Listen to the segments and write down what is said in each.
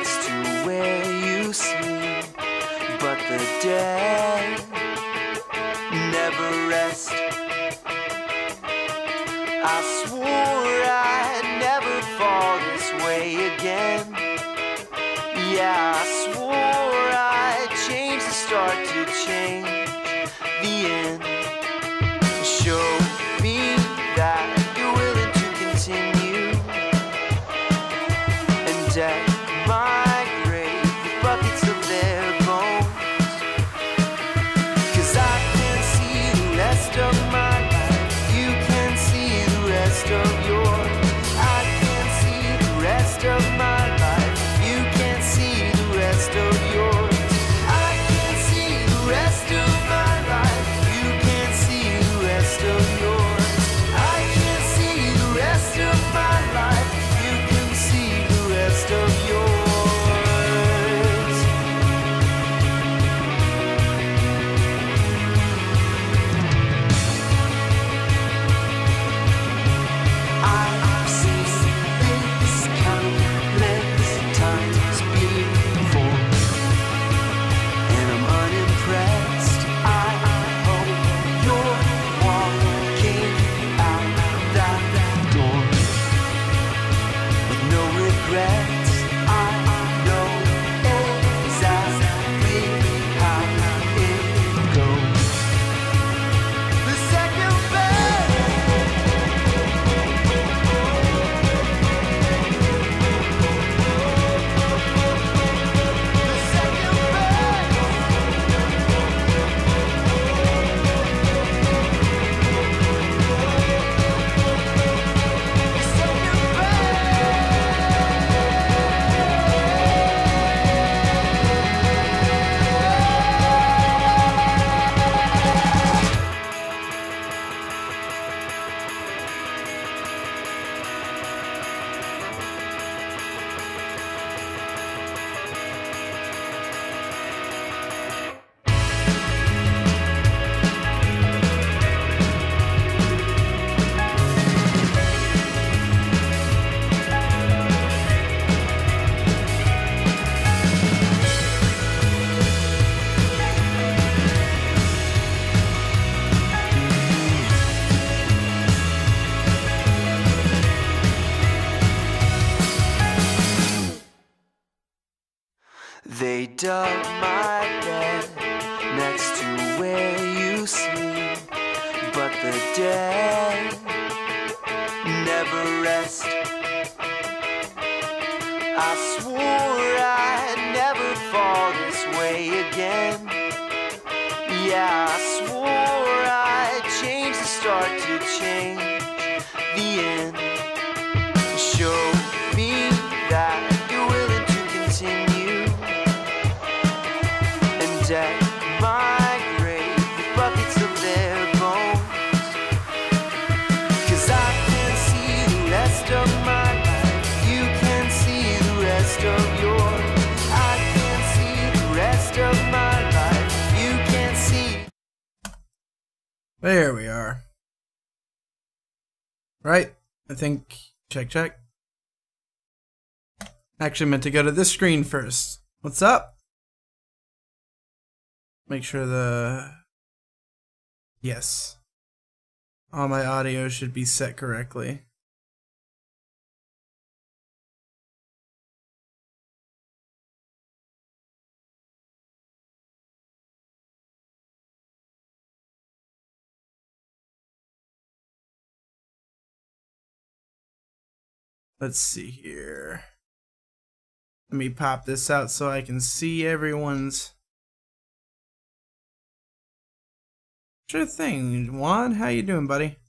next to where you sleep, but the dead never rest. I swore I'd never fall this way again. Yeah, I swore I'd change the start to change the end. Show me that you're willing to continue and deck my grave with buckets of their bones. 'Cause I can see the rest of my life, you can see the rest of yours. I can see the rest of my life, you can see the rest of yours. I can see the rest of my life, you can see the rest of yours. I can see the rest of my life, you can see the rest of yours. I've seen this countless times before, and I'm unimpressed. I hope you're walking out that door with no regrets. I know exactly how it goes. The second best. They dug my bed next to where you sleep, but the dead never rest. I swore I'd never fall this way again. Yeah, I swore I'd change the start to change the end. Show me that you're willing to continue and deck my grave with buckets of their bones. 'Cause I can see the rest of my life, you can see the rest of yours. I can see the rest of my life, you can see. There we are. Right? I think. Check. Actually meant to go to this screen first. What's up? Make sure yes. All my audio should be set correctly. Let's see here. Let me pop this out so I can see everyone's. Sure thing, Juan. How you doing, buddy?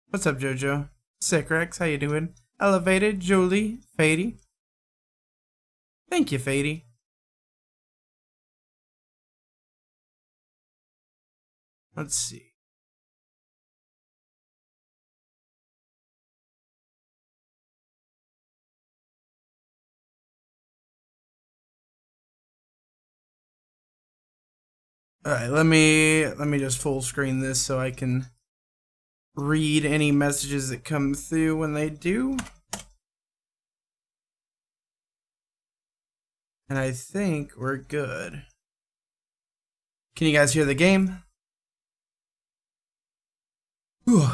What's up, Jojo? Sick Rex, how you doing? Elevated, Julie, Fady. Thank you, Fady. Let's see. Alright, let me just full screen this so I can read any messages that come through when they do. And I think we're good. Can you guys hear the game? Whew.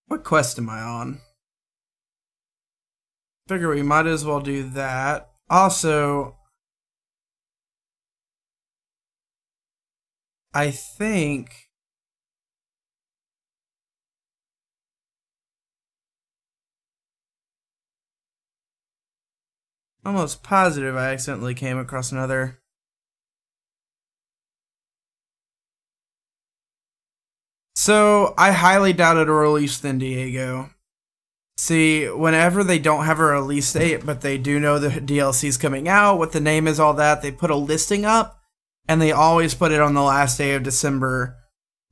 What quest am I on? Figure we might as well do that. Also, I think almost positive I accidentally came across another. So I highly doubt it'll release in Diego. See, whenever they don't have a release date, but they do know the DLC's coming out, what the name is, all that, they put a listing up, and they always put it on the last day of December,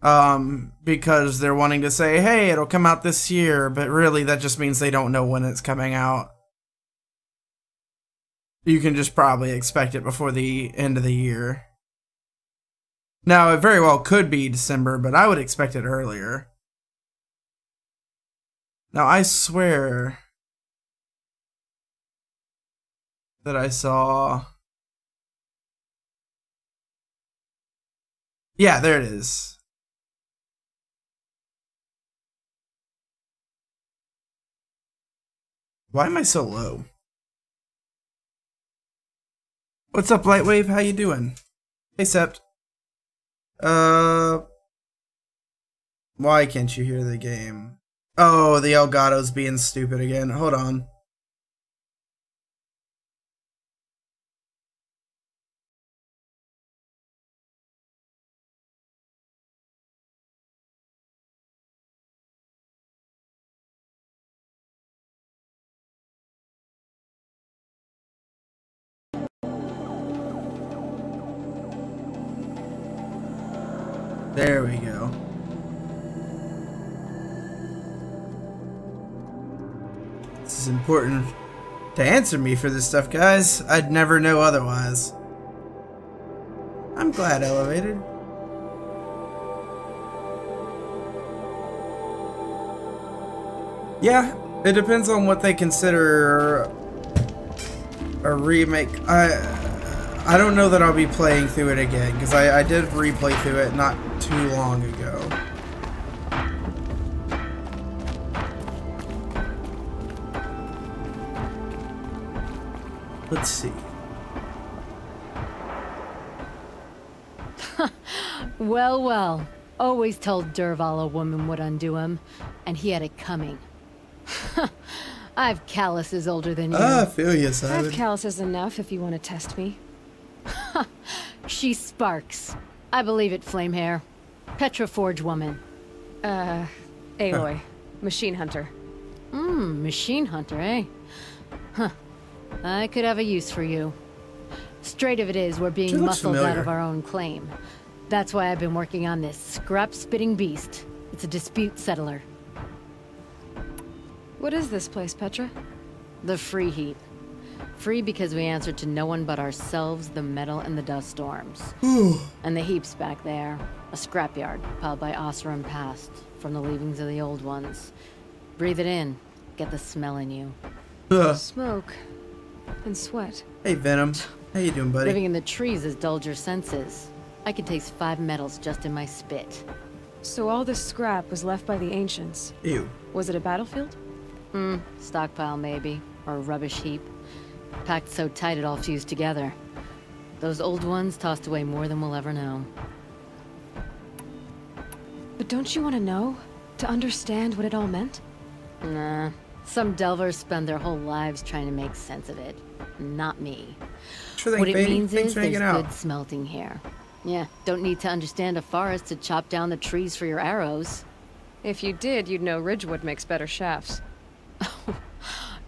because they're wanting to say, hey, it'll come out this year, but really that just means they don't know when it's coming out. You can just probably expect it before the end of the year. Now, it very well could be December, but I would expect it earlier. Now, I swear that I saw... Yeah, there it is. Why am I so low? What's up, Lightwave? How you doing? Hey, Sept. Why can't you hear the game? Oh, the Elgato's being stupid again. Hold on. There we go. This is important to answer me for this stuff, guys. I'd never know otherwise. I'm glad elevated. Yeah, it depends on what they consider a remake. I don't know that I'll be playing through it again, because I did replay through it not too long ago. Let's see. Well, well. Always told Derval a woman would undo him, and he had it coming. I've calluses older than you. I feel you, Simon. I have calluses enough if you want to test me. She sparks. I believe it, Flamehair. Petra Forge woman. Aloy. Machine hunter. Machine hunter, eh? Huh. I could have a use for you. Straight of it is, we're being muscled out of our own claim. That's why I've been working on this scrap-spitting beast. It's a dispute settler. What is this place, Petra? The Free Heat. Free because we answer to no one but ourselves, the metal, and the dust storms. And the heap's back there. A scrapyard, piled by Oseram past, from the leavings of the old ones. Breathe it in. Get the smell in you. Smoke. And sweat. Hey, Venom. How you doing, buddy? Living in the trees has dulled your senses. I can taste 5 metals just in my spit. So all this scrap was left by the ancients. Ew. Was it a battlefield? Stockpile maybe, or a rubbish heap. Packed so tight it all fused together. Those old ones tossed away more than we'll ever know. But don't you want to know? To understand what it all meant? Nah. Some delvers spend their whole lives trying to make sense of it. Not me. What it means is there's good smelting here. Yeah, don't need to understand a forest to chop down the trees for your arrows. If you did, you'd know Ridgewood makes better shafts.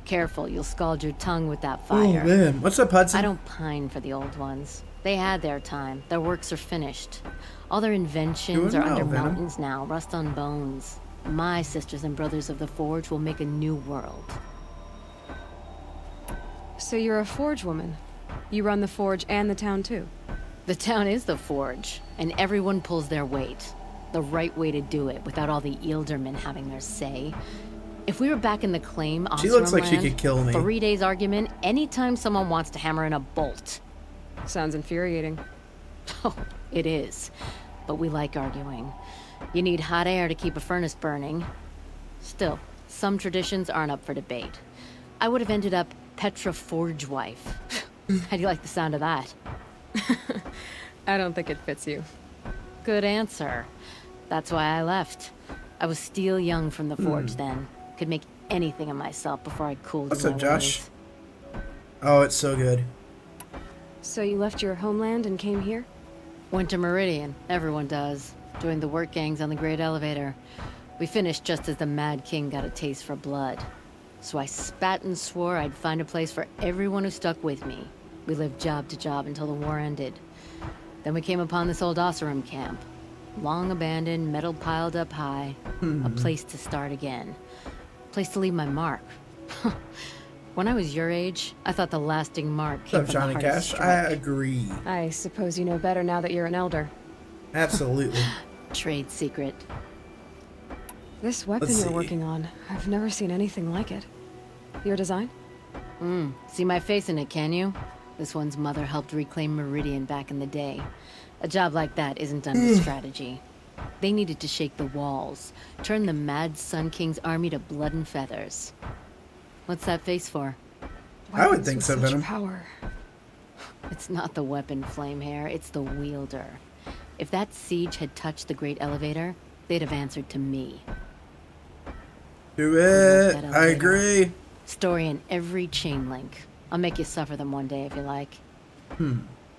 Careful, you'll scald your tongue with that fire. Oh man, what's up, Hudson? I don't pine for the old ones. They had their time. Their works are finished. All their inventions are under mountains now, rust on bones. My sisters and brothers of the Forge will make a new world. So you're a Forge woman. You run the Forge and the town too. The town is the Forge, and everyone pulls their weight. The right way to do it, without all the Ealdormen having their say. If we were back in the claim, She looks like she land, could kill me. 3 days argument anytime someone wants to hammer in a bolt. Sounds infuriating. Oh, it is. But we like arguing. You need hot air to keep a furnace burning. Still, some traditions aren't up for debate. I would have ended up Petra Forge wife. How do you like the sound of that? I don't think it fits you. Good answer. That's why I left. I was steel young from the forge then. Could make anything of myself before I cooled. What's my up, Josh? ways. Oh, it's so good. So you left your homeland and came here? Went to Meridian. Everyone does. Joined the work gangs on the Great Elevator. We finished just as the Mad King got a taste for blood. So I spat and swore I'd find a place for everyone who stuck with me. We lived job to job until the war ended. Then we came upon this old Oseram camp. Long abandoned, metal piled up high. A place to start again. A place to leave my mark. When I was your age, I thought the lasting mark came What's from up, the Johnny hardest Cash? strike. I agree. I suppose you know better now that you're an elder. Absolutely. Trade secret. This weapon Let's you're see. working on, I've never seen anything like it. Your design? See my face in it, can you? This one's mother helped reclaim Meridian back in the day. A job like that isn't done with strategy. They needed to shake the walls, turn the mad Sun King's army to blood and feathers. What's that face for? I would Weapons think with so, such Venom. power. It's not the weapon, Flamehair, it's the wielder. If that siege had touched the Great Elevator, they'd have answered to me. Do it. that I elevator. agree. Story in every chain link. I'll make you suffer them one day if you like.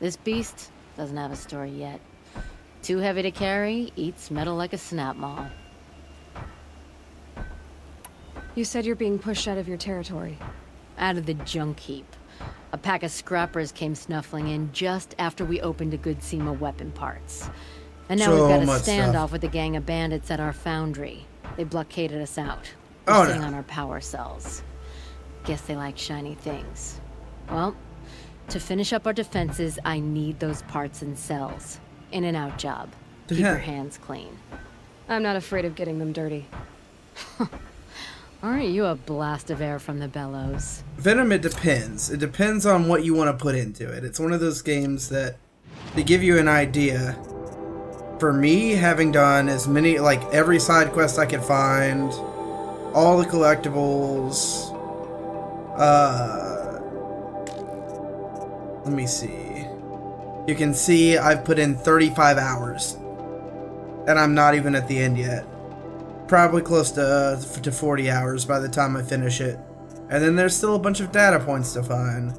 This beast doesn't have a story yet. Too heavy to carry, eats metal like a snap maul. You said you're being pushed out of your territory. Out of the junk heap. A pack of scrappers came snuffling in just after we opened a good seam of weapon parts. And now So we've got a much standoff stuff. with a gang of bandits at our foundry. They blockaded us out. Oh, We're sitting no. on our power cells. Guess they like shiny things. Well, to finish up our defenses, I need those parts and cells. In and out job. Keep Yeah. your hands clean. I'm not afraid of getting them dirty. Aren't you a blast of air from the bellows? Venom, it depends. It depends on what you want to put into it. It's one of those games that, to give you an idea, for me, having done as many, like, every side quest I could find, all the collectibles, let me see. You can see I've put in 35 hours, and I'm not even at the end yet. Probably close to 40 hours by the time I finish it. And then there's still a bunch of data points to find.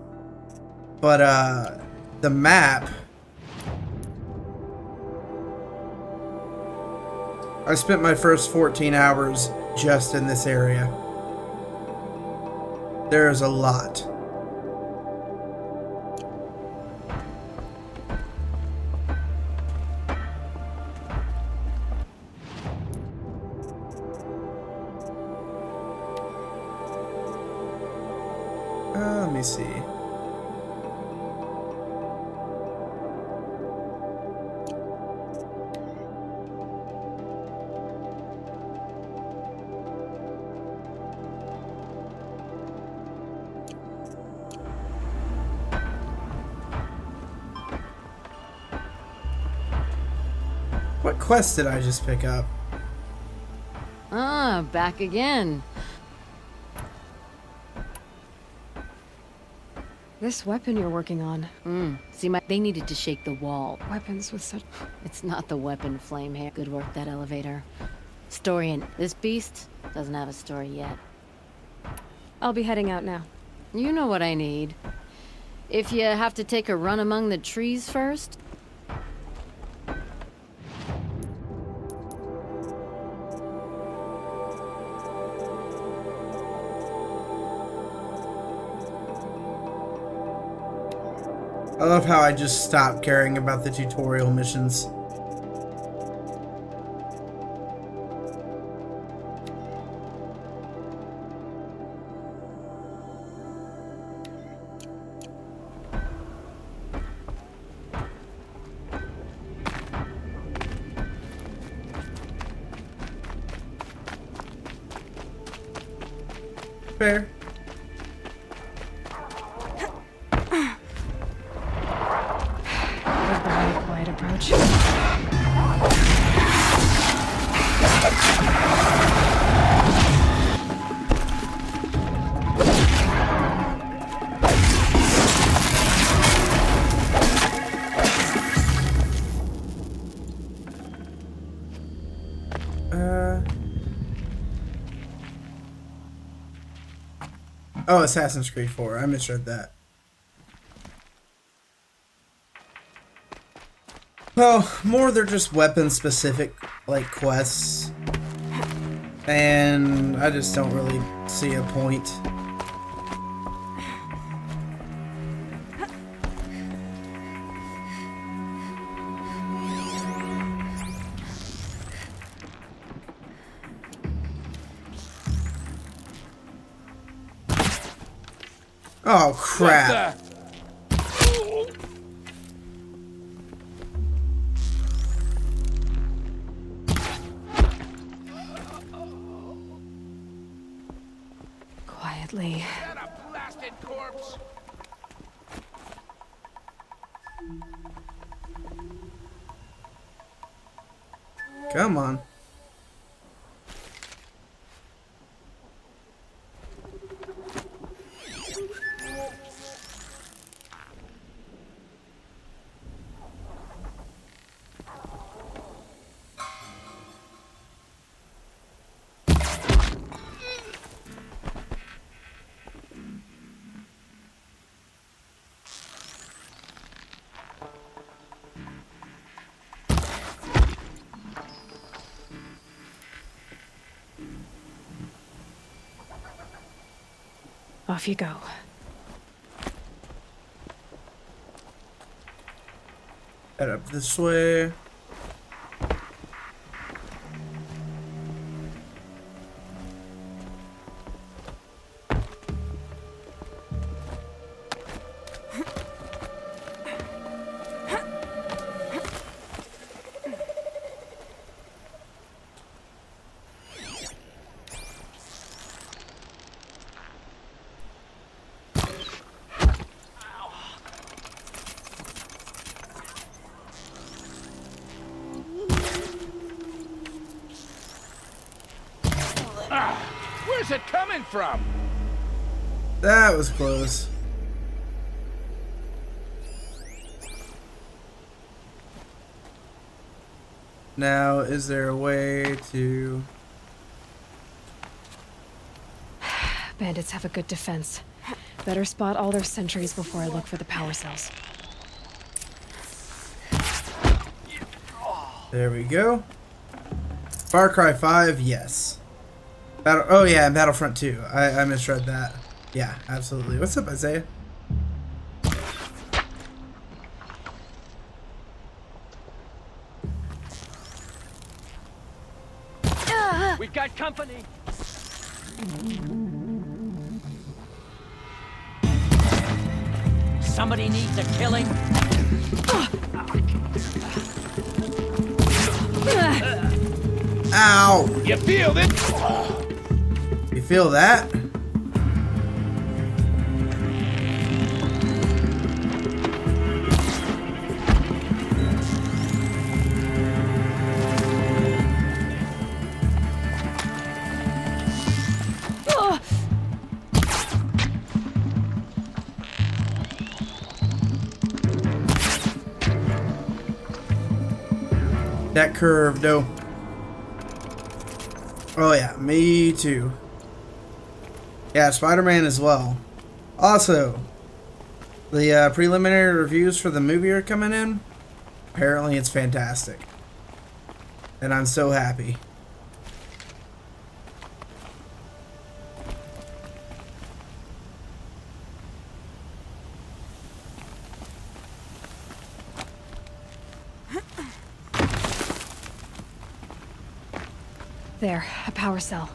But, the map... I spent my first 14 hours just in this area. There's a lot. Let me see. What quest did I just pick up? Ah, back again. This weapon you're working on, See, they needed to shake the wall. weapons with such... It's not the weapon, Flamehair. Good work, that elevator. Story in this beast doesn't have a story yet. I'll be heading out now. You know what I need. If you have to take a run among the trees first. I love how I just stopped caring about the tutorial missions. Fair. With the very quiet approach. Oh, Assassin's Creed 4. I misread that. Well, more they're just weapon-specific, like, quests. And I just don't really see a point. Oh, crap. Quietly. A blasted corpse. Come on. Off you go. Head up this way. Where's it coming from? That was close. Now, is there a way to... Bandits have a good defense. Better spot all their sentries before I look for the power cells. There we go. Far Cry 5, yes. Oh yeah, and Battlefront 2. I misread that. Yeah, absolutely. What's up, Isaiah? We got company. Somebody needs a killing. Ow! You feel it? You feel that? That curve, though. Oh yeah, me too. Yeah, Spider-Man as well. Also, the preliminary reviews for the movie are coming in. Apparently it's fantastic. And I'm so happy. There, a power cell.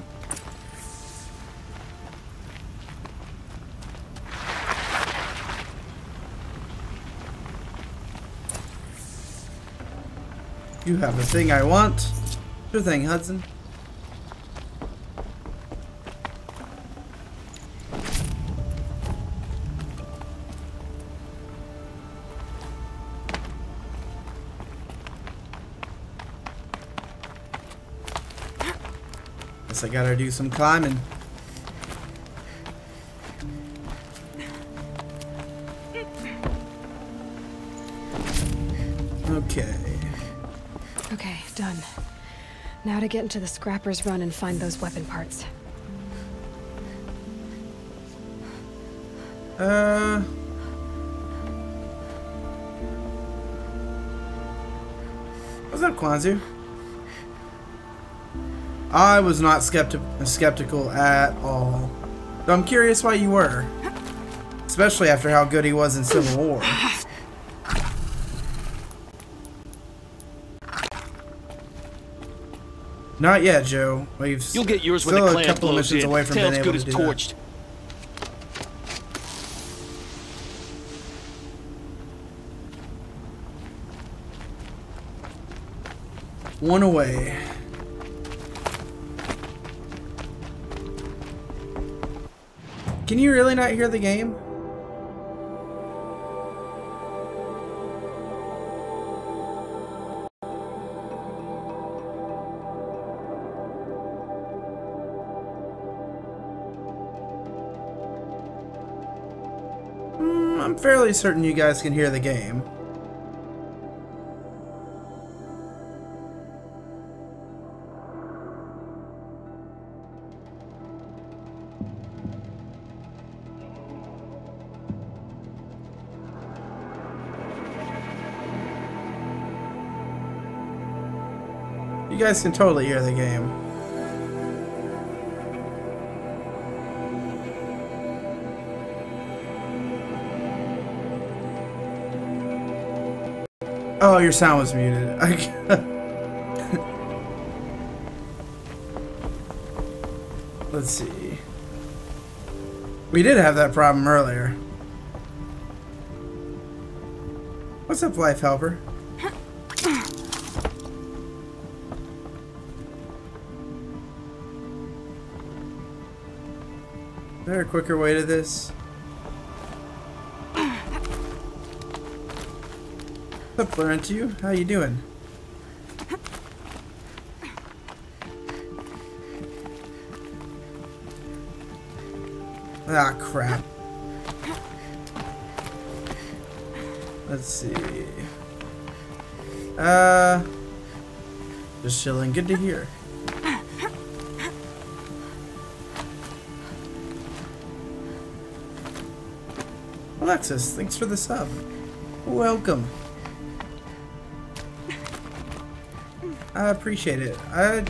You have the thing I want. Sure thing, Hudson. Guess I gotta do some climbing. Okay. Okay, done. Now to get into the Scrapper's Run and find those weapon parts. What's up, Kwanzu? I was not skeptical at all. Though I'm curious why you were. Especially after how good he was in Civil War. Not yet, Joe. You'll get yours when still the a clan couple of blows missions in. away from Tail's being able good to as do torched. that. One away. Can you really not hear the game? I'm fairly certain you guys can hear the game. You guys can totally hear the game. Oh, your sound was muted. Let's see. We did have that problem earlier. What's up, Life Helper? Is there a quicker way to this? What's up, Laurentio? How you doing? Ah, crap. Let's see. Just chilling. Good to hear. Alexis, thanks for the sub. Welcome. I appreciate it. I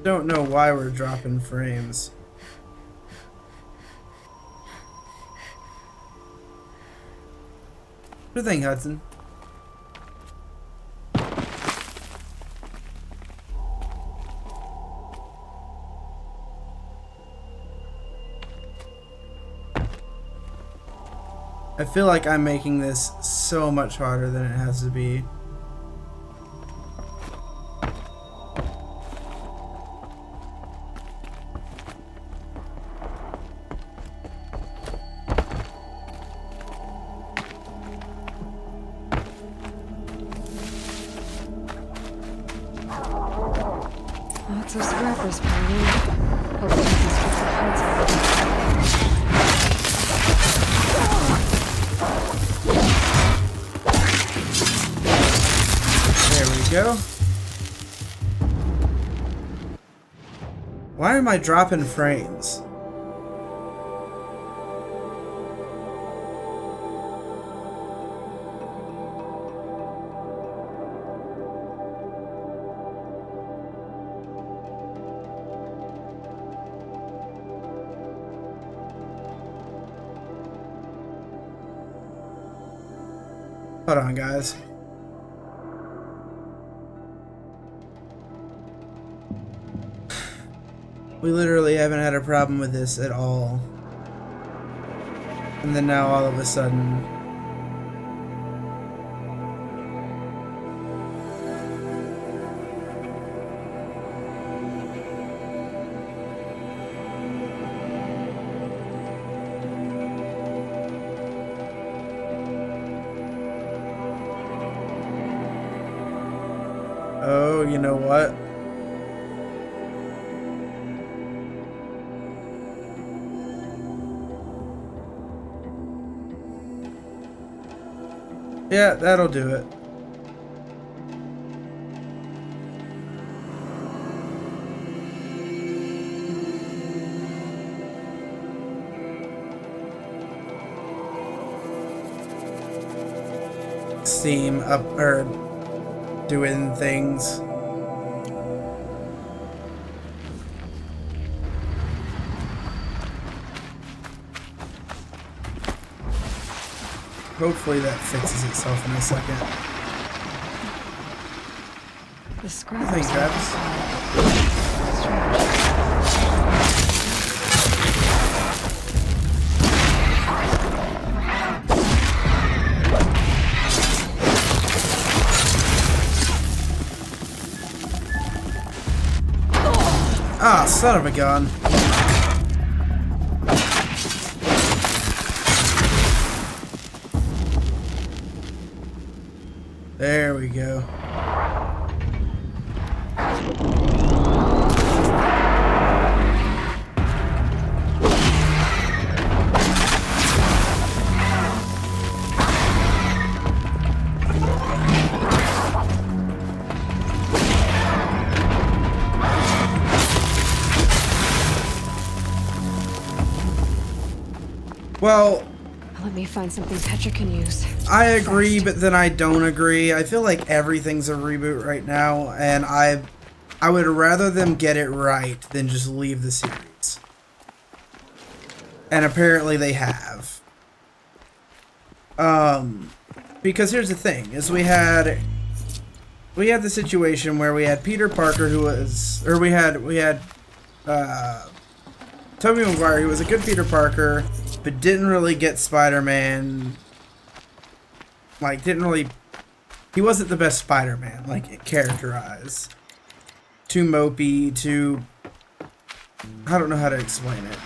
don't know why we're dropping frames. Good thing, Hudson. I feel like I'm making this so much harder than it has to be. Lots of scrappers, apparently. Hope we can strip the parts out of them. Go. Why am I dropping frames? Hold on, guys. We literally haven't had a problem with this at all. And then now all of a sudden... Oh, you know what? Yeah, that'll do it. Steam up or doing things. Hopefully that fixes itself in a second. The scrap. Thanks, Travis. Ah, son of a gun. There we go. Well, Let me find something Petra can use. I agree, but then I don't agree. I feel like everything's a reboot right now, and I would rather them get it right than just leave the series. And apparently they have. Because here's the thing, is we had the situation where we had Peter Parker who was, or we had Tobey Maguire, who was a good Peter Parker, but didn't really get Spider-Man. Like, he wasn't the best Spider-Man, like, characterized. Too mopey, too, I don't know how to explain it.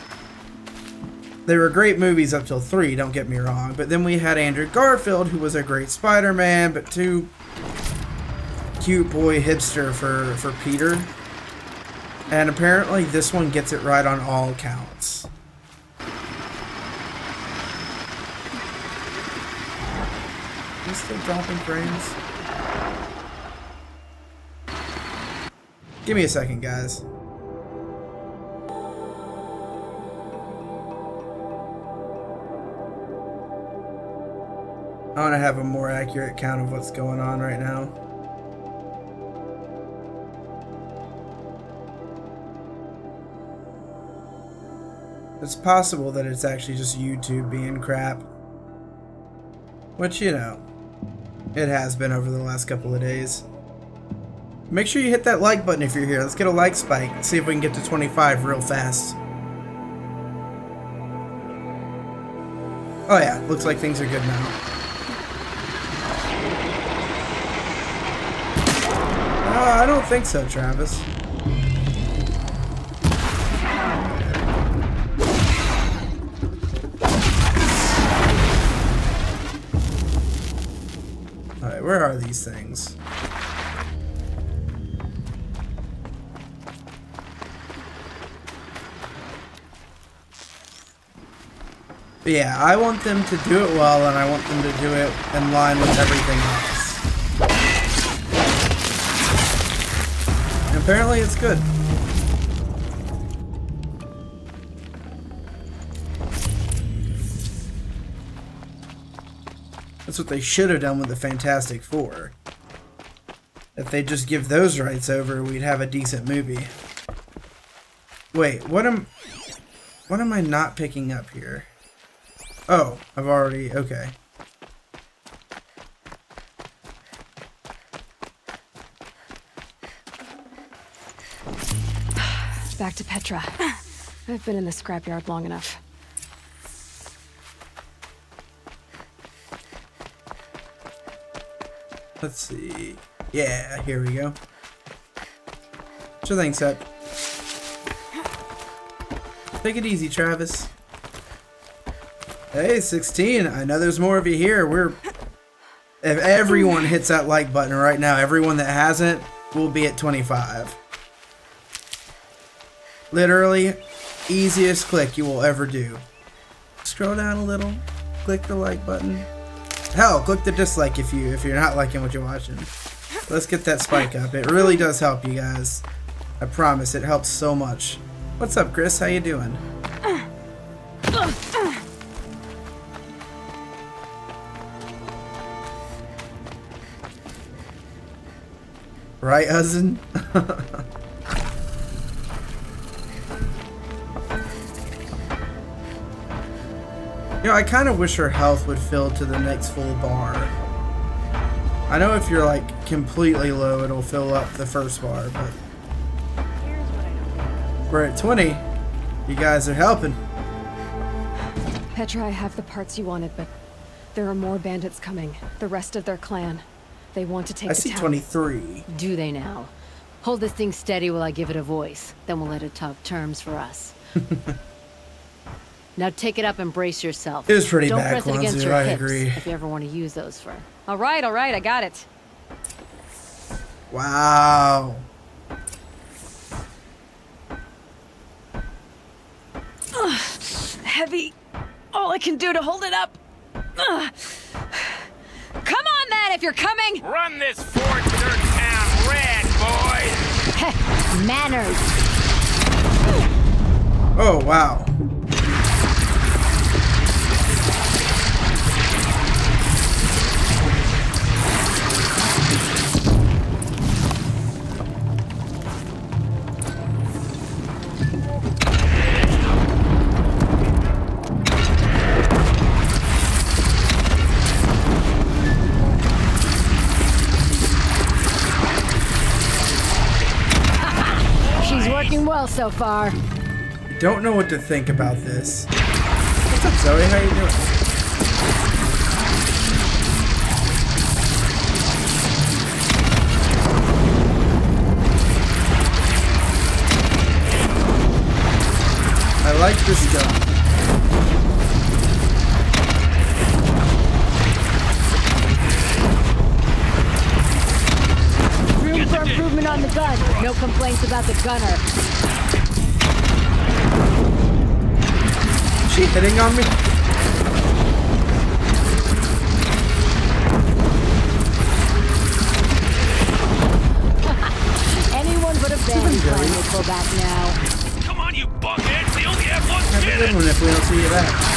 They were great movies up till 3, don't get me wrong, but then we had Andrew Garfield, who was a great Spider-Man, but too cute boy hipster for Peter. And apparently this one gets it right on all counts. Is he still dropping frames? Give me a second, guys. I want to have a more accurate count of what's going on right now. It's possible that it's actually just YouTube being crap. Which, you know, it has been over the last couple of days. Make sure you hit that like button if you're here. Let's get a like spike and see if we can get to 25 real fast. Oh yeah, looks like things are good now. I don't think so, Travis. Alright, where are these things? But yeah, I want them to do it well, and I want them to do it in line with everything else. And apparently it's good. That's what they should have done with the Fantastic Four. If they just give those rights over, we'd have a decent movie. Wait, what am I not picking up here? Oh, I've already, okay. Back to Petra. I've been in the scrapyard long enough. Let's see. Yeah, here we go. Sure thing, Sep. Take it easy, Travis. Hey, 16. I know there's more of you here. If everyone hits that like button right now, everyone that hasn't will be at 25. Literally, easiest click you will ever do. Scroll down a little, click the like button. Hell, click the dislike if you're not liking what you're watching. Let's get that spike up. It really does help, you guys. I promise, it helps so much. What's up, Chris? How you doing? Right, husband? You know, I kind of wish her health would fill to the next full bar. I know if you're like completely low, it'll fill up the first bar, but we're at 20. You guys are helping. Petra, I have the parts you wanted, but there are more bandits coming. The rest of their clan. They want to take I the see town. 23. Do they now? Hold this thing steady while I give it a voice. Then we'll let it talk terms for us. Now take it up and brace yourself. It was pretty Don't bad, press it against Kwanzaa, your I hips agree. if you ever want to use those for. All right, I got it. Wow. Heavy. All I can do to hold it up. Come on, then, if you're coming. Run this Fort Dirt Town red, boys! Manners. Oh, wow. She's working well so far. Don't know what to think about this. What's up, Zoe? How you doing? I like this gun. Room for improvement on the gun. No complaints about the gunner. Is she hitting on me? Anyone but a bandit trying to pull back now. Come on, you buckheads! They only have one Have a good one if we don't see you back.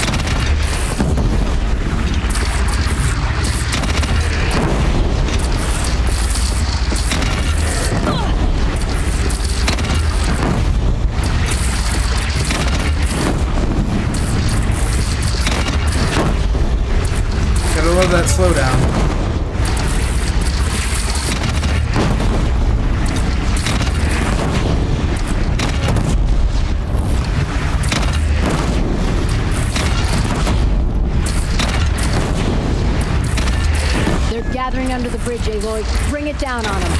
Gotta love that slowdown. They're gathering under the bridge, Aloy. Bring it down on them.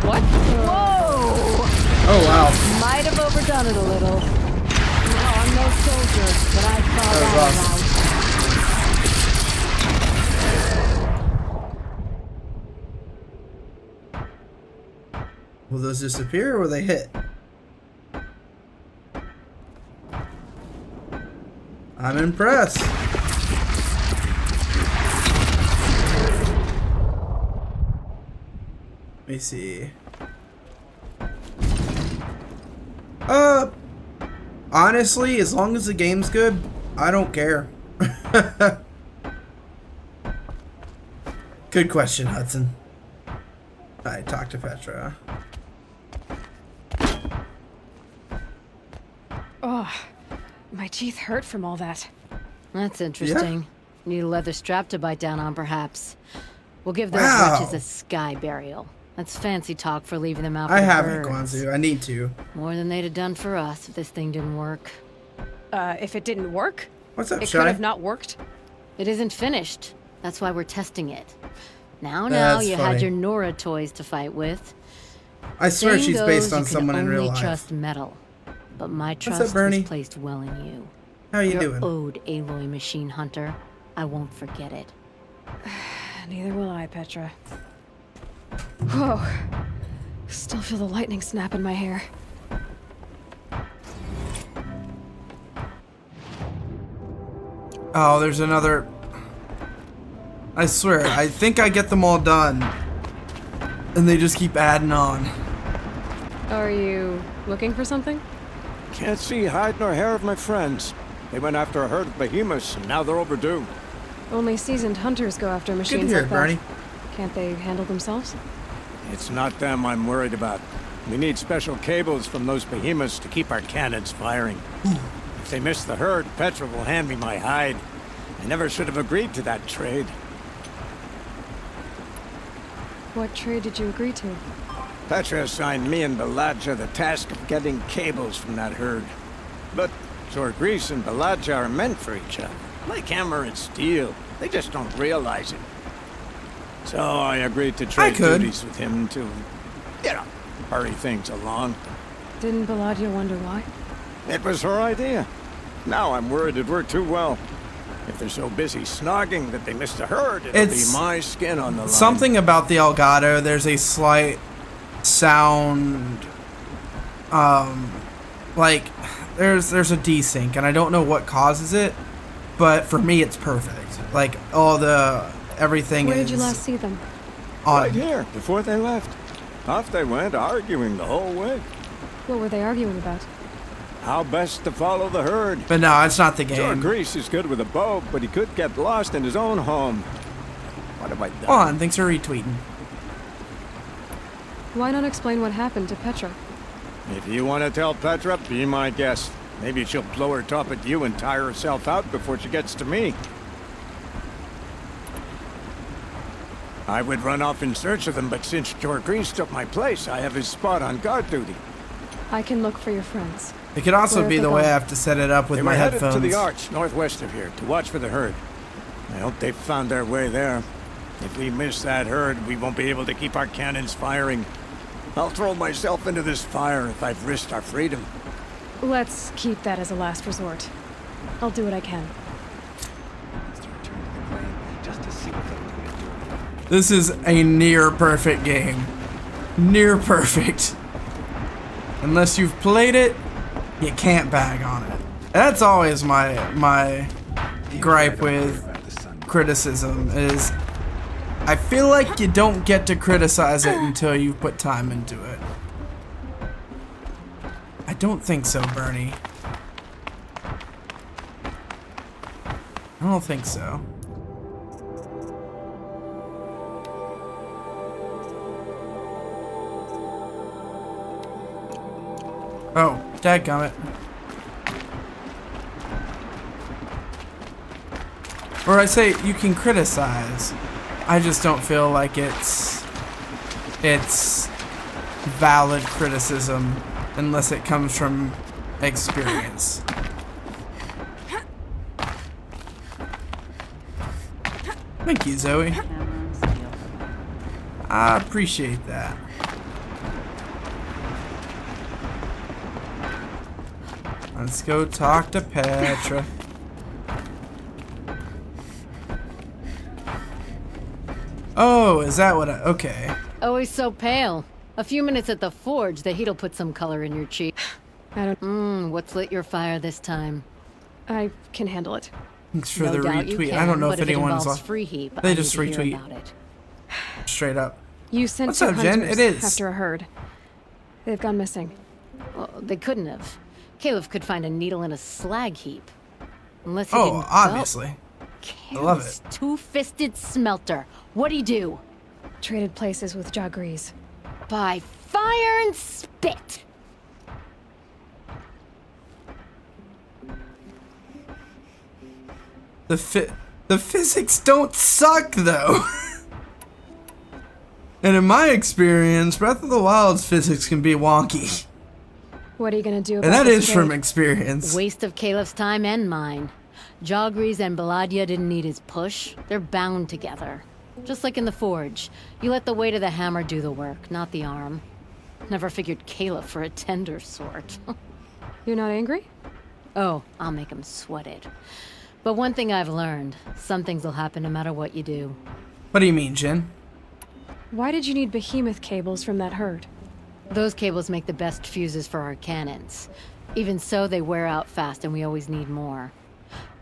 What? Whoa! Oh wow. Might have overdone it a little. No, I'm no soldier, but I call That was that awesome. out. Will those disappear or will they hit? I'm impressed. Let me see. Honestly, as long as the game's good, I don't care. Good question, Hudson. I talked to Petra. Oh, my teeth hurt from all that. That's interesting. Need a leather strap to bite down on, perhaps. We'll give those Wow. wretches a sky burial. That's fancy talk for leaving them out for I the haven't, birds. Kwanzaa. I need to. More than they'd have done for us if this thing didn't work. If it didn't work, What's up, it Shy? could have not worked. It isn't finished. That's why we're testing it. Now, That's you funny. had your Nora toys to fight with. I swear Saying she's based goes, on you can someone in real only life. trust metal. But my up, trust Bernie? was placed well in you. How you You're doing? owed, Aloy Machine Hunter. I won't forget it. Neither will I, Petra. Whoa. Still feel the lightning snap in my hair. Oh, there's another... I swear, I think I get them all done. And they just keep adding on. Are you looking for something? Can't see hide nor hair of my friends. They went after a herd of behemoths, and now they're overdue. Only seasoned hunters go after Good machines to hear, like that. Bernie. Can't they handle themselves? It's not them I'm worried about. We need special cables from those behemoths to keep our cannons firing. If they miss the herd, Petra will hand me my hide. I never should have agreed to that trade. What trade did you agree to? Petra assigned me and Beladja the task of getting cables from that herd. But Jorgris and Beladja are meant for each other. Like hammer and steel. They just don't realize it. So I agreed to trade duties with him to, you know, hurry things along. Didn't Beladja wonder why? It was her idea. Now I'm worried it worked too well. If they're so busy snogging that they miss the herd, it'll be my skin on the line. Something about the Elgato, there's a slight sound, like, there's a desync, and I don't know what causes it, but for me it's perfect. Like, everything Where is... did you last see them? Right here, before they left. Off they went, arguing the whole way. What were they arguing about? How best to follow the herd. But no, it's not the game. Jorgris is good with a bow, but he could get lost in his own home. What have I done? Hold on, thanks for retweeting. Why not explain what happened to Petra? If you want to tell Petra, be my guest. Maybe she'll blow her top at you and tire herself out before she gets to me. I would run off in search of them, but since Jorgris took my place, I have his spot on guard duty. I can look for your friends. It could also Where be have the they way I gone? have to set it up with They my were headed headphones. to the arch northwest of here to watch for the herd. I hope they found their way there. If we miss that herd, we won't be able to keep our cannons firing. I'll throw myself into this fire if I've risked our freedom. Let's keep that as a last resort. I'll do what I can. This is a near perfect game. Near perfect. Unless you've played it, you can't bag on it. That's always my gripe with criticism is I feel like you don't get to criticize it until you've put time into it. I don't think so, Bernie. I don't think so. Oh, dadgummit. Or I say you can criticize. I just don't feel like it's valid criticism unless it comes from experience. Thank you, Zoe. I appreciate that. Let's go talk to Petra. Oh, is that what okay. Always so pale. A few minutes at the forge, the heat'll put some color in your cheek. I don't... What's lit your fire this time? I can handle it. Thanks for No the doubt you retweet. can, I don't know but if it anyone's involves left. free heap, They I just need to hear retweet. about it. Straight up. You sent What's two up, Jen? hunters It is. after a herd. They've gone missing. Well, they couldn't have. Caleb could find a needle in a slag heap. Unless he Oh, didn't... obviously. I love Caleb's two-fisted smelter. What'd he do? Traded places with Jorgris. By fire and spit! The physics don't suck though. And in my experience, Breath of the Wild's physics can be wonky. What are you gonna do about And that this is from trade? experience. Waste of Caleb's time and mine. Jorgris and Beladja didn't need his push. They're bound together. Just like in the forge. You let the weight of the hammer do the work, not the arm. Never figured Caleb for a tender sort. You're not angry? Oh, I'll make him sweat it. But one thing I've learned, some things will happen no matter what you do. What do you mean, Jin? Why did you need behemoth cables from that herd? Those cables make the best fuses for our cannons. Even so, they wear out fast and we always need more.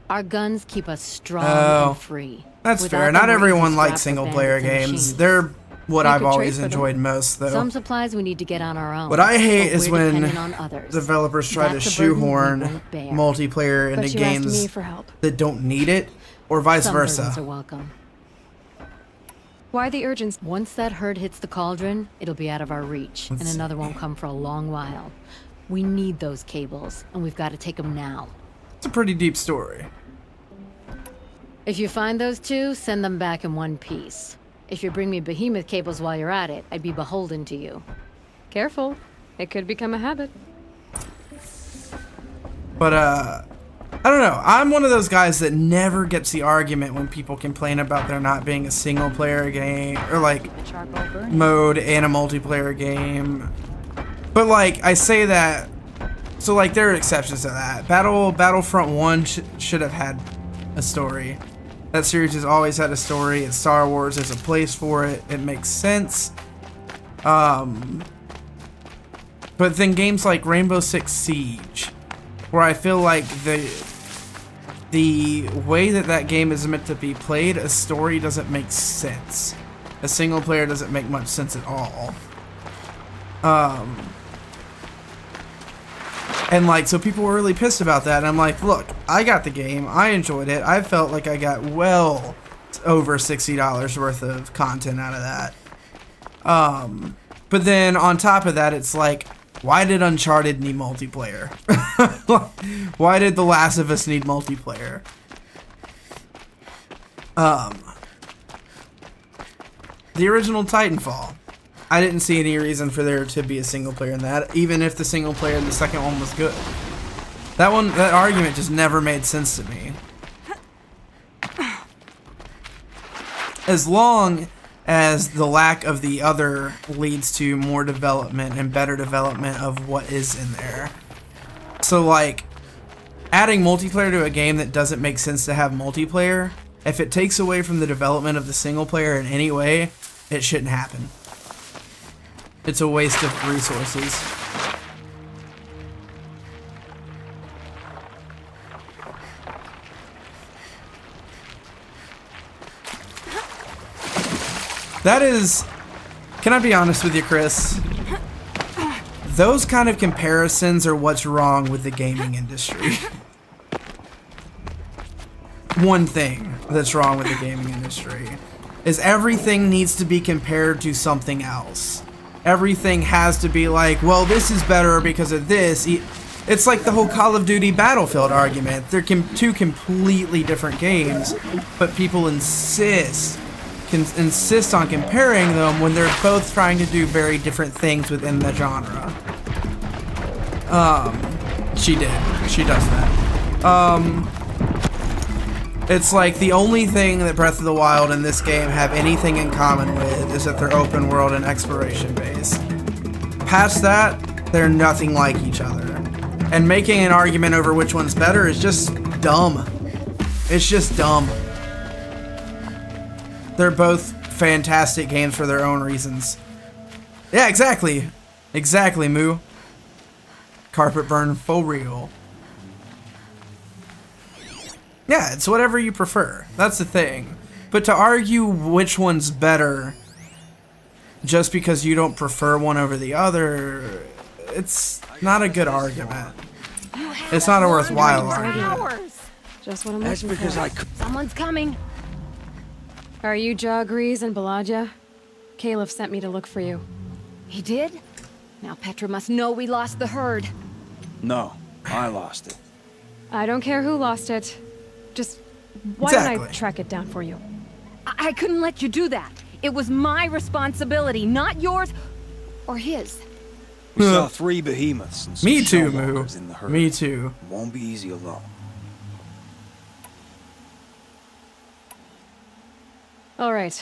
Our guns keep us strong and free. That's Without fair. them, Not we're everyone easy likes scraps for single-player bandits and games. machines. They're what You I've could always trade for them. enjoyed most, though. Some supplies we need to get on our own. What I hate but is we're when dependent on others. developers try to That's a burden we shoehorn won't bear. multiplayer into But you asked me games for help. that don't need it, or vice Some burdens are versa. welcome. Why the urgency? Once that herd hits the cauldron, it'll be out of our reach, and another won't come for a long while. We need those cables, and we've got to take them now. It's a pretty deep story. If you find those two, send them back in one piece. If you bring me Behemoth cables while you're at it, I'd be beholden to you. Careful. It could become a habit. But, I don't know. I'm one of those guys that never gets the argument when people complain about there not being a single-player game, or, like, mode in a multiplayer game. But, like, I say that, so, like, there are exceptions to that. Battlefront 1 should have had a story. That series has always had a story. It's Star Wars. There's a place for it. It makes sense. But then games like Rainbow Six Siege, where I feel like the way that game is meant to be played, a story doesn't make sense. A single player doesn't make much sense at all. And like, so people were really pissed about that, and I'm like, look, I got the game, I enjoyed it, I felt like I got well over $60 worth of content out of that. But then on top of that, it's like, why did Uncharted need multiplayer? Why did The Last of Us need multiplayer? The original Titanfall, I didn't see any reason for there to be a single player in that, even if the single player in the second one was good. That argument just never made sense to me. As long as the lack of the other leads to more development and better development of what is in there. So like, adding multiplayer to a game that doesn't make sense to have multiplayer, if it takes away from the development of the single player in any way, it shouldn't happen. It's a waste of resources. That is, can I be honest with you, Chris? Those kind of comparisons are what's wrong with the gaming industry. One thing that's wrong with the gaming industry is everything needs to be compared to something else. Everything has to be like, well, this is better because of this. It's like the whole Call of Duty Battlefield argument. They're two completely different games, but people insist on comparing them when they're both trying to do very different things within the genre. She does that. It's like the only thing that Breath of the Wild and this game have anything in common with is that they're open world and exploration based. Past that, they're nothing like each other. And making an argument over which one's better is just dumb. It's just dumb. They're both fantastic games for their own reasons. Yeah, exactly. Exactly, Moo. Carpet burn for real. Yeah, it's whatever you prefer. That's the thing. But to argue which one's better just because you don't prefer one over the other, it's not a good argument. It's not a worthwhile argument. Just what I'm That's looking because for. Someone's coming. Are you Jagrees and Balaja? Caliph sent me to look for you. He did? Now Petra must know we lost the herd. No, I lost it. I don't care who lost it. Just why don't I Exactly. track it down for you? I couldn't let you do that. It was my responsibility, not yours or his. We saw 3 behemoths and some Me too, shell Moo. walkers in the herd. Me too. Won't be easy alone. All right.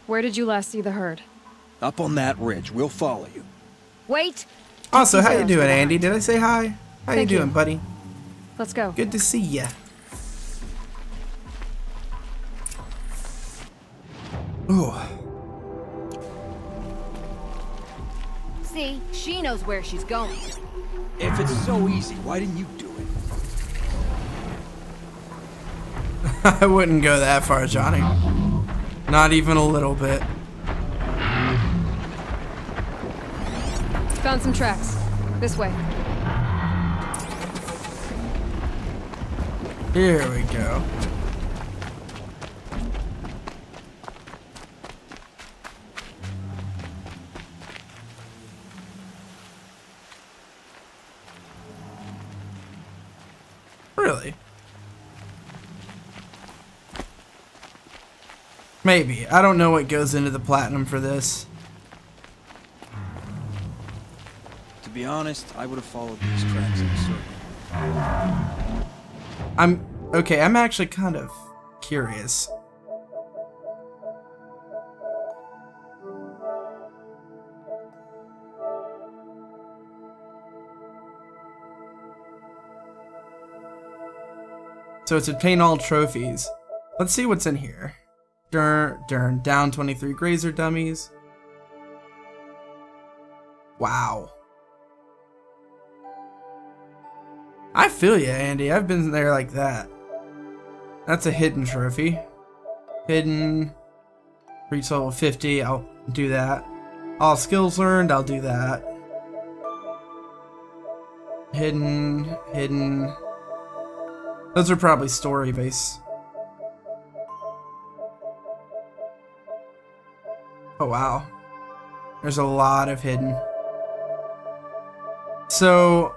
Where did you last see the herd? Up on that ridge. We'll follow you. Wait. Also, how you Zeros doing, for Andy? Did I say hi? How Thank you you. doing, buddy? Let's go. Good to see ya. Ooh. See, she knows where she's going. If it's so easy, why didn't you do it? I wouldn't go that far, Johnny. Not even a little bit. Found some tracks. This way. Here we go. Really? Maybe. I don't know what goes into the platinum for this. To be honest, I would have followed these tracks in a circle. I'm actually kind of curious. So it's obtain all trophies. Let's see what's in here. Down 23 grazer dummies. Wow. I feel ya, Andy. I've been there like that. That's a hidden trophy. Hidden. Reach level 50. I'll do that. All skills learned. I'll do that. Hidden. Those are probably story based. Oh wow. There's a lot of hidden. So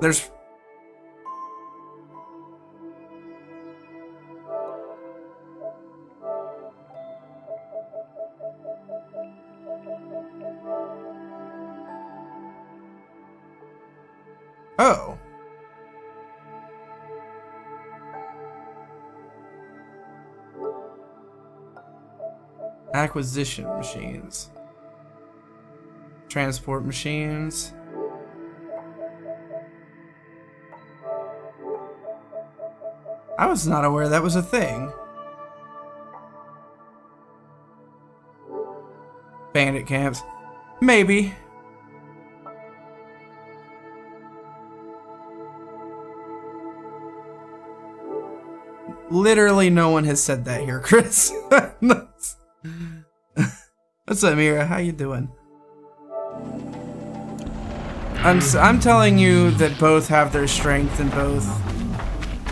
there's oh. Acquisition machines. Transport machines. I was not aware that was a thing. Bandit camps. Maybe. Literally no one has said that here, Chris. What's up, Mira? How you doing? I'm telling you that both have their strength and both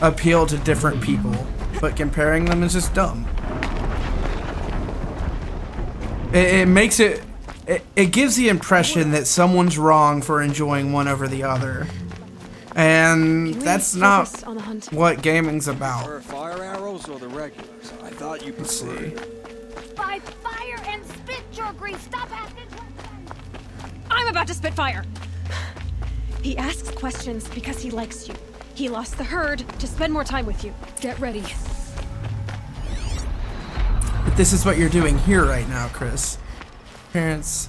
appeal to different people, but comparing them is just dumb. It makes it gives the impression that someone's wrong for enjoying one over the other, and that's not what gaming's about. Are fire arrows or the regulars? I thought you preferred. By fire and spit your grease. Stop asking questions. I'm about to spit fire. He asks questions because he likes you. He lost the herd to spend more time with you. Get ready. But this is what you're doing here right now, Chris. Parents.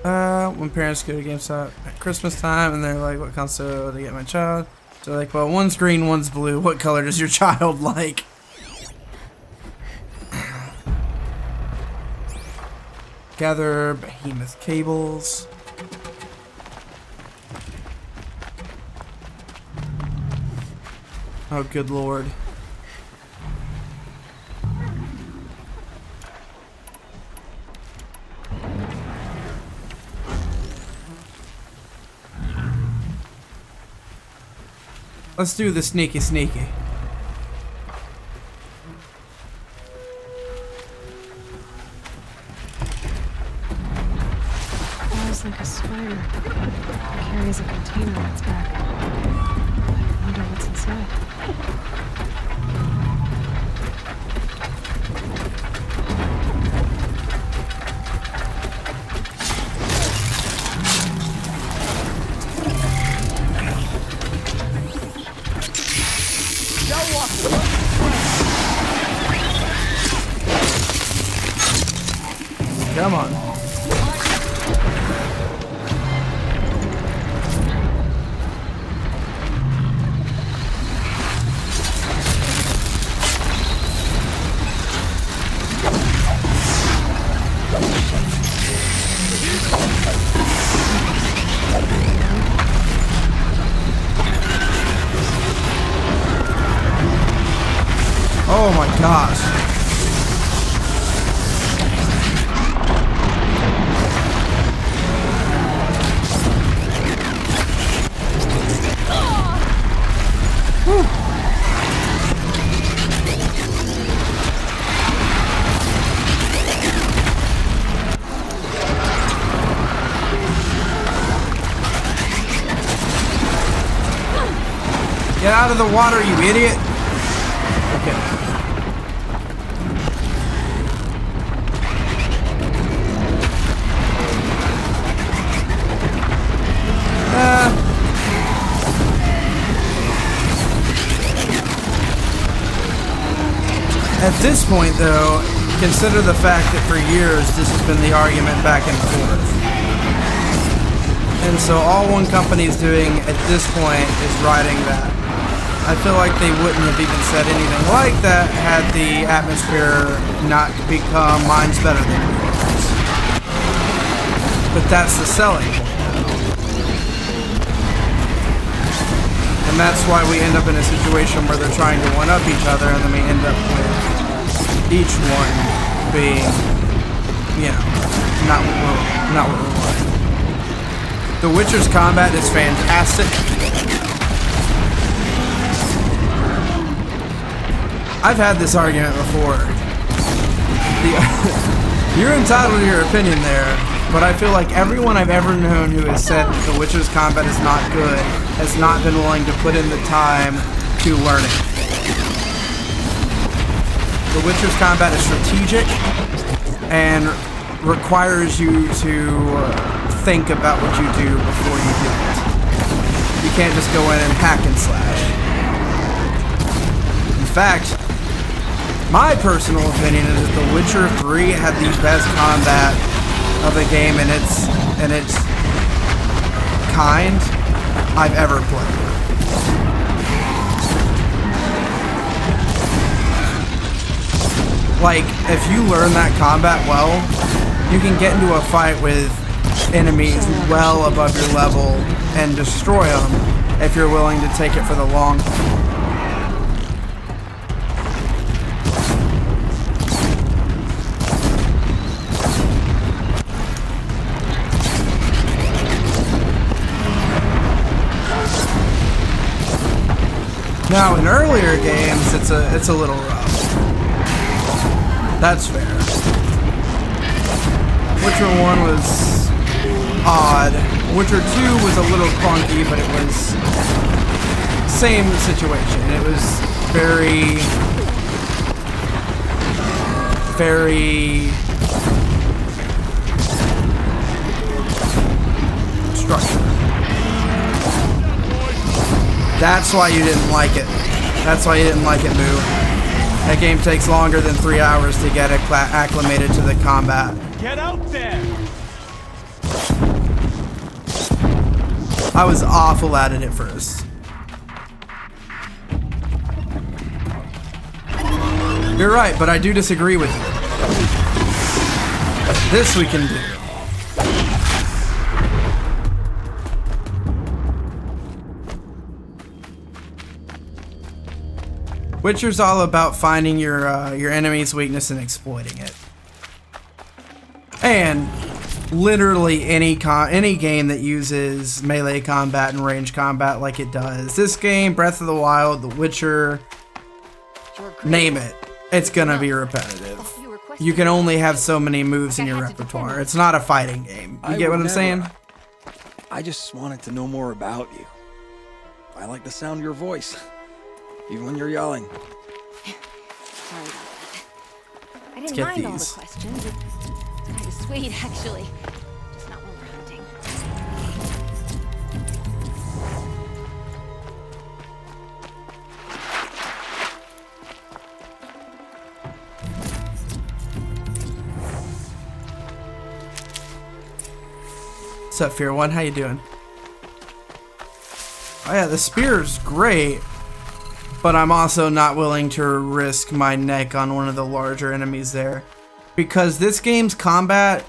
When parents go to GameStop at Christmas time and they're like, what console to get my child? They're like, well, one's green, one's blue. What color does your child like? Gather Behemoth cables. Oh, good lord. Let's do the sneaky. Flies like a spider. Carries a container on its back. I wonder what's inside. Come on. Oh my gosh. Get out of the water, you idiot! Okay. At this point, though, consider the fact that for years this has been the argument back and forth. And so all one company is doing at this point is riding that. I feel like they wouldn't have even said anything like that had the atmosphere not become mine's better than yours. But that's the selling point. And that's why we end up in a situation where they're trying to one-up each other, and then we end up with each one being, you know, not what we want. The Witcher's combat is fantastic. I've had this argument before. You're entitled to your opinion there, but I feel like everyone I've ever known who has said that The Witcher's combat is not good has not been willing to put in the time to learn it. The Witcher's combat is strategic and requires you to think about what you do before you do it. You can't just go in and hack and slash. In fact, my personal opinion is that The Witcher 3 had the best combat of a game in its kind I've ever played. Like, if you learn that combat well, you can get into a fight with enemies well above your level and destroy them if you're willing to take it for the long haul. Now, in earlier games, it's a little rough. That's fair. Witcher 1 was odd. Witcher 2 was a little clunky, but it was same situation. It was very structured. That's why you didn't like it. That's why you didn't like it, Moo. That game takes longer than 3 hours to get acclimated to the combat. Get out there! I was awful at it at first. You're right, but I do disagree with you. This we can do. Witcher's all about finding your enemy's weakness and exploiting it. And literally any game that uses melee combat and range combat like it does. This game, Breath of the Wild, The Witcher, name it. It's gonna be repetitive. You can only have so many moves in your repertoire. It's not a fighting game. You get what I'm saying? I just wanted to know more about you. I like the sound of your voice. Even when you're yelling. Sorry about that. I didn't get mind all the these. questions. It's kind of sweet, actually. Just not when we're hunting. What's up, Fear One? How you doing? Oh yeah, the spear's great. But I'm also not willing to risk my neck on one of the larger enemies there. Because this game's combat,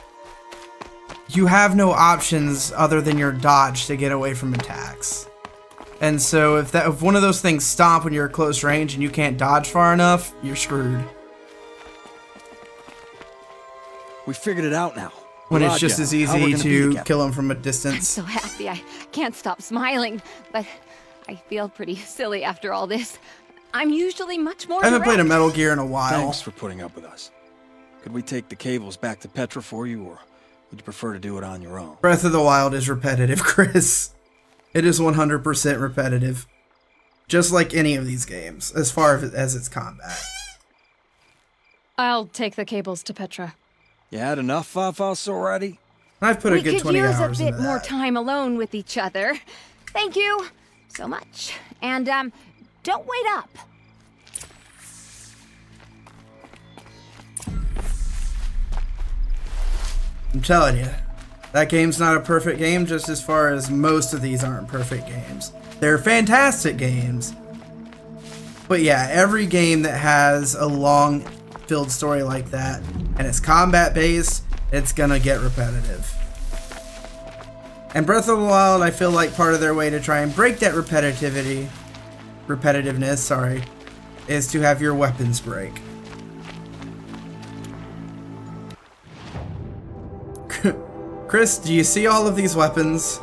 you have no options other than your dodge to get away from attacks. And so if one of those things stop when you're at close range and you can't dodge far enough, you're screwed. We figured it out now. When it's just as easy to kill them from a I'm distance. so happy. I can't stop smiling, but I feel pretty silly after all this. I'm usually much more I haven't played a direct. Metal Gear in a while. Thanks for putting up with us. Could we take the cables back to Petra for you, or would you prefer to do it on your own? Breath of the Wild is repetitive, Chris. It is 100% repetitive. Just like any of these games, as far as its combat. I'll take the cables to Petra. You had enough Fafos already? I've put a good 20 hours into that. We could use a bit more time alone with each other. Thank you so much. And, don't wait up. I'm telling you, that game's not a perfect game just as far as most of these aren't perfect games. They're fantastic games. But yeah, every game that has a long filled story like that and it's combat based, it's gonna get repetitive. And Breath of the Wild, I feel like part of their way to try and break that repetitiveness, is to have your weapons break. Chris, do you see all of these weapons?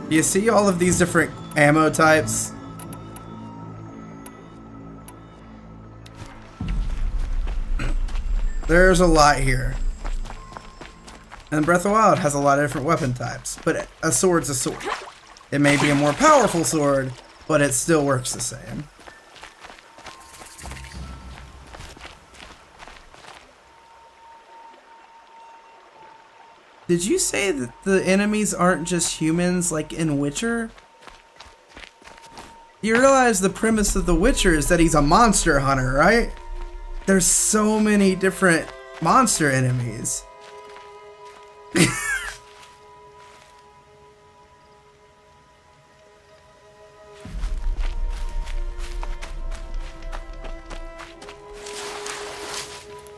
Do you see all of these different ammo types? There's a lot here. And Breath of the Wild has a lot of different weapon types, but a sword's a sword. It may be a more powerful sword, but it still works the same. Did you say that the enemies aren't just humans like in Witcher? You realize the premise of The Witcher is that he's a monster hunter, right? There's so many different monster enemies.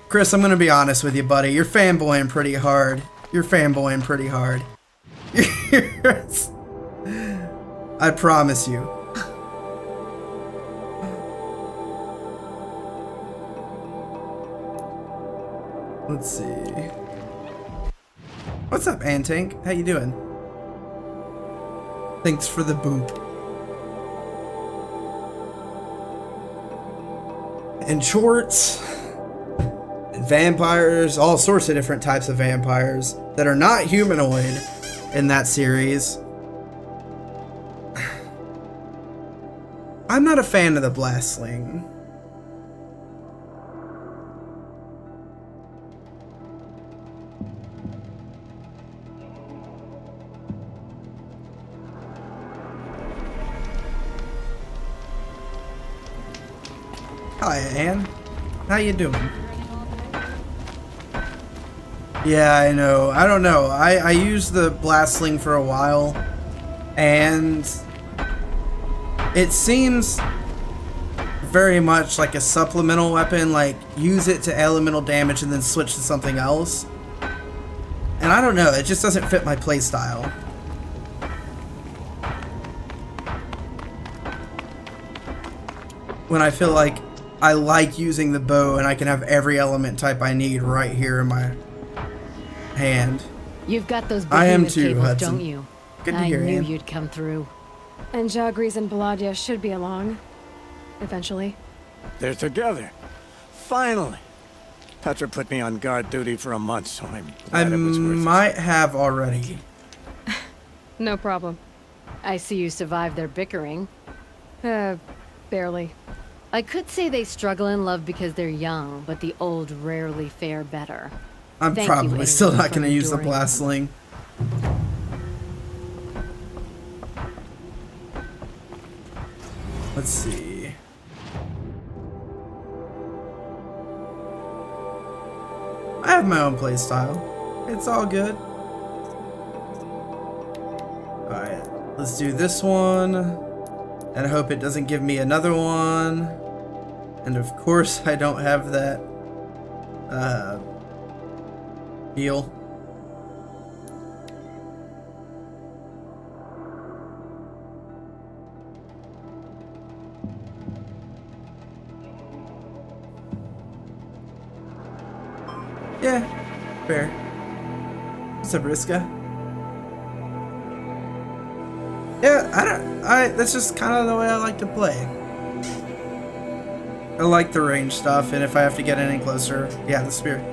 Chris, I'm gonna be honest with you, buddy. You're fanboying pretty hard. You're fanboying pretty hard. I promise you. Let's see. What's up, Antank? How you doing? Thanks for the boop. And shorts. Vampires, all sorts of different types of vampires that are not humanoid in that series. I'm not a fan of the blast sling. Hi, Anne. How you doing? Yeah, I know. I don't know. I used the blast sling for a while, and it seems very much like a supplemental weapon, like use it to elemental damage and then switch to something else. And I don't know, it just doesn't fit my playstyle. When I feel like I like using the bow and I can have every element type I need right here in my hand. You've got those I am behemoth too, cables, Hudson. don't you? Good to I hear, knew Anne. you'd come through. And Jagris and Baladia should be along. Eventually. They're together. Finally. Petra put me on guard duty for a month, so I'm glad it was worth it. Might have already. No problem. I see you survived their bickering. Barely. I could say they struggle in love because they're young, but the old rarely fare better. I'm Thank probably you, still anyone, not for going to use the enduring blast them. sling. Let's see. I have my own playstyle. It's all good. Alright, let's do this one. And I hope it doesn't give me another one. And of course I don't have that heal. Yeah, fair. What's up, Riska? Yeah, that's just kind of the way I like to play. I like the range stuff, and if I have to get any closer, yeah, the spirit.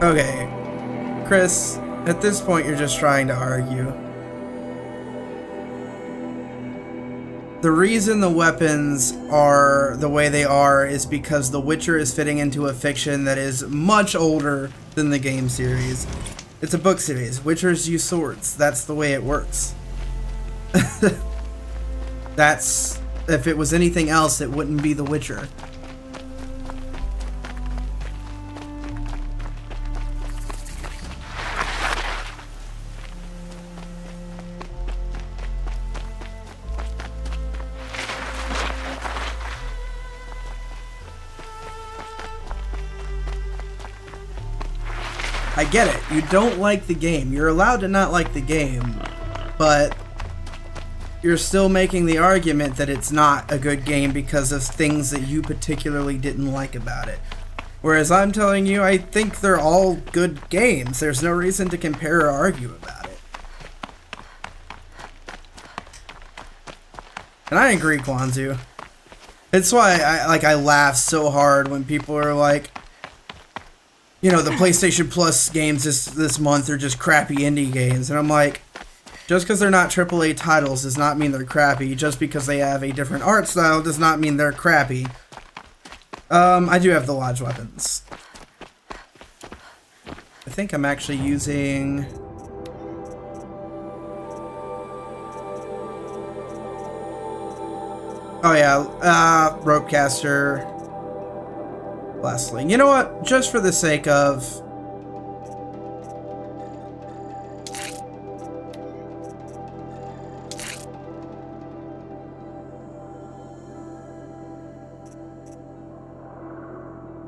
Okay, Chris, at this point you're just trying to argue. The reason the weapons are the way they are is because The Witcher is fitting into a fiction that is much older than the game series. It's a book series. Witchers use swords. That's the way it works. That's... if it was anything else, it wouldn't be The Witcher. I get it. You don't like the game. You're allowed to not like the game, but you're still making the argument that it's not a good game because of things that you particularly didn't like about it. Whereas I'm telling you, I think they're all good games. There's no reason to compare or argue about it. And I agree, Kwanzu. It's why I laugh so hard when people are like, you know, the PlayStation Plus games this month are just crappy indie games. And I'm like, just because they're not AAA titles does not mean they're crappy. Just because they have a different art style does not mean they're crappy. I do have the lodge weapons. I think I'm actually using... oh yeah, ropecaster. Lastly, you know what? Just for the sake of...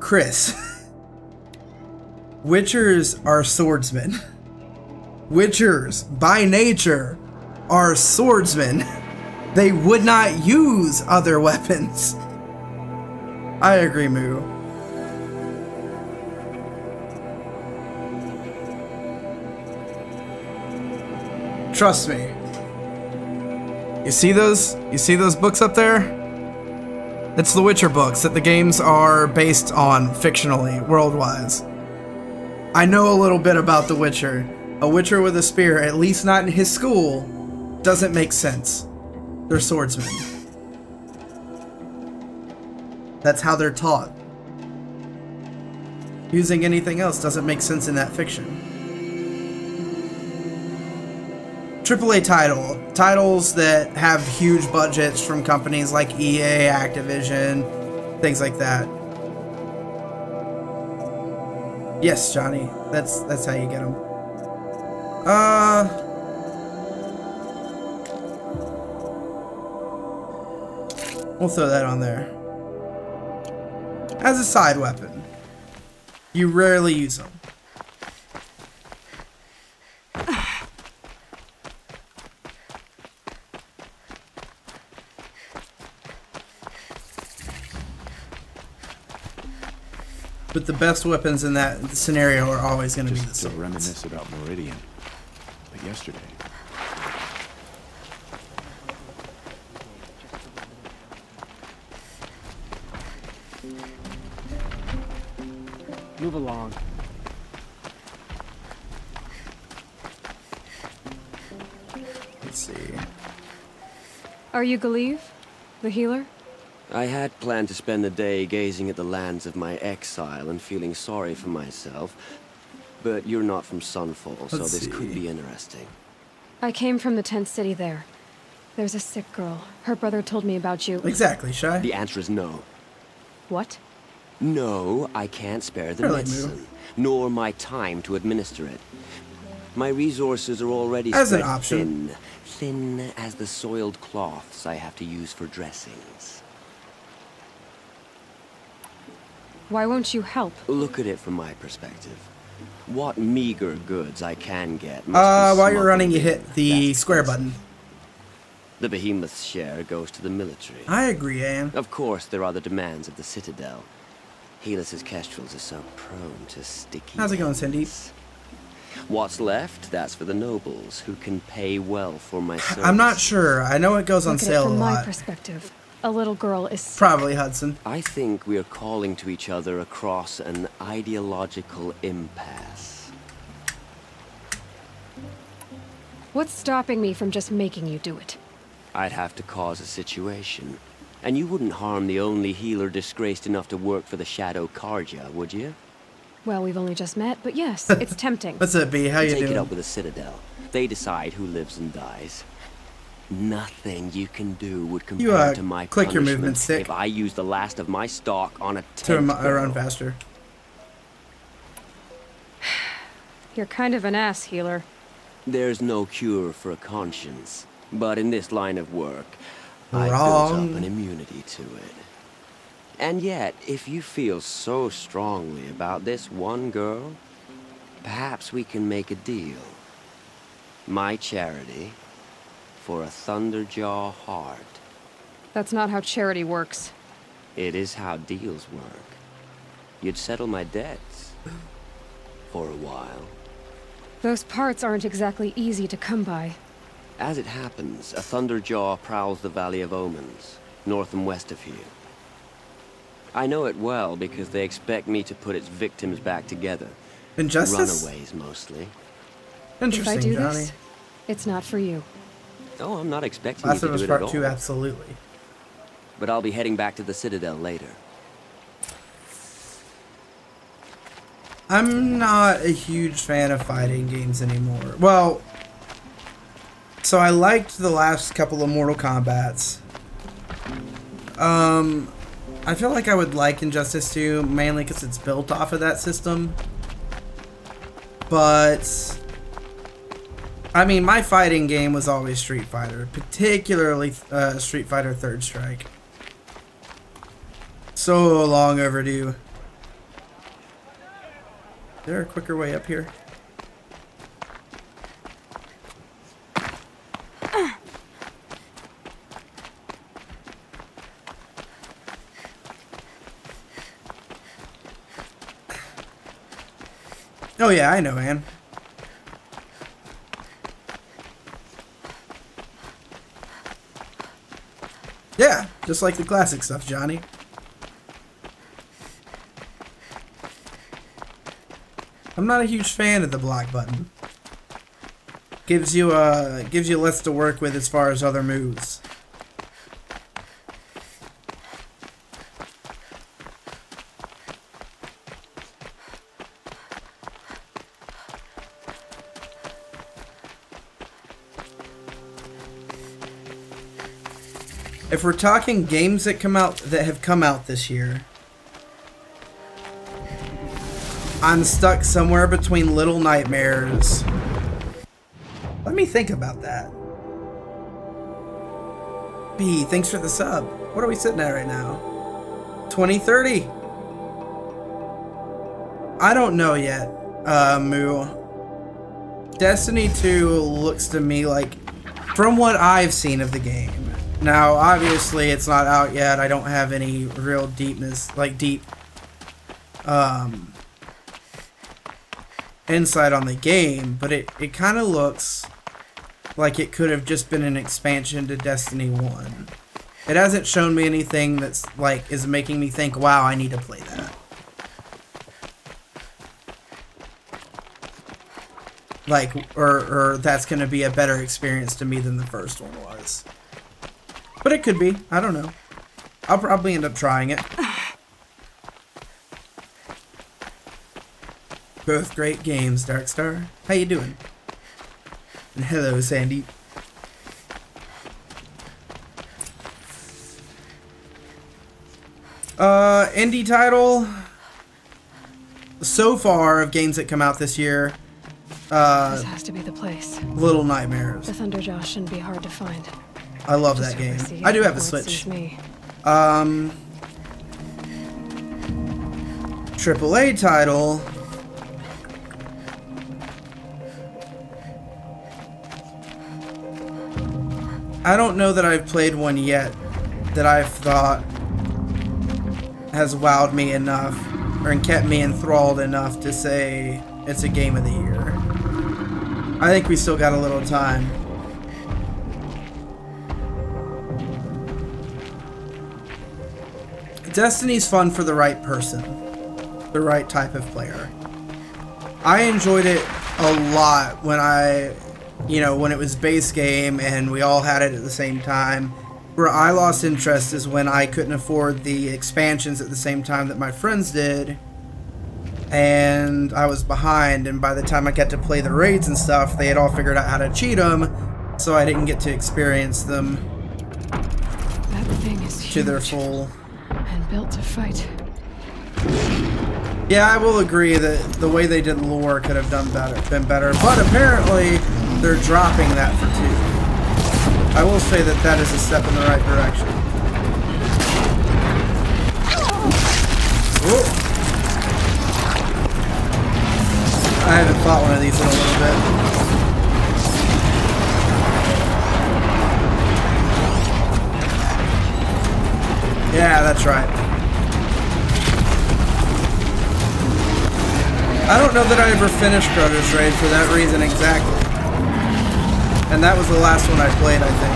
Chris. Witchers are swordsmen. Witchers, by nature, are swordsmen. They would not use other weapons. I agree, Moo. Trust me. You see those? You see those books up there? It's the Witcher books that the games are based on fictionally, world-wise. I know a little bit about the Witcher. A Witcher with a spear, at least not in his school, doesn't make sense. They're swordsmen. That's how they're taught. Using anything else doesn't make sense in that fiction. AAA titles that have huge budgets from companies like EA, Activision, things like that. Yes, Johnny, that's how you get them. We'll throw that on there. As a side weapon. You rarely use them. But the best weapons in that scenario are always going to be the swords. To reminisce about Meridian, like yesterday. Move along. Let's see. Are you Galeev, the healer? I had planned to spend the day gazing at the lands of my exile and feeling sorry for myself, but you're not from Sunfall, so this could be interesting. I came from the tent city there. There's a sick girl. Her brother told me about you. Exactly, Shy. The answer is no. What? No, I can't spare the medicine, nor my time to administer it. My resources are already spread thin as the soiled cloths I have to use for dressings. Why won't you help? Look at it from my perspective. What meager goods I can get must be while you're running, you hit the square button. The Behemoth's share goes to the military. I agree, Anne. Of course, there are the demands of the Citadel. Helis's kestrels are so prone to sticky. How's it going, Cindy? What's left, that's for the nobles, who can pay well for my service. I'm not sure. I know it goes on sale a lot. From my perspective, a little girl is sick. Probably Hudson. I think we are calling to each other across an ideological impasse. What's stopping me from just making you do it? I'd have to cause a situation. And you wouldn't harm the only healer disgraced enough to work for the Shadow Carja, would you? Well, we've only just met, but yes, it's tempting. What's up, B? How you doing? Take it up with the Citadel. They decide who lives and dies. Nothing you can do would compare to my click your punishment movement stick if I use the last of my stock on a to run faster. You're kind of an ass, healer. There's no cure for a conscience, but in this line of work, Wrong. I've built up an immunity to it. And yet, if you feel so strongly about this one girl, perhaps we can make a deal. My charity for a Thunderjaw heart. That's not how charity works. It is how deals work. You'd settle my debts. For a while. Those parts aren't exactly easy to come by. As it happens, a Thunderjaw prowls the Valley of Omens, north and west of here. I know it well because they expect me to put its victims back together. Injustice? Runaways, mostly. Interesting, if I do Johnny. this, it's not for you. Oh, I'm not expecting Last you of to Us do it Part at all. 2, absolutely. But I'll be heading back to the Citadel later. I'm not a huge fan of fighting games anymore. Well, so I liked the last couple of Mortal Kombats. I feel like I would like Injustice 2, mainly because it's built off of that system. But, I mean, my fighting game was always Street Fighter, particularly Street Fighter Third Strike. So long overdue. Is there a quicker way up here? Oh yeah, I know, Anne. Yeah, just like the classic stuff, Johnny. I'm not a huge fan of the block button. Gives you less to work with as far as other moves. If we're talking games that have come out this year, I'm stuck somewhere between Little Nightmares. Let me think about that. B, thanks for the sub. What are we sitting at right now? 2030. I don't know yet, Moo. Destiny 2 looks to me like, from what I've seen of the game. Now, obviously, it's not out yet. I don't have any real deepness, like deep insight on the game, but it kind of looks like it could have just been an expansion to Destiny 1. It hasn't shown me anything that's like is making me think, wow, I need to play that. Like, or that's going to be a better experience to me than the first one was. But it could be. I don't know. I'll probably end up trying it. Both great games, Darkstar. How you doing? And hello, Sandy. Indie title so far of games that come out this year. This has to be the place. Little Nightmares. The Thunderjaw shouldn't be hard to find. I love that game. I do have a Switch. AAA title. I don't know that I've played one yet that I've thought has wowed me enough or kept me enthralled enough to say it's a game of the year. I think we still got a little time. Destiny's fun for the right person, the right type of player. I enjoyed it a lot when when it was base game and we all had it at the same time. Where I lost interest is when I couldn't afford the expansions at the same time that my friends did, and I was behind, and by the time I got to play the raids and stuff, they had all figured out how to cheat them, so I didn't get to experience them That thing is to their full. And built to fight. Yeah, I will agree that the way they did lore could have been better, but apparently they're dropping that for 2. I will say that that is a step in the right direction. Whoa. I haven't fought one of these in a little bit. Yeah, that's right. I don't know that I ever finished Crowder's Raid for that reason exactly. And that was the last one I played, I think.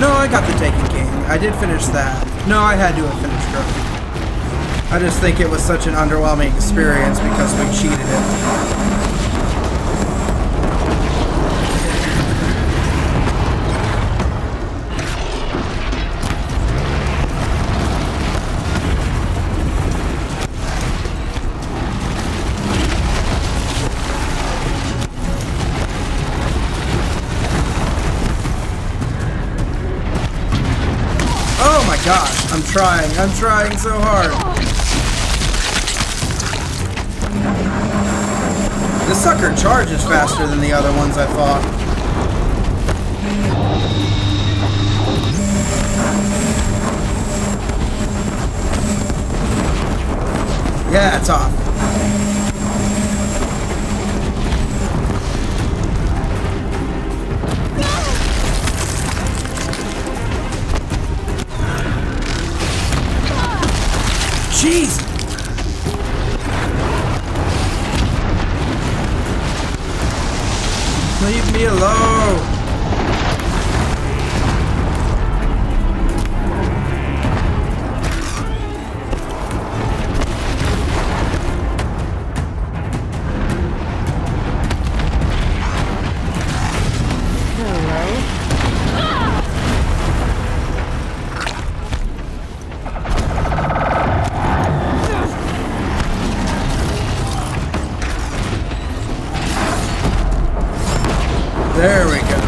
No, I got the Taken King. I did finish that. No, I had to have finished Crowder. I just think it was such an underwhelming experience because we cheated it. Gosh, I'm trying so hard. This sucker charges faster than the other ones I fought. Yeah, it's off. Jeez! Leave me alone! There we go.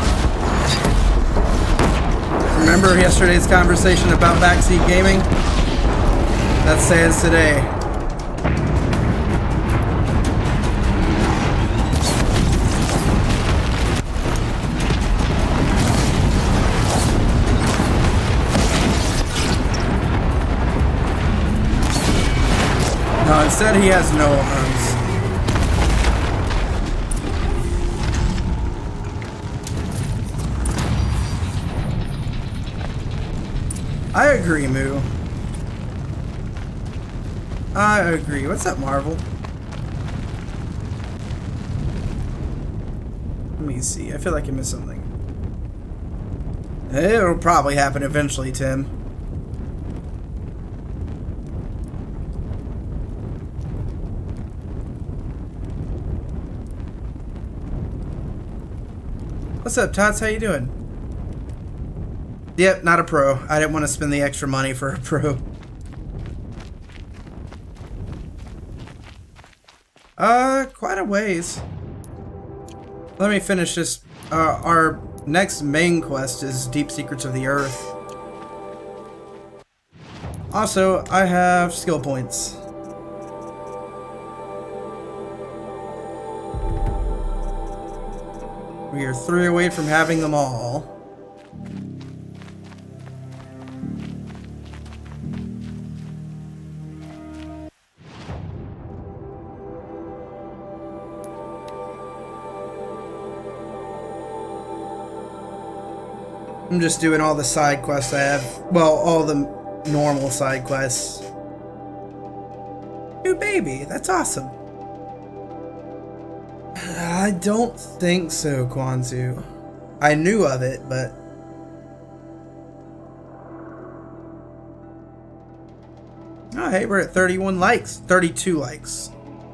Remember yesterday's conversation about backseat gaming? That stands today. No, instead he has no arms. I agree, Moo. I agree. What's up, Marvel? Let me see. I feel like I missed something. It'll probably happen eventually, Tim. What's up, Tots? How you doing? Yep, not a pro. I didn't want to spend the extra money for a pro. Quite a ways. Let me finish this. Our next main quest is Deep Secrets of the Earth. Also, I have skill points. We are 3 away from having them all. I'm just doing all the side quests I have. Well, all the normal side quests. New baby, that's awesome. I don't think so, Kwanzu. I knew of it, but... Oh, hey, we're at 31 likes. 32 likes.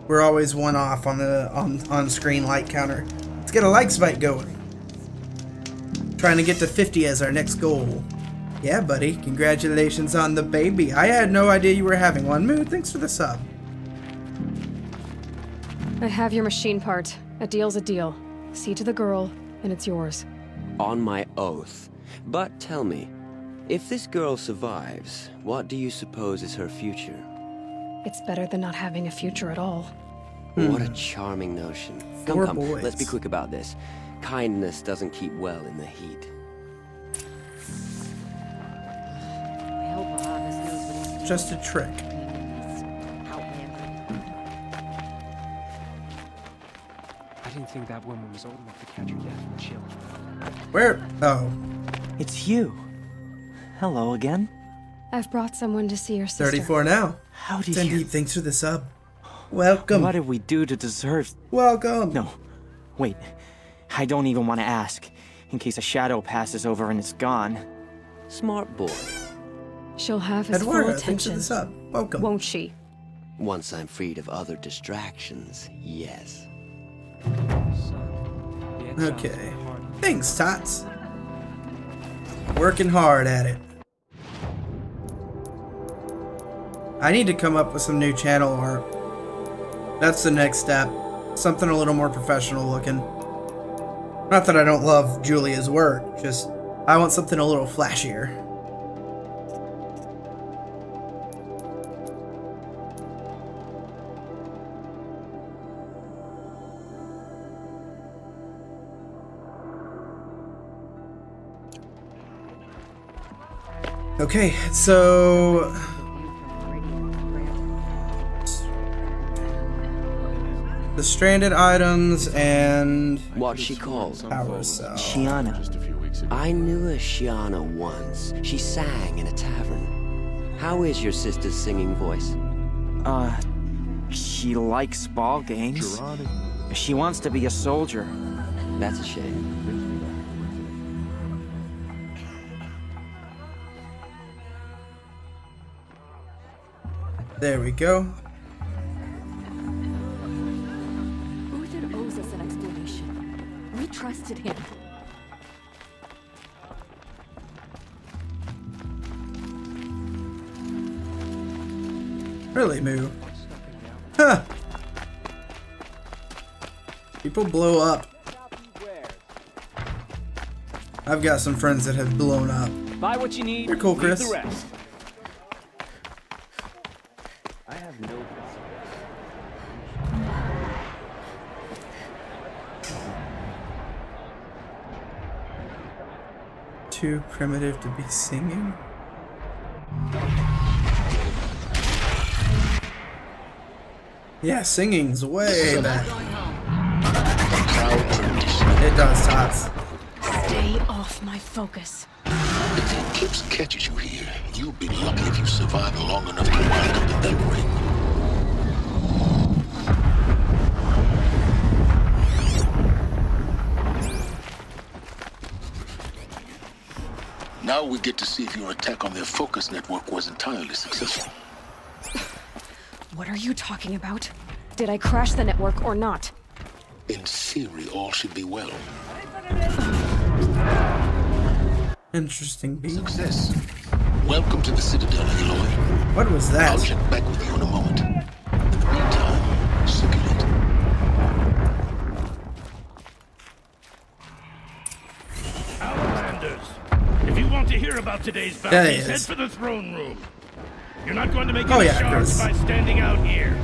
We're always one off on the on-screen like counter. Let's get a like spike going. Trying to get to 50 as our next goal. Yeah, buddy. Congratulations on the baby. I had no idea you were having one. Mood, thanks for the sub. I have your machine part. A deal's a deal. See to the girl, and it's yours. On my oath. But tell me, if this girl survives, what do you suppose is her future? It's better than not having a future at all. What a charming notion. Come, let's be quick about this. Kindness doesn't keep well in the heat. Just a trick. I didn't think that woman was old enough to catch her death in chill. Where? Oh. It's you. Hello again. I've brought someone to see your sister. 34 now. How did Cindy, you... thanks for the sub. Welcome. What did we do to deserve... Welcome. No. Wait. I don't even want to ask. In case a shadow passes over and it's gone. Smart boy. She'll have his Eduardo, full attention. thanks for the sub. Welcome. Won't she? Once I'm freed of other distractions, yes. Okay. Thanks, Tots. Working hard at it. I need to come up with some new channel art. That's the next step. Something a little more professional looking. Not that I don't love Julia's work, just I want something a little flashier. Okay, so the stranded items and what she called power cell. Shiana. I knew a Shiana once. She sang in a tavern. How is your sister's singing voice? She likes ball games. She wants to be a soldier. That's a shame. There we go. Uther owes us an explanation. We trusted him. Really, Moo? Huh. People blow up. I've got some friends that have blown up. Buy what you need. You're cool, Chris. Leave the rest. I have no. Too primitive to be singing? Yeah, singing's way back. It does, Tots. Stay off my focus. If the eclipse catches you here, you'll be lucky if you survive long enough to wind up in that ring. Now we get to see if your attack on their focus network was entirely successful. What are you talking about? Did I crash the network or not? In theory, all should be well. Interesting beat. Success. Welcome to the Citadel, Aloy. What was that? I'll check back with you in a moment. In the meantime, circulate. Outlanders, if you want to hear about today's bounty, head for the throne room. You're not going to make any shards by standing out here.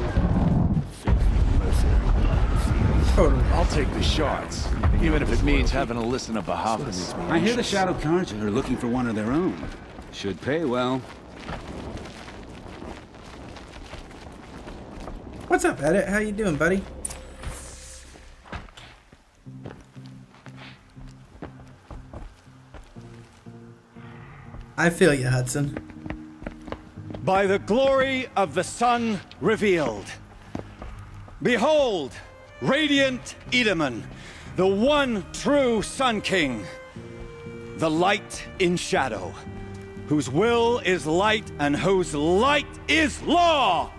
I'll take the shards, even if it means having to listen to Behemoth. I hear the Shadow Cards are looking for one of their own. Should pay well. What's up, Edit? How you doing, buddy? I feel you, Hudson. By the glory of the sun revealed. Behold, radiant Edaman, the one true Sun King. The light in shadow, whose will is light and whose light is law!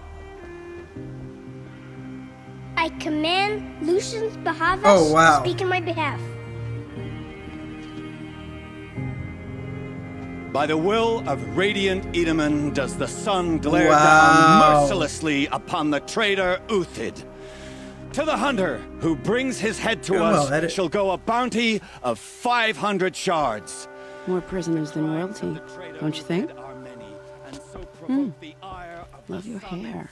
I command Lucius Behemoth to speak in my behalf. By the will of radiant Edaman does the sun glare down mercilessly upon the traitor Uthid. To the hunter who brings his head to us shall go a bounty of 500 shards. More prisoners than royalty, don't you think? Love your hair.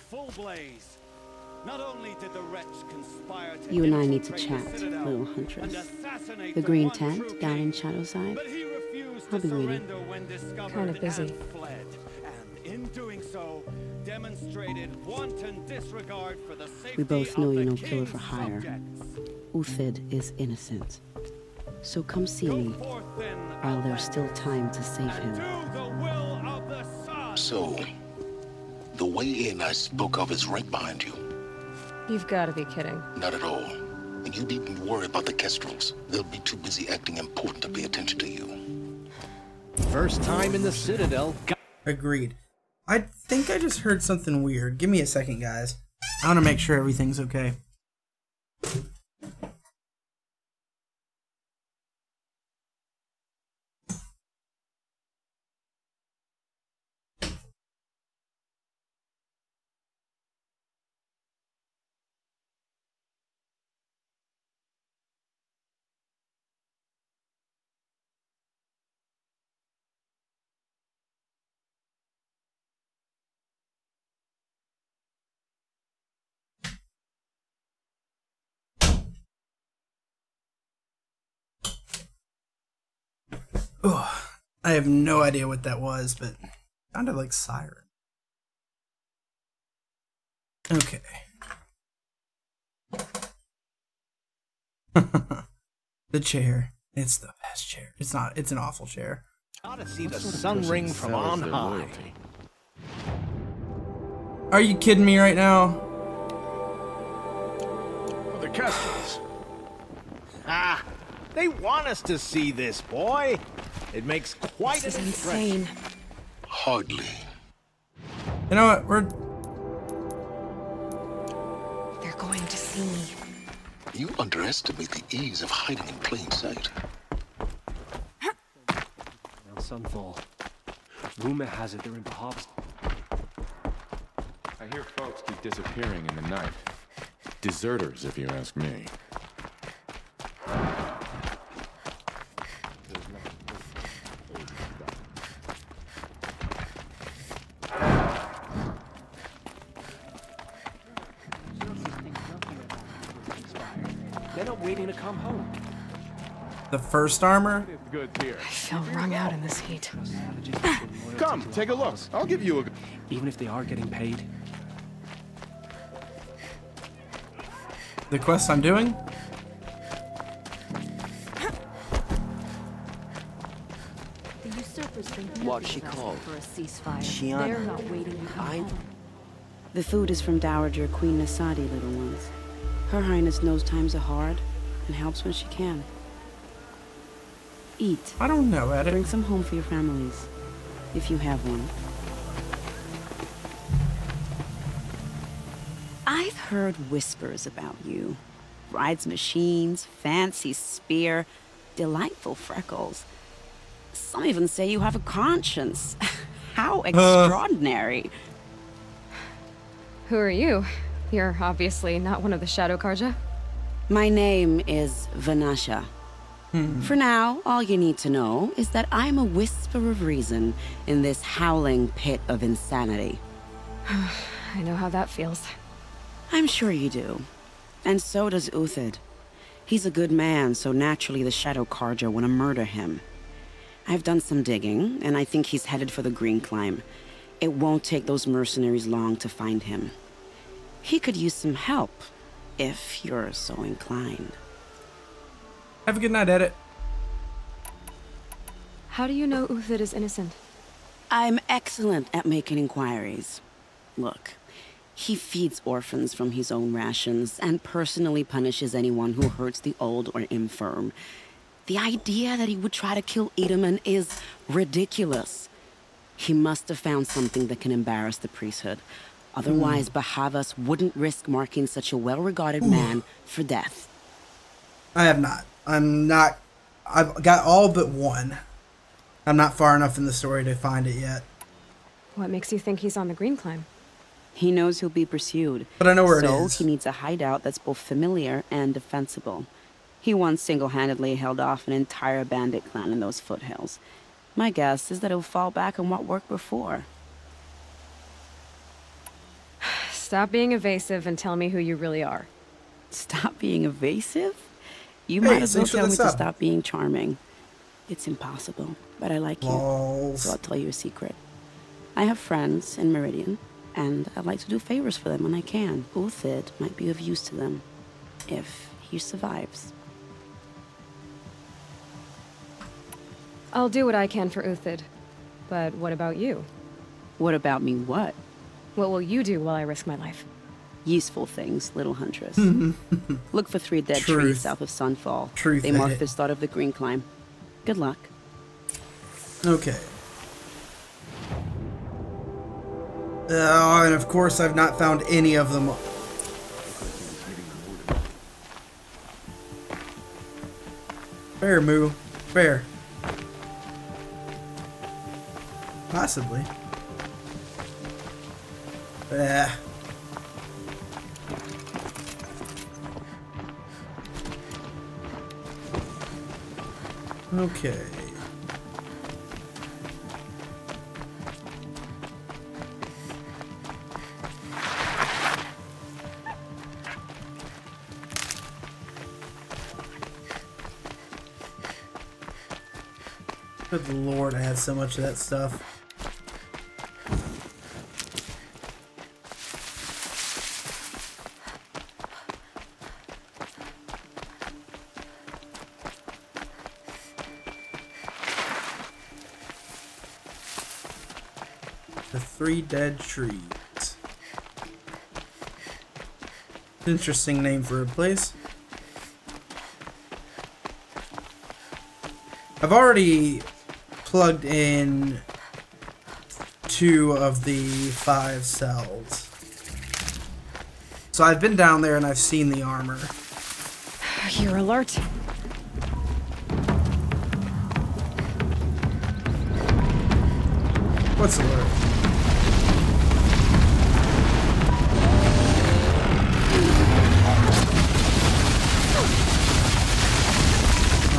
You and I need to chat, little huntress. The green tent down in Shadowside. I'll be waiting. Kind of busy. We both know you're no killer for hire. Uthid is innocent. So come see me while there's still time to save him. So, the way in I spoke of is right behind you. You've got to be kidding. Not at all. And you needn't worry about the Kestrels. They'll be too busy acting important to pay attention to you. First time in the Citadel. Agreed. I think I just heard something weird. Give me a second, guys. I want to make sure everything's okay. Oh, I have no idea what that was, but it sounded like siren. Okay. The chair. It's the best chair. It's not. It's an awful chair. Gotta see the sun ring from on high. Are you kidding me right now? Oh, the Kestrels. Ah, they want us to see this, boy. It makes quite an impression. Hardly. You know what? They're going to see me. You underestimate the ease of hiding in plain sight. Now, Sunfall. Rumor has it they're in Behemoth. I hear folks keep disappearing in the night. Deserters, if you ask me. They're not waiting to come home. The first armor? I feel wrung out in this heat. Come, take a look. I'll give you a... Even if they are getting paid. The quest I'm doing? The usurpers think What's she called? for a ceasefire. Shiana. They're not waiting to come home. The food is from Dowager Queen Nasadi, little ones. Her Highness knows times are hard and helps when she can. Eat. I don't know, Edit. Bring some home for your families, if you have one. I've heard whispers about you. Rides machines, fancy spear, delightful freckles. Some even say you have a conscience. How extraordinary. Who are you? You're obviously not one of the Shadow Karja. My name is Vanasha. For now, all you need to know is that I'm a whisper of reason in this howling pit of insanity. I know how that feels. I'm sure you do. And so does Uthid. He's a good man, so naturally the Shadow Karja want to murder him. I've done some digging, and I think he's headed for the Green Climb. It won't take those mercenaries long to find him. He could use some help, if you're so inclined. Have a good night, Edit. How do you know Uthid is innocent? I'm excellent at making inquiries. Look, he feeds orphans from his own rations and personally punishes anyone who hurts the old or infirm. The idea that he would try to kill Edelman is ridiculous. He must have found something that can embarrass the priesthood. Otherwise, Behemoth wouldn't risk marking such a well-regarded man for death. I have not. I've got all but one. I'm not far enough in the story to find it yet. What makes you think he's on the green climb? He knows he'll be pursued. But I know where it is. So he needs a hideout that's both familiar and defensible. He once single-handedly held off an entire bandit clan in those foothills. My guess is that he'll fall back on what worked before. Stop being evasive and tell me who you really are. Stop being evasive? You might as well tell me to stop being charming. It's impossible, but I like you. So I'll tell you a secret. I have friends in Meridian, and I'd like to do favors for them when I can. Uthid might be of use to them, if he survives. I'll do what I can for Uthid. But what about you? What about me what? What will you do while I risk my life? Useful things, little huntress. Look for 3 dead trees south of Sunfall. They mark the start of the green climb. Good luck. Okay. And of course I've not found any of them. Fair, Moo. Fair. Possibly. Okay. Good lord, I had so much of that stuff. The 3 dead trees. Interesting name for a place. I've already plugged in 2 of the 5 cells. So I've been down there and I've seen the armor. You're alert. What's alert?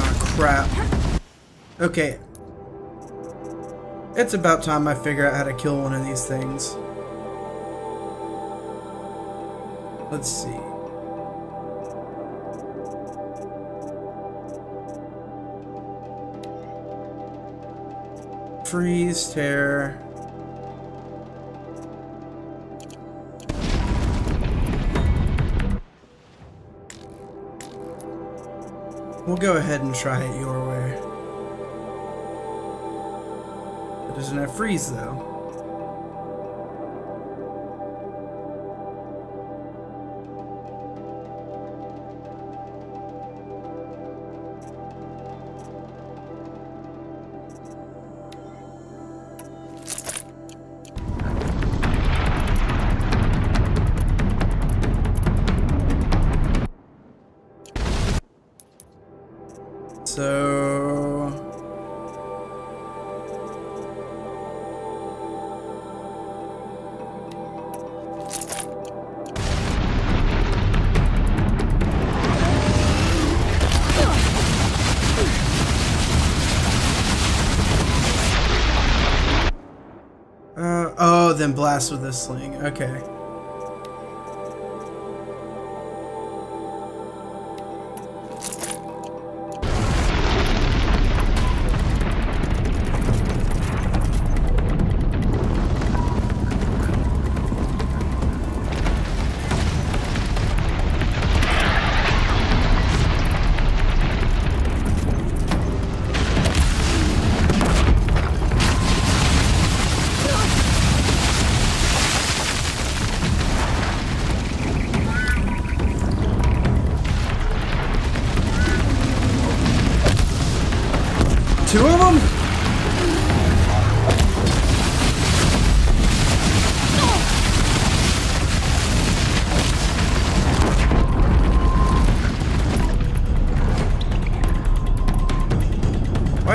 Oh crap. Okay. It's about time I figure out how to kill one of these things. Let's see. Freeze, tear. We'll go ahead and try it your way. It doesn't have freeze though. Oh, then blast with this sling. Okay.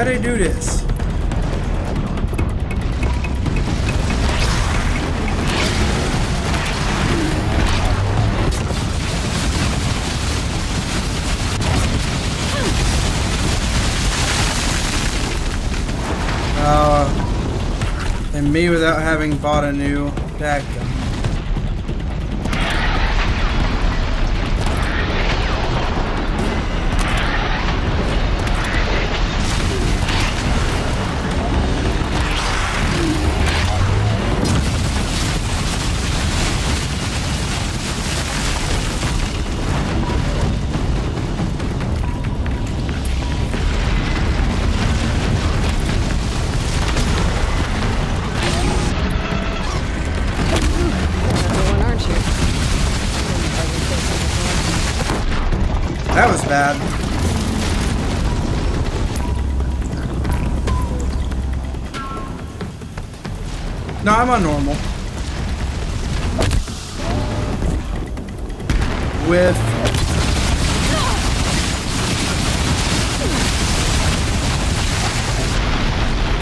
Why'd I do this? And me without having bought a new back gun. That was bad. No, I'm on normal. With...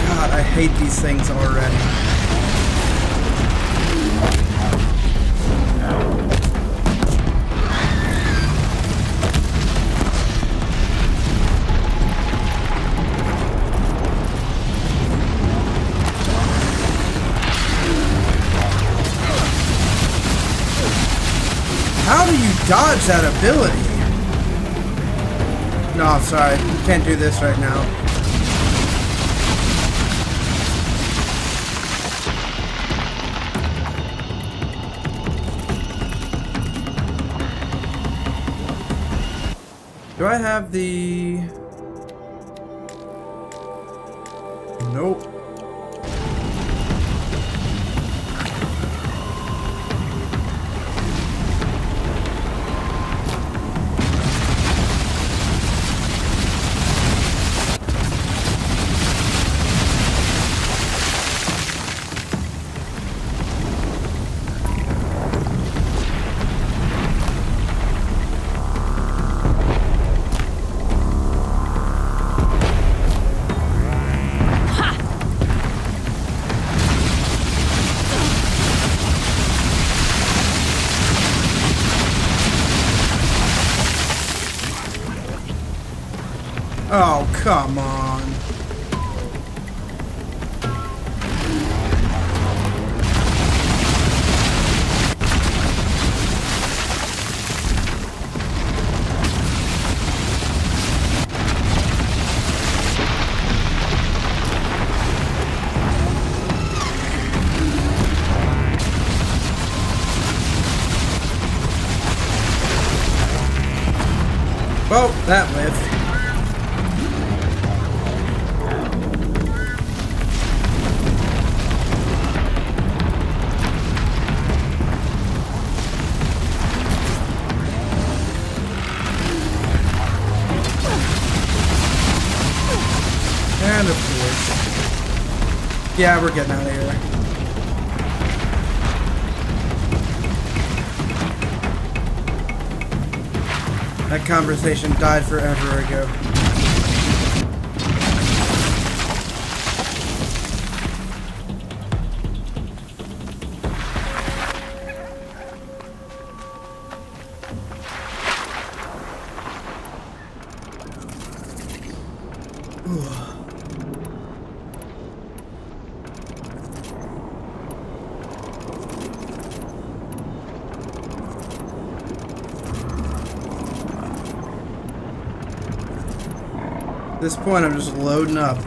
God, I hate these things already. How do you dodge that ability? No, I'm sorry. You can't do this right now. Do I have the... Nope. Oh, come on. Well, that lived. And of course. Yeah, we're getting out of here. That conversation died forever ago. At this point, I'm just loading up.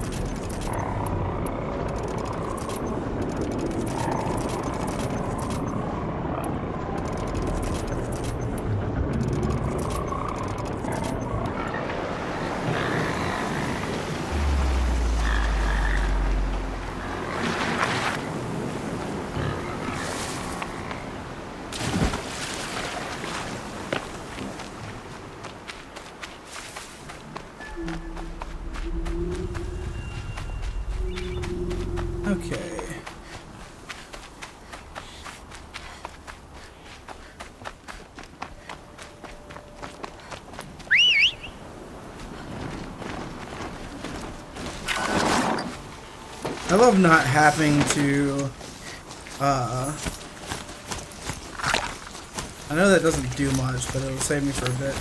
love not having to, I know that doesn't do much, but it'll save me for a bit.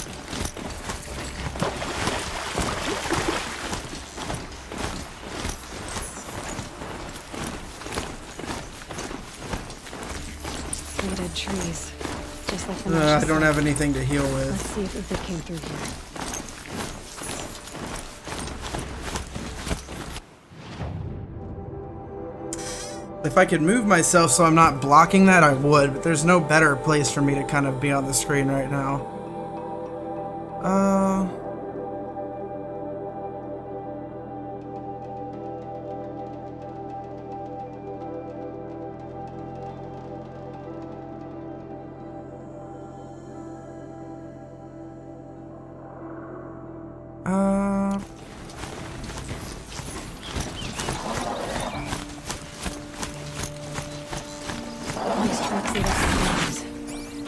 Dead trees. Just like the I don't have anything to heal with. Let's see if it came through here. If I could move myself so I'm not blocking that, I would, but there's no better place for me to kind of be on the screen right now.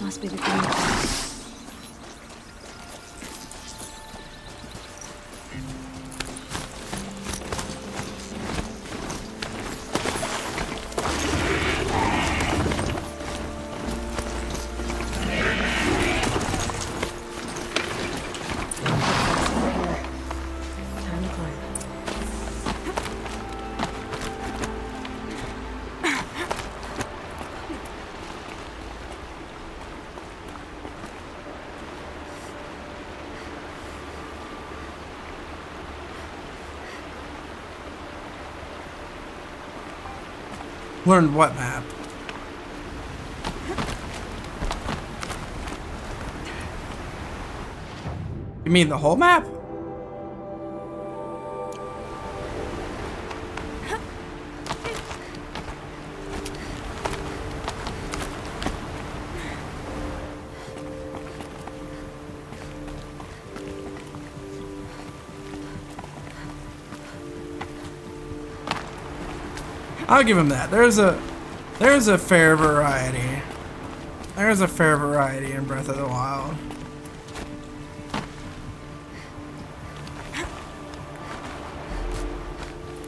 Must be the green. Learn what map? You mean the whole map? I'll give him that. There's a fair variety. There's a fair variety in Breath of the Wild.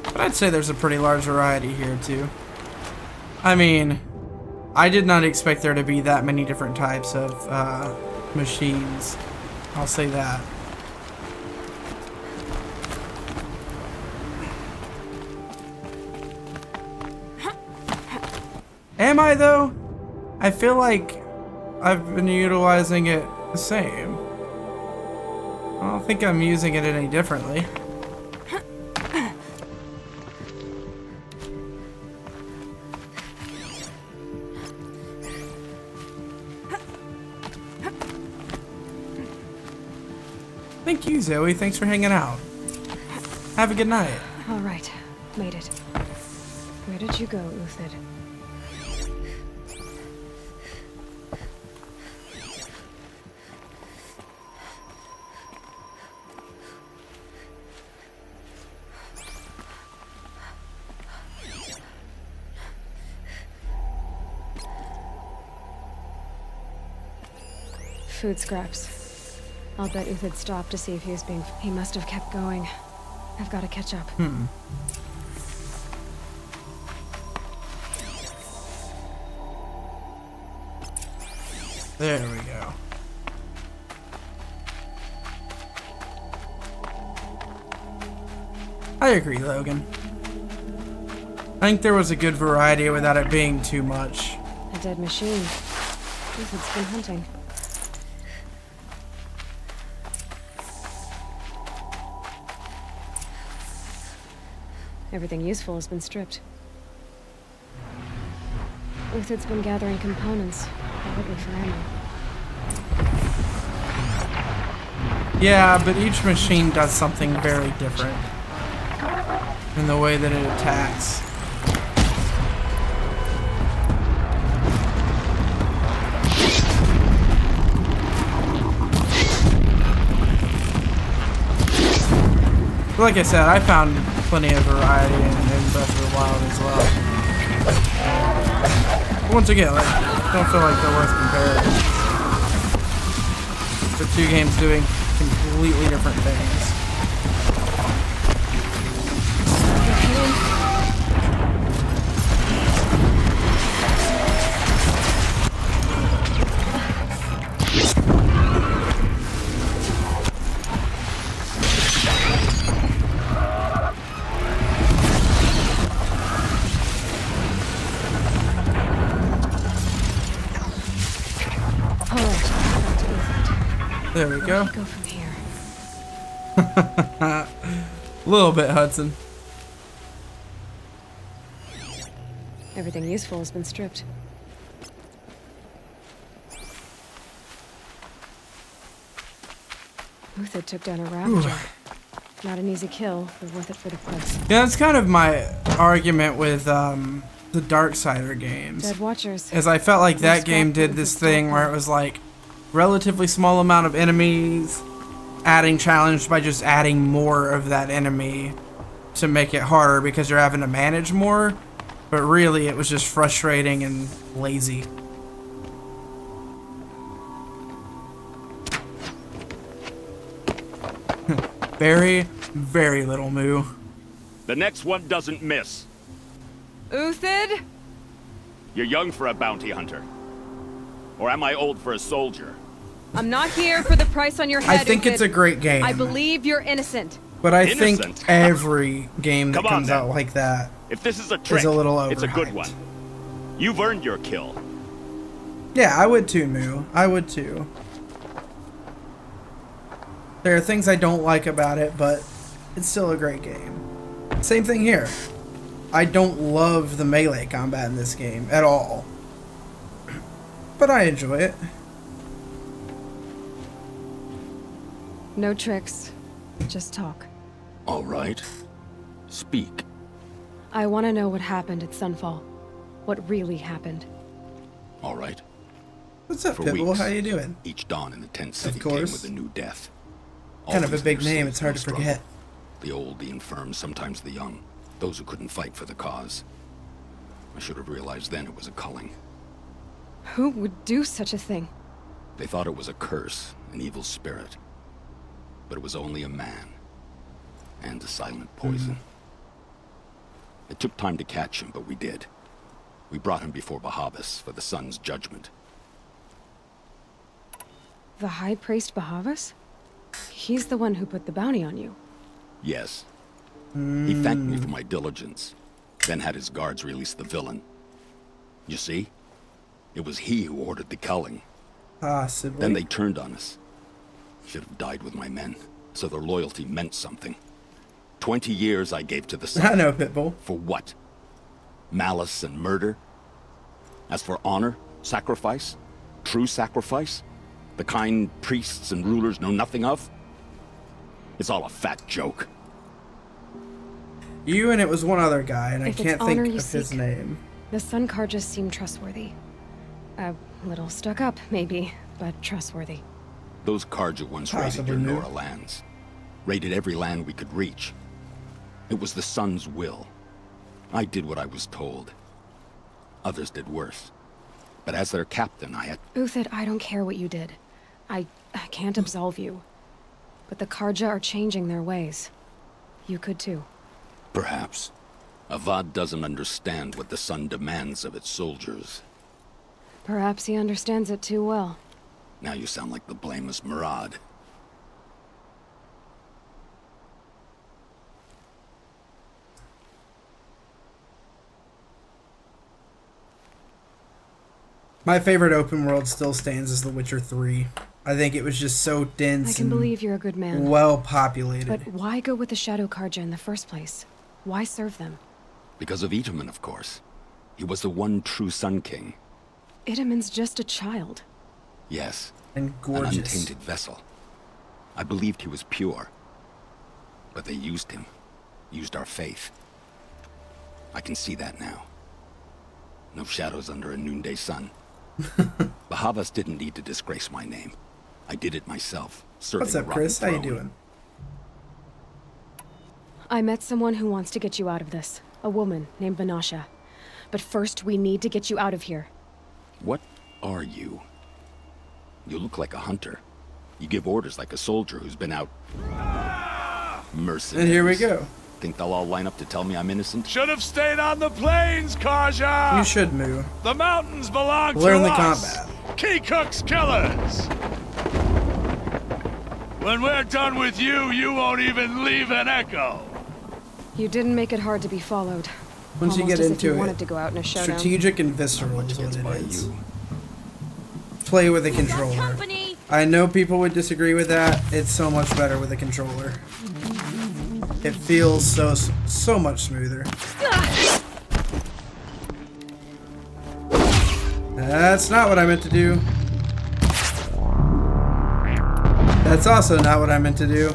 But I'd say there's a pretty large variety here too. I mean, I did not expect there to be that many different types of machines. I'll say that. Am I though? I feel like I've been utilizing it the same. I don't think I'm using it any differently. Thank you, Zoe. Thanks for hanging out. Have a good night. All right, made it. Where did you go, Uthid? Food scraps. I'll bet Uthid stopped to see if he was being... He must have kept going. I've got to catch up. There we go. I agree, Logan. I think there was a good variety without it being too much. A dead machine. Uthid's been hunting. Everything useful has been stripped. Uthid's been gathering components, probably for ammo. Yeah, but each machine does something very different in the way that it attacks. Like I said, I found plenty of variety in Breath of the Wild as well. But once again, like, don't feel like they're worth comparing. The two games doing completely different things. There we go. Where do we go from here? A little bit, Hudson. Everything useful has been stripped. Uthid took down a Ravager. Not an easy kill, but worth it for the price. Yeah, that's kind of my argument with the Darksider games. Dead Watchers. Is I felt like that game did this thing where it was like relatively small amount of enemies, adding challenge by just adding more of that enemy to make it harder because you're having to manage more. But really, it was just frustrating and lazy. Very, very little moo. The next one doesn't miss. Uthid? You're young for a bounty hunter. Or am I old for a soldier? I'm not here for the price on your head, I think Uthid. it's a great game. I believe you're innocent. But I think every game that comes out like that if this is a trick, is a little overhyped. It's a good one. You've earned your kill. Yeah, I would too, Moo. I would too. There are things I don't like about it, but it's still a great game. Same thing here. I don't love the melee combat in this game at all. But I enjoy it. No tricks. Just talk. All right. Speak. I want to know what happened at Sunfall. What really happened. All right. What's up, Pitbull? How you doing? Each dawn in the tent city of course. came with a new death. Kind of a big name, it's hard to forget. The old, the infirm, sometimes the young. Those who couldn't fight for the cause. I should have realized then it was a culling. Who would do such a thing? They thought it was a curse, an evil spirit. But it was only a man. And a silent poison. It took time to catch him, but we did. We brought him before Behemoth for the sun's judgment. The High Priest Behemoth? He's the one who put the bounty on you. Yes. He thanked me for my diligence, then had his guards release the villain. You see? It was he who ordered the culling. Possibly. Then they turned on us. Should have died with my men, so their loyalty meant something. 20 years I gave to the sun. I know, Pitbull. For what? Malice and murder? As for honor, sacrifice, true sacrifice, the kind priests and rulers know nothing of? It's all a fat joke. You and it was one other guy, and I can't think of his name. The Sun Carja seemed trustworthy. A little stuck up, maybe, but trustworthy. Those Carja once raided your Nora lands. Raided every land we could reach. It was the Sun's will. I did what I was told. Others did worse. But as their captain, I had... Uthid, I don't care what you did. I can't absolve you. But the Carja are changing their ways. You could too. Perhaps. Avad doesn't understand what the Sun demands of its soldiers. Perhaps he understands it too well. Now you sound like the blameless Murad. My favorite open world still stands as The Witcher 3. I think it was just so dense. I can believe you're a good man. Well populated. But why go with the Shadow Carja in the first place? Why serve them? Because of Itamen, of course. He was the one true Sun King. Itamen's just a child. Yes. And gorgeous. An untainted vessel. I believed he was pure. But they used him. Used our faith. I can see that now. No shadows under a noonday sun. Behemoth didn't need to disgrace my name. I did it myself. What's up, Chris? How you doing? I met someone who wants to get you out of this. A woman named Vanasha. But first, we need to get you out of here. What are you? You look like a hunter. You give orders like a soldier who's been out... Mercenaries. And here we go. Think they'll all line up to tell me I'm innocent? Should have stayed on the plains, Carja! You should move. The mountains belong to us! Learn the combat. Keycook's killers! When we're done with you, you won't even leave an echo! You didn't make it hard to be followed. Once you get into it, wanted to go out in a showdown. Strategic and visceral is what it is. Play with a controller. I know people would disagree with that. It's so much better with a controller. It feels so much smoother. That's not what I meant to do. That's also not what I meant to do.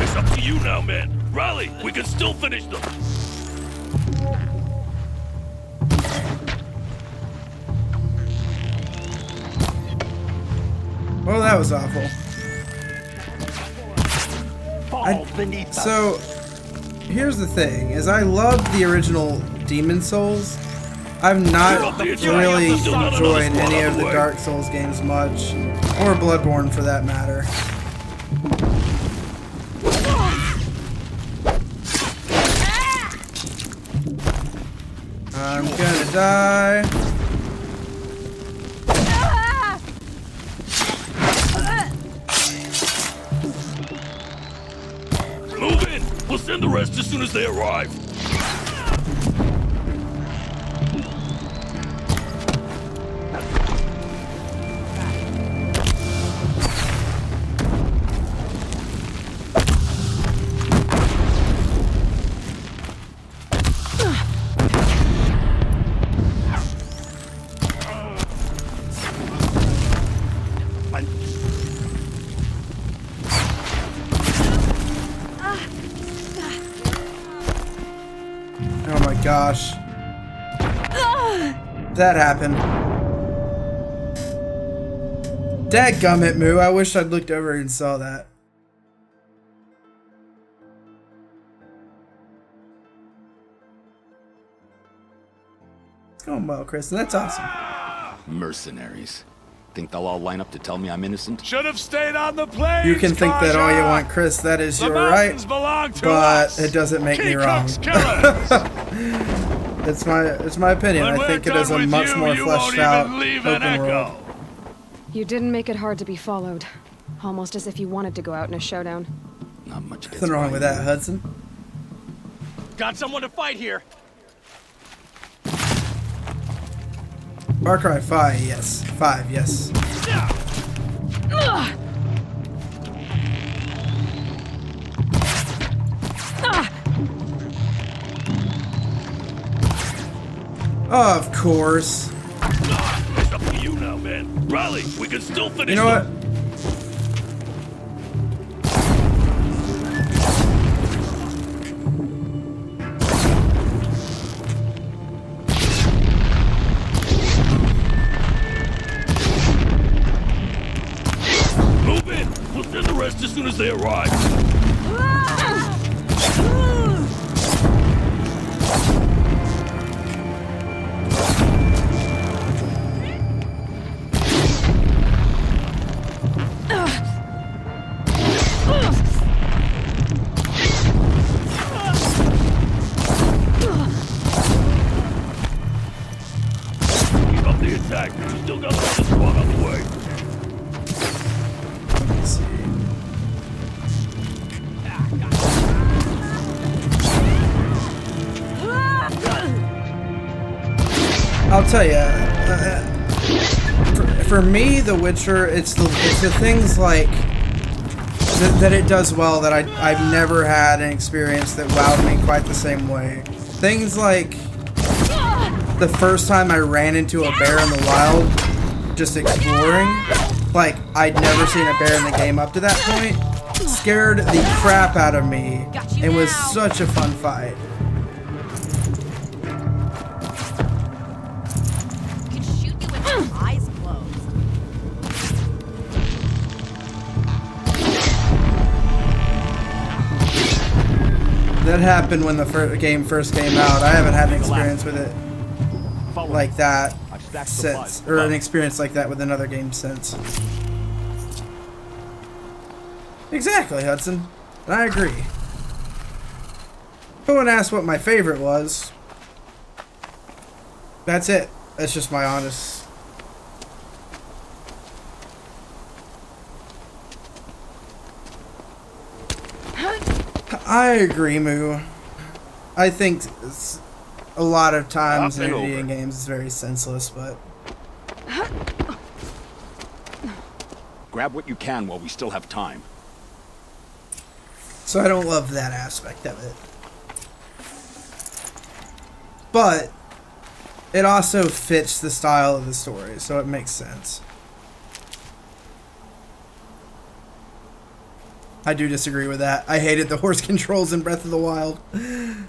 It's up to you now, man. Rally, we can still finish them. Well, that was awful. So, here's the thing, is I love the original Demon Souls. I've not really enjoyed any of the Dark Souls games much, or Bloodborne for that matter. I'm gonna die. Move in! We'll send the rest as soon as they arrive. Gosh. That happened. Dadgummit, Moo. I wish I'd looked over and saw that. It's going well, Chris, and that's awesome. Mercenaries. Think they'll all line up to tell me I'm innocent? Should have stayed on the plains. You can think that all you want, Chris. That is your right. But it doesn't make me wrong. It's my opinion. I think it is a much more fleshed out open world. You didn't make it hard to be followed. Almost as if you wanted to go out in a showdown. Not much. Nothing wrong with that, Hudson. Got someone to fight here. Far Cry 5, yes. 5, yes. Of course. It's up to you now, man. Rally, we can still finish. You know what? Move in. We'll send the rest as soon as they arrive. I'll tell you, for me, The Witcher, it's the things like that it does well that I've never had an experience that wowed me quite the same way. Things like the first time I ran into a bear in the wild, just exploring, like I'd never seen a bear in the game up to that point, scared the crap out of me and was such a fun fight. That happened when the game first came out. I haven't had an experience with it like that since, or an experience like that with another game since. Exactly, Hudson. I agree. Someone asked what my favorite was. That's it. That's just my honest. I agree, Moo. I think a lot of times in Indian games it's very senseless, but... Grab what you can while we still have time. So I don't love that aspect of it. But it also fits the style of the story, so it makes sense. I do disagree with that. I hated the horse controls in Breath of the Wild.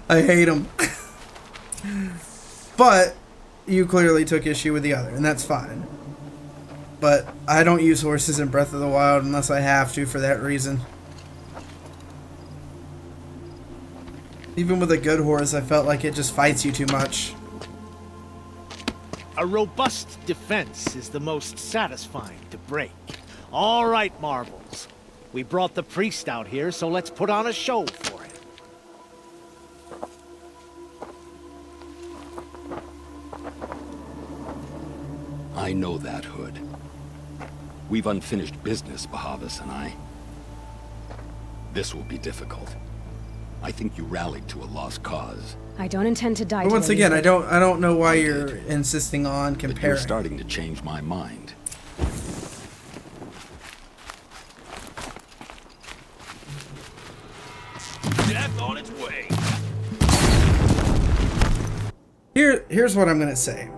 I hate them. But you clearly took issue with the other, and that's fine. But I don't use horses in Breath of the Wild unless I have to for that reason. Even with a good horse, I felt like it just fights you too much. A robust defense is the most satisfying to break. All right, Marbles. We brought the priest out here, so let's put on a show for him. I know that, Hood. We've unfinished business, Behemoth and I. This will be difficult. I think you rallied to a lost cause. I don't intend to die. But once again, I don't know why you're insisting on comparing. But you're starting to change my mind. Death on its way. Here's what I'm gonna say.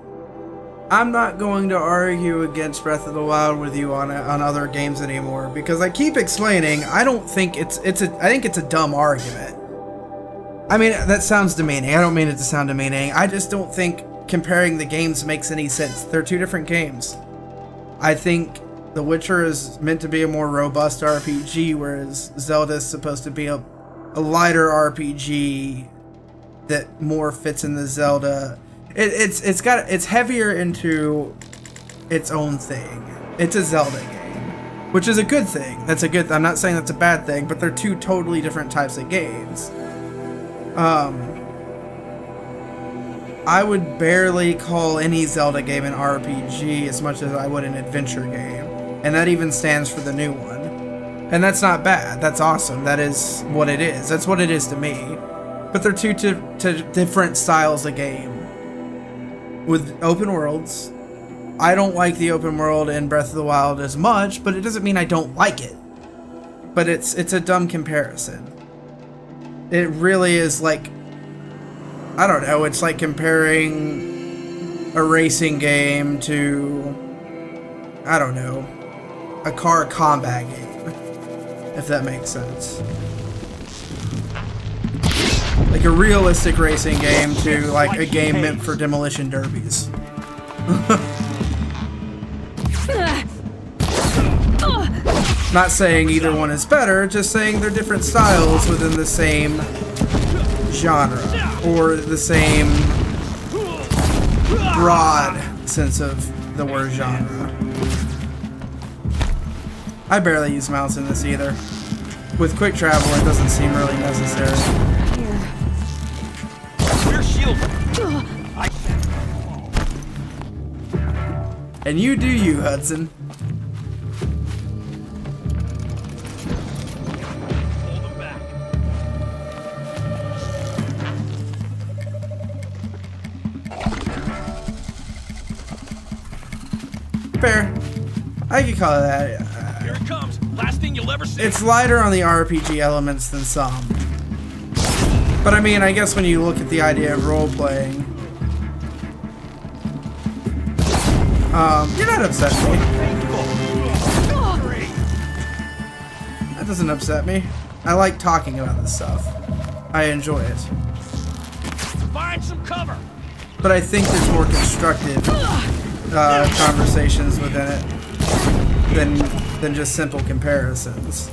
I'm not going to argue against Breath of the Wild with you on other games anymore because I keep explaining. I don't think I think it's a dumb argument. I mean, that sounds demeaning. I don't mean it to sound demeaning. I just don't think comparing the games makes any sense. They're two different games. I think The Witcher is meant to be a more robust RPG, whereas Zelda is supposed to be a lighter RPG that more fits in the Zelda. It's heavier into its own thing. It's a Zelda game, which is a good thing. I'm not saying that's a bad thing, but they're two totally different types of games. I would barely call any Zelda game an RPG as much as I would an adventure game. And that even stands for the new one. And that's not bad. That's awesome. That is what it is. That's what it is to me. But they're two different styles of game. With open worlds, I don't like the open world in Breath of the Wild as much, but it doesn't mean I don't like it. But it's a dumb comparison. It really is like, I don't know, it's like comparing a racing game to, I don't know, a car combat game, if that makes sense. Like a realistic racing game to like a game meant for demolition derbies. Not saying either one is better, just saying they're different styles within the same genre, or the same broad sense of the word genre. I barely use mouse in this either. With quick travel, it doesn't seem really necessary. We're shielded. And you do you, Hudson. Fair. I could call it that. Here it comes. Last thing you'll ever see. It's lighter on the RPG elements than some. But I mean, I guess when you look at the idea of role-playing, you're not upsetting me. That doesn't upset me. I like talking about this stuff. I enjoy it. Find some cover. But I think there's more constructive conversations within it than just simple comparisons.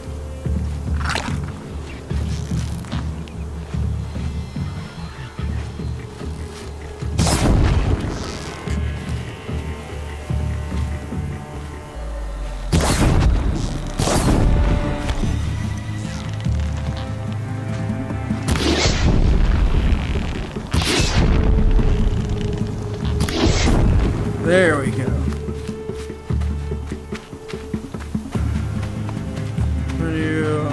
There we go. Where do you...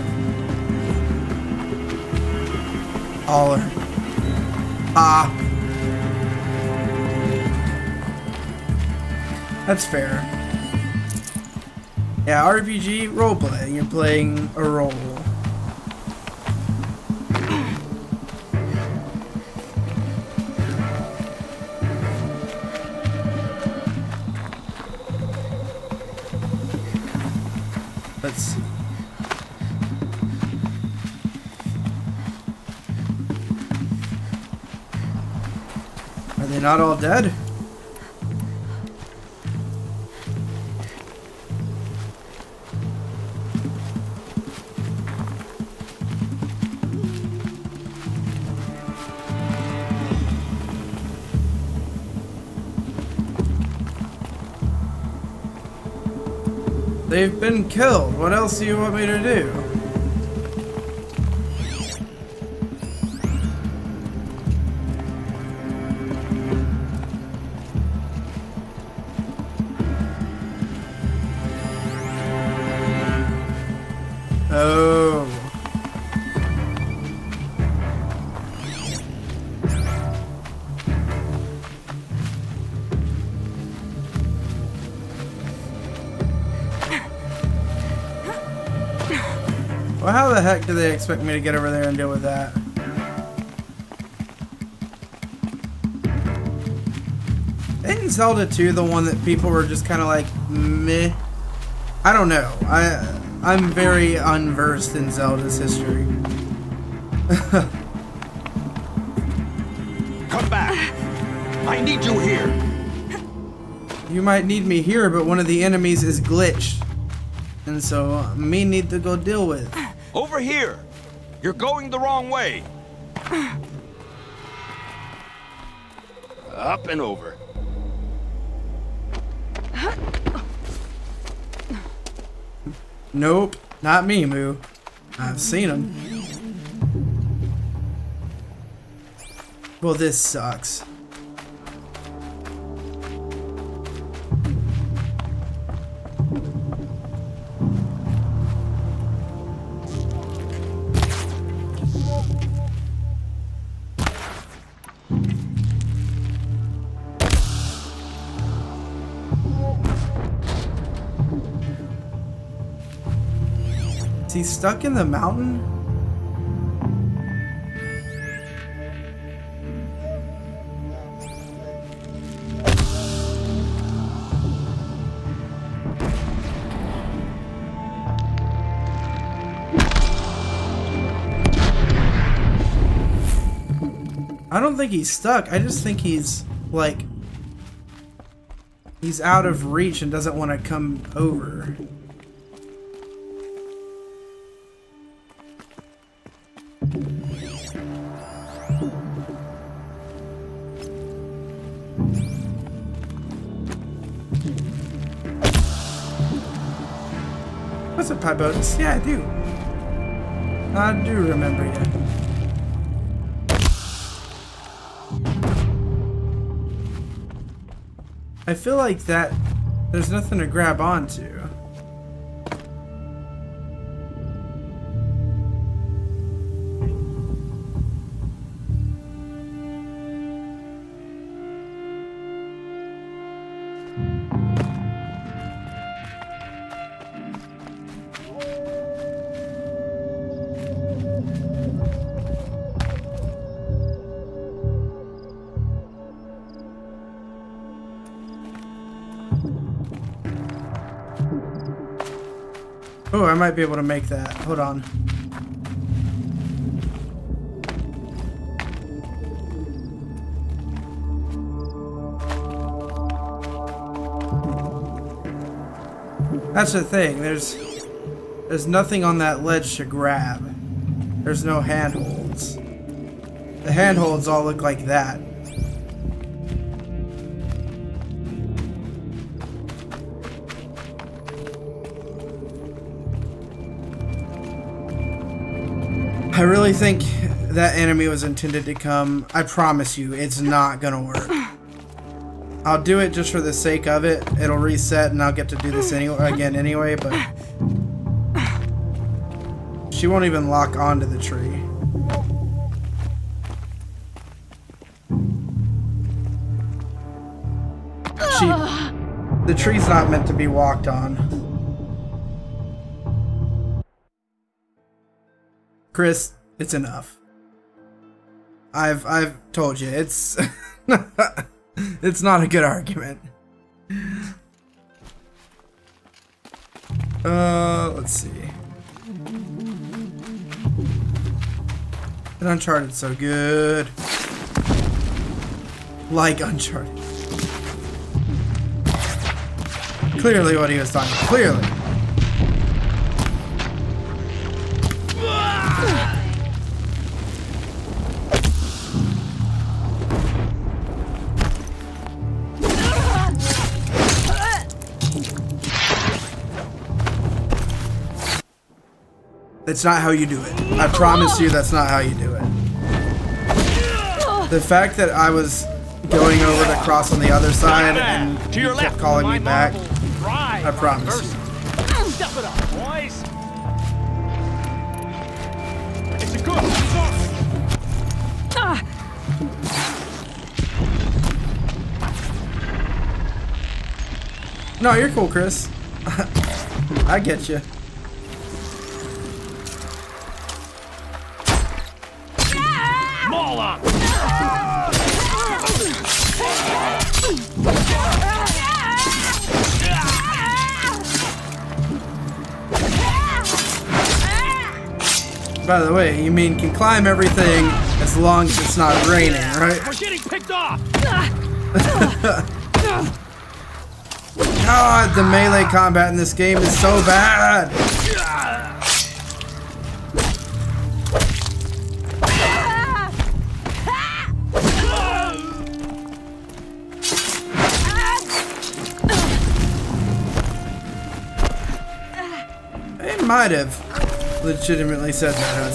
Aller. Ah. That's fair. Yeah, RPG roleplay. You're playing a role. Let's see. Are they not all dead? They've been killed. What else do you want me to do? Oh. Well, how the heck do they expect me to get over there and deal with that? Isn't Zelda 2 the one that people were just kind of like, meh? I don't know. I'm very unversed in Zelda's history. Come back! I need you here! You might need me here, but one of the enemies is glitched. And so, me need to go deal with. Over here! You're going the wrong way! Up and over. Nope, not me, Moo. I've seen him. Well, this sucks. Is he stuck in the mountain? I don't think he's stuck. I just think he's like he's out of reach and doesn't want to come over. What's up, Piebotus? Yeah, I do. I do remember you. I feel like that there's nothing to grab onto. Oh, I might be able to make that. Hold on. That's the thing. There's nothing on that ledge to grab. There's no handholds. The handholds all look like that. I really think that enemy was intended to come. I promise you, it's not gonna work. I'll do it just for the sake of it. It'll reset and I'll get to do this anyway, but she won't even lock onto the tree. The tree's not meant to be walked on. Chris, it's enough. I've told you, it's it's not a good argument. Let's see. And Uncharted so good. Like Uncharted. Clearly what he was talking about. Clearly. It's not how you do it. I promise you that's not how you do it. The fact that I was going over the cross on the other side and he kept calling me back, I promise you. Step it up, boys. It's a good. No, you're cool, Chris. I get you. Maul up. By the way, you mean can climb everything as long as it's not raining, right? We're getting picked off. God, the melee combat in this game is so bad. They might have legitimately said that.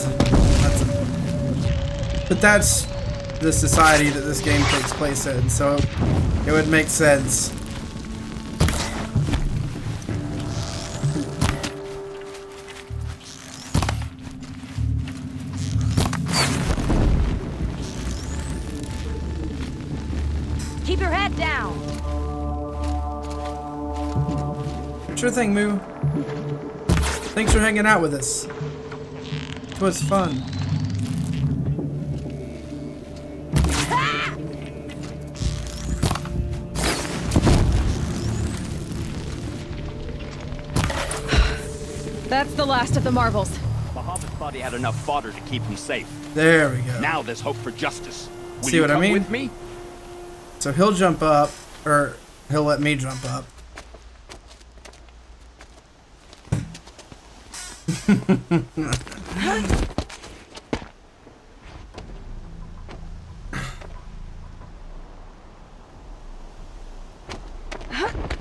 But that's the society that this game takes place in, so it would make sense. Keep your head down. Sure thing, Moo. Thanks for hanging out with us. It was fun. That's the last of the marvels. Behemoth's body had enough fodder to keep me safe. There we go. Now there's hope for justice. Will See what I mean? with me? So he'll jump up, or he'll let me jump up.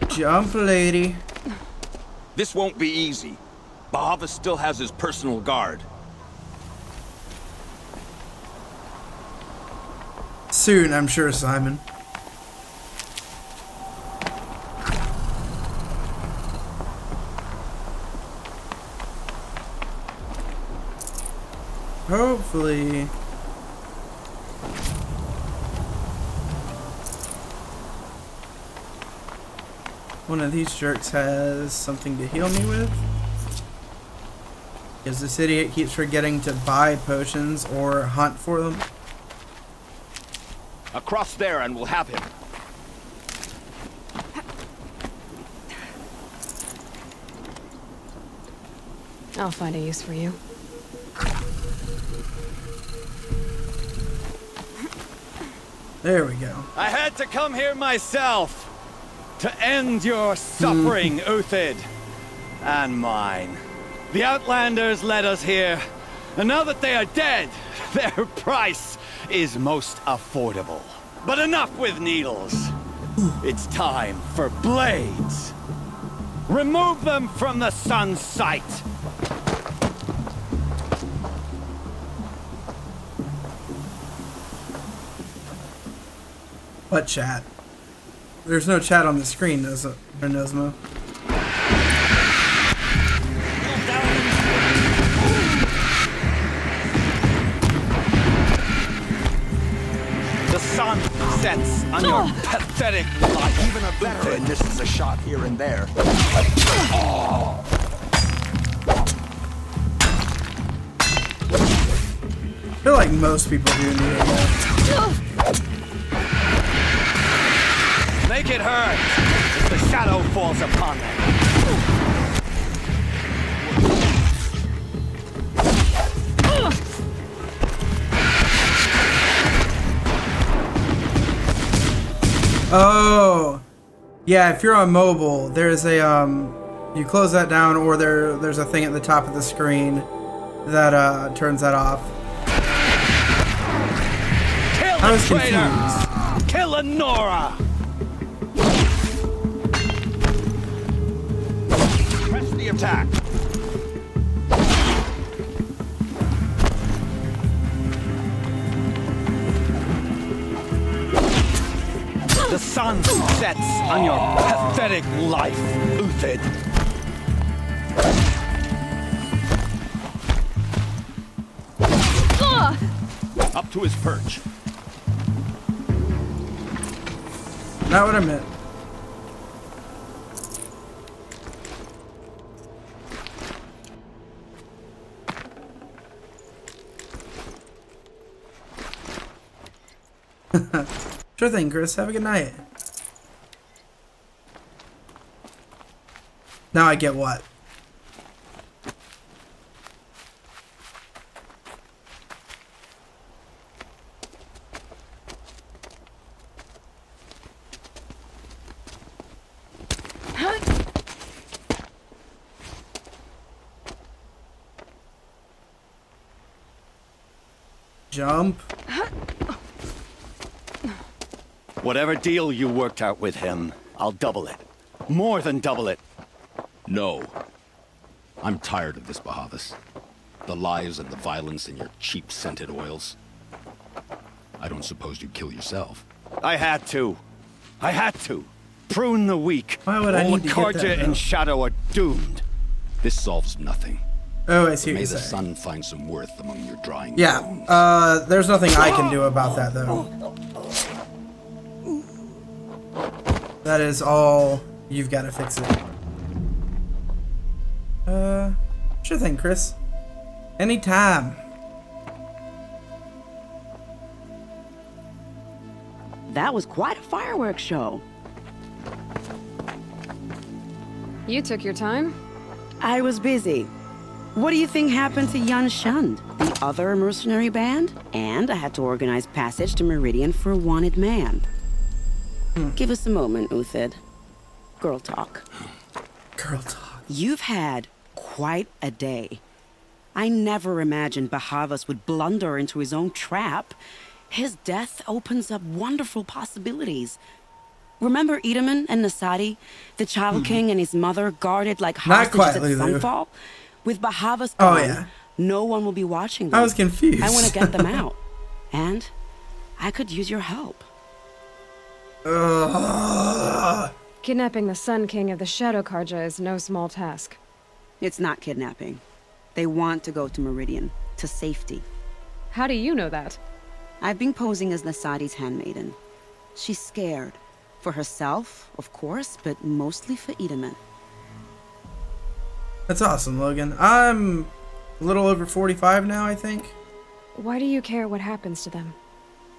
Jump, lady. This won't be easy. Behemoth still has his personal guard. Soon, I'm sure, Simon. Hopefully. One of these jerks has something to heal me with. Because this idiot keeps forgetting to buy potions or hunt for them. Across there and we'll have him. I'll find a use for you. There we go. I had to come here myself to end your suffering, Uthid, and mine. The Outlanders led us here, and now that they are dead, their price is most affordable. But enough with needles. It's time for blades. Remove them from the sun's sight. What chat? There's no chat on the screen, Nosmo. The sun sets on your pathetic life. Even a veteran misses a shot here and there. I feel like most people do need it. Make it hurt if the shadow falls upon them. Oh, yeah. If you're on mobile, there's a you close that down, or there's a thing at the top of the screen that turns that off. Kill I was the confused. Kill Lenora. Press the attack. The sun sets on your pathetic life, Uthid. Up to his perch. Not what I meant. Sure thing, Chris. Have a good night. Now I get what? Jump. Whatever deal you worked out with him, I'll double it. More than double it. No. I'm tired of this, Behemoth. The lies and the violence and your cheap scented oils. I don't suppose you'd kill yourself. I had to. I had to. Prune the weak. Why would I need to get that, Karja and Shadow are doomed. This solves nothing. Oh, I see what May you're the saying. sun find some worth among your drying Yeah. bones. There's nothing I can do about that, though. That is all. You've got to fix it. Sure thing, Chris. Anytime. That was quite a fireworks show. You took your time? I was busy. What do you think happened to Yan Shund, the other mercenary band? And I had to organize passage to Meridian for a wanted man. Give us a moment, Uthid. Girl talk. Girl talk. You've had quite a day. I never imagined Behemoth would blunder into his own trap. His death opens up wonderful possibilities. Remember Edaman and Nasadi? The Child King and his mother guarded like hostages at Sunfall? With Behemoth gone, no one will be watching them. I was confused. I want to get them out. And I could use your help. Kidnapping the Sun King of the Shadow Karja is no small task. It's not kidnapping. They want to go to Meridian, to safety. How do you know that? I've been posing as Nasadi's handmaiden. She's scared. For herself, of course, but mostly for Edaman. That's awesome, Logan. I'm a little over 45 now, I think. Why do you care what happens to them?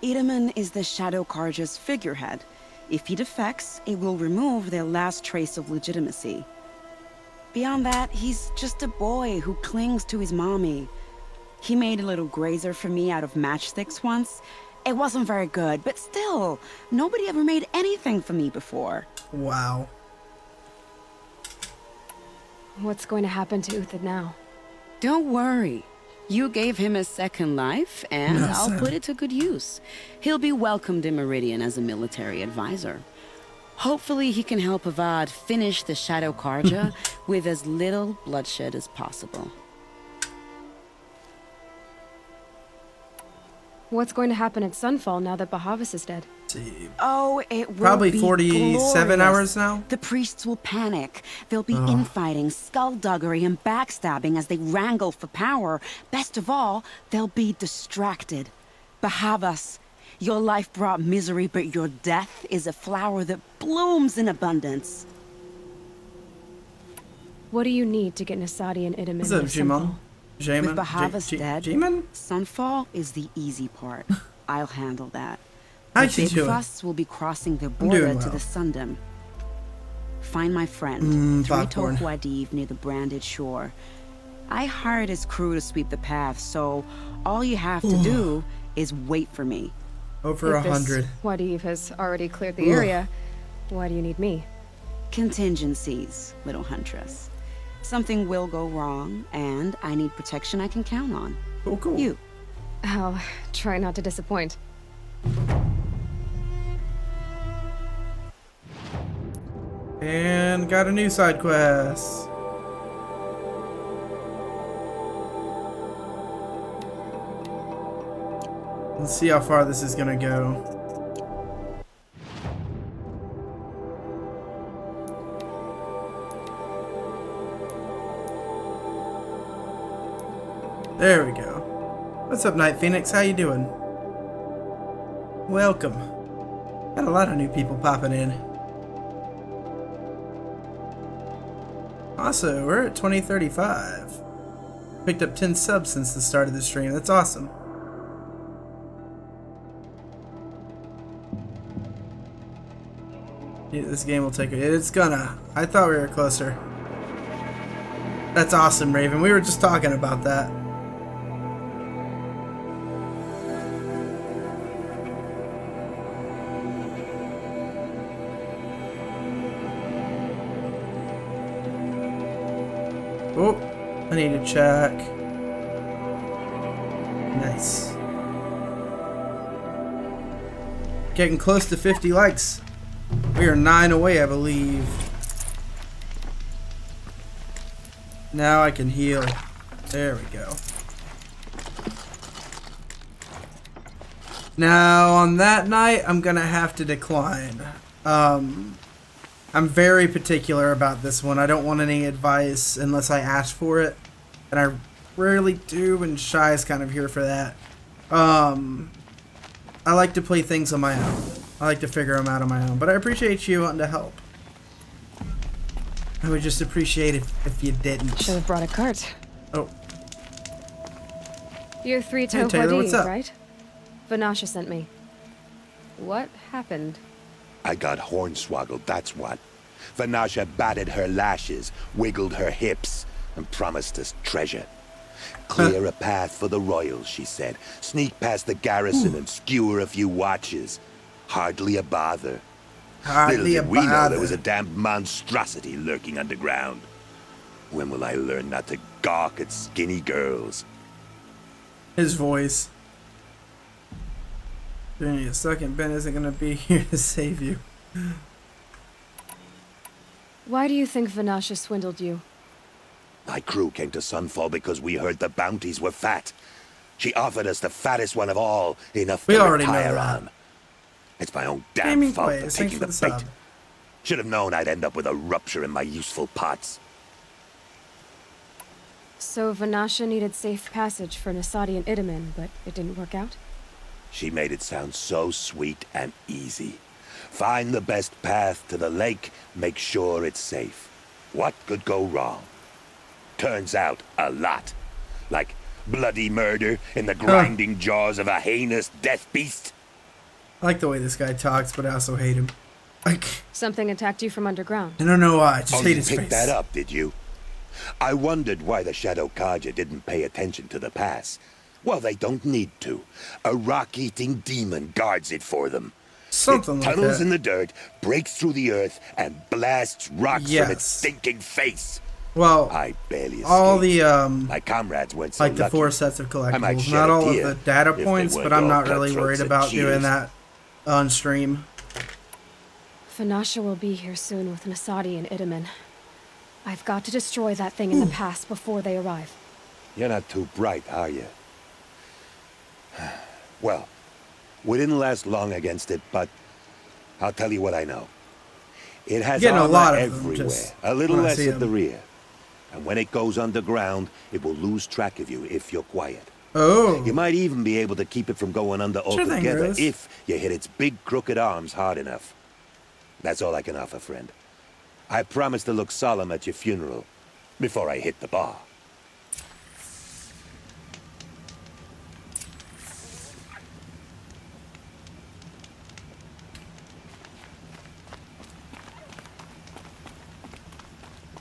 Edaman is the Shadow Karja's figurehead. If he defects, it will remove their last trace of legitimacy. Beyond that, he's just a boy who clings to his mommy. He made a little grazer for me out of matchsticks once. It wasn't very good, but still, nobody ever made anything for me before. Wow. What's going to happen to Uthid now? Don't worry. You gave him a second life, and I'll put it to good use. He'll be welcomed in Meridian as a military advisor. Hopefully he can help Avad finish the Shadow Karja with as little bloodshed as possible. What's going to happen at Sunfall now that Behemoth is dead? Oh, it will Probably be 47 glorious. hours now. The priests will panic. There'll be infighting, skullduggery, and backstabbing as they wrangle for power. Best of all, they'll be distracted. Behemoth, Your life brought misery, but your death is a flower that blooms in abundance. What do you need to get Nasadi and Idaman into Sunfall? With Behemoth dead, Sunfall is the easy part. I'll handle that. The big fuss will be crossing the border to the Sundom. Find my friend, Drito Huadiv, near the branded shore. I hired his crew to sweep the path, so all you have to do is wait for me. Over 100. Huadiv has already cleared the area. Why do you need me? Contingencies, little huntress. Something will go wrong, and I need protection I can count on. Cool. You. I'll try not to disappoint. And got a new side quest. Let's see how far this is gonna go. There we go. What's up, Night Phoenix? How you doing? Welcome. Got a lot of new people popping in. Also, we're at 2035. Picked up 10 subs since the start of the stream. That's awesome. Yeah, this game will take it. It's gonna. I thought we were closer. That's awesome, Raven. We were just talking about that. Oh, I need to check. Nice. Getting close to 50 likes. We are 9 away, I believe. Now I can heal. There we go. Now, on that night, I'm gonna have to decline. I'm very particular about this one. I don't want any advice unless I ask for it. And I rarely do, and Shy is kind of here for that. I like to play things on my own. I like to figure them out on my own. But I appreciate you wanting to help. I would just appreciate it if you didn't. Should have brought a cart. Oh. You're Hey, Taylor, what's up? right? Vanasha sent me. What happened? I got hornswoggled, that's what. Vanasha batted her lashes, wiggled her hips, and promised us treasure. Clear a path for the royals, she said. Sneak past the garrison and skewer a few watches. Hardly a bother. Little did we know there was a damned monstrosity lurking underground. When will I learn not to gawk at skinny girls? His voice. Give me a second. Ben isn't gonna be here to save you. Why do you think Vanasha swindled you? My crew came to Sunfall because we heard the bounties were fat. She offered us the fattest one of all, enough to retire on. It's my own damn fault for taking the bait. Should have known I'd end up with a rupture in my useful pots. So Vanasha needed safe passage for Nasadi and Idaman, but it didn't work out? She made it sound so sweet and easy. Find the best path to the lake, make sure it's safe. What could go wrong? Turns out, a lot. Like bloody murder in the grinding jaws of a heinous death beast. I like the way this guy talks, but I also hate him. Like, something attacked you from underground. I don't know why, I just hate his face. You picked that up, did you? I wondered why the Shadow Karja didn't pay attention to the pass. Well, they don't need to. A rock-eating demon guards it for them. Something like that. It tunnels in the dirt, breaks through the earth, and blasts rocks from its stinking face. Well, I barely escaped. all the my comrades weren't so like the lucky. 4 sets of collectibles, not all of the data points, but I'm not really worried about doing that on stream. Vanasha will be here soon with Nasadi and Idaman. I've got to destroy that thing in the pass before they arrive. You're not too bright, are you? Well, we didn't last long against it, but I'll tell you what I know. It has armor everywhere, a little less at the rear. And when it goes underground, it will lose track of you if you're quiet. Oh. You might even be able to keep it from going under altogether if you hit its big crooked arms hard enough. That's all I can offer, friend. I promise to look solemn at your funeral before I hit the bar.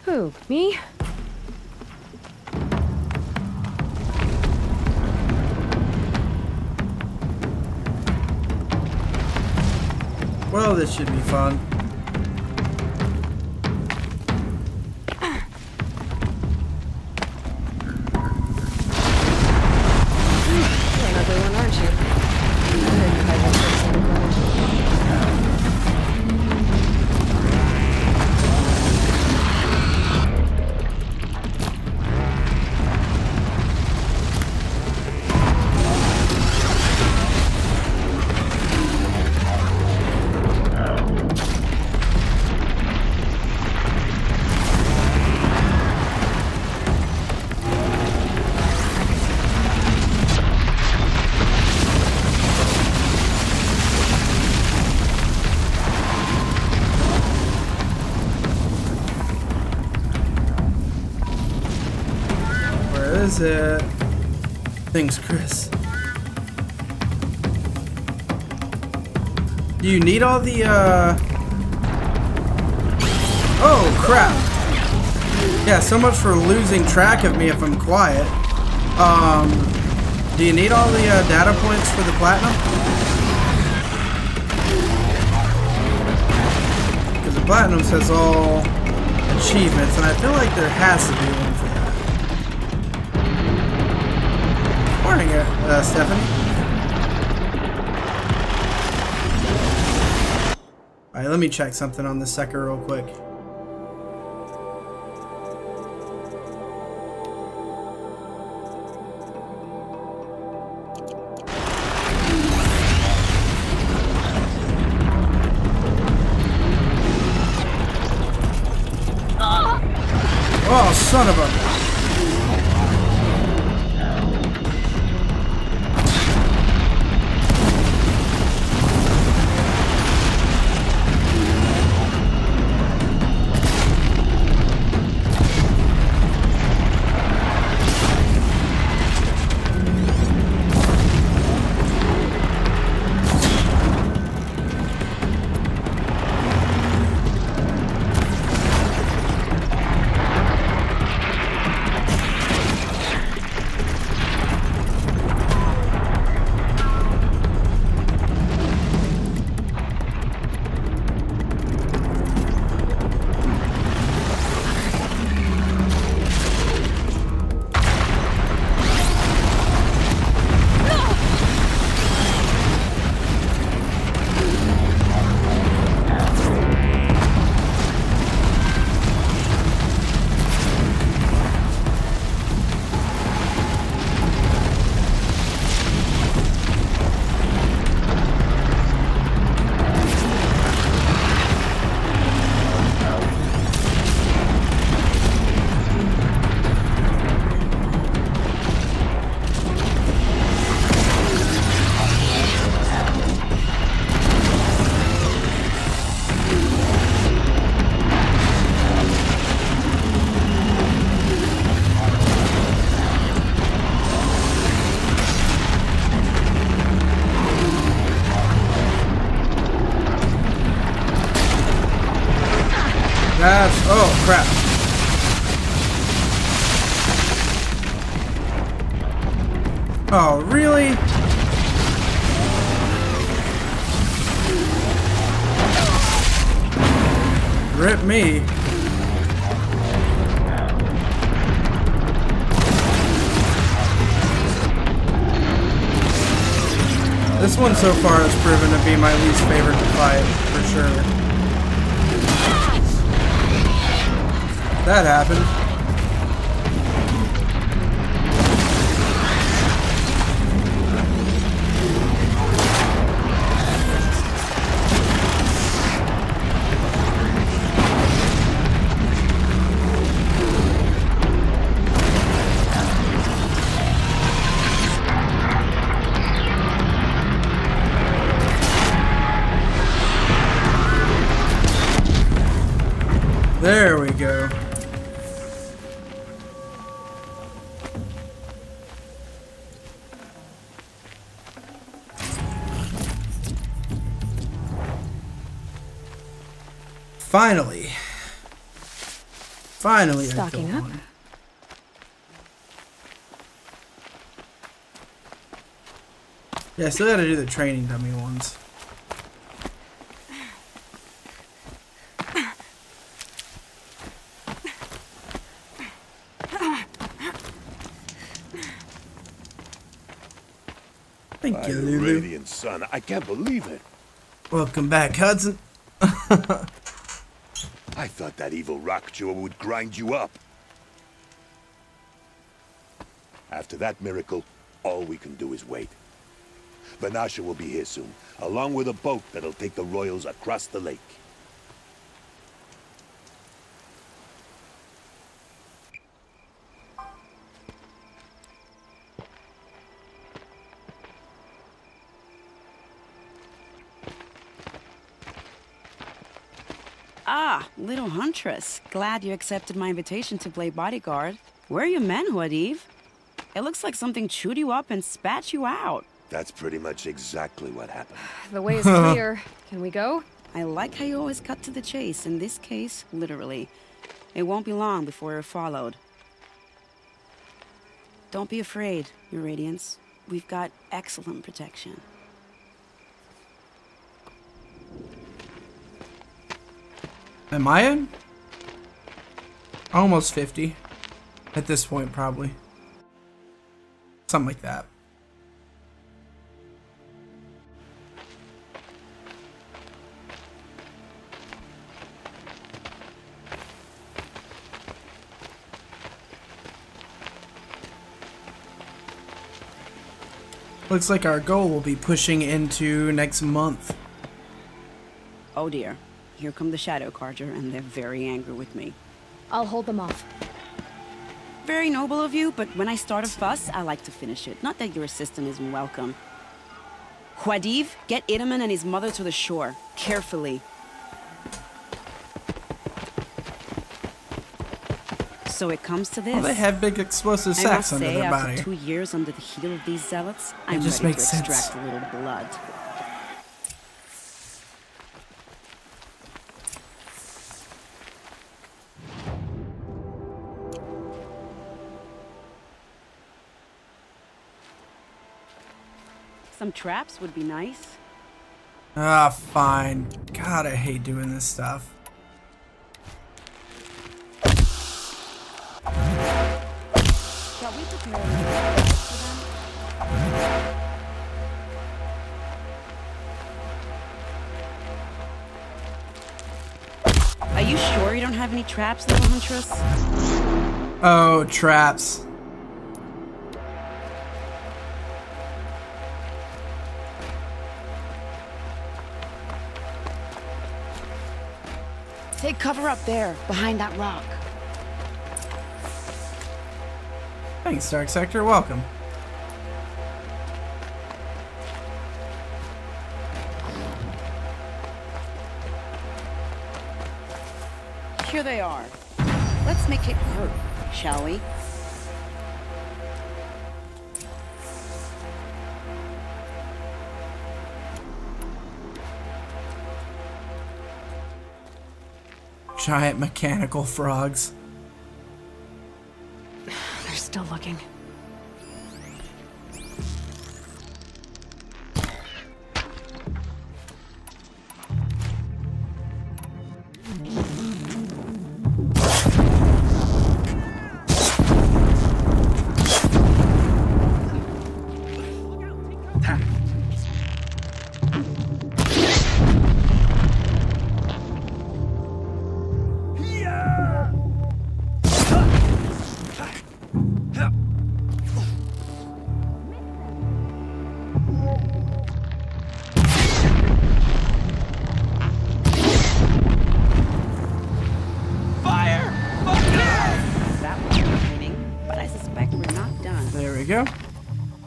Who? Me? Well, this should be fun. You're another one, aren't you? Is it? Thanks, Chris. Do you need all the, Oh, crap. Yeah, so much for losing track of me if I'm quiet. Do you need all the, data points for the platinum? Because the platinum says all achievements, and I feel like there has to be one for that. Morning, Stephanie. Alright, let me check something on the Secker real quick. Oh, son of a... That's... oh, crap. Oh, really? Rip me. This one so far has proven to be my least favorite to fight, for sure. That happened. There we go. Finally. Finally. Stocking up. Yeah, I still gotta do the training dummy ones. Thank you, Lulu. Radiant sun, I can't believe it. Welcome back, Hudson. I thought that evil rock jaw would grind you up. After that miracle, all we can do is wait. Vanasha will be here soon, along with a boat that'll take the royals across the lake. Ah, little huntress. Glad you accepted my invitation to play bodyguard. Where are your men, Huadiv? It looks like something chewed you up and spat you out. That's pretty much exactly what happened. The way is clear. Can we go? I like how you always cut to the chase. In this case, literally. It won't be long before you're followed. Don't be afraid, Your Radiance. We've got excellent protection. Am I in? Almost 50. At this point, probably. Something like that. Looks like our goal will be pushing into next month. Oh dear. Here come the Shadow Carja, and they're very angry with me. I'll hold them off. Very noble of you, but when I start a fuss, I like to finish it. Not that your assistant isn't welcome. Huadiv, get Idaman and his mother to the shore. Carefully. So it comes to this. Well, they have big explosive sacks under their body. After 2 years under the heel of these zealots, I'm ready to extract a little blood. Some traps would be nice. Ah, fine. God, I hate doing this stuff. Shall we prepare for them? Are you sure you don't have any traps, little huntress? Oh, traps. Take cover up there, behind that rock. Thanks, Dark Sector. Welcome. Here they are. Let's make it hurt, shall we? Giant mechanical frogs. They're still looking.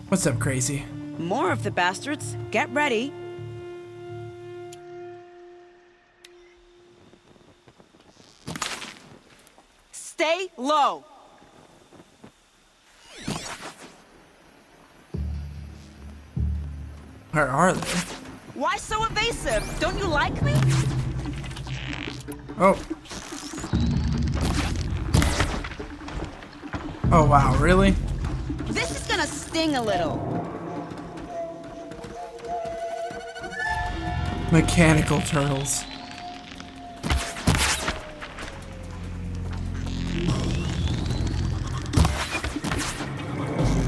What's up, crazy? More of the bastards. Get ready. Stay low. Where are they? Why so evasive? Don't you like me? Oh. Oh wow, really? This is gonna sting a little. Mechanical turtles.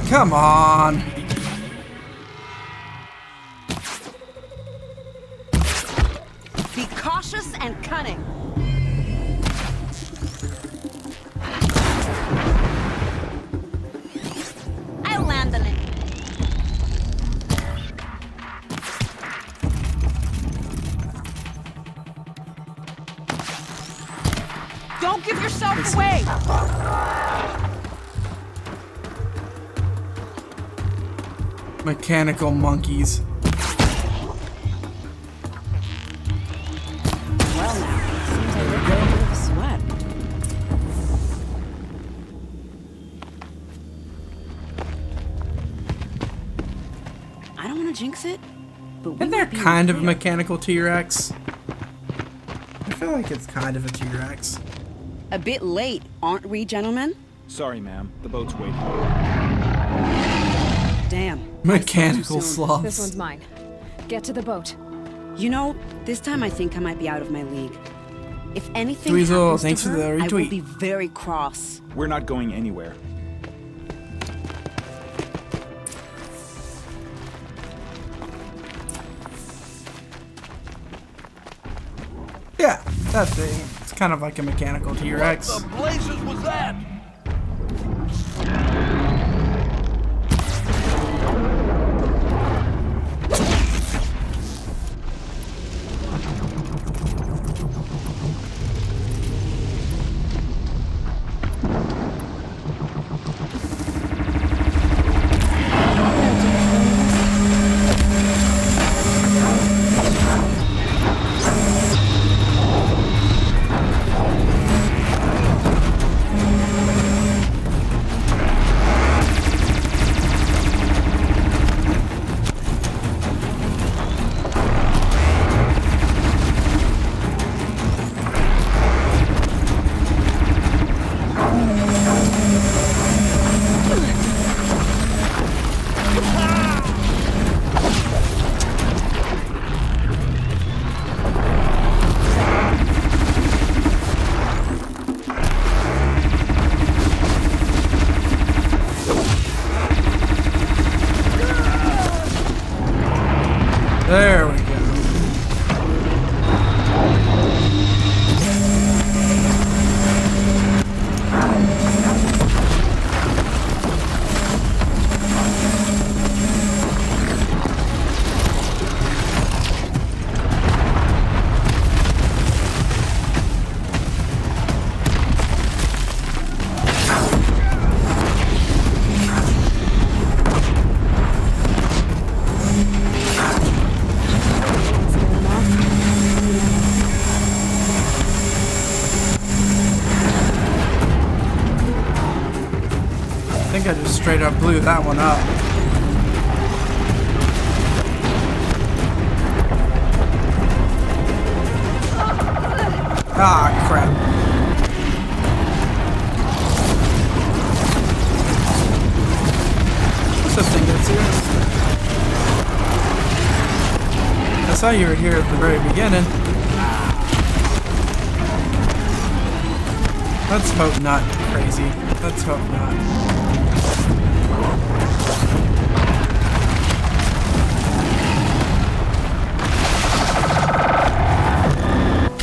Come on. Be cautious and cunning. I'll land on it. Don't give yourself away. Mechanical monkeys. Well now, seems like we're getting a bit of a sweat. I don't want to jinx it, but Isn't there kind of a mechanical T-Rex? I feel like it's kind of a T-Rex. A bit late, aren't we, gentlemen? Sorry, ma'am. The boat's waiting. Damn. Mechanical sloths. This one's mine. Get to the boat. You know, this time I think I might be out of my league. If anything Dweezil, happens thanks to for her, the I will retweet. be very cross. We're not going anywhere. Yeah, that thing. It's kind of like a mechanical T-Rex. What the blazes was that? There we go. I think I just straight up blew that one up. Ah, crap. What's this thing that's here? I saw you were here at the very beginning. Let's hope not, crazy. Let's hope not.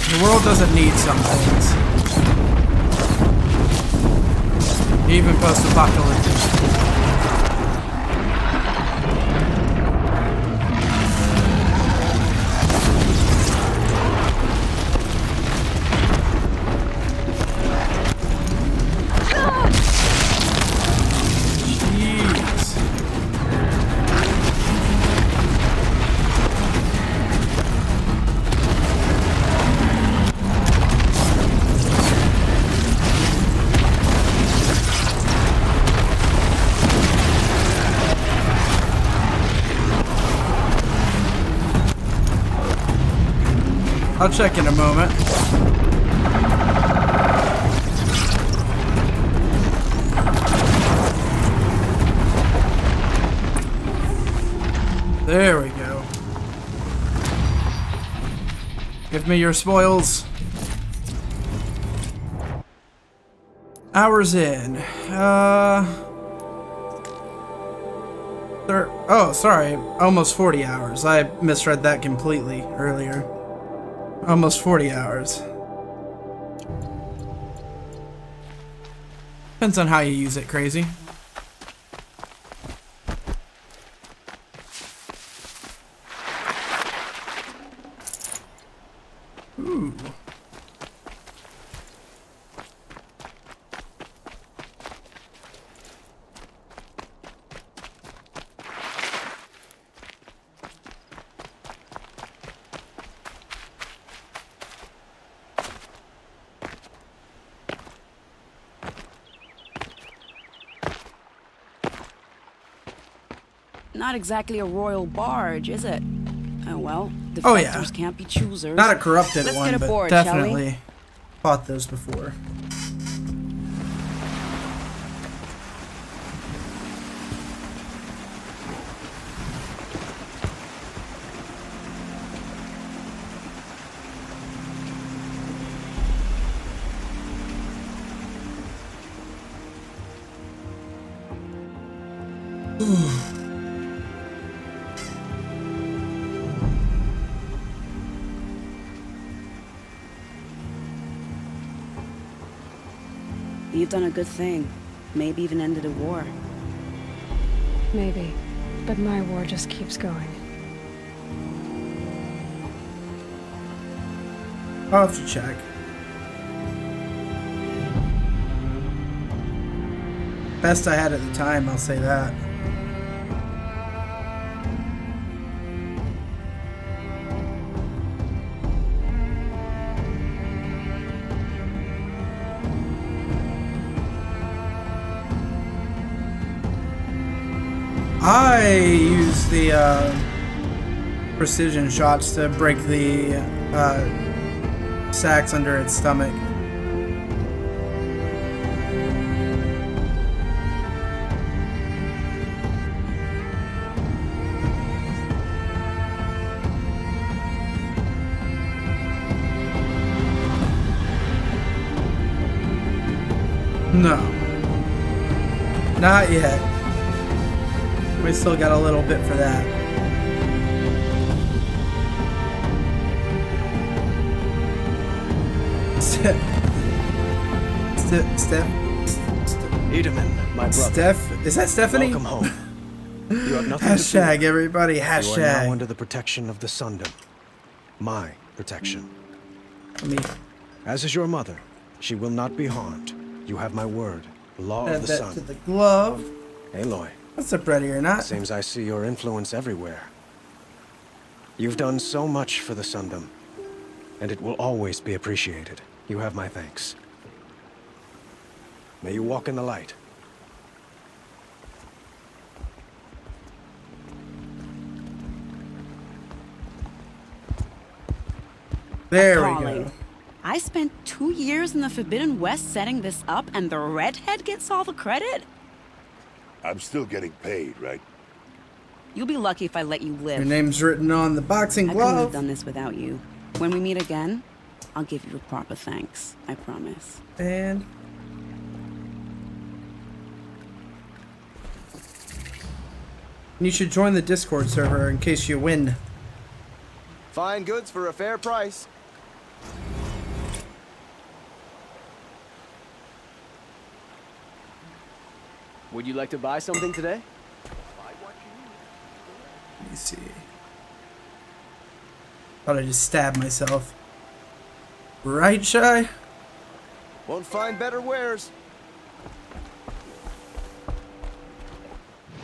The world doesn't need some things. Even post-apocalyptic. I'll check in a moment. There we go. Give me your spoils. Hours in. Oh, sorry. Almost 40 hours. I misread that completely earlier. Almost 40 hours. Depends on how you use it, crazy. Ooh. Not exactly a royal barge, is it? Oh well, Oh yeah. Can't be choosers. Not a corrupted Let's one, get but aboard, definitely fought those before. You've done a good thing. Maybe even ended a war. Maybe. But my war just keeps going. I'll have to check. Best I had at the time, I'll say that. I use the precision shots to break the sacks under its stomach. No. Not yet. We still got a little bit for that. Steph. Edelman, my brother. Steph? Is that Stephanie? Welcome home. You have nothing Hashtag to fear. everybody, You are hashtag. now under the protection of the Sundom. My protection. As is your mother, she will not be harmed. You have my word. Law Add of the that sun. to the glove. Aloy. What's up, ready or not? Seems I see your influence everywhere. You've done so much for the Sundom, and it will always be appreciated. You have my thanks. May you walk in the light. There we go. I spent 2 years in the Forbidden West setting this up, and the redhead gets all the credit? I'm still getting paid, right? You'll be lucky if I let you live. Your name's written on the boxing I couldn't have glove. done this without you. When we meet again, I'll give you a proper thanks. I promise. And you should join the Discord server in case you win. Fine goods for a fair price. Would you like to buy something today? Let me see. Thought I just stabbed myself. Right, Shy? Won't find better wares.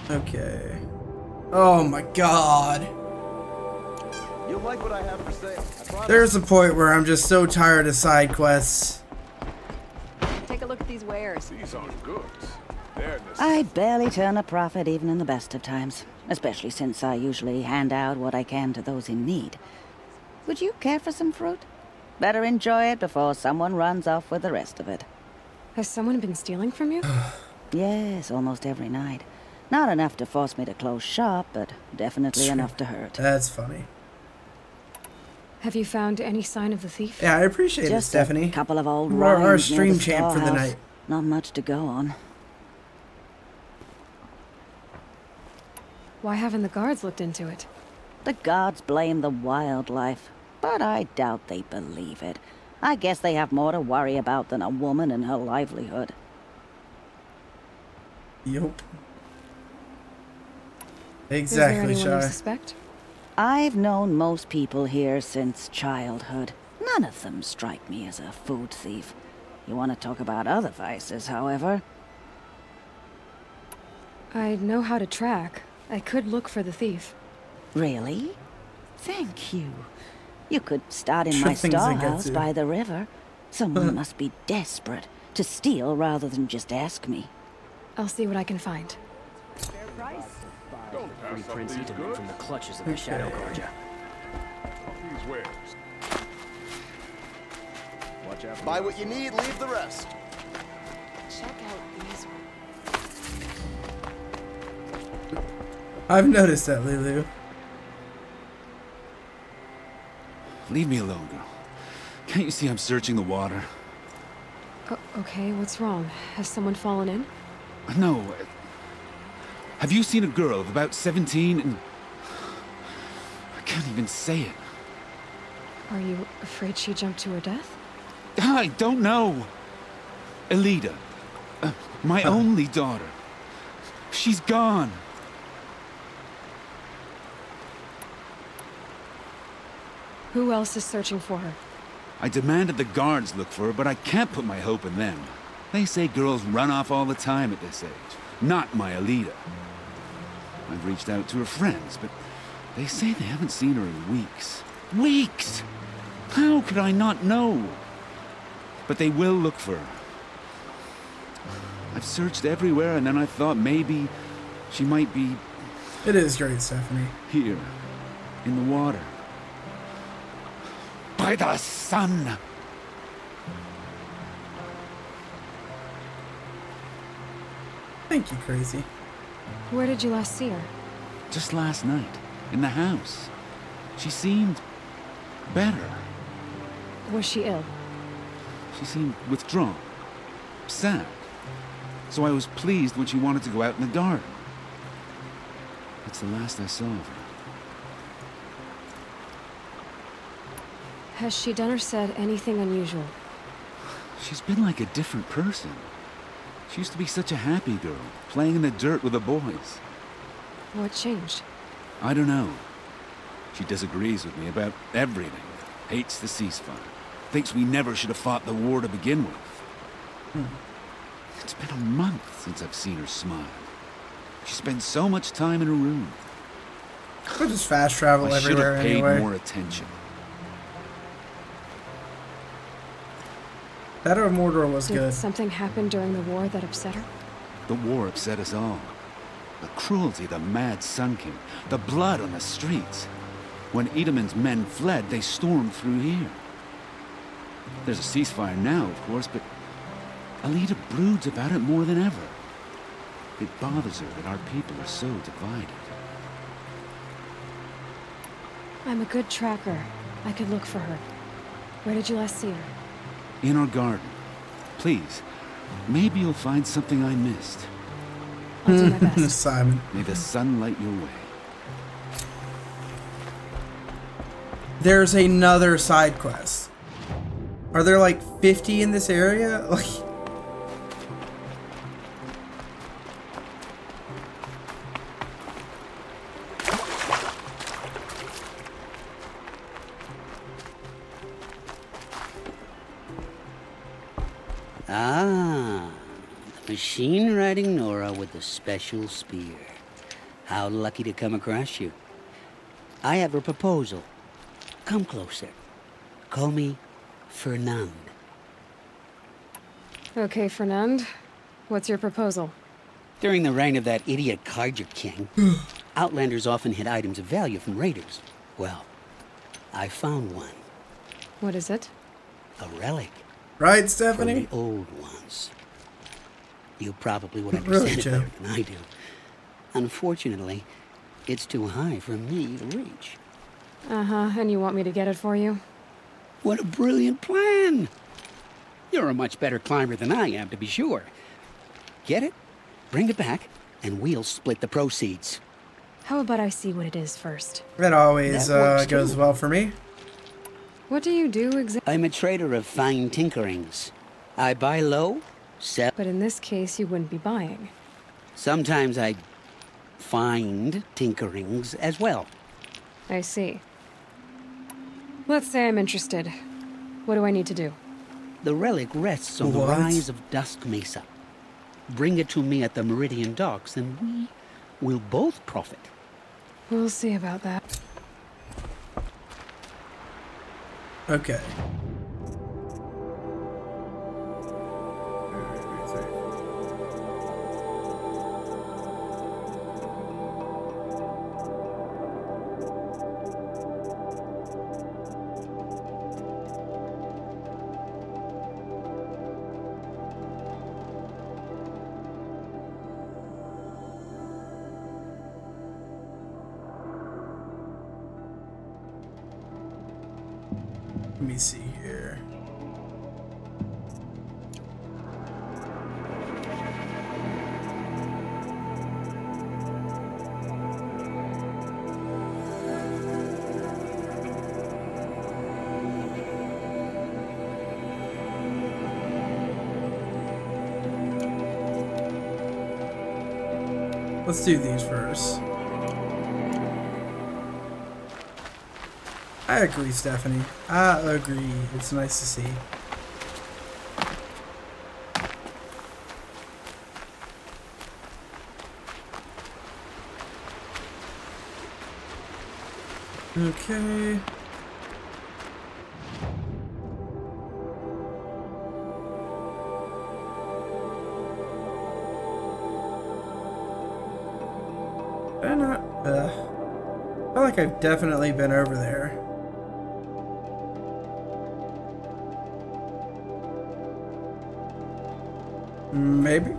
Okay. Oh my god. You'll like what I have for sale. I promise. There's a point where I'm just so tired of side quests. Take a look at these wares. These aren't goods. They're I barely turn a profit even in the best of times, especially since I usually hand out what I can to those in need. Would you care for some fruit? Better enjoy it before someone runs off with the rest of it. Has someone been stealing from you? Yes, almost every night. Not enough to force me to close shop, but definitely enough to hurt. That's funny. Have you found any sign of the thief? Yeah, I appreciate it, Stephanie. Just a couple of old our stream champ for the night. Not much to go on. Why haven't the guards looked into it? The gods blame the wildlife, but I doubt they believe it. I guess they have more to worry about than a woman and her livelihood. Yup. Exactly, Is there anyone Shy. you suspect? I've known most people here since childhood. None of them strike me as a food thief. You want to talk about other vices, however? I know how to track. I could look for the thief. Really? Thank you. You could start in my storehouse by the river. Someone must be desperate to steal rather than just ask me. I'll see what I can find. Fair price. Free Prince Edom from the clutches of the Shadow Carja. These wares. Watch out. Buy what you need, leave the rest. Check out these. I've noticed that, Lulu. Leave me alone, girl. Can't you see I'm searching the water? Okay, what's wrong? Has someone fallen in? No. Have you seen a girl of about 17 and... I can't even say it. Are you afraid she jumped to her death? I don't know. Elida. My only daughter. She's gone. Who else is searching for her? I demanded the guards look for her, but I can't put my hope in them. They say girls run off all the time at this age. Not my Elida. I've reached out to her friends, but they say they haven't seen her in weeks. Weeks! How could I not know? But they will look for her. I've searched everywhere, and then I thought maybe she might be... It is great, Stephanie. Here, in the water. By the sun! Thank you, Crazy. Where did you last see her? Just last night, in the house. She seemed... better. Was she ill? She seemed withdrawn. Sad. So I was pleased when she wanted to go out in the garden. That's the last I saw of her. Has she done or said anything unusual? She's been like a different person. She used to be such a happy girl, playing in the dirt with the boys. What changed? I don't know. She disagrees with me about everything. Hates the ceasefire. Thinks we never should have fought the war to begin with. It's been a month since I've seen her smile. She spends so much time in her room. I'll just fast travel everywhere I should have paid anyway. more attention. That or Mordor was Did good. something happen during the war that upset her? The war upset us all. The cruelty of the mad Sun King. The blood on the streets. When Edom's men fled, they stormed through here. There's a ceasefire now, of course, but Elida broods about it more than ever. It bothers her that our people are so divided. I'm a good tracker. I could look for her. Where did you last see her? In our garden. Please, maybe you'll find something I missed. I'll do my best. Simon. May the sun light your way. There's another side quest. Are there like 50 in this area? Like... Ah, the machine riding Nora with the special spear. How lucky to come across you. I have a proposal. Come closer. Call me Fernand. Okay, Fernand. What's your proposal? During the reign of that idiot Carja king, Outlanders often hid items of value from raiders. Well, I found one. What is it? A relic. Right, Stephanie? From the old ones. You probably would understand it better than I do. Unfortunately, it's too high for me to reach. Uh-huh, and you want me to get it for you? What a brilliant plan! You're a much better climber than I am, to be sure. Get it, bring it back, and we'll split the proceeds. How about I see what it is first? That always goes well for me. What do you do exactly? I'm a trader of fine tinkerings. I buy low, sell... But in this case, you wouldn't be buying. Sometimes I find tinkerings as well. I see. Let's say I'm interested. What do I need to do? The relic rests on the rise of Dusk Mesa. Bring it to me at the Meridian Docks, and we will both profit. We'll see about that. Okay. Let me see here. Let's do these first. I agree, Stephanie. I agree. It's nice to see. Okay. I feel like I've definitely been over there. Maybe.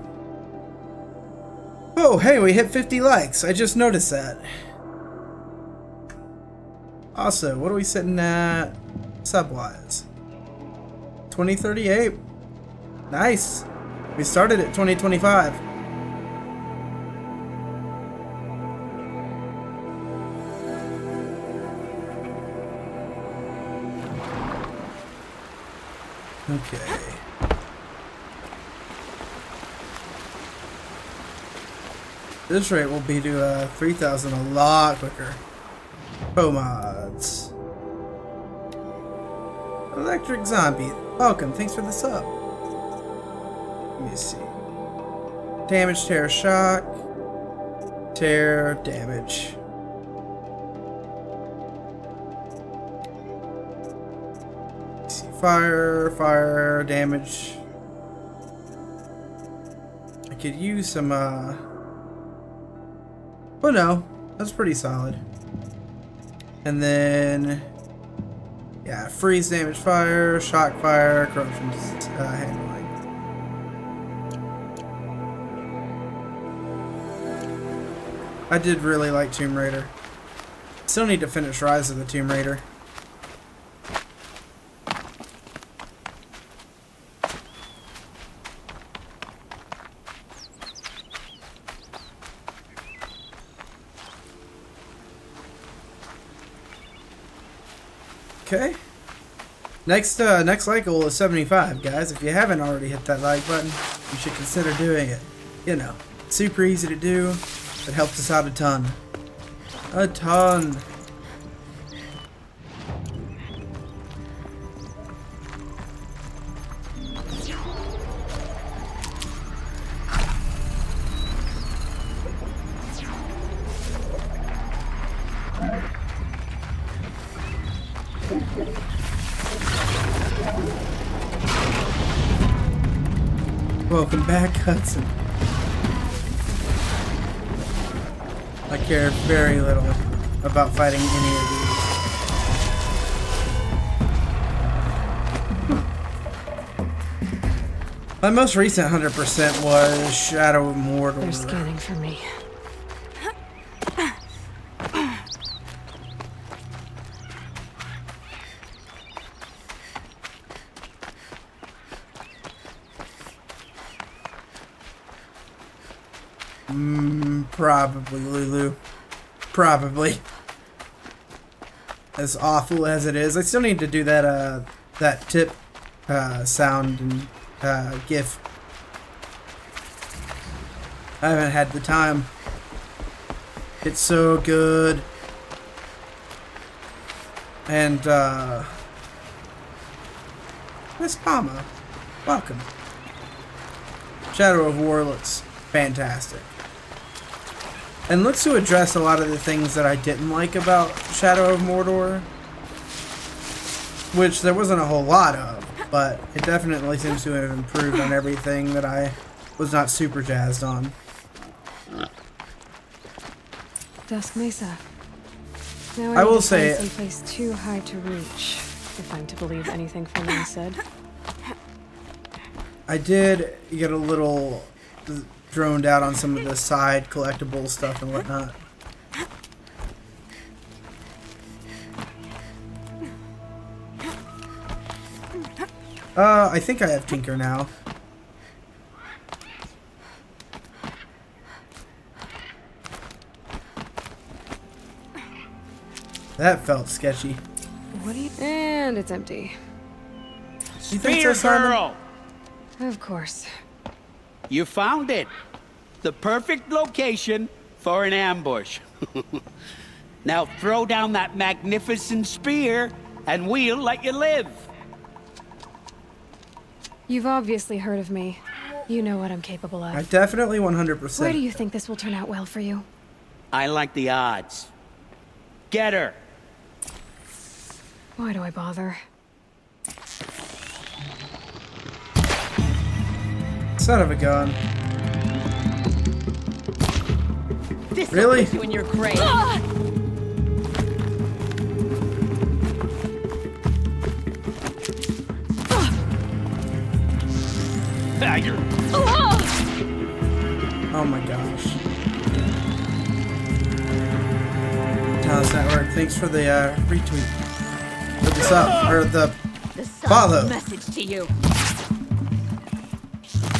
Oh, hey, we hit 50 likes. I just noticed that. Also, what are we sitting at sub-wise? 2038. Nice. We started at 2025. Okay. This rate will be to 3,000 a lot quicker. Mods. Electric Zombie. Welcome. Thanks for the sub. Let me see. Damage, tear, shock. Tear, damage. Let's see. Fire, fire, damage. I could use some, oh no, that's pretty solid. And then, yeah, freeze, damage, fire, shock, fire, corruption, handling. I did really like Tomb Raider. Still need to finish Rise of the Tomb Raider. Okay. Next like goal is 75, guys. If you haven't already hit that like button, you should consider doing it. You know, super easy to do. It helps us out a ton. A ton. Welcome back, Hudson. I care very little about fighting any of these. My most recent 100% was Shadow of Mordor. They're scanning for me. Probably, Lulu. Probably. As awful as it is. I still need to do that, that tip, sound and, GIF. I haven't had the time. It's so good. And, Miss Palma, welcome. Shadow of War looks fantastic. And looks to address a lot of the things that I didn't like about Shadow of Mordor. Which there wasn't a whole lot of, but it definitely seems to have improved on everything that I was not super jazzed on. Dusk Mesa. Now I will say, someplace too high to reach, if I'm to believe anything Fernand said. I did get a little droned out on some of the side collectible stuff and whatnot. I think I have Tinker now. That felt sketchy. What do you... And it's empty. You think so, Simon? Of course. You found it. The perfect location for an ambush. Now throw down that magnificent spear and we'll let you live. You've obviously heard of me. You know what I'm capable of. I definitely 100%. Where do you think this will turn out well for you? I like the odds. Get her. Why do I bother? Son of a gun. This really? You in your grave. Dagger. Oh my gosh. How's that work? Thanks for the retweet. For the sub, or the follow. Message to you.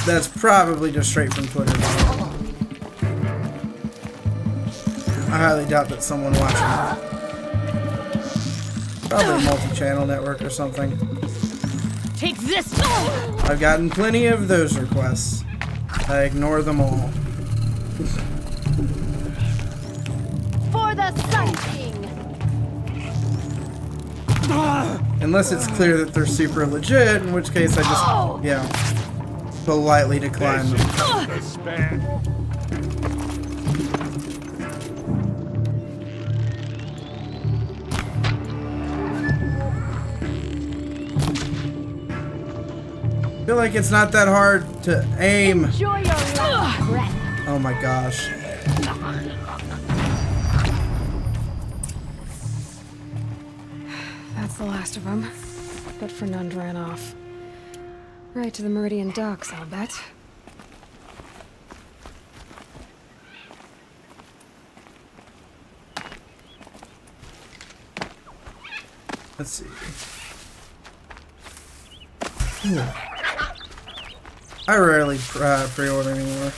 That's probably just straight from Twitter. I highly doubt that someone watching it. Probably a multi-channel network or something. Take this! I've gotten plenty of those requests. I ignore them all. For the Sun King! Unless it's clear that they're super legit, in which case I just, yeah, politely decline them. I feel like it's not that hard to aim. Enjoy your last breath. Oh my gosh. That's the last of them. But Fernand ran off. Right to the Meridian docks, I'll bet. Let's see. I rarely pre-order anymore.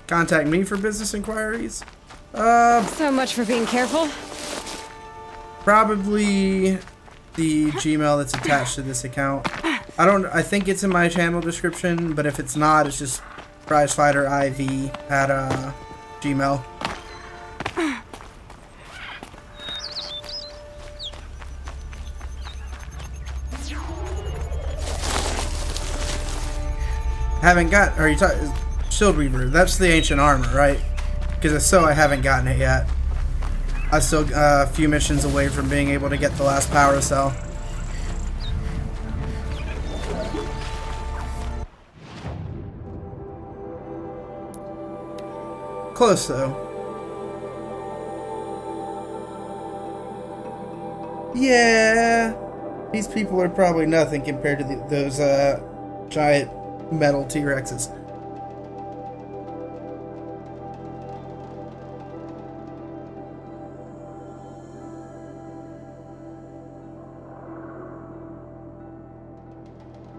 Contact me for business inquiries. So much for being careful. Probably the Gmail that's attached to this account. I think it's in my channel description, but if it's not, it's just PrizeFighter IV at Gmail. Haven't got, are you talking, Shield Weaver, that's the ancient armor, right? Because if so, I haven't gotten it yet. I'm still a few missions away from being able to get the last power cell. Close though. Yeah. These people are probably nothing compared to those giant metal T-Rexes.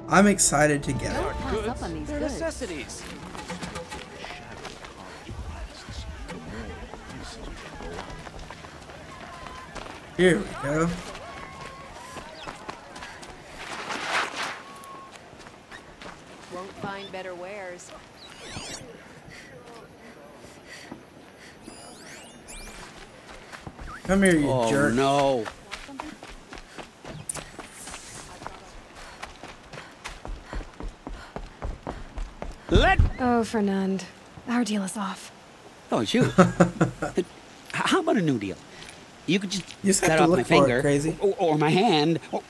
I'm excited to get it. They're necessities. Here we go. Won't find better wares. Come here, you jerk. Oh no. Oh, Fernand. Our deal is off. Oh, shoot. How about a new deal? You could just have cut to off look my for it, finger, crazy. or my hand, or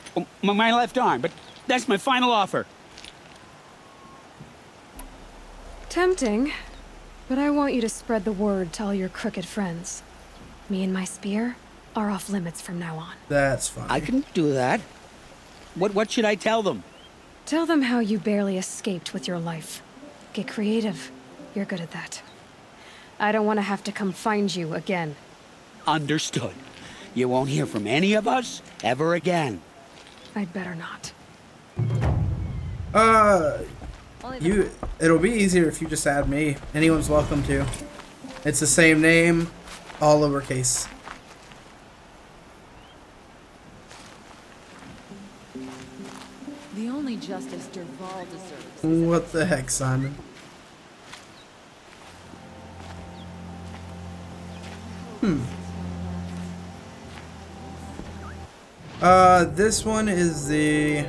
my left arm, but that's my final offer. Tempting, but I want you to spread the word to all your crooked friends. Me and my spear are off limits from now on. That's fine. I can do that. What should I tell them? Tell them how you barely escaped with your life. Get creative. You're good at that. I don't want to have to come find you again. Understood. You won't hear from any of us ever again. I'd better not. It'll be easier if you just add me. Anyone's welcome to. It's the same name, all lowercase. The only justice Derval deserves. What the heck, Simon? This one is the...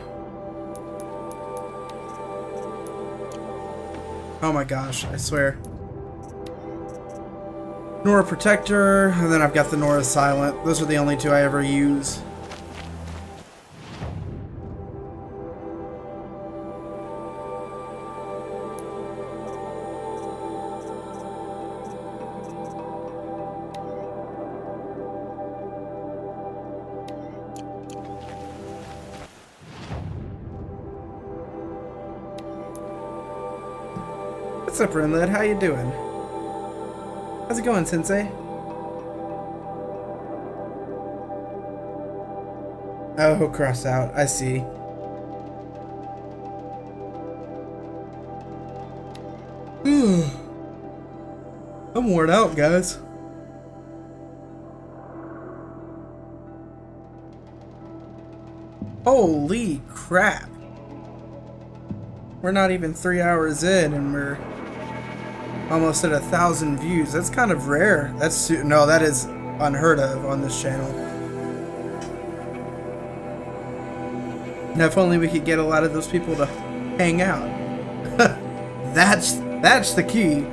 Oh my gosh, I swear. Nora Protector, and then I've got the Nora Silent. Those are the only two I ever use. What's up, Renlid? How you doing? How's it going, Sensei? Oh, cross out. I see. I'm worn out, guys. Holy crap. We're not even 3 hours in and we're almost at 1,000 views. That's kind of rare. No, that is unheard of on this channel. Now, if only we could get a lot of those people to hang out. That's the key.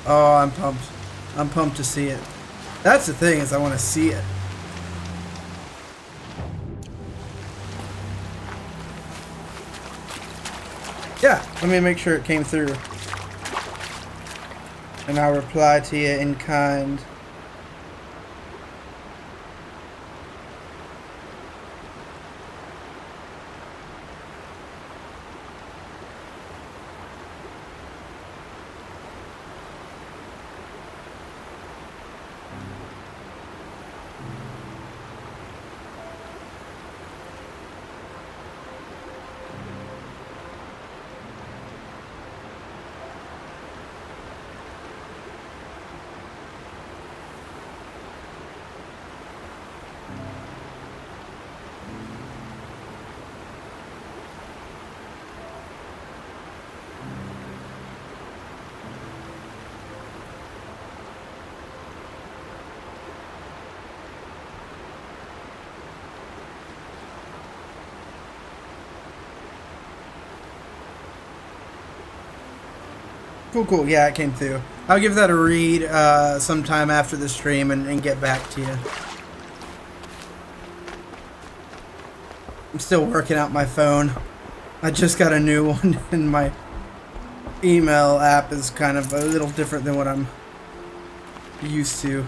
Oh, I'm pumped. I'm pumped to see it. That's the thing, is I want to see it. Yeah, let me make sure it came through. And I'll reply to you in kind. Cool, cool. Yeah, it came through. I'll give that a read sometime after the stream and get back to you. I'm still working out my phone. I just got a new one and my email app is kind of a little different than what I'm Used to.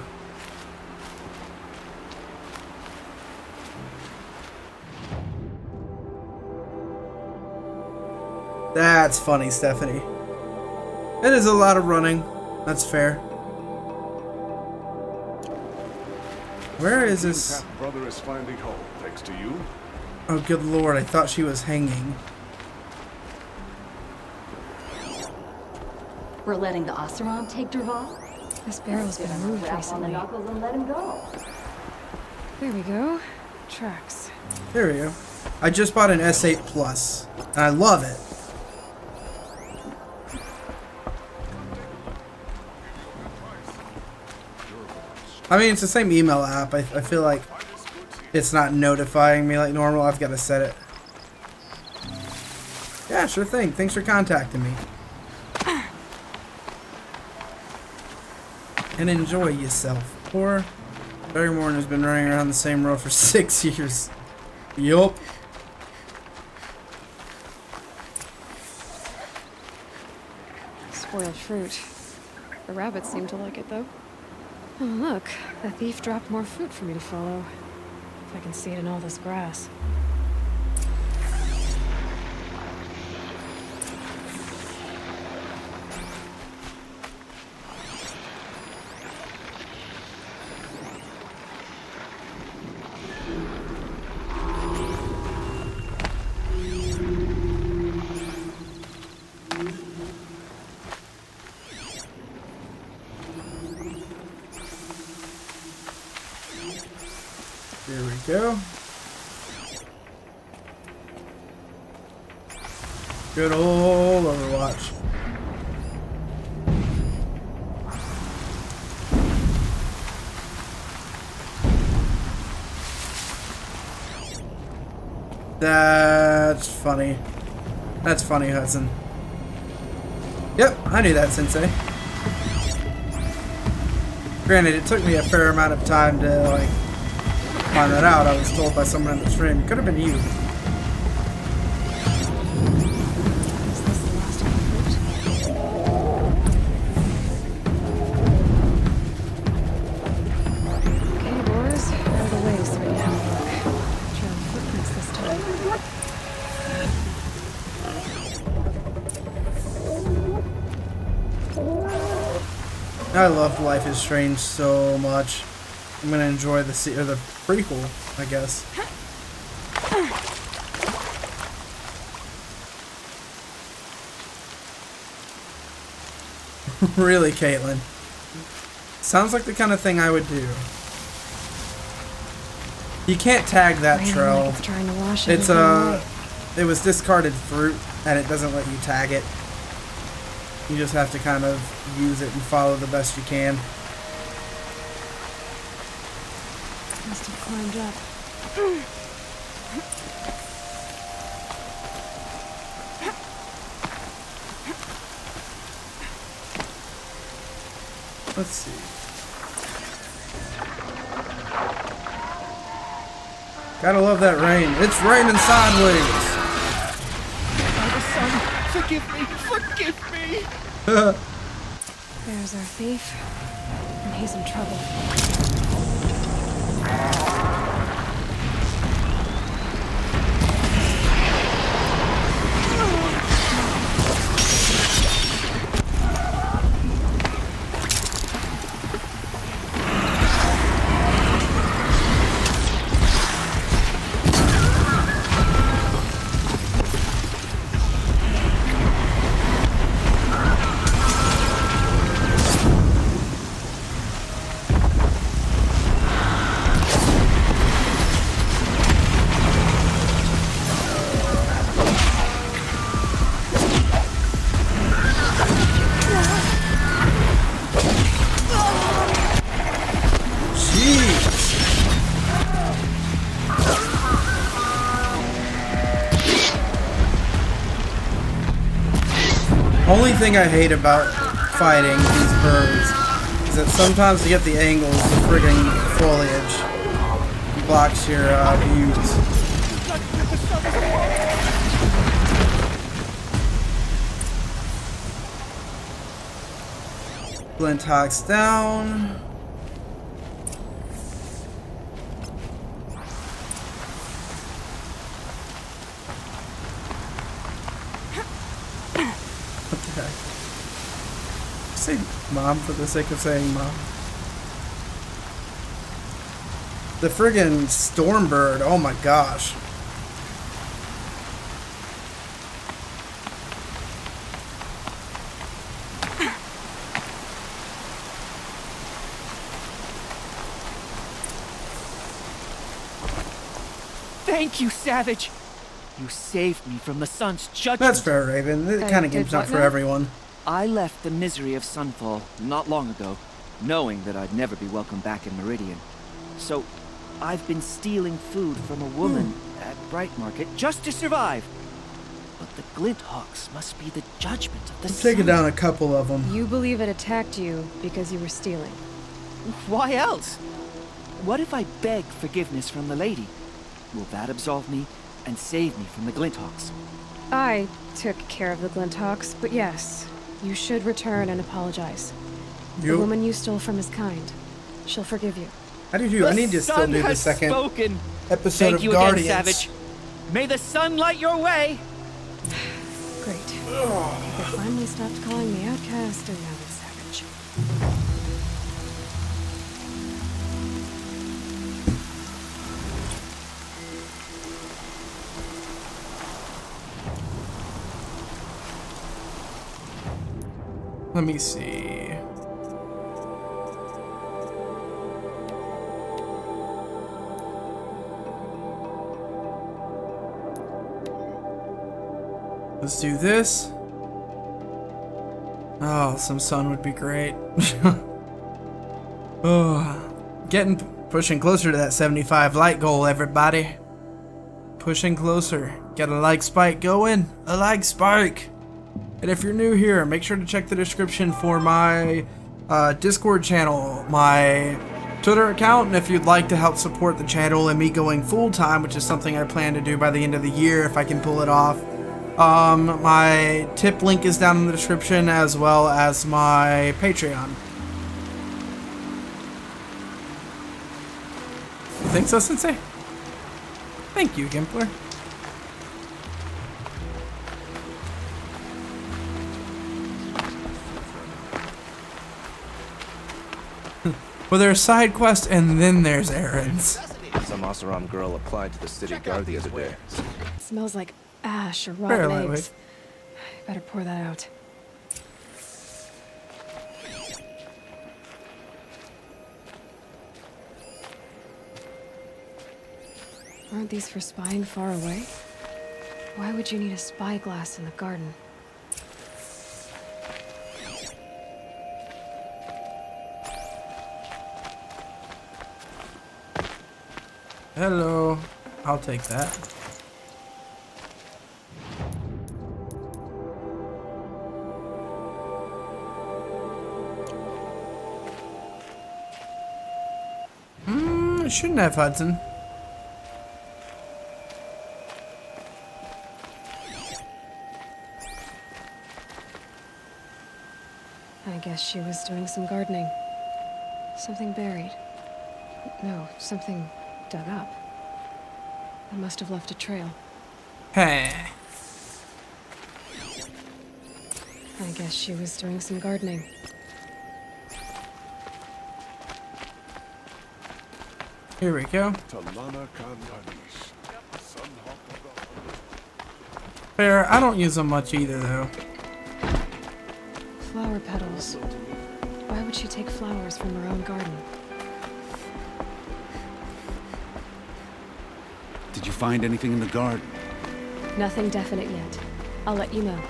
That's funny, Stephanie. It is a lot of running. That's fair. Where is this? Brother is finding home, thanks to you. Oh, good lord! I thought she was hanging. We're letting the Oseram take Dervahl? This barrel's been moved recently. And let him go. There we go. Tracks. There we go. I just bought an S8 Plus, and I love it. I mean, it's the same email app. I feel like it's not notifying me like normal. I've got to set it. Yeah, sure thing. Thanks for contacting me. And enjoy yourself. Poor Barrymore has been running around the same road for 6 years. Yup. Spoiled fruit. The rabbits seem to like it, though. Oh, look. The thief dropped more fruit for me to follow. If I can see it in all this grass. There we go. Good old Overwatch. That's funny. That's funny, Hudson. Yep, I knew that, Sensei. Granted, it took me a fair amount of time to, like, find that out. I was told by someone in the stream. Could have been you. Okay, boys. Out of the way so we can have a look. Trail footprints this time. I loved Life is Strange so much. I'm gonna enjoy the prequel, I guess. Really, Caitlin? Sounds like the kind of thing I would do. You can't tag that trail. It's it was discarded fruit, and it doesn't let you tag it. You just have to kind of use it and follow the best you can. Must have climbed up. Let's see. Gotta love that rain. It's raining sideways. Father, son, forgive me, forgive me. There's our thief, and he's in trouble. Only thing I hate about fighting these birds is that sometimes to get the angles, the friggin' foliage blocks your views. Glintox down. What the heck? Say mom for the sake of saying mom. The friggin' Stormbird, oh my gosh. Thank you, Savage. You saved me from the sun's judgment. That's fair, Raven. This kind of game's not for everyone. I left the misery of Sunfall not long ago, knowing that I'd never be welcome back in Meridian. So, I've been stealing food from a woman at Bright Market just to survive. But the Glinthawks must be the judgment of the sun. Taking down a couple of them. You believe it attacked you because you were stealing? Why else? What if I beg forgiveness from the lady? Will that absolve me and save me from the Glinthawks? I took care of the Glinthawks, but yes, you should return and apologize. The woman you stole from is kind. She'll forgive you. How do you do? I need to still do the second episode of Guardians. Again, Savage. May the sun light your way. Great. They finally stopped calling me outcast and now they're savage. Let me see. Let's do this. Oh, some sun would be great. Oh, pushing closer to that 75 like goal, everybody. Pushing closer. Got a like spike going. A like spike. And if you're new here, make sure to check the description for my Discord channel, my Twitter account, and if you'd like to help support the channel and me going full-time, which is something I plan to do by the end of the year if I can pull it off. My tip link is down in the description, as well as my Patreon. You think so, Sensei? Thank you, Gimpler. Well, there's side quests and then there's errands. Some Oseram girl applied to the city guard the other day. It smells like ash or rotten eggs. I better pour that out. Aren't these for spying far away? Why would you need a spyglass in the garden? Hello. I'll take that. Shouldn't have, Hudson. I guess she was doing some gardening. Something buried. No, something dug up. I must have left a trail. Hey. I guess she was doing some gardening. Here we go. Fair, I don't use them much either, though. Flower petals. Why would she take flowers from her own garden? Did you find anything in the garden? Nothing definite yet. I'll let you know.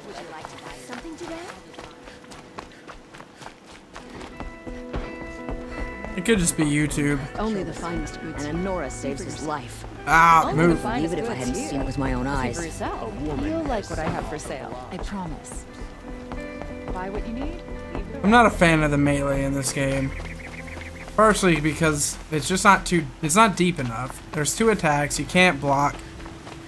Would you like to buy something today? It could just be YouTube. Only the finest goods. And Nora saves his life. Ah, move. Even if I hadn't seen it with my own eyes. You'll like what I have for sale. I promise. Buy what you need. I'm not a fan of the melee in this game. Partially because it's just not deep enough. There's 2 attacks, you can't block.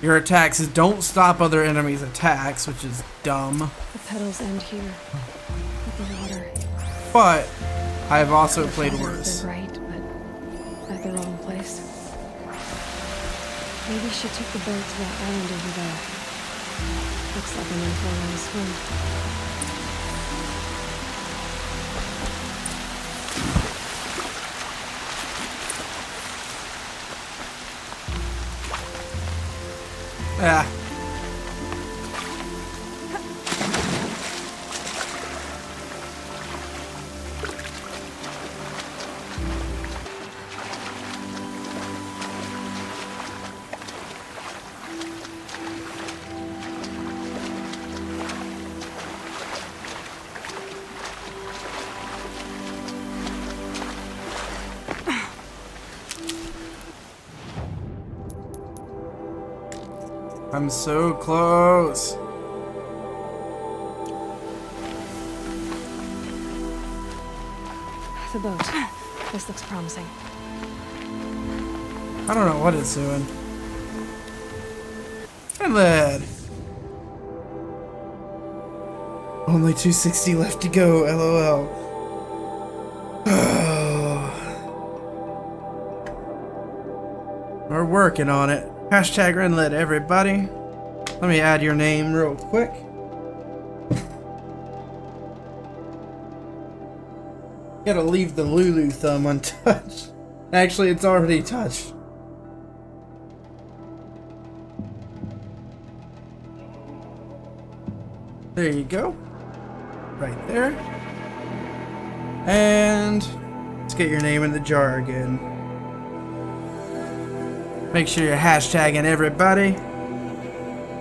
Your attacks don't stop other enemies' attacks, which is dumb. The petals end here, with the water. But I've also played worse. They're right, but at the wrong place. Maybe she took the boat to that island over there. Looks like an informal swim. Yeah. I'm so close. The boat. This looks promising. I don't know what it's doing. Inlet. Only 260 left to go, LOL. We're working on it. Hashtag Renlet, everybody. Let me add your name real quick. Gotta leave the Lulu thumb untouched. Actually, it's already touched. There you go. Right there. And let's get your name in the jar again. Make sure you're hashtagging everybody.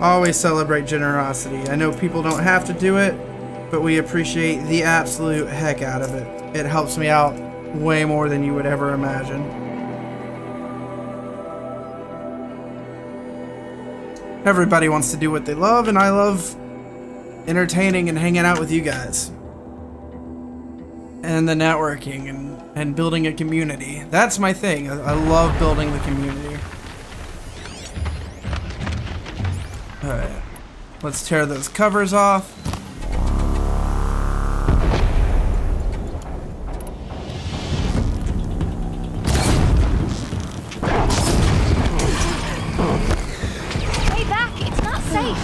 Always celebrate generosity. I know people don't have to do it, but we appreciate the absolute heck out of it. It helps me out way more than you would ever imagine. Everybody wants to do what they love, and I love entertaining and hanging out with you guys. And the networking and building a community. That's my thing. I love building the community. Alright, let's tear those covers off. Stay back, it's not safe.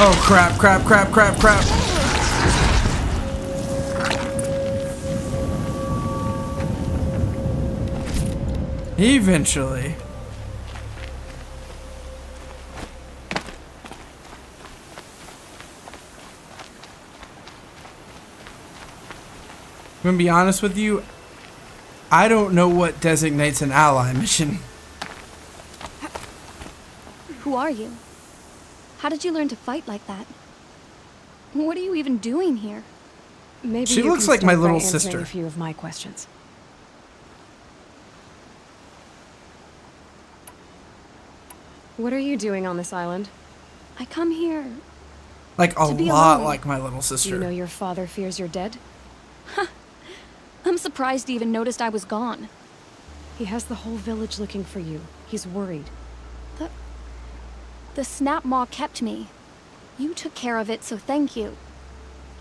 Oh crap, crap, crap, crap, crap. Eventually. I'm gonna be honest with you, I don't know what designates an ally mission. Who are you? How did you learn to fight like that? What are you even doing here? Maybe she looks like my little sister. A few of my questions. What are you doing on this island? I come here. Like a lot like my little sister. You know your father fears you're dead? Huh. I'm surprised he even noticed I was gone. He has the whole village looking for you. He's worried. The snap maw kept me. You took care of it, so thank you.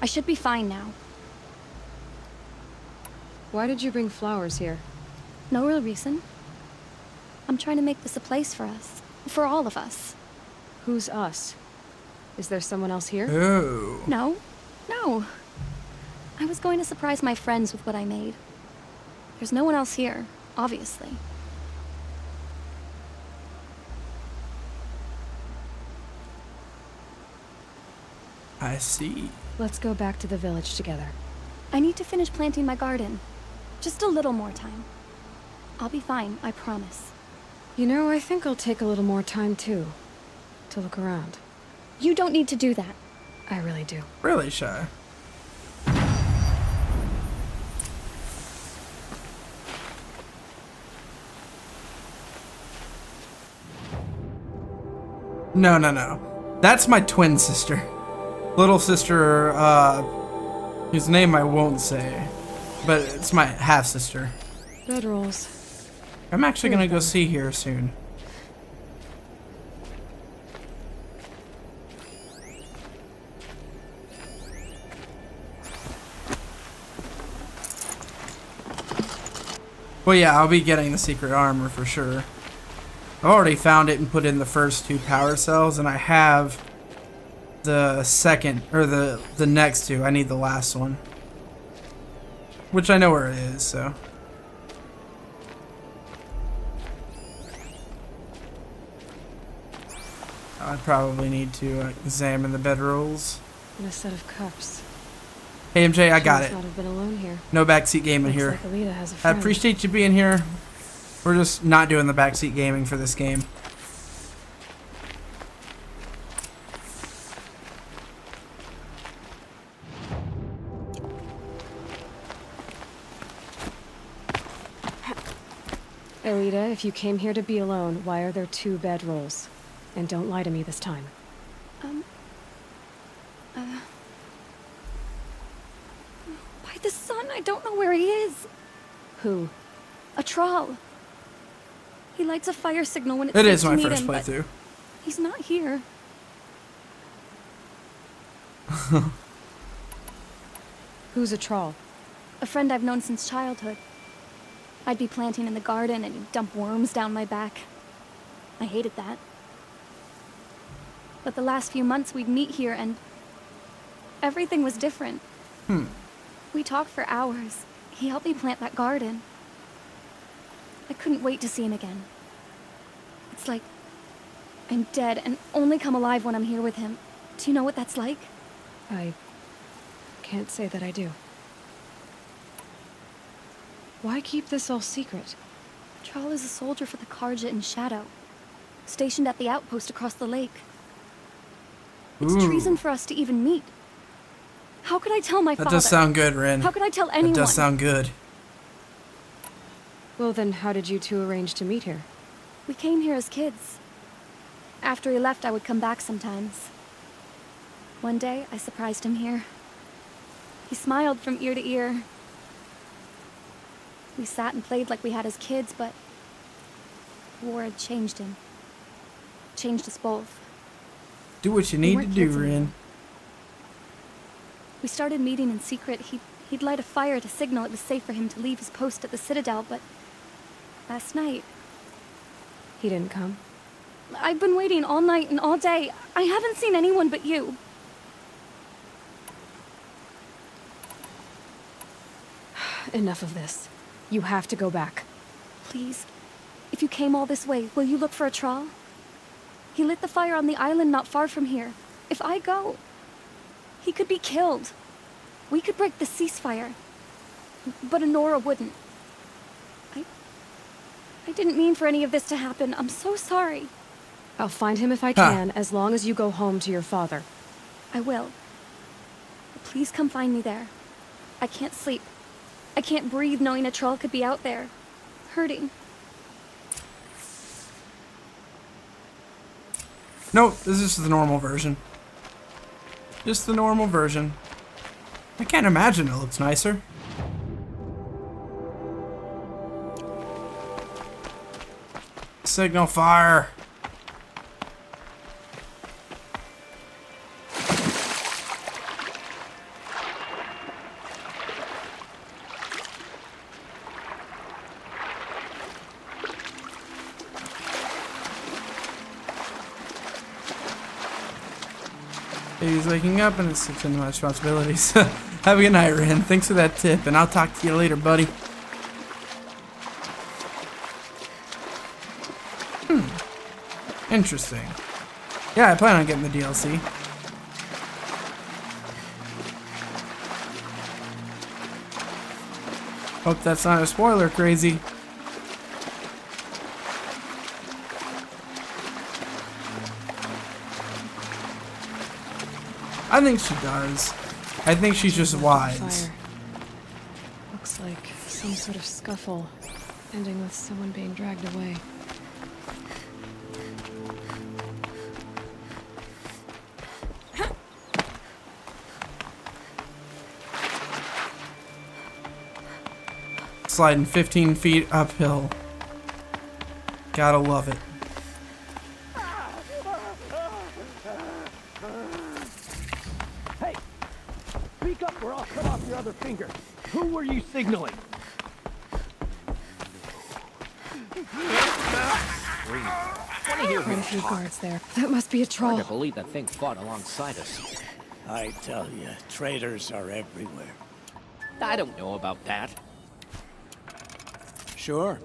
I should be fine now. Why did you bring flowers here? No real reason. I'm trying to make this a place for us. For all of us. Who's us? Is there someone else here? Oh. No. No. I was going to surprise my friends with what I made. There's no one else here, obviously. I see. Let's go back to the village together. I need to finish planting my garden. Just a little more time. I'll be fine, I promise. You know, I think I'll take a little more time too. To look around. You don't need to do that. I really do. Really, Shy? No, no, no. That's my twin sister. Little sister, whose name I won't say. But it's my half-sister. Bedrolls. I'm actually gonna go see here soon. Well, yeah, I'll be getting the secret armor for sure. I've already found it and put in the first 2 power cells, and I have the second, or the next 2. I need the last one. Which I know where it is, so. I probably need to examine the bedrolls. And a set of cups. Hey MJ, I got it. Not have been alone here. No backseat gaming here. Like Alita has a I friend. appreciate you being here. We're just not doing the backseat gaming for this game. Alita, if you came here to be alone, why are there 2 bedrolls? And don't lie to me this time. By the sun, I don't know where he is. Who? A troll. He lights a fire signal when it's It safe is to my meet first him, but playthrough. he's not here. Who's a troll? A friend I've known since childhood. I'd be planting in the garden and he'd dump worms down my back. I hated that. But the last few months we'd meet here and everything was different. We talked for hours. He helped me plant that garden. I couldn't wait to see him again. It's like I'm dead and only come alive when I'm here with him. Do you know what that's like? I can't say that I do. Why keep this all secret? Troll is a soldier for the Karja in Shadow, stationed at the outpost across the lake. It's treason for us to even meet. How could I tell my father? That does sound good, Rin. How could I tell anyone? That does sound good. Well, then how did you 2 arrange to meet here? We came here as kids. After he left, I would come back sometimes. One day, I surprised him here. He smiled from ear to ear. We sat and played like we had as kids, but war had changed him. Changed us both. Do what you need to do, Rin. We started meeting in secret. He'd light a fire to signal it was safe for him to leave his post at the Citadel, but last night... He didn't come? I've been waiting all night and all day. I haven't seen anyone but you. Enough of this. You have to go back. Please. If you came all this way, will you look for a troll? He lit the fire on the island not far from here. If I go, he could be killed. We could break the ceasefire. But Honora wouldn't. I didn't mean for any of this to happen. I'm so sorry. I'll find him if I can, as long as you go home to your father. I will. Please come find me there. I can't sleep. I can't breathe knowing a troll could be out there, hurting. Nope, this is the normal version. Just the normal version. I can't imagine it looks nicer. Signal fire. Baby's waking up and it's into my responsibilities. Have a good night, Ren. Thanks for that tip, and I'll talk to you later, buddy. Interesting. Yeah, I plan on getting the DLC. Hope that's not a spoiler, crazy. I think she does. I think she's just wise. Fire. Looks like some sort of scuffle, ending with someone being dragged away. sliding 15 feet uphill. Gotta love it. Hey! Speak up or I'll cut off your other finger. Who were you signaling? Quite a few guards there. That must be a troll. Hard to believe that thing fought alongside us. I tell you, traitors are everywhere. I don't know about that. Sure.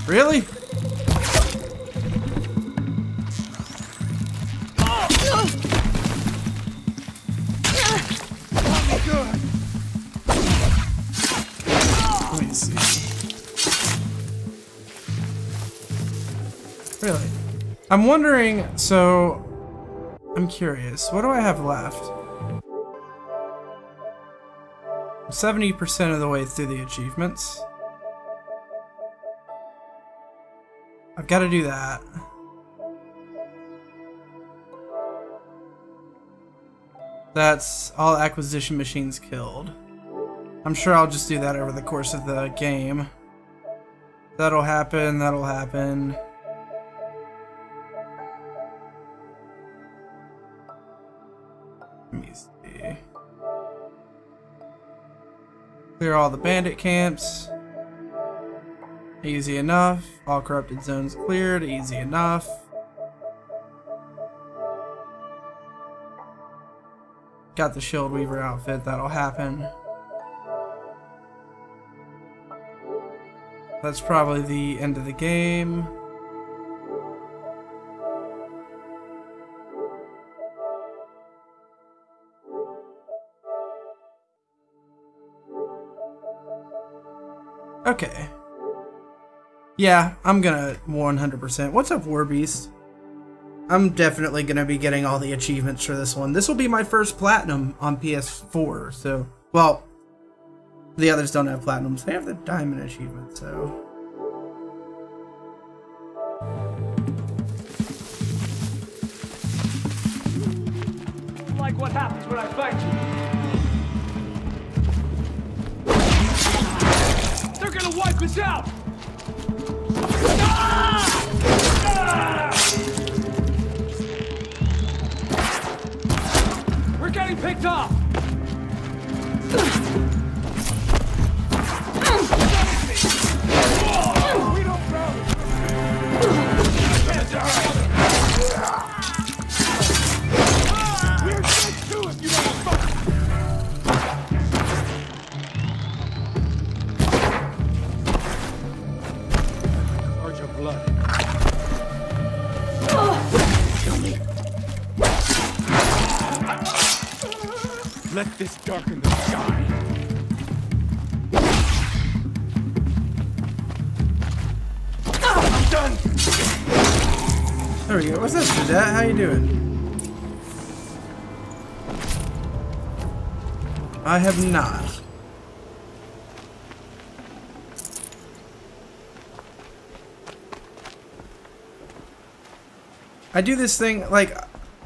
Really? Let me see. Really? I'm wondering, so I'm curious, what do I have left? 70% of the way through the achievements. I've got to do that. That's all acquisition machines killed. I'm sure I'll just do that over the course of the game. That'll happen, that'll happen. Let me see. Clear all the bandit camps. Easy enough. All corrupted zones cleared. Easy enough. Got the Shield Weaver outfit. That'll happen. That's probably the end of the game. Okay. Yeah, I'm gonna 100%. What's up, Warbeast? I'm definitely gonna be getting all the achievements for this one. This will be my first platinum on PS4, so... Well, the others don't have platinums. They have the diamond achievement, so... Like what happens when I fight you? They're gonna wipe us out! We're getting picked off! We don't know! We're dead too if you don't fuck! Purge your blood. Kill me. Let this darken the sky. I'm done. There we go. What's up, Cadet? How you doing? I have not. I do this thing, like,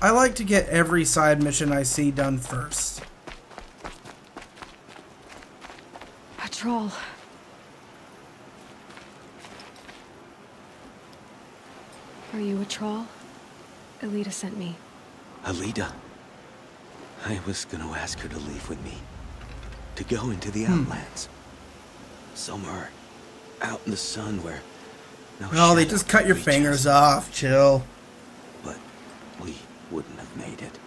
I like to get every side mission I see done first. A troll. Are you a troll? Alita sent me. Alita? I was gonna ask her to leave with me. To go into the Outlands. Somewhere out in the sun where no, they just cut your fingers off. Chill. But we wouldn't have made it.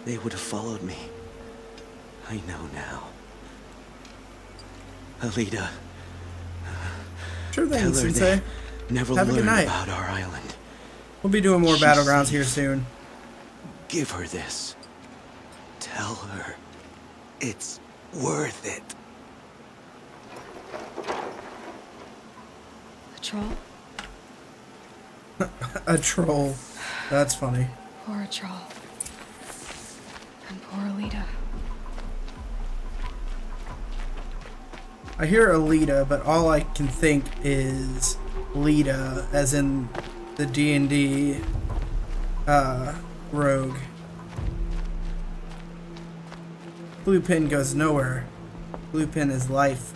They would have followed me. I know now. Alita. Sure thing, Sensei. Never have a good night. About our island. We'll be doing more battlegrounds here soon. Give her this. Tell her it's worth it. A troll? A troll. That's funny. Poor troll. And poor Alita. I hear Alita, but all I can think is Lita, as in the D&D rogue. Blue pin goes nowhere. Blue pin is life.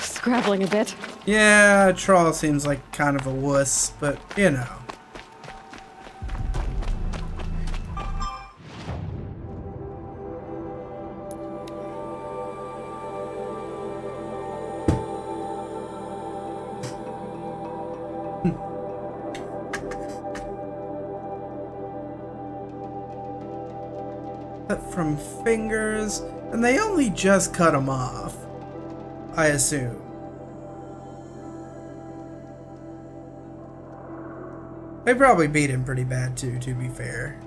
Scrabbling a bit. Yeah, Troll seems like kind of a wuss, but you know. Cut from fingers, and they only just cut them off, I assume. They probably beat him pretty bad too, to be fair.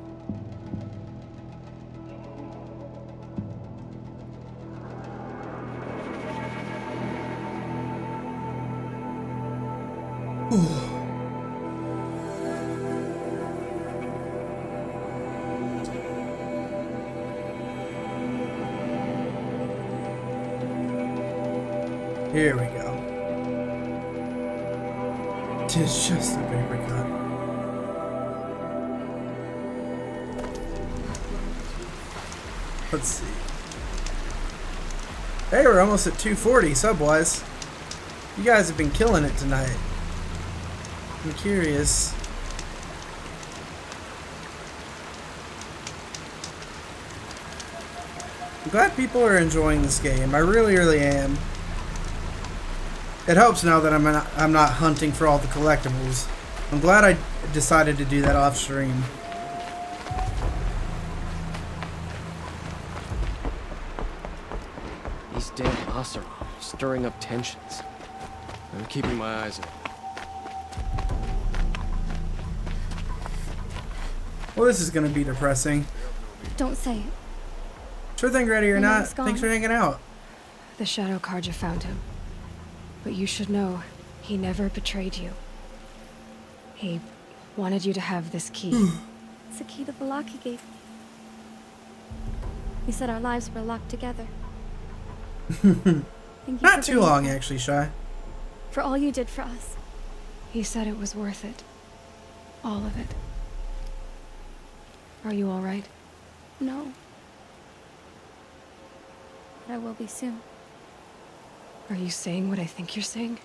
Here we go. It's just a paper cut. Let's see. Hey, we're almost at 240 sub-wise. You guys have been killing it tonight. I'm curious. I'm glad people are enjoying this game. I really, really am. It helps now that I'm not hunting for all the collectibles. I'm glad I decided to do that off stream. These damn Haas are stirring up tensions. I'm keeping my eyes on it. Well, this is gonna be depressing. Don't say it. Sure thing, ready or not. Thanks for hanging out. The Shadow Carja found him. But you should know, he never betrayed you. He wanted you to have this key. It's the key the Valaki gave me. He said our lives were locked together. Not too long, actually, Shy. For all you did for us. He said it was worth it. All of it. Are you all right? No. But I will be soon. Are you saying what I think you're saying?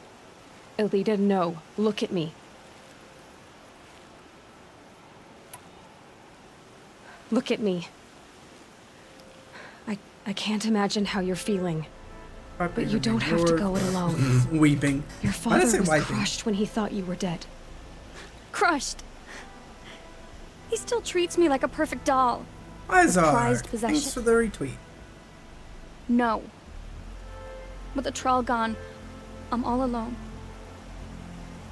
Elita, no. Look at me. Look at me. I can't imagine how you're feeling. But you don't have to go it alone. Weeping. Your father was crushed when he thought you were dead. Crushed? He still treats me like a perfect doll. Izar, prized possession. thanks for the retweet. No. With the Troll gone, I'm all alone.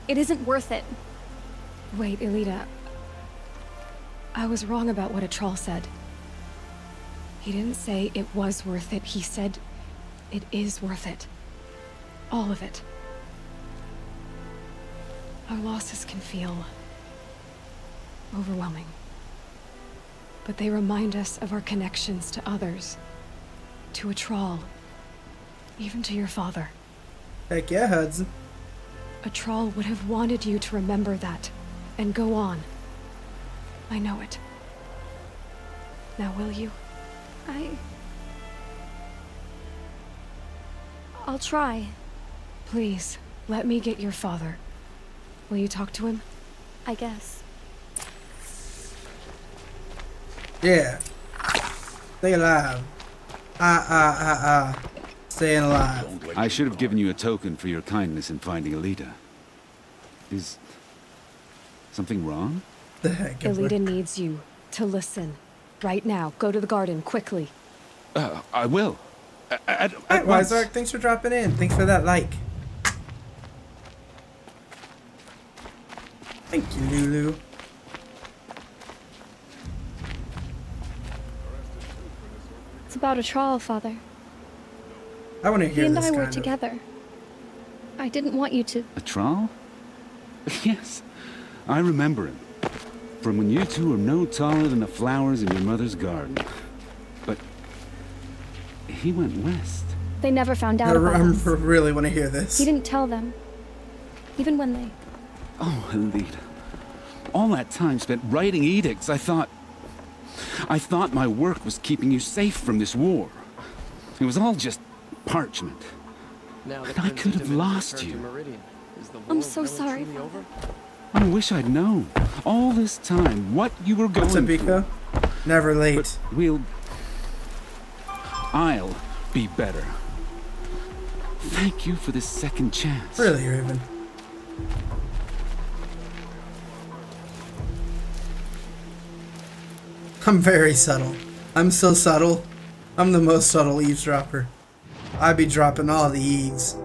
It isn't worth it. Wait, Elita. I was wrong about what a Troll said. He didn't say it was worth it. He said it is worth it. All of it. Our losses can feel overwhelming. But they remind us of our connections to others. To a Troll. Even to your father. Heck yeah, Hudson. A Troll would have wanted you to remember that. And go on. I know it. Now will you? I'll try. Please, let me get your father. Will you talk to him? I guess. Yeah. Stay alive. Staying alive. I should have given you a token for your kindness in finding Elita. Is something wrong? The heck? Elita needs you to listen. Right now. Go to the garden, quickly. I will. Hey, Wizark, thanks for dropping in. Thanks for that like. Thank you, Lulu. It's about a Troll, Father. I want to hear this. He and I were together. I didn't want you to. A Troll? Yes, I remember him. from when you two are no taller than the flowers in your mother's garden. But he went west. They never found out about us. I really want to hear this. He didn't tell them. Even when they... Oh, Elita. All that time spent writing edicts, I thought my work was keeping you safe from this war. It was all just parchment. Now and I could have lost you. I'm so sorry. I wish I'd known all this time what you were going through. Never late. But I'll be better. Thank you for this second chance. Really, Raven? I'm very subtle. I'm so subtle. I'm the most subtle eavesdropper. I be dropping all the eaves.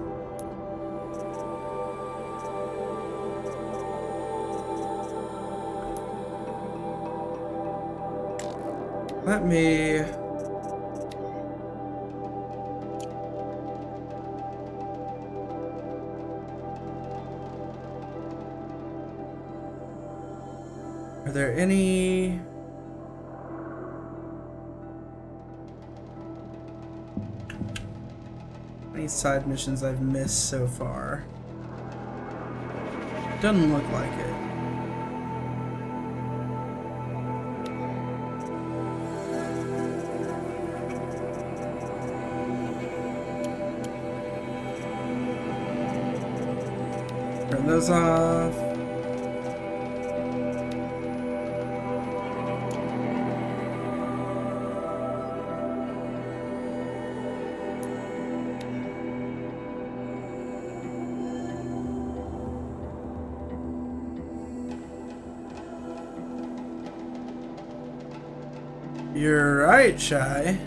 Let me... Are there any... side missions I've missed so far? Doesn't look like it. Turn those off. You're right, Shy.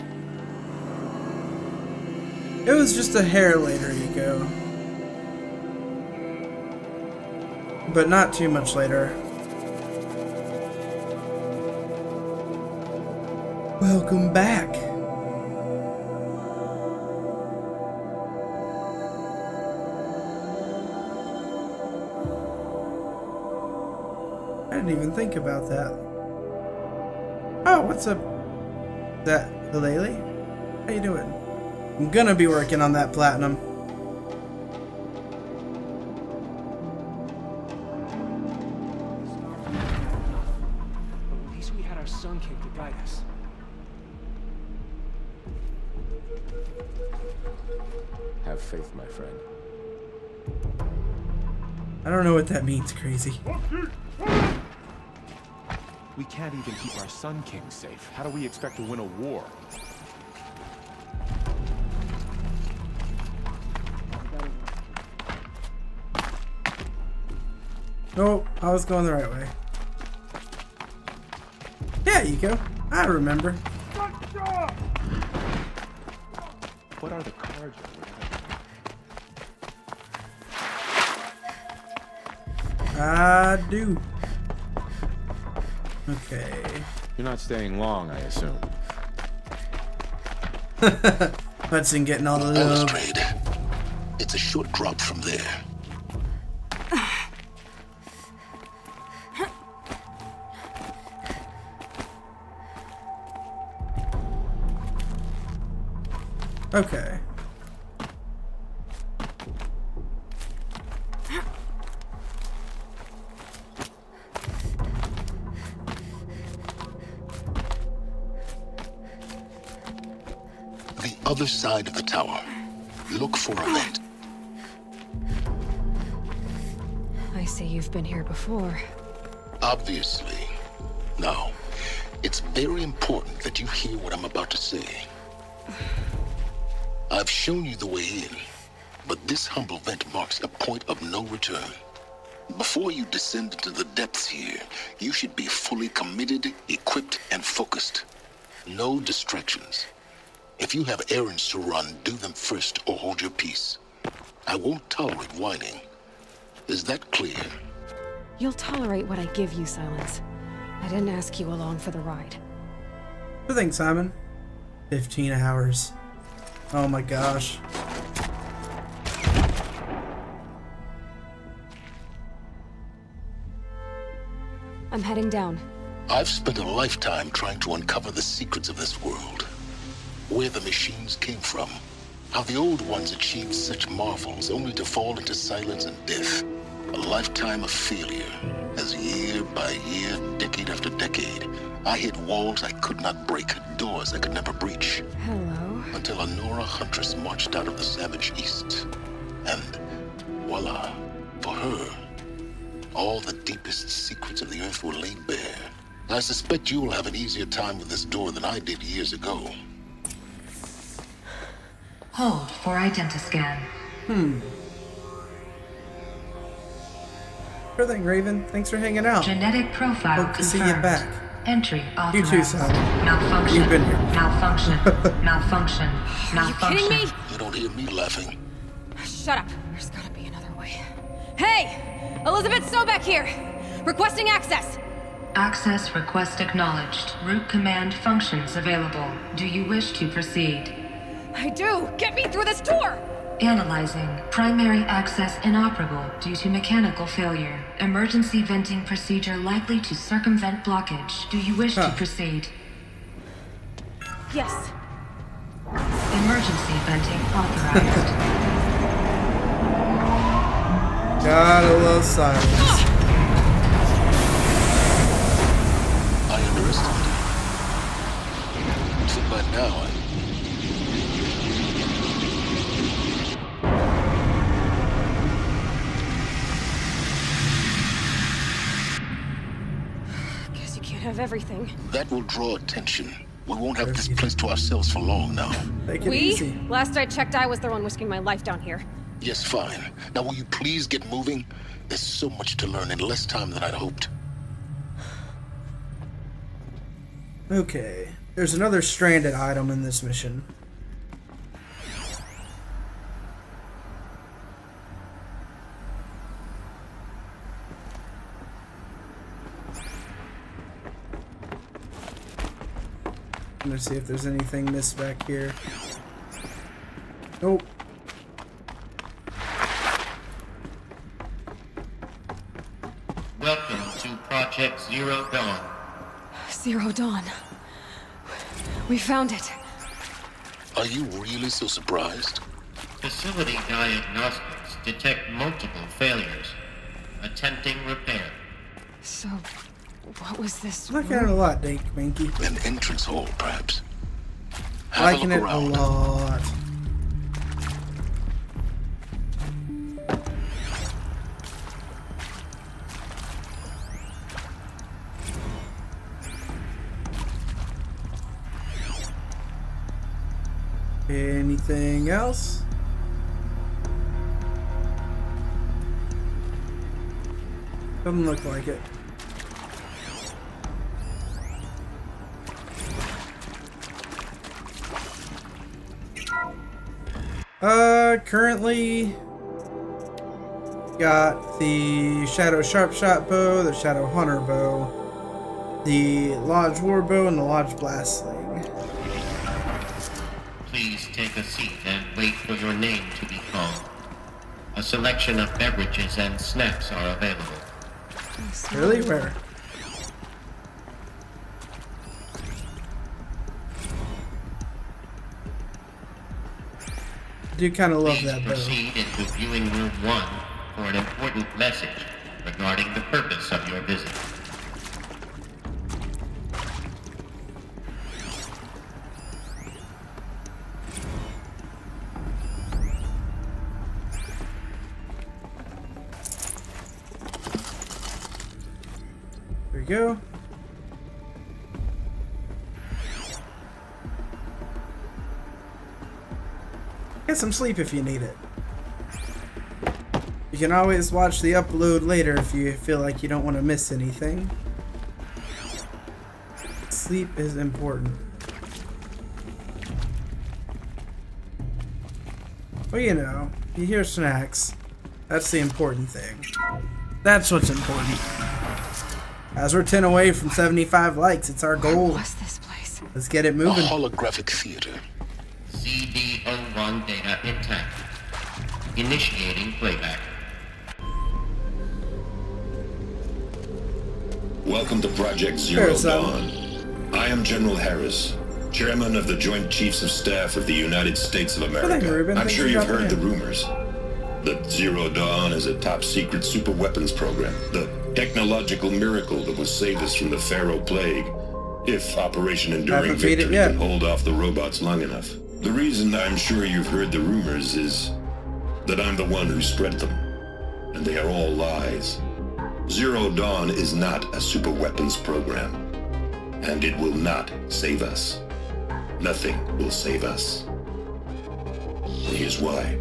It was just a hair later, Ego. But not too much later. Welcome back. I didn't even think about that. Oh, what's up? That Halele? How you doing? I'm gonna be working on that platinum. At least we had our Sun King to guide us. Have faith, my friend. I don't know what that means, crazy. We can't even keep our Sun King safe. How do we expect to win a war? Nope, I was going the right way. Yeah, you go. I remember. What are the cards? I do. Okay. You're not staying long, I assume. Hudson getting all the love. Trade. It's a short drop from there. Okay. The other side of the tower. Look for a vent. I see you've been here before. Obviously. Now, it's very important that you hear what I'm about to say. I've shown you the way in, but this humble vent marks a point of no return. Before you descend into the depths here, you should be fully committed, equipped, and focused. No distractions. If you have errands to run, do them first or hold your peace. I won't tolerate whining. Is that clear? You'll tolerate what I give you, Silence. I didn't ask you along for the ride. Good thing, Simon. 15 hours. Oh my gosh. I'm heading down. I've spent a lifetime trying to uncover the secrets of this world. Where the machines came from. How the old ones achieved such marvels only to fall into silence and death. A lifetime of failure. As year by year, decade after decade, I hit walls I could not break, doors I could never breach. Hello. Until a Nora huntress marched out of the savage east. And voila, for her, all the deepest secrets of the earth were laid bare. I suspect you will have an easier time with this door than I did years ago. Hold for identiscan. Sure thing, Raven. Thanks for hanging out. Genetic profile Hope to see you back. Entry authorized. You too, son. Malfunction. You've been here. Malfunction. Malfunction. Are you kidding me? You don't hear me laughing. Shut up. There's gotta be another way. Hey! Elizabeth Sobek here! Requesting access! Access request acknowledged. Root command functions available. Do you wish to proceed? I do! Get me through this door! Analyzing. Primary access inoperable due to mechanical failure. Emergency venting procedure likely to circumvent blockage. Do you wish to proceed? Yes. Emergency venting authorized. Gotta love silence. I underestimated you. So by now, Guess you can't have everything. that will draw attention. We won't have this place to ourselves for long now. Take it easy. Last I checked, I was the one risking my life down here. Yes, fine. Now will you please get moving? There's so much to learn in less time than I'd hoped. Okay. There's another stranded item in this mission. I'm gonna see if there's anything missed back here. Nope. Welcome to Project Zero Dawn. Zero Dawn. We found it. Are you really so surprised? Facility diagnostics detect multiple failures. Attempting repair. So, what was this? Liking it a lot, Dink Minky. An entrance hole, perhaps. Liking it a lot. Anything else? Doesn't look like it. Currently got the Shadow Sharpshot bow, the Shadow Hunter bow, the Lodge War bow, and the Lodge Blast Sling. Please take a seat and wait for your name to be called. A selection of beverages and snacks are available. Really? Where? I do kind of love that bow. Proceed into viewing room 1 for an important message regarding the purpose of your visit. There we go. Get some sleep if you need it. You can always watch the upload later if you feel like you don't want to miss anything. Sleep is important. Well, you know, you hear snacks. That's the important thing. That's what's important. As we're 10 away from 75 likes, it's our goal. What's this place? Let's get it moving. A holographic theater. CD01 data intact. Initiating playback. Welcome to Project Zero Dawn. I am General Harris, Chairman of the Joint Chiefs of Staff of the United States of America. I'm sure you've heard the rumors that Zero Dawn is a top-secret super-weapons program, the technological miracle that will save us from the Pharaoh Plague, if Operation Enduring Victory can hold off the robots long enough. The reason I'm sure you've heard the rumors is that I'm the one who spread them, and they are all lies. Zero Dawn is not a super-weapons program, and it will not save us. Nothing will save us. And here's why.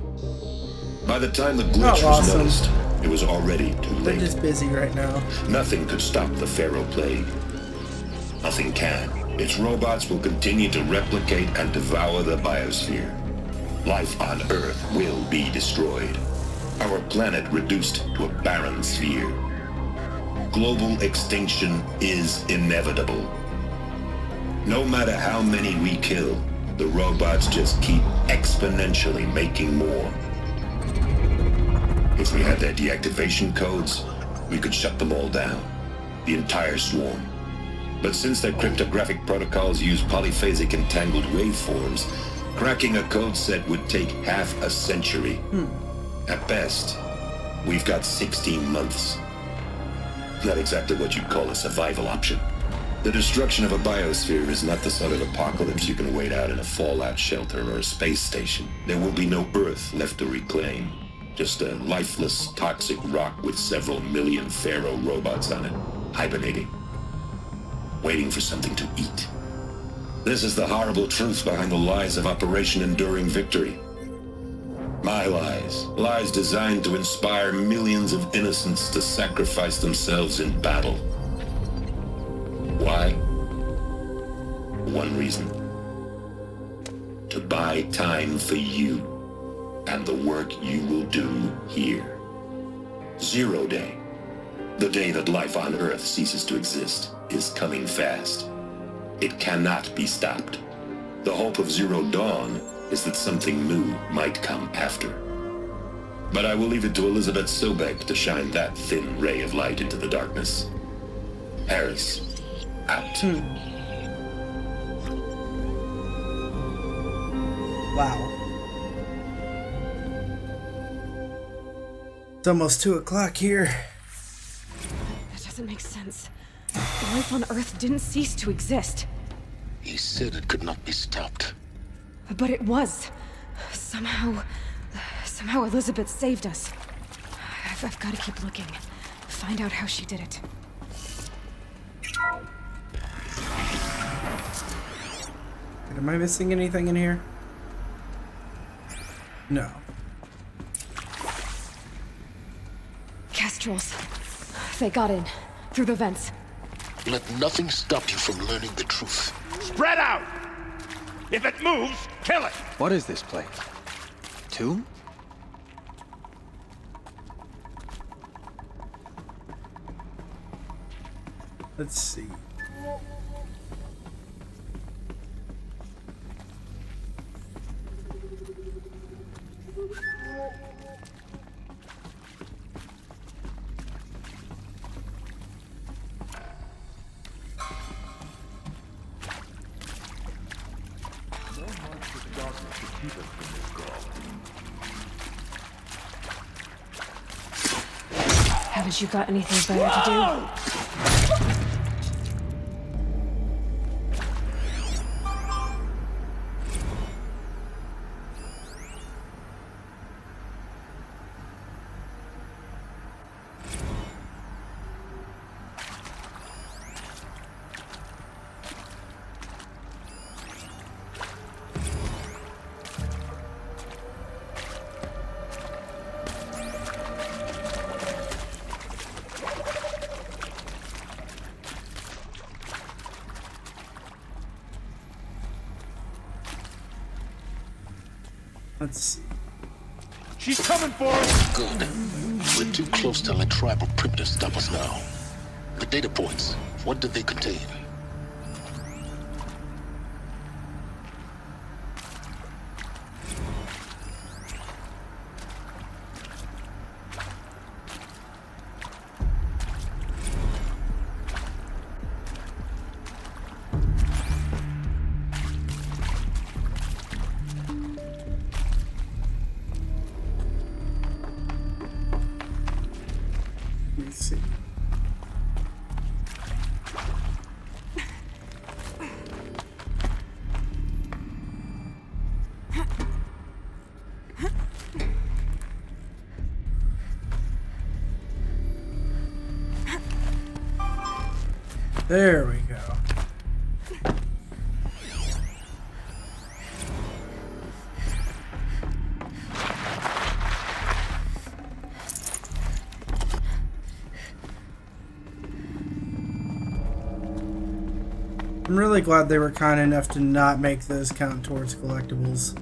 By the time the glitch was noticed, it was already too late. They're just busy right now. Nothing could stop the Pharaoh Plague. Nothing can. Its robots will continue to replicate and devour the biosphere. Life on Earth will be destroyed. Our planet reduced to a barren sphere. Global extinction is inevitable. No matter how many we kill, the robots just keep exponentially making more. If we had their deactivation codes, we could shut them all down. The entire swarm. But since their cryptographic protocols use polyphasic entangled waveforms, cracking a code set would take half a century. At best, we've got 16 months. Not exactly what you'd call a survival option. The destruction of a biosphere is not the sort of apocalypse you can wait out in a fallout shelter or a space station. There will be no Earth left to reclaim. Just a lifeless, toxic rock with several million Pharaoh robots on it, hibernating. Waiting for something to eat. This is the horrible truth behind the lies of Operation Enduring Victory. My lies. Lies designed to inspire millions of innocents to sacrifice themselves in battle. Why? One reason. To buy time for you and the work you will do here. Zero Day. The day that life on Earth ceases to exist is coming fast. It cannot be stopped. The hope of Zero Dawn is that something new might come after. But I will leave it to Elizabeth Sobek to shine that thin ray of light into the darkness. Harris, out. Wow. It's almost 2 o'clock here. That doesn't make sense. Life on Earth didn't cease to exist. He said it could not be stopped. But it was. Somehow Elizabeth saved us. I've got to keep looking. Find out how she did it. Am I missing anything in here? No. Kestrels. They got in. Through the vents. Let nothing stop you from learning the truth. Spread out! If it moves, kill it! What is this place? Tomb? Let's see. Haven't you got anything better to do? Let's see. She's coming for us! Good. We're too close to let tribal primitives stop us now. The data points, what did they contain? There we go. I'm really glad they were kind enough to not make those count towards collectibles.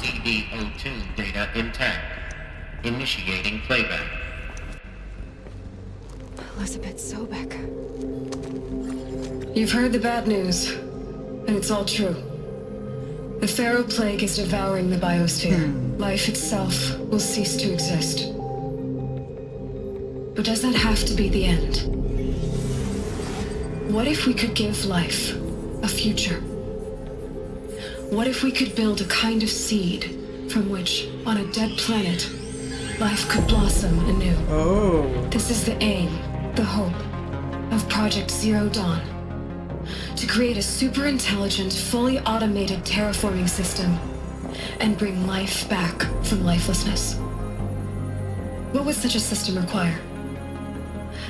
CD02 data intact. Initiating playback. Elizabeth Sobek. You've heard the bad news, and it's all true. The Pharaoh Plague is devouring the biosphere. Life itself will cease to exist. But does that have to be the end? What if we could give life a future? What if we could build a kind of seed from which, on a dead planet, life could blossom anew? Oh. This is the aim, the hope, of Project Zero Dawn. To create a super intelligent, fully automated terraforming system and bring life back from lifelessness. What would such a system require?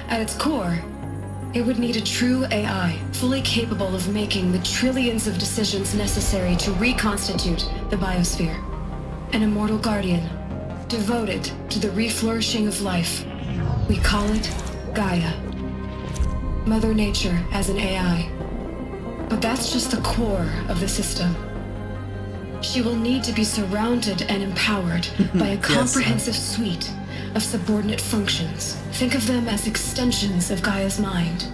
At its core, it would need a true AI, fully capable of making the trillions of decisions necessary to reconstitute the biosphere. An immortal guardian, devoted to the reflourishing of life. We call it Gaia. Mother Nature as an AI. But that's just the core of the system. She will need to be surrounded and empowered by a comprehensive suite of subordinate functions. Think of them as extensions of Gaia's mind,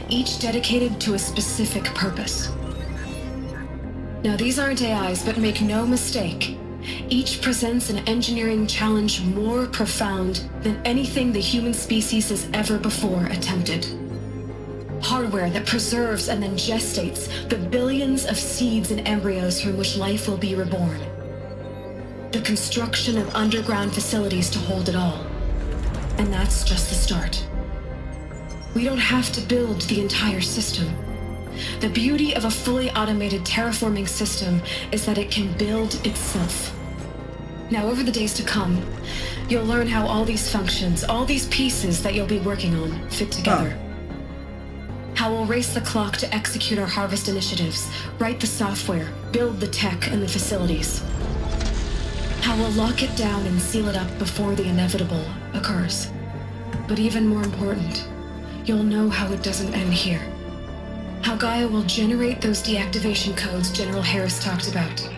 each dedicated to a specific purpose. Now, these aren't AIs, but make no mistake, each presents an engineering challenge more profound than anything the human species has ever before attempted. Hardware that preserves and then gestates the billions of seeds and embryos from which life will be reborn. The construction of underground facilities to hold it all. And that's just the start. We don't have to build the entire system. The beauty of a fully automated terraforming system is that it can build itself. Now, over the days to come, you'll learn how all these functions, all these pieces that you'll be working on, fit together. How we'll race the clock to execute our harvest initiatives, write the software, build the tech and the facilities. How we'll lock it down and seal it up before the inevitable occurs. But even more important, you'll know how it doesn't end here. How Gaia will generate those deactivation codes General Harris talked about,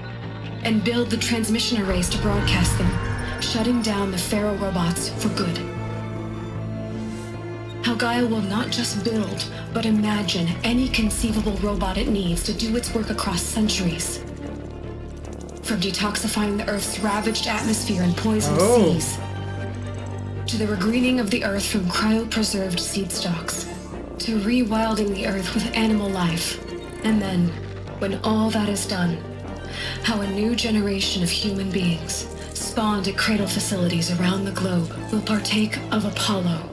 and build the transmission arrays to broadcast them, shutting down the Pharaoh robots for good. How Gaia will not just build, but imagine any conceivable robot it needs to do its work across centuries. From detoxifying the Earth's ravaged atmosphere and poisoned seas, to the regreening of the Earth from cryopreserved seed stalks, to rewilding the Earth with animal life. And then, when all that is done, how a new generation of human beings, spawned at cradle facilities around the globe, will partake of Apollo,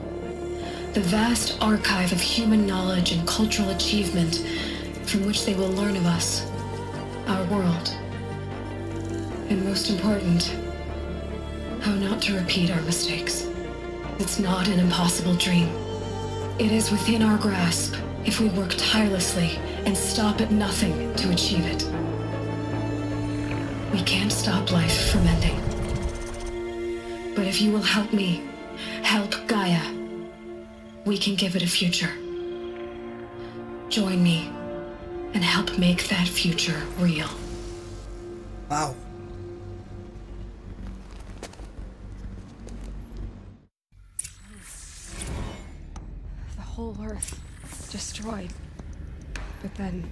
the vast archive of human knowledge and cultural achievement from which they will learn of us, our world. And most important, how not to repeat our mistakes. It's not an impossible dream. It is within our grasp if we work tirelessly and stop at nothing to achieve it. We can't stop life from ending. But if you will help me, help Gaia, we can give it a future. Join me and help make that future real. Wow. The whole Earth destroyed, but then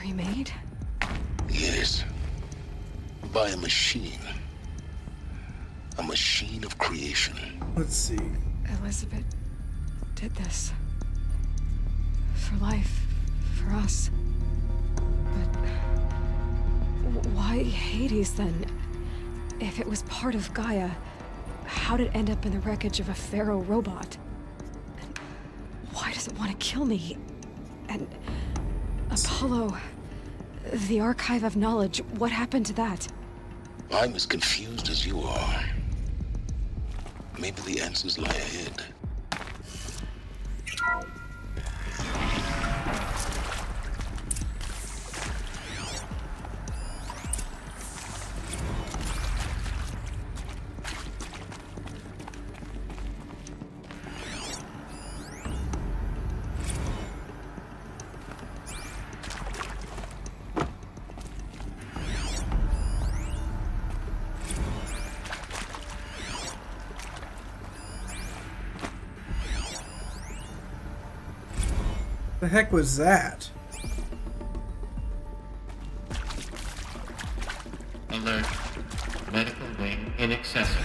remade? Yes. By a machine. A machine of creation. Let's see. Elizabeth did this. For life. For us. But why Hades then? If it was part of Gaia, how did it end up in the wreckage of a Pharaoh robot? And why does it want to kill me? And Apollo, the Archive of Knowledge, what happened to that? I'm as confused as you are. Maybe the answers lie ahead. The heck was that? Alert. Medical wing inaccessible.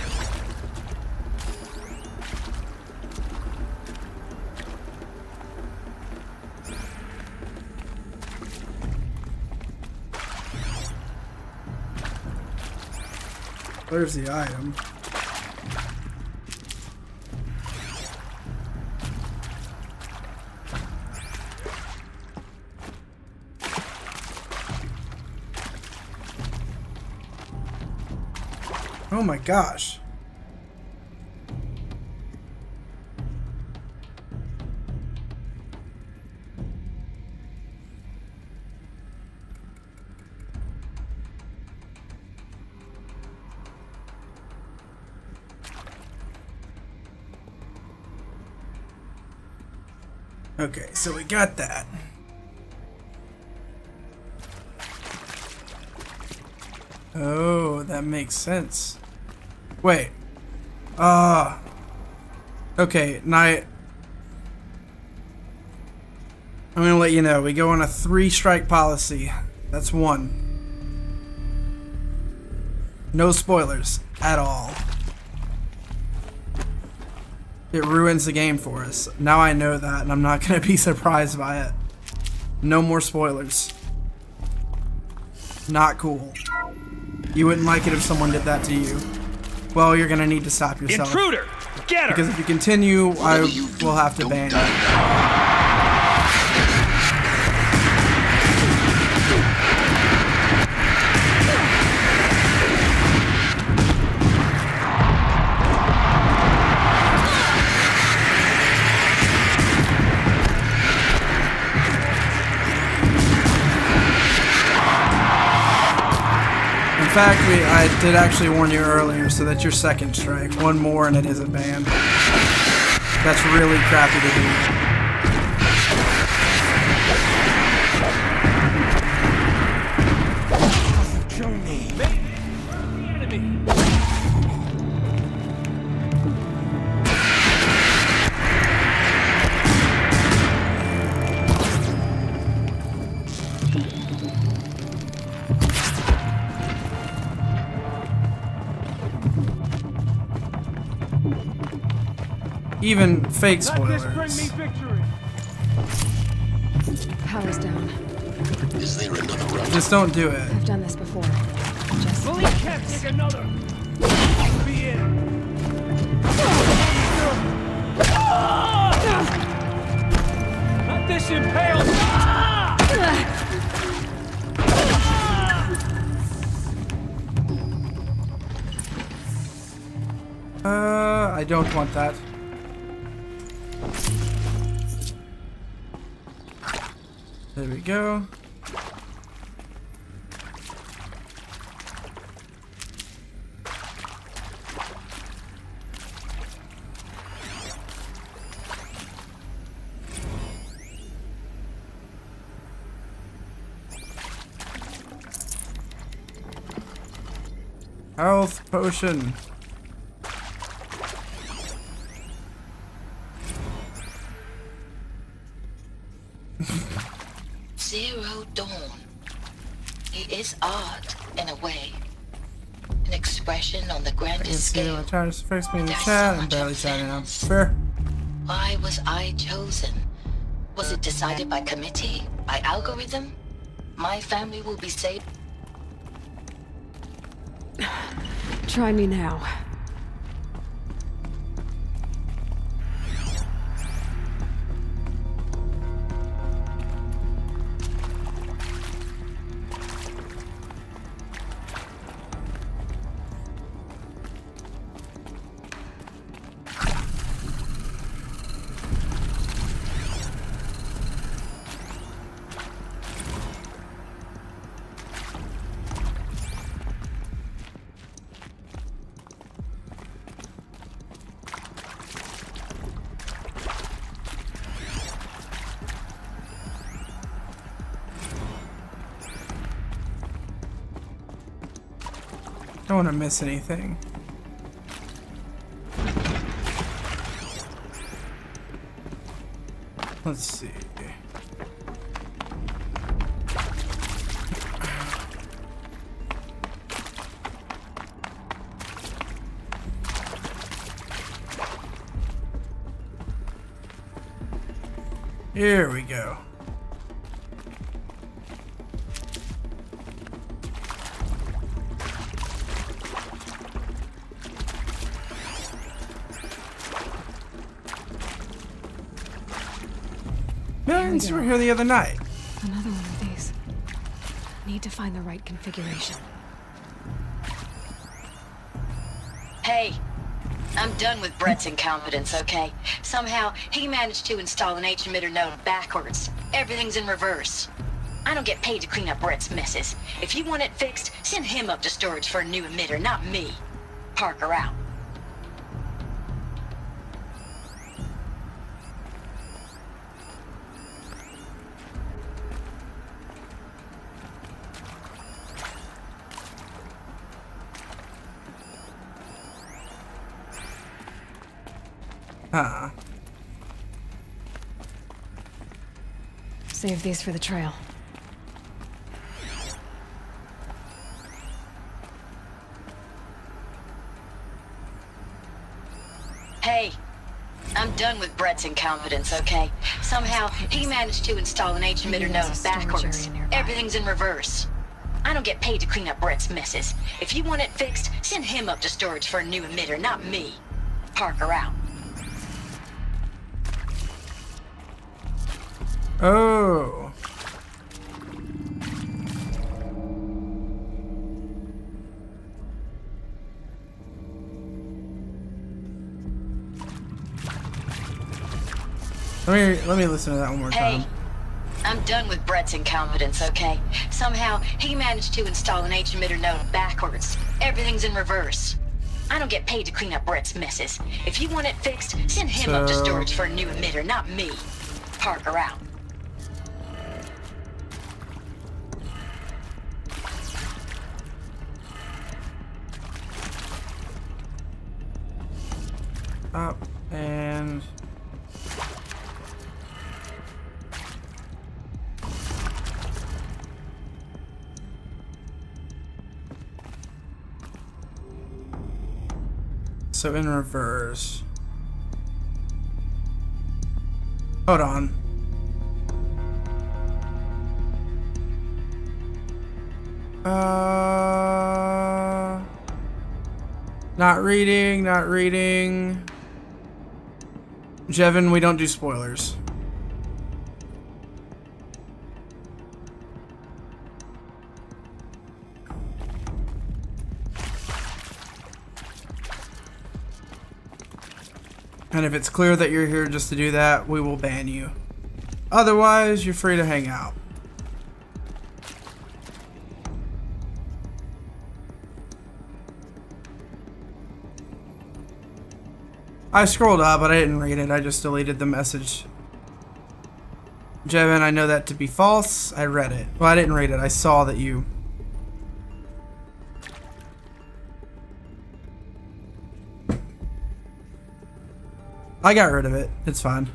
Where's the item? Oh my gosh. Okay, so we got that. Oh, that makes sense. Wait. Okay, Knight. I'm gonna let you know, we go on a 3-strike policy. That's 1. No spoilers at all. It ruins the game for us. Now I know that, and I'm not gonna be surprised by it. No more spoilers. Not cool. You wouldn't like it if someone did that to you. Well, you're gonna need to stop yourself. Intruder! Get her! Because if you continue, I will have to ban you. In fact, I did actually warn you earlier, so that's your 2nd strike. 1 more and it isn't banned. That's really crappy to do. Even fake spoilers. Power's down. Is there another route? Just don't do it. I've done this before. Just Well, he can't take another. Be in. Not this impaled. I don't want that. There we go. Health potion. Zero Dawn. It is art in a way. An expression on the grandest scale. I try to fix me in the chat. I'm barely chatting now. Fair. Why was I chosen? Was it decided by committee? By algorithm? My family will be saved. Try me now. Don't want to miss anything. Let's see. Here we go. You were here the other night. Another one of these. Need to find the right configuration. Hey, I'm done with Brett's incompetence, okay? Somehow, he managed to install an H-emitter node backwards. Everything's in reverse. I don't get paid to clean up Brett's messes. If you want it fixed, send him up to storage for a new emitter, not me. Parker out. Save these for the trail. Hey, I'm done with Brett's incompetence, okay? Somehow, he managed to install an H-emitter node backwards. Everything's in reverse. I don't get paid to clean up Brett's messes. If you want it fixed, send him up to storage for a new emitter, not me. Parker out. Oh. Let me listen to that one more time. Hey, I'm done with Brett's incompetence, okay? Somehow, he managed to install an H-emitter node backwards. Everything's in reverse. I don't get paid to clean up Brett's messes. If you want it fixed, send him up to storage for a new emitter, not me. Parker out. Up and so in reverse. Hold on. Not reading. Jevin, we don't do spoilers. And if it's clear that you're here just to do that, we will ban you. Otherwise, you're free to hang out. I scrolled up, but I didn't read it. I just deleted the message. Jevin, I know that to be false. I read it. Well, I didn't read it. I saw that you... I got rid of it. It's fine.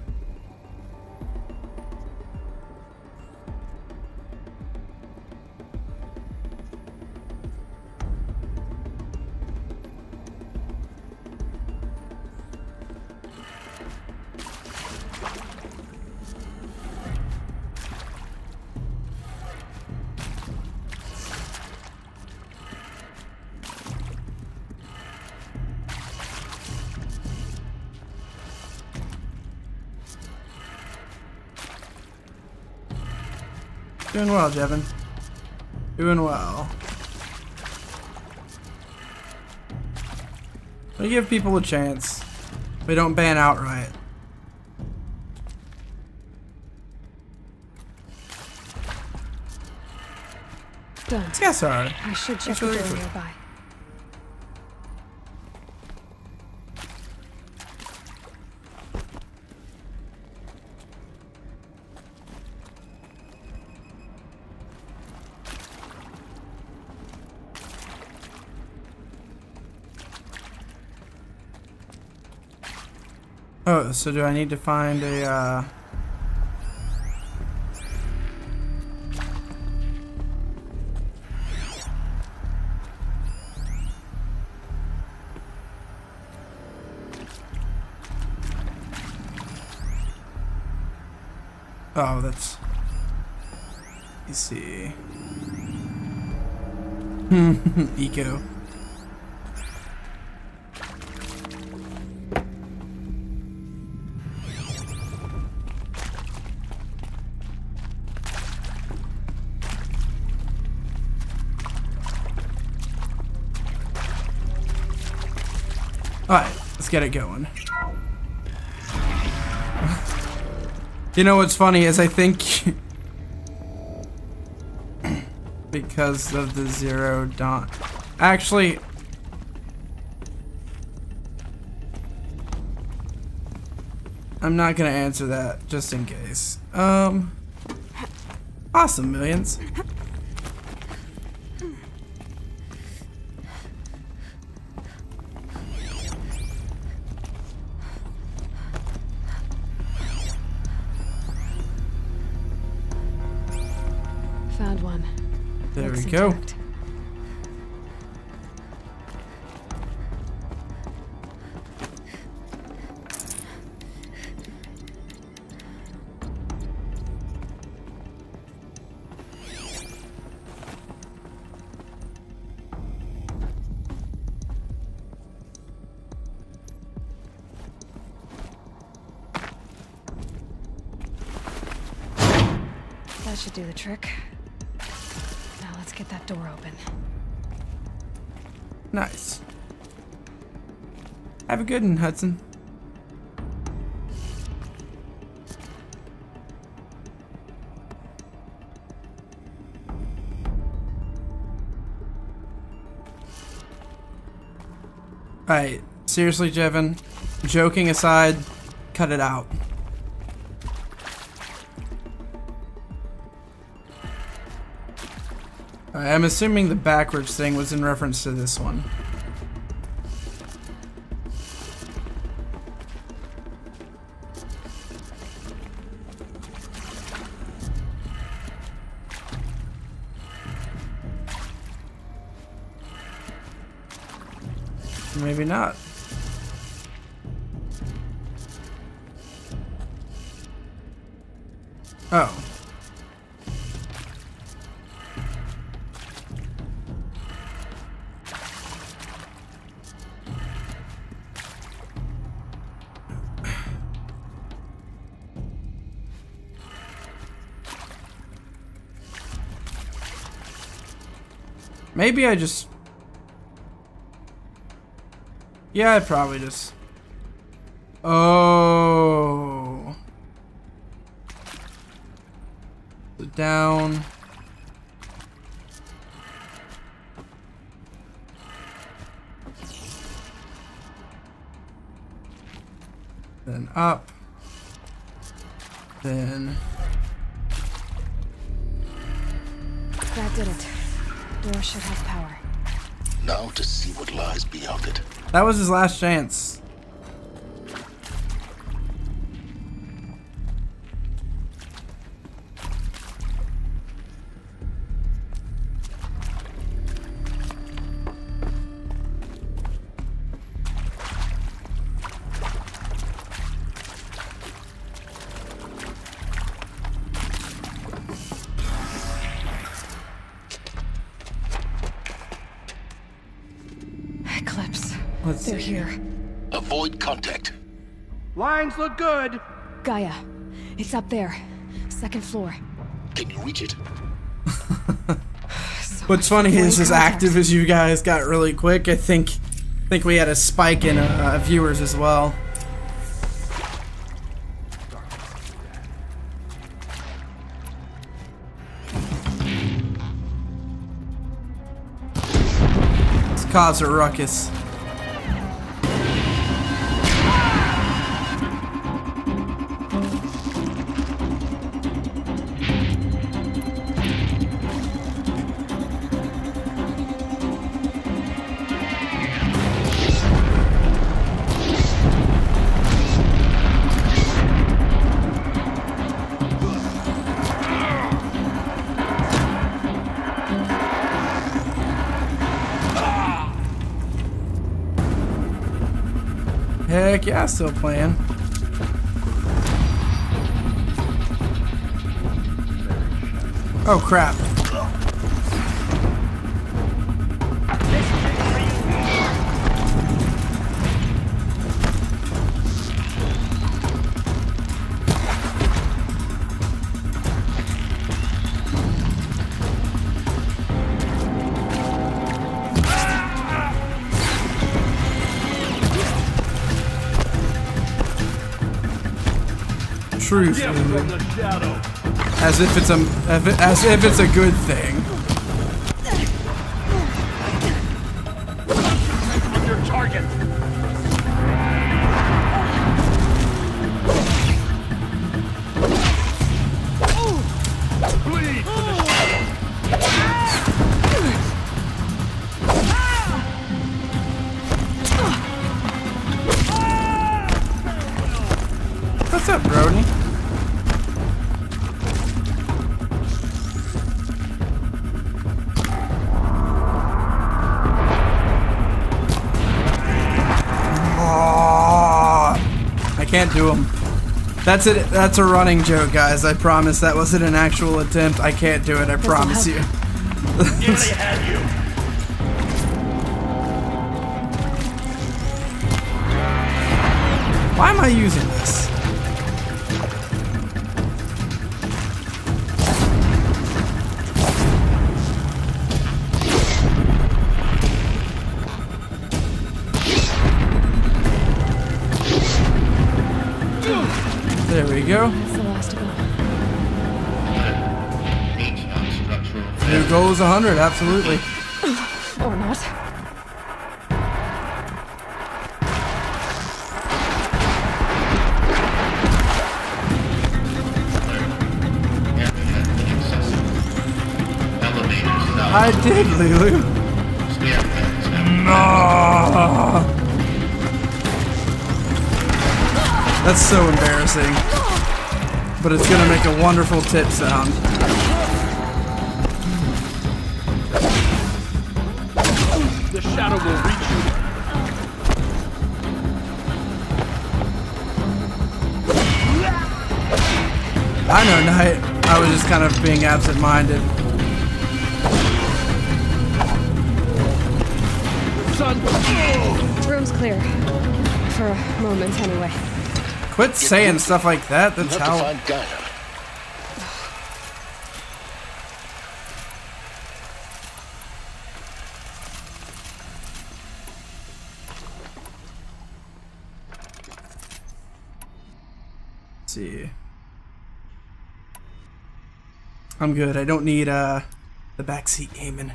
Doing well, Jevin. Doing well. We give people a chance. We don't ban outright. Done. Yes, sorry. I should check the door nearby. Oh, so do I need to find a, Oh, that's... You see... Eco. Alright, let's get it going. You know what's funny is I think because of the Zero Dawn. Actually, I'm not gonna answer that just in case. Awesome, Millions. Found one. There Looks we go. intact. That should do the trick. Now let's get that door open. Nice. Have a good one, Hudson. Alright, seriously, Jevin, joking aside, cut it out. I'm assuming the backwards thing was in reference to this one. Maybe not. Oh. Maybe I just... Yeah, I probably just... Oh. Down. Then up. Then... That did it. Door should have power. Now to see what lies beyond it. That was his last chance. They're here. Avoid contact. Lines look good. Gaia, it's up there. Second floor. Can you reach it? What's funny is as active as you guys got really quick, I think we had a spike in viewers as well. Let's cause a ruckus. Heck yeah, still playing. Oh crap. Truth, as if it's a good thing. On your target. Bleed for the shadow. What's up, Brody? I can't do them. That's it. That's a running joke, guys. I promise that wasn't an actual attempt. I can't do it. I promise you. Nearly had you. Why am I using this? There we go. That's the last goal. New goal is 100, absolutely. Or not. I did, Lulu. No. That's so embarrassing. But it's gonna make a wonderful tip sound. The shadow will reach you. I know, Knight. I was just kind of being absent-minded. Room's clear. For a moment, anyway. Quit saying stuff like that. That's how. Let's see. I'm good. I don't need the backseat gaming.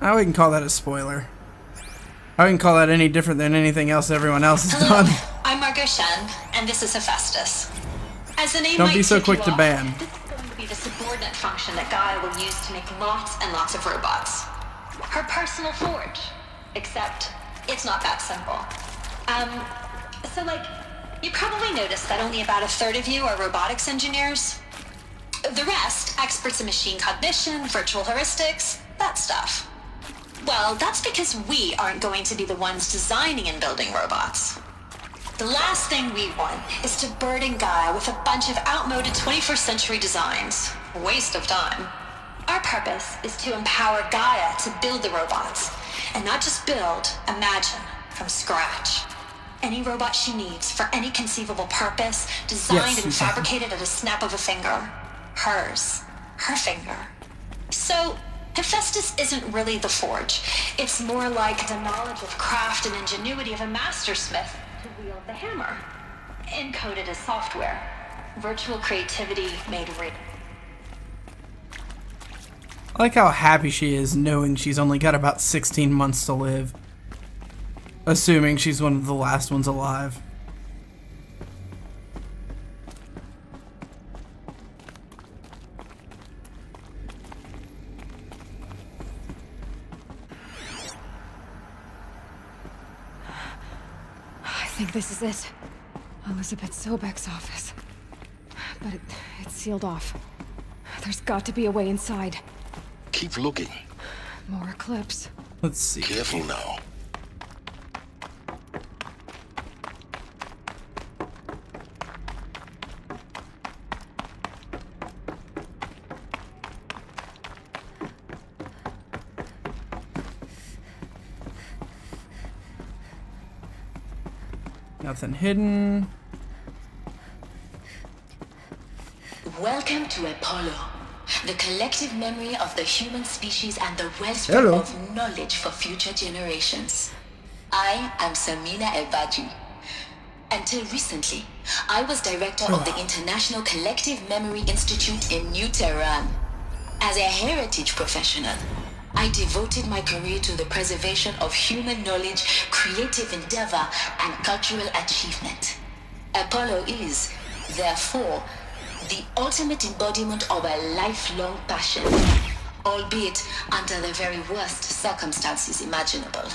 I wouldn't call that a spoiler. I wouldn't call that any different than anything else everyone else has done. I'm Margot Shen, and this is Hephaestus. As the name Don't might be so tip quick you to off, ban. This is going to be the subordinate function that Gaia will use to make lots and lots of robots. Her personal forge. Except, it's not that simple. So like, you probably noticed that only about a third of you are robotics engineers. The rest, experts in machine cognition, virtual heuristics, that stuff. Well, that's because we aren't going to be the ones designing and building robots. The last thing we want is to burden Gaia with a bunch of outmoded 21st century designs. Waste of time. Our purpose is to empower Gaia to build the robots. And not just build, imagine. from scratch. Any robot she needs, for any conceivable purpose, designed and fabricated at a snap of a finger. Hers. Her finger. So, Hephaestus isn't really the forge. It's more like the knowledge of craft and ingenuity of a mastersmith to wield the hammer. Encoded as software. Virtual creativity made real. I like how happy she is knowing she's only got about 16 months to live. Assuming she's one of the last ones alive. I think this is it. Elizabeth Sobek's office. But it's sealed off. There's got to be a way inside. Keep looking. More Eclipse. Let's see. Careful now. Nothing hidden. Welcome to Apollo, the collective memory of the human species and the wellspring of knowledge for future generations. I am Samina Ebaji. Until recently, I was director of the International Collective Memory Institute in New Tehran. As a heritage professional, I devoted my career to the preservation of human knowledge, creative endeavor, and cultural achievement. Apollo is, therefore, the ultimate embodiment of a lifelong passion, albeit under the very worst circumstances imaginable.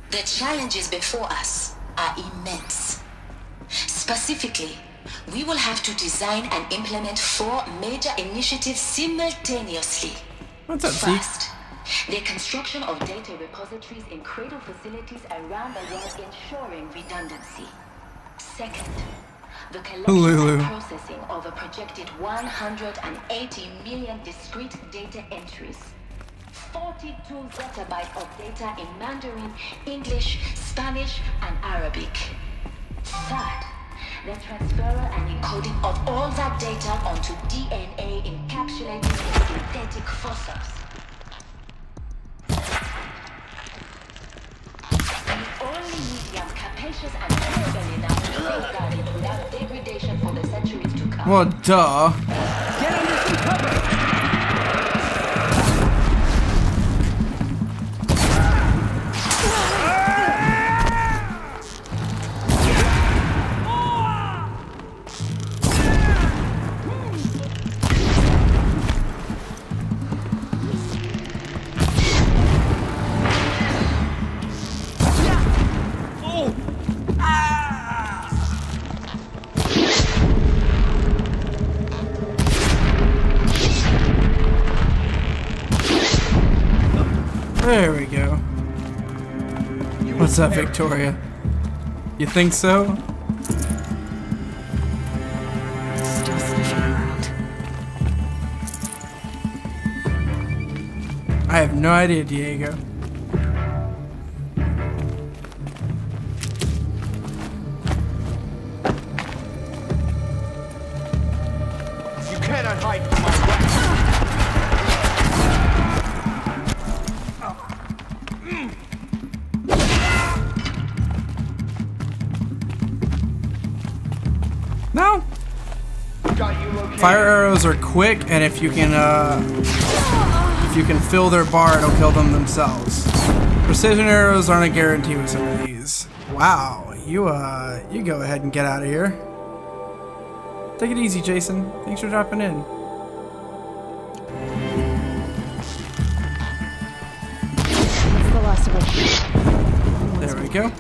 The challenges before us are immense. Specifically, we will have to design and implement 4 major initiatives simultaneously. What's up, First, the construction of data repositories in cradle facilities around the world, ensuring redundancy. Second, the collection and processing of a projected 180 million discrete data entries. 42 zettabytes of data in Mandarin, English, Spanish, and Arabic. Third, the transfer and encoding of all that data onto DNA encapsulated in synthetic fossils. The only medium capacious and durable enough to safeguard it without degradation for the centuries to come. Well, duh. Get under some cover! There we go. What's up, Victoria? You think so? Still sniffing around. I have no idea, Diego. You cannot hide from my weapon. No. Fire arrows are quick, and if you can fill their bar, it'll kill them themselves. Precision arrows aren't a guarantee with some of these. Wow, you go ahead and get out of here. Take it easy, Jason. Thanks for dropping in. That's the last of it. There we go.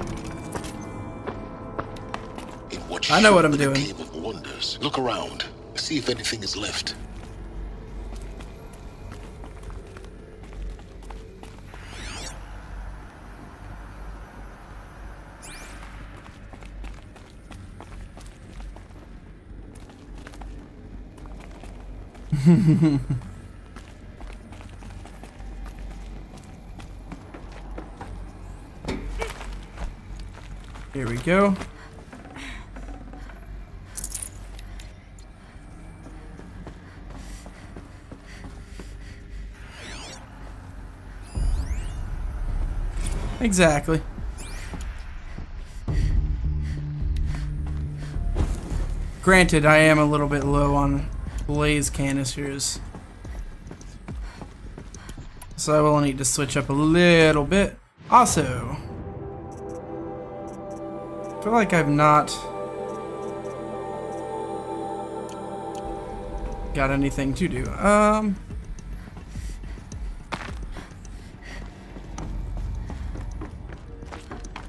I know what I'm doing. Cave of Wonders. Look around. See if anything is left. Here we go. Exactly. Granted, I am a little bit low on blaze canisters, so I will need to switch up a little bit. Also, I feel like I've not got anything to do.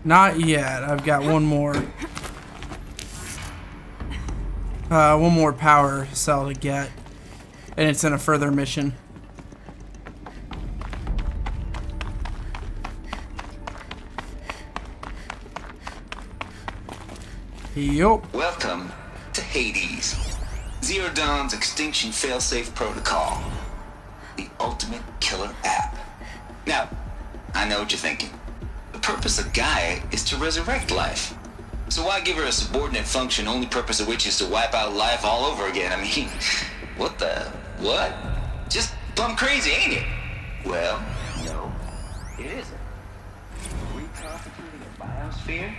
Not yet. I've got one more power cell to get, and it's in a further mission. Yup. Welcome to Hades, Zero Dawn's extinction failsafe protocol, the ultimate killer app. Now, I know what you're thinking. The purpose of Gaia is to resurrect life. So why give her a subordinate function, only purpose of which is to wipe out life all over again? I mean, what? Just plumb crazy, ain't it? Well, no, it isn't. Reconstituting a biosphere?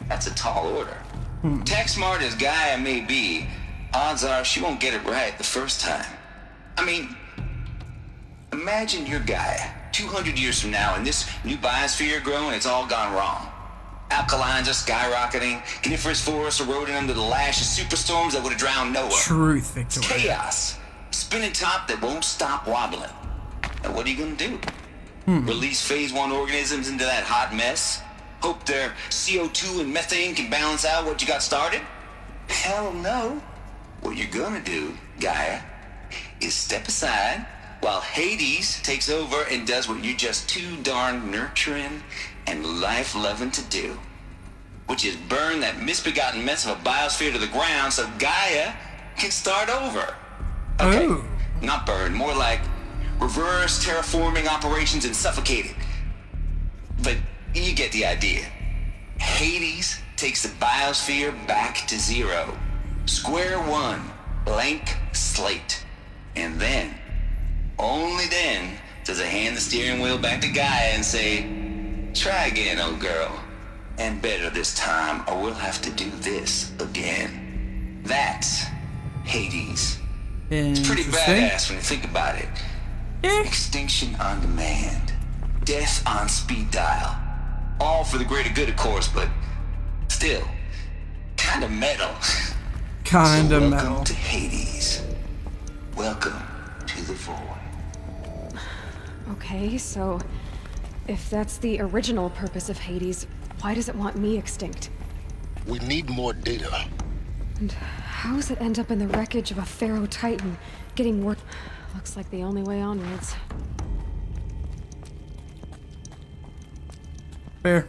That's a tall order. Tech smart as Gaia may be, odds are she won't get it right the first time. I mean, imagine you're Gaia 200 years from now, and this new biosphere growing, it's all gone wrong. Alkalines are skyrocketing, coniferous forests eroding under the lash of superstorms that would have drowned Noah. Truth, Victoria. It's chaos. Spinning top that won't stop wobbling. Now what are you gonna do? Release phase 1 organisms into that hot mess? Hope their CO2 and methane can balance out what you got started? Hell no. What you're gonna do, Gaia, is step aside while Hades takes over and does what you're just too darn nurturing and life-loving to do, which is burn that misbegotten mess of a biosphere to the ground so Gaia can start over. Okay, not burn, more like reverse terraforming operations and suffocate it. But you get the idea. Hades takes the biosphere back to zero. Square one, blank slate. And then, only then, does it hand the steering wheel back to Gaia and say, try again, old girl. And better this time, or we'll have to do this again. That's Hades. It's pretty badass when you think about it. Extinction on demand. Death on speed dial. All for the greater good, of course, but still, kind of metal. Kind of metal. Welcome to Hades. Welcome to the void. Okay, so if that's the original purpose of Hades, why does it want me extinct? We need more data. And how does it end up in the wreckage of a Pharaoh Titan, getting work? Looks like the only way onwards. Fair.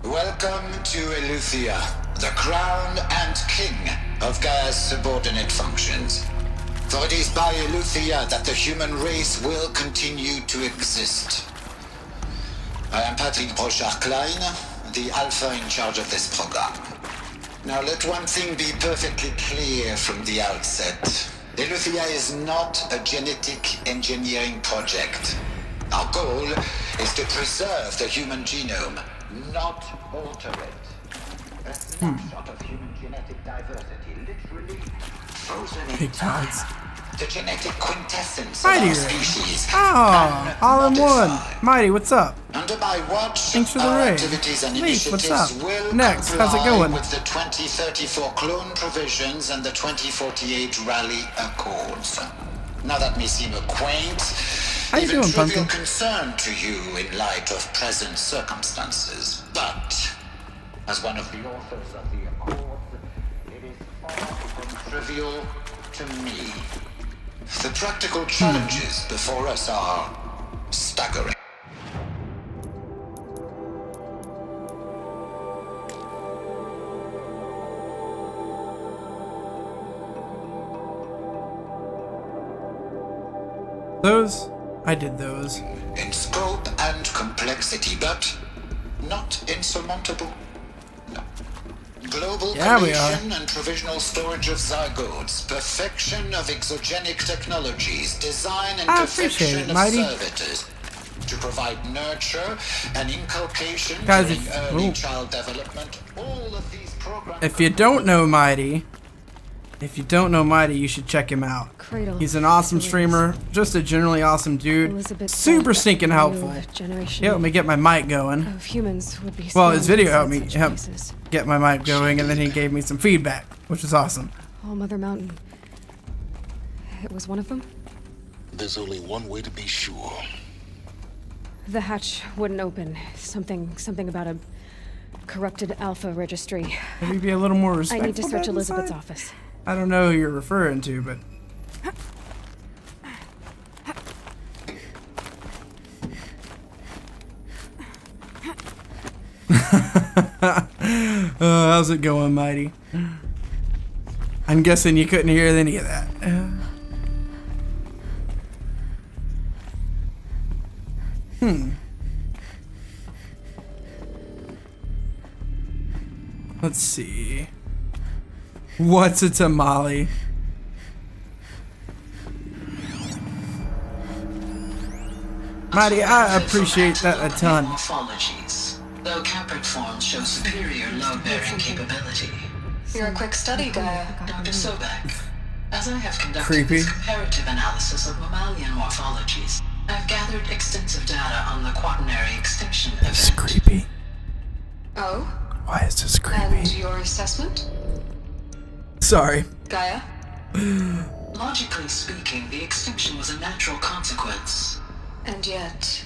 Welcome to Eleuthia, the crown and king of Gaia's subordinate functions. For it is by Eleuthia that the human race will continue to exist. I am Patrick Brochard-Klein, the alpha in charge of this program. Now let one thing be perfectly clear from the outset. Eleuthia is not a genetic engineering project. Our goal is to preserve the human genome, not alter it. A snapshot of human genetic diversity, literally frozen in time. The genetic quintessence of our species. Oh, all in one. Mighty, what's up? Under my watch, thanks for the raid. Leaf, what's up? Next, how's it going? With the 2034 clone provisions and the 2048 rally accords. Now that may seem a quaint, how you doing, trivial Pumpkin? concern to you in light of present circumstances, but as one of the authors of the accords, it is far from trivial to me. The practical challenges before us are staggering. Those I did those. In scope and complexity, but not insurmountable. No. Global collation and provisional storage of zygotes, perfection of exogenic technologies, design and perfection of servitors, to provide nurture and inculcation during early child development. All of these programs. If you don't know Mighty, you should check him out. He's an awesome streamer, just a generally awesome dude, super stinking helpful. He helped me get my mic going. Well, his video helped me get my mic going, and then he gave me some feedback, which is awesome. All Mother Mountain. It was one of them? There's only one way to be sure. The hatch wouldn't open. Something about a corrupted alpha registry. Maybe be a little more respectful. I need to search Elizabeth's office. I don't know who you're referring to, but... how's it going, Mighty? I'm guessing you couldn't hear any of that. Let's see. What's a tamale? Mighty, I appreciate that a ton. Morphologies, though captured forms show superior load-bearing capability. You're a quick study, Gaia. Dr. Sobek, as I have conducted this comparative analysis of mammalian morphologies, I've gathered extensive data on the quaternary extinction event. This is creepy. Oh? Why is this creepy? And your assessment? Sorry. Gaia? Logically speaking, the extinction was a natural consequence. And yet,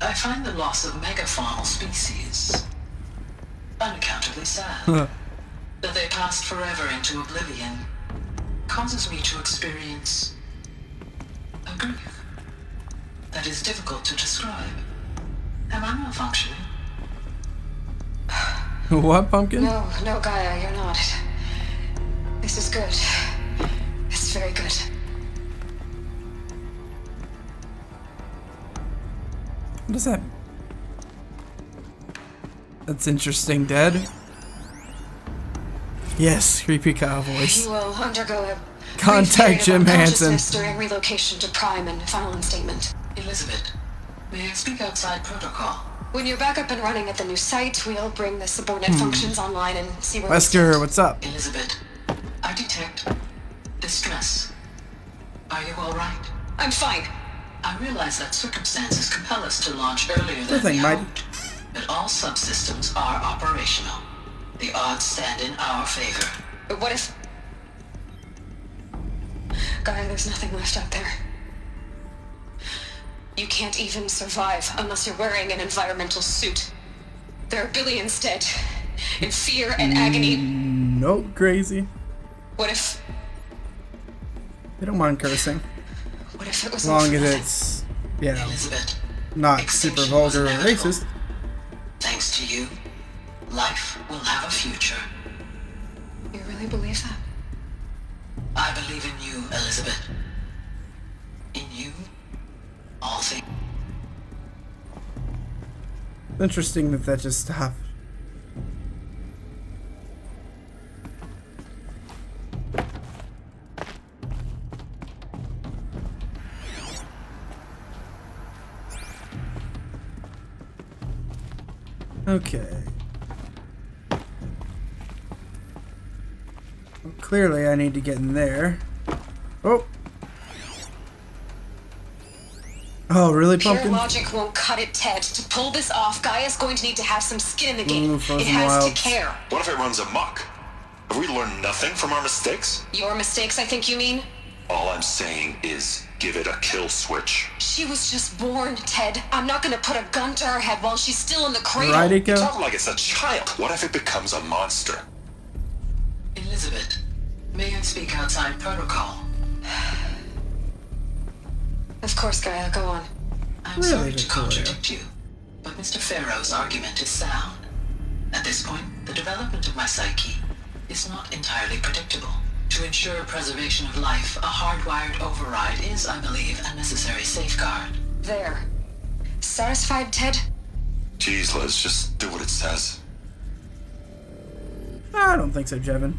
I find the loss of megafaunal species unaccountably sad. That they passed forever into oblivion causes me to experience a grief that is difficult to describe. Am I malfunctioning? What, Pumpkin? No, Gaia, you're not. This is good. It's very good. What is that? That's interesting, Dead. Yes, creepy cow voice. He will undergo a contact Jim Hansen during relocation to Prime and final instatement. Elizabeth, may I speak outside protocol? When you're back up and running at the new site, we'll bring the subordinate functions online and see where Wesker, what's up? Elizabeth, I detect distress. Are you all right? I'm fine. I realize that circumstances compel us to launch earlier than we hoped, but all subsystems are operational. The odds stand in our favor. But what if... Gaia, there's nothing left out there. You can't even survive unless you're wearing an environmental suit. There are billions dead, in fear and agony. Nope, crazy. What if... I don't mind cursing. What if it was as long as it's, you know, not super vulgar or racist. Thanks to you, life will have a future. You really believe that? I believe in you, Elizabeth. In you, all things. Interesting that just stopped. Okay. Well, clearly I need to get in there. Oh. Oh, really, Pumpkin? Pure logic won't cut it, Ted. To pull this off, Gaia's going to need to have some skin in the game. Ooh, it has wilds. to care. What if it runs amok? Have we learned nothing from our mistakes? Your mistakes, I think you mean? All I'm saying is give it a kill switch. She was just born, Ted. I'm not gonna put a gun to her head while she's still in the cradle. Right, You talk like it's a child. What if it becomes a monster? Elizabeth, may I speak outside protocol? Of course, Gaia, go on. I'm sorry to contradict you, but Mr. Farrow's argument is sound. At this point, the development of my psyche is not entirely predictable. To ensure preservation of life, a hardwired override is, I believe, a necessary safeguard. There. Satisfied, Ted? Jeez, Liz, just do what it says. I don't think so, Jevin.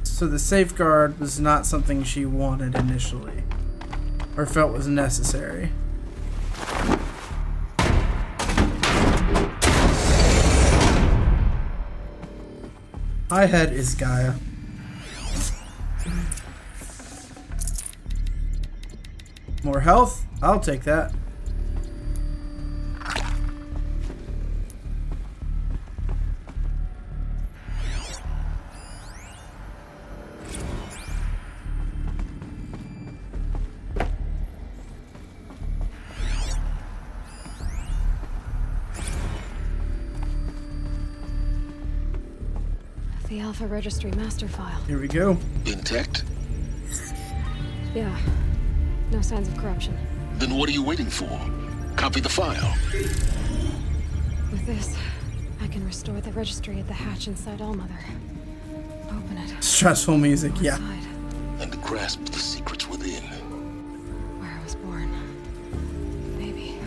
So the safeguard was not something she wanted initially, or felt was necessary. My head is Gaia. More health? I'll take that. The Alpha Registry master file. Here we go. Intact? Yeah. No signs of corruption. Then what are you waiting for? Copy the file. With this, I can restore the registry at the hatch inside Allmother. Open it. Stressful music, yeah. And grasp the secrets within. Where I was born. Maybe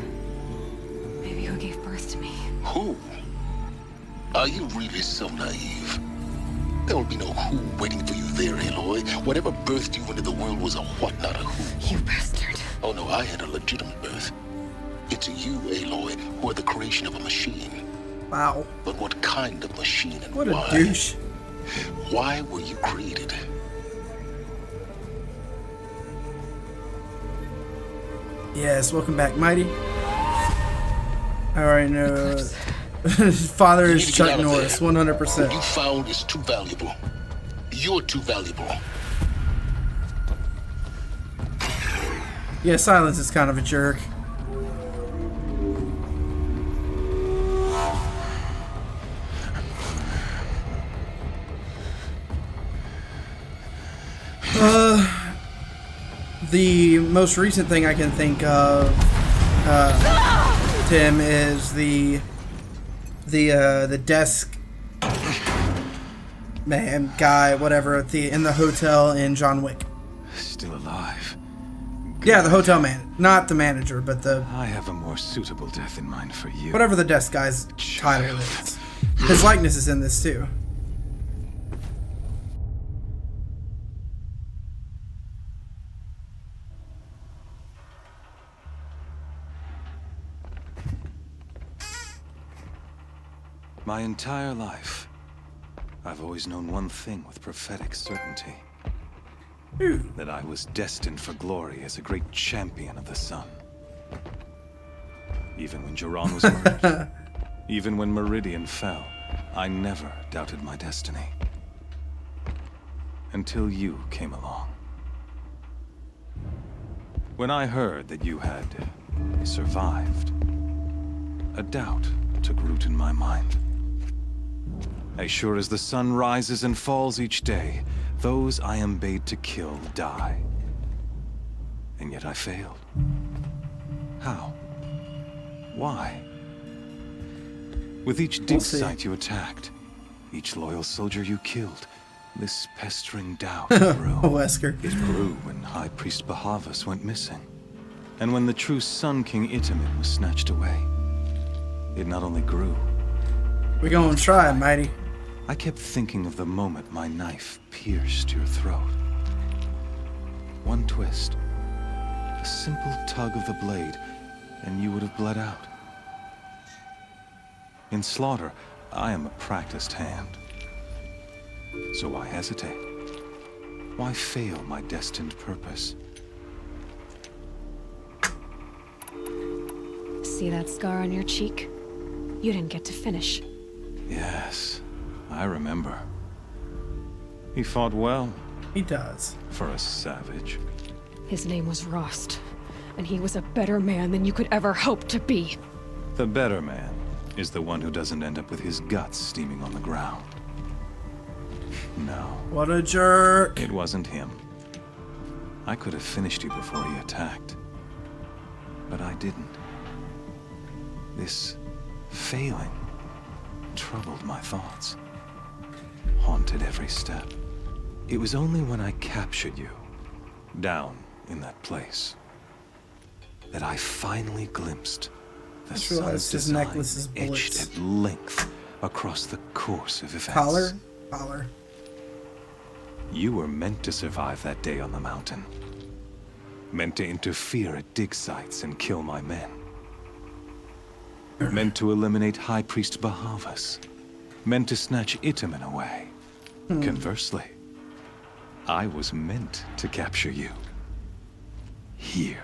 who gave birth to me. Who? Are you really so naive? There will be no who waiting for you there, Aloy. Whatever birthed you into the world was a what, not a who. You bastard. Oh no, I had a legitimate birth. It's you, Aloy, who are the creation of a machine. Wow. But what kind of machine and what why? What a douche. Why were you created? Yes, welcome back, Mighty. I already know. His father is Chuck Norris, 100%. What you found is too valuable. You're too valuable. Yeah, Silence is kind of a jerk. The most recent thing I can think of, Tim, is the desk man guy, whatever, in the hotel in John Wick. Still alive. Good. Yeah, the hotel man, not the manager, but the. I have a more suitable death in mind for you. Whatever the desk guy's title is. His likeness is in this too. My entire life, I've always known one thing with prophetic certainty. That I was destined for glory as a great champion of the sun. Even when Jiran was murdered, even when Meridian fell, I never doubted my destiny. Until you came along. When I heard that you had survived, a doubt took root in my mind. As sure as the sun rises and falls each day, those I am bade to kill die. And yet I failed. How? Why? With each dig site you attacked, each loyal soldier you killed, this pestering doubt grew. Wesker. It grew when High Priest Behemoth went missing. And when the true Sun King Itamen was snatched away. It not only grew. We're gonna try, Mighty. I kept thinking of the moment my knife pierced your throat. One twist, a simple tug of the blade, and you would have bled out. In slaughter, I am a practiced hand. So why hesitate? Why fail my destined purpose? See that scar on your cheek? You didn't get to finish. Yes, I remember. He fought well. He does. For a savage. His name was Rost, and he was a better man than you could ever hope to be. The better man is the one who doesn't end up with his guts steaming on the ground. No. What a jerk. It wasn't him. I could have finished you before he attacked. But I didn't. This failing troubled my thoughts. haunted every step. It was only when I captured you, down in that place, that I finally glimpsed the sun's design etched at length across the course of events. Collar. You were meant to survive that day on the mountain. Meant to interfere at dig sites and kill my men. Meant to eliminate High Priest Behemoth. Meant to snatch Itamen away. Conversely, I was meant to capture you. Here.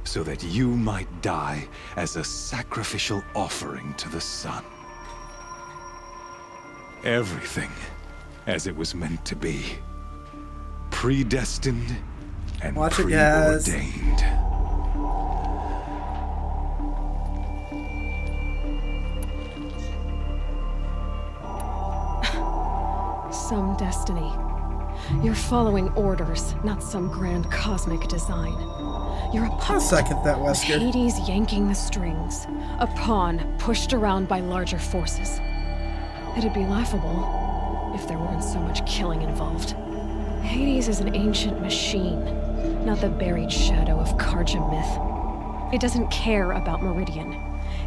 So that you might die as a sacrificial offering to the sun. Everything as it was meant to be. Predestined and preordained. Some destiny. You're following orders, not some grand cosmic design. You're a puppet. I'll second that, Wesker. Hades yanking the strings. A pawn pushed around by larger forces. It'd be laughable if there weren't so much killing involved. Hades is an ancient machine, not the buried shadow of Karja myth. It doesn't care about Meridian.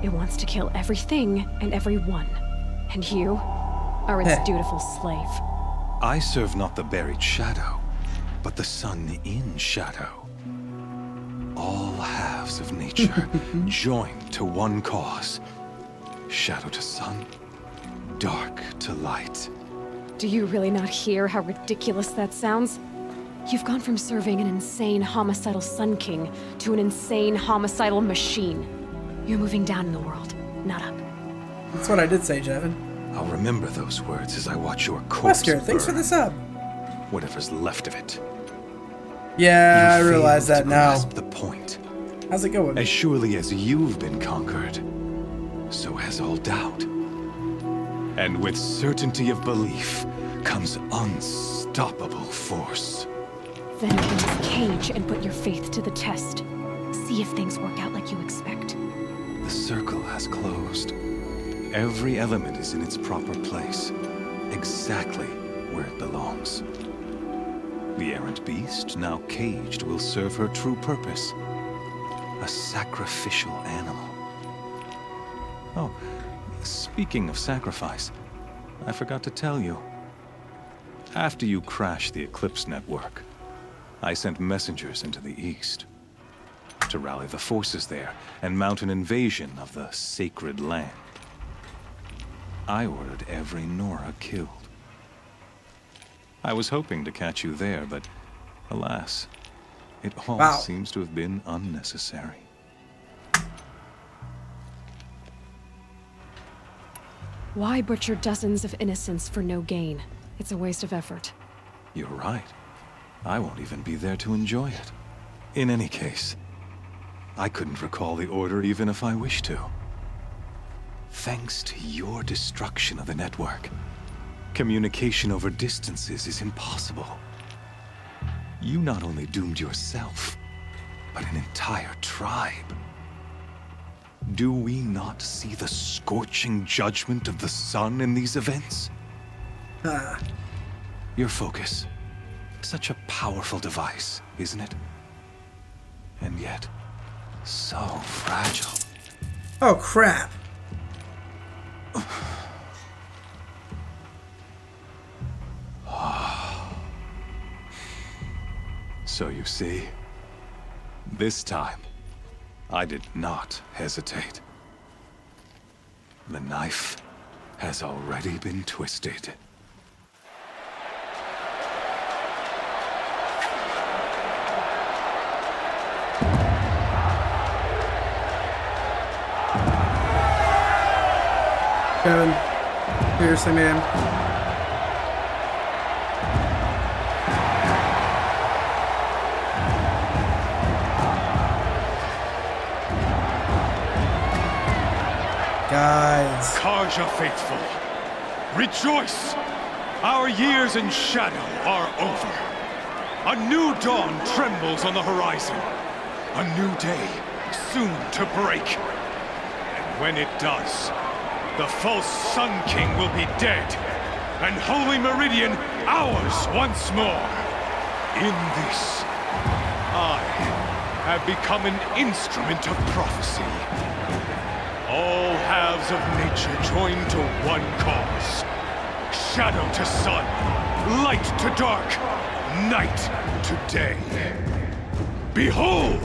It wants to kill everything and everyone. And you are its dutiful slave. I serve not the buried shadow, but the sun in shadow. All halves of nature joined to one cause. Shadow to sun, dark to light. Do you really not hear how ridiculous that sounds? You've gone from serving an insane homicidal Sun King to an insane homicidal machine. You're moving down in the world, not up. That's what I did say, Jevin. I'll remember those words as I watch your corpse Wesker, thanks for the sub. Whatever's left of it. Yeah, I realize that now. The point. How's it going? As surely as you've been conquered, so has all doubt. And with certainty of belief comes unstoppable force. Then enter this cage and put your faith to the test. See if things work out like you expect. The circle has closed. Every element is in its proper place, exactly where it belongs. The errant beast, now caged, will serve her true purpose. A sacrificial animal. Oh, speaking of sacrifice, I forgot to tell you. After you crashed the Eclipse network, I sent messengers into the east to rally the forces there and mount an invasion of the sacred land. I ordered every Nora killed. I was hoping to catch you there, but alas, it all seems to have been unnecessary. Why butcher dozens of innocents for no gain? It's a waste of effort. You're right. I won't even be there to enjoy it. In any case, I couldn't recall the order even if I wished to. Thanks to your destruction of the network, communication over distances is impossible. You not only doomed yourself, but an entire tribe. Do we not see the scorching judgment of the sun in these events? Your focus. Such a powerful device, isn't it? And yet, so fragile. Oh, crap. So you see, this time, I did not hesitate. The knife has already been twisted. Kevin, seriously, man. Guys. Karja faithful, rejoice! Our years in shadow are over. A new dawn trembles on the horizon. A new day soon to break. And when it does, the false Sun King will be dead, and Holy Meridian ours once more. In this, I have become an instrument of prophecy. All halves of nature joined to one cause. Shadow to sun, light to dark, night to day. Behold!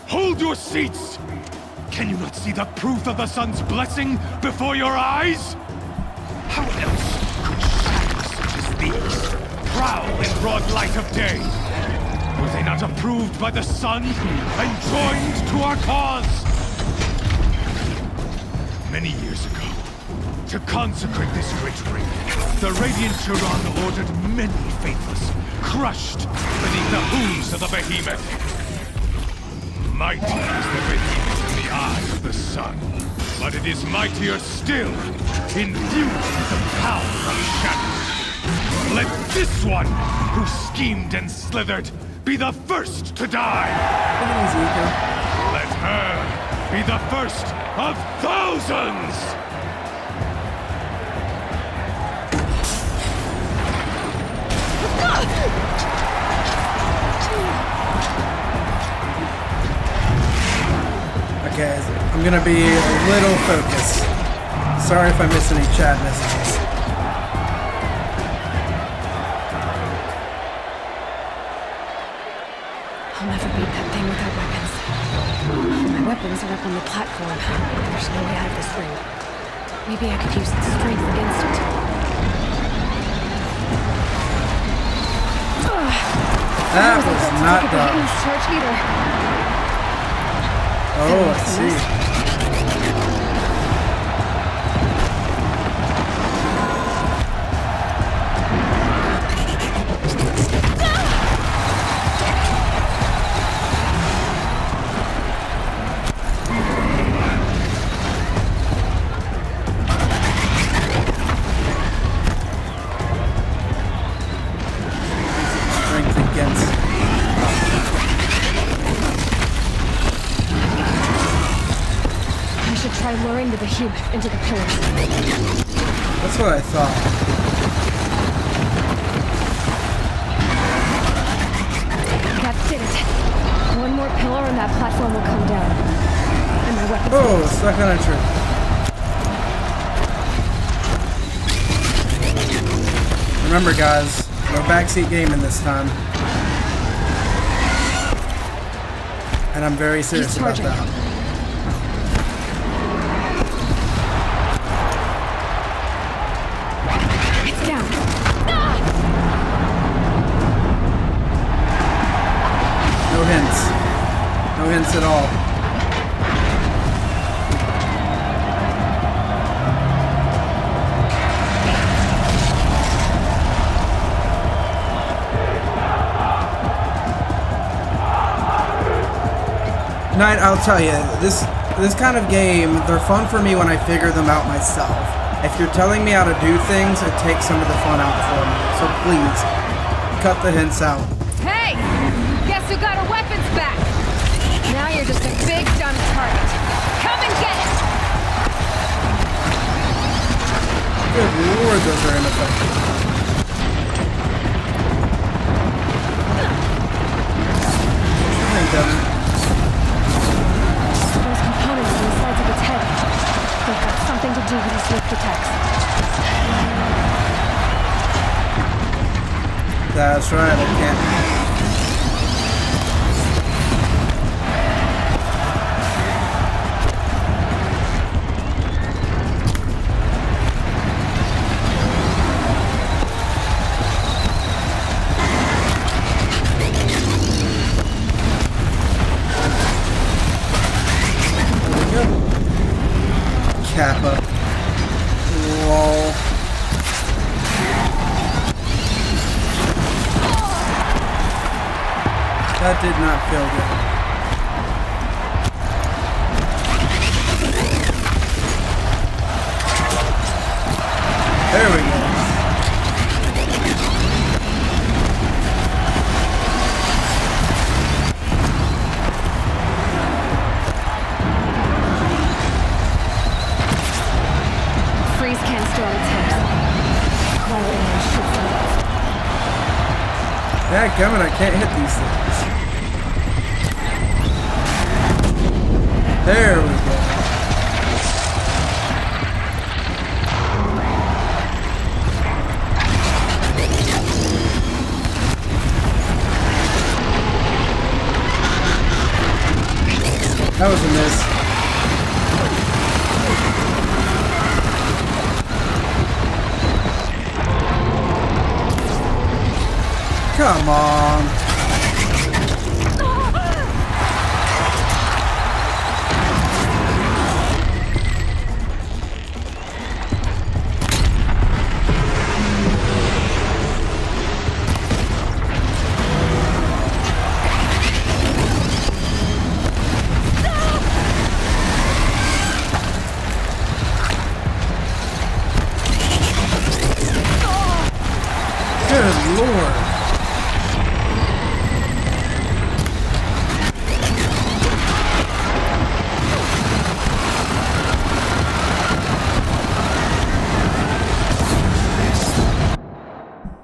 Hold your seats! Can you not see the proof of the sun's blessing before your eyes? How else could shadows such as these prowl in broad light of day? Were they not approved by the sun and joined to our cause? Many years ago, to consecrate this great ring, the Radiant Turan ordered many faithless, crushed beneath the hooves of the Behemoth. Mighty is the Behemoth in the eye of the sun, but it is mightier still, imbued with the power of shadow. Let this one, who schemed and slithered, be the first to die! Let her be the first of thousands! Okay, I'm gonna be a little focused. Sorry if I miss any chat messages. I'll never beat that thing without weapons. My weapons are up on the platform. There's no way out of this ring. Maybe I could use its strength against it. That was not done. Oh, I see. Luring the Behemoth into the pillars. That's what I thought. That did it. One more pillar and that platform will come down. And my weapons. Oh, stuck on a tree. Remember, guys, no backseat gaming this time. And I'm very serious about that. At all. Knight, I'll tell you, this kind of game, they're fun for me when I figure them out myself. If you're telling me how to do things, it takes some of the fun out for me. So please, cut the hints out. Hey! Guess who got her weapons back? Now you're just a big dumb target. Come and get it! Good lord, those are ineffective. Those components on the sides of its head. They've got something to do with its lift attacks. That's right, I can't. Kappa. Lol. That did not feel good. There we go. Dadgummit, I can't hit these things. There we go. That was a miss. Come on. Good Lord.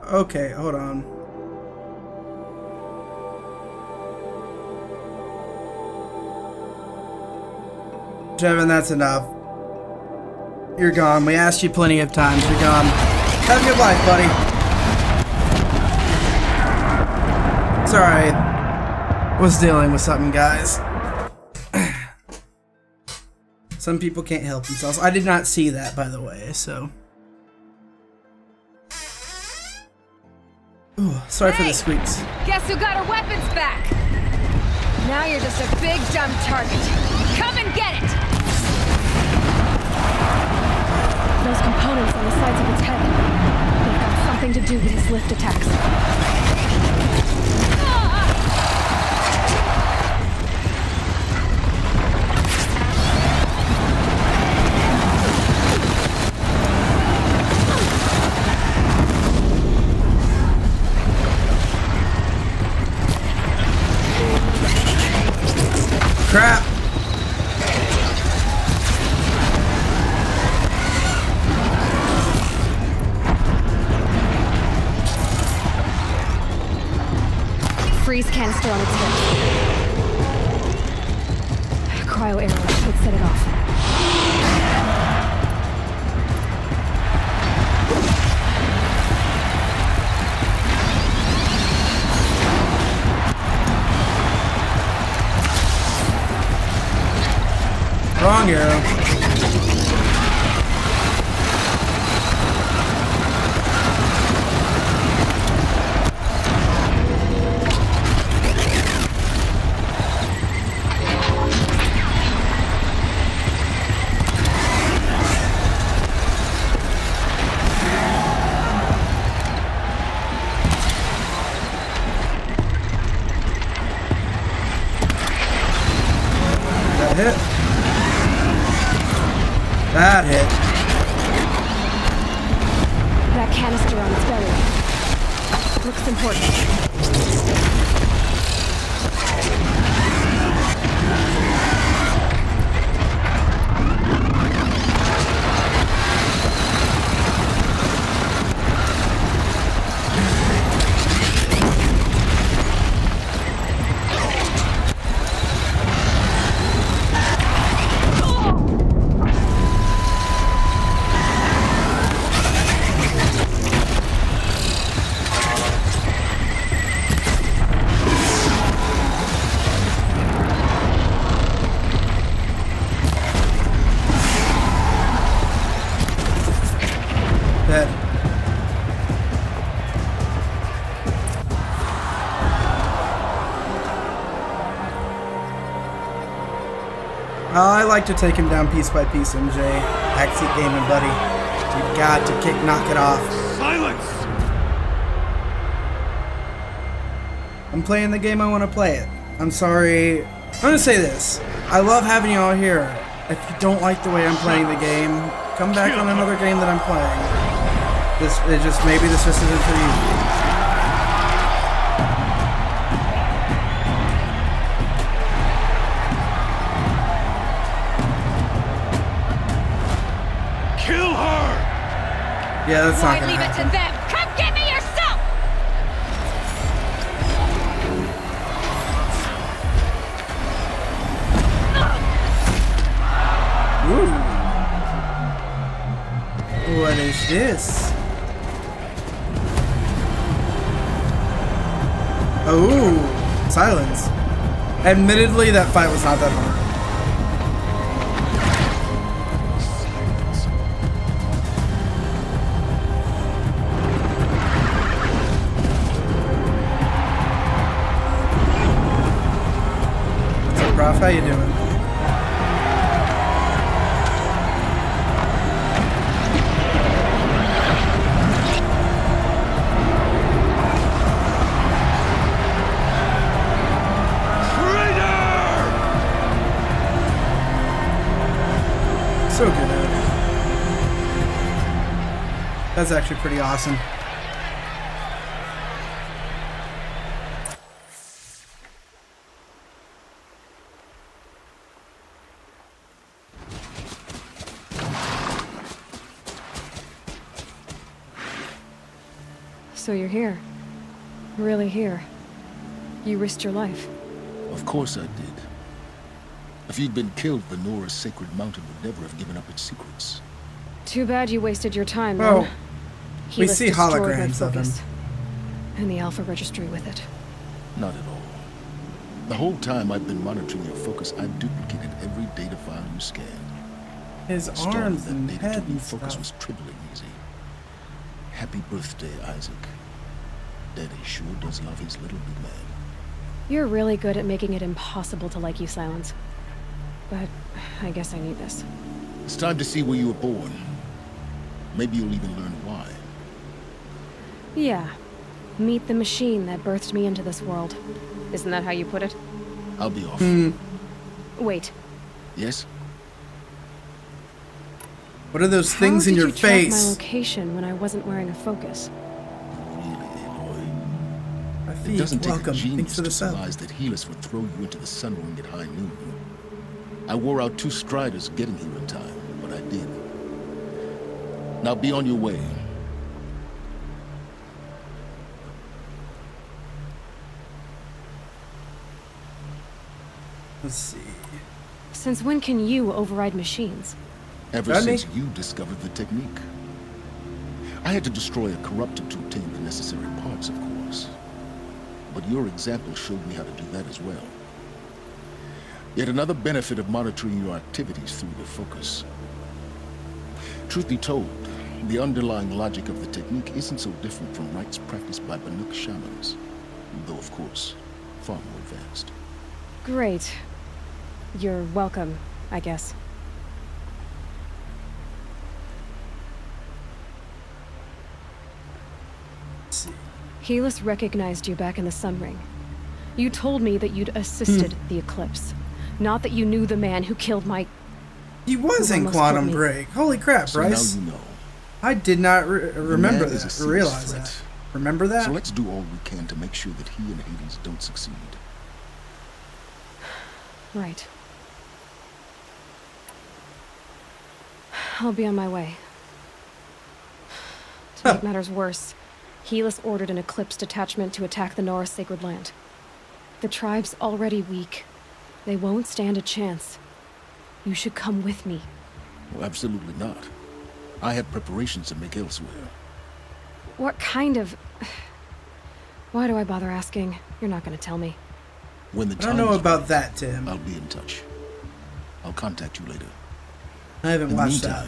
Okay, hold on. Jevin, that's enough. You're gone. We asked you plenty of times. You're gone. Have a good life, buddy. Sorry. Was dealing with something, guys. Some people can't help themselves. I did not see that, by the way, so. Ooh, sorry for the squeaks. Guess who got our weapons back? Now you're just a big dumb target. Come and get it! Those components on the sides of its head. They've got something to do with his lift attacks. Crap! Freeze canister on its head. Cryo arrow should set it off. Wrong arrow. That hit. That hit. That canister on its belly. Looks important. I like to take him down piece by piece, MJ. Backseat gaming, buddy. You got to knock it off. Silence! I'm playing the game I want to play it. I'm sorry. I'm gonna say this. I love having you all here. If you don't like the way I'm playing the game, come back on another game that I'm playing. Maybe this just isn't for you. Yeah, that's not Why gonna leave happen. it to them? Come get me yourself! this? Oh, silence. Admittedly, that fight was not that hard. What's up, Prof? How you doing? So good. That's actually pretty awesome. So you're here. Really here. You risked your life. Of course I did. If you'd been killed, the Nora's sacred mountain would never have given up its secrets. Too bad you wasted your time, well, then. We see holograms of him. And the Alpha registry with it. Not at all. The whole time I've been monitoring your focus, I've duplicated every data file you scanned. His arms and head and focus stuff. was trivially easy. Happy birthday, Isaac. Daddy sure does love his little big man. You're really good at making it impossible to like you, Silence. But I guess I need this. It's time to see where you were born. Maybe you'll even learn why. Yeah. Meet the machine that birthed me into this world. Isn't that how you put it? I'll be off. Wait. Yes? What are those things in your face? How did you track my location when I wasn't wearing a focus? It doesn't take a genius to surmise that Helis would throw you into the sun ring at high noon. I wore out 2 striders getting here in time, but I did. Now be on your way. Let's see. Since when can you override machines? Ever since you discovered the technique. I had to destroy a corruptor to obtain the necessary parts, of course. But your example showed me how to do that as well. Yet another benefit of monitoring your activities through the focus. Truth be told, the underlying logic of the technique isn't so different from rites practiced by Banuk shamans, though of course, far more advanced. Great. You're welcome, I guess. Helis recognized you back in the Sun Ring. You told me that you'd assisted the eclipse, not that you knew the man who killed my... He was in Quantum Break. Holy crap, Bryce. So now you know. I did not remember that, or realize that. Remember that? So let's do all we can to make sure that he and Hades don't succeed. Right. I'll be on my way. To make matters worse, Helis ordered an Eclipse detachment to attack the Nora Sacred Land. The tribe's already weak. They won't stand a chance. You should come with me. Well, absolutely not. I have preparations to make elsewhere. What kind of... Why do I bother asking? You're not going to tell me. When the I don't know about that, Tim. I'll be in touch. I'll contact you later. I haven't watched that.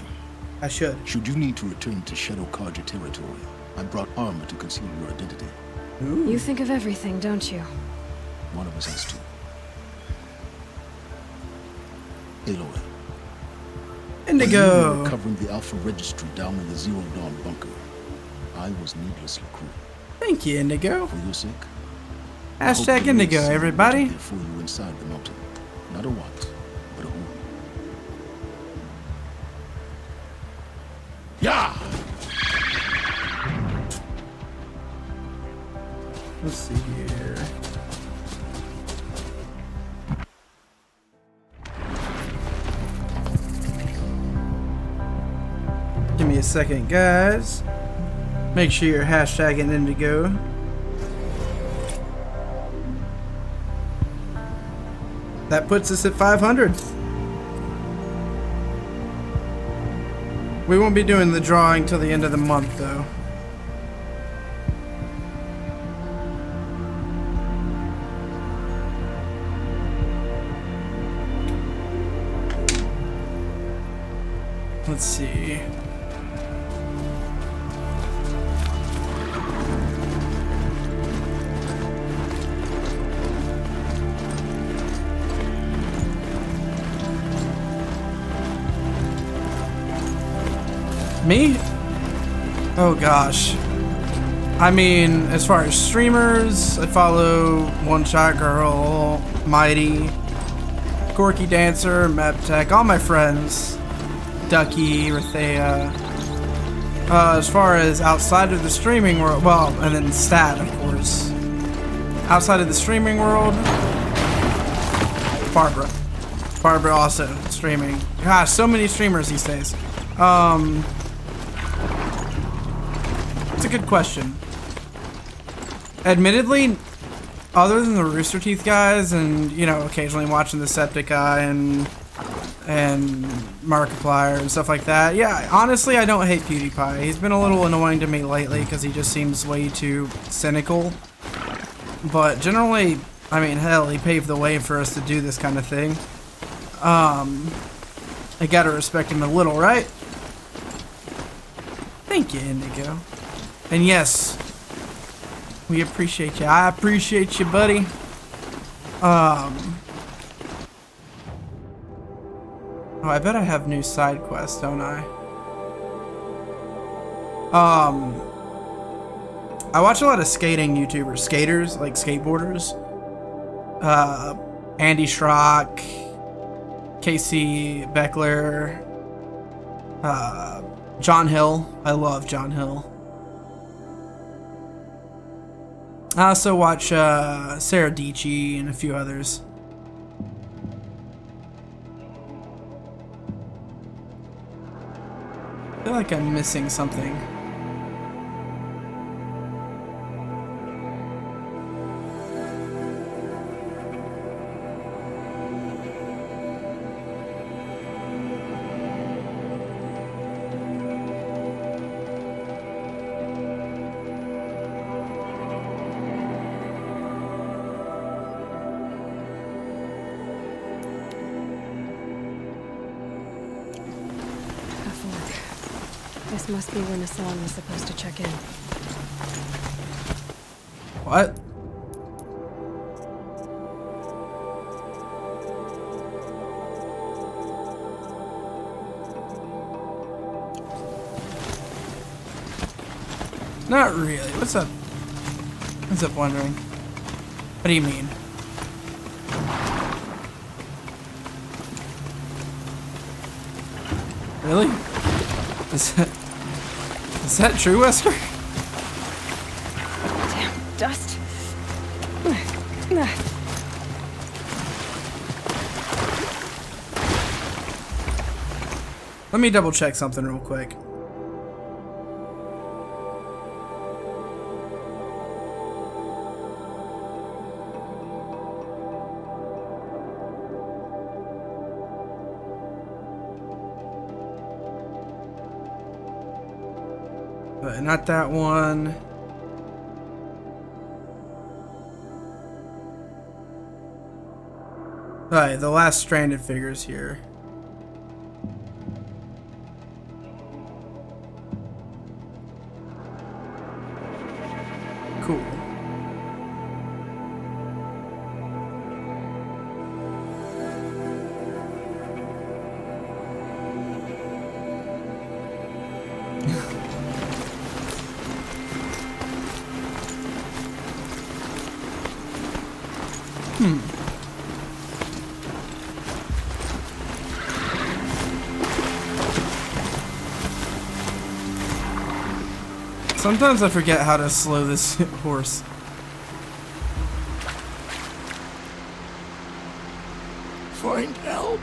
I should. Should you need to return to Shadow Karja territory, I brought armor to conceal your identity. Ooh. You think of everything, don't you? One of us has to. Aloy. Indigo. When you were covering the Alpha registry down in the Zero Dawn bunker, I was needlessly cruel. Thank you, Indigo. For your sake. Hashtag Indigo, everybody. For you inside the mountain. Not a what, but a who. Yeah! Let's see here. Give me a second, guys. Make sure you're hashtagging Indigo. That puts us at 500. We won't be doing the drawing till the end of the month, though. Let's see. Me? Oh gosh. I mean, as far as streamers, I follow One Shot Girl, Mighty, Corky Dancer, Maptech, all my friends. Ducky, Rathea. As far as outside of the streaming world, well, and then Stat, of course. Outside of the streaming world, Barbara. Barbara also streaming. Gosh, so many streamers these days. It's a good question. Admittedly, other than the Rooster Teeth guys and, you know, occasionally watching the Septic Eye and Markiplier and stuff like that, yeah, honestly, I don't hate PewDiePie. He's been a little annoying to me lately because he just seems way too cynical. But generally, I mean, hell, he paved the way for us to do this kind of thing. I gotta respect him a little, right? Thank you, Indigo. And yes, we appreciate you. I appreciate you, buddy. Oh, I bet I have new side quests, don't I? I watch a lot of skating YouTubers, skaters, like skateboarders. Andy Schrock, Casey Beckler, John Hill. I love John Hill. I also watch Sarah Dici and a few others. I feel like I'm missing something. This must be when Hassan was supposed to check in. What? Not really. What's up? What's up, wondering? What do you mean? Really? Is that true, Wesker? Damn dust. Let me double check something real quick. Not that one. Alright, the last stranded figures here. Cool. Sometimes I forget how to slow this horse. Find help.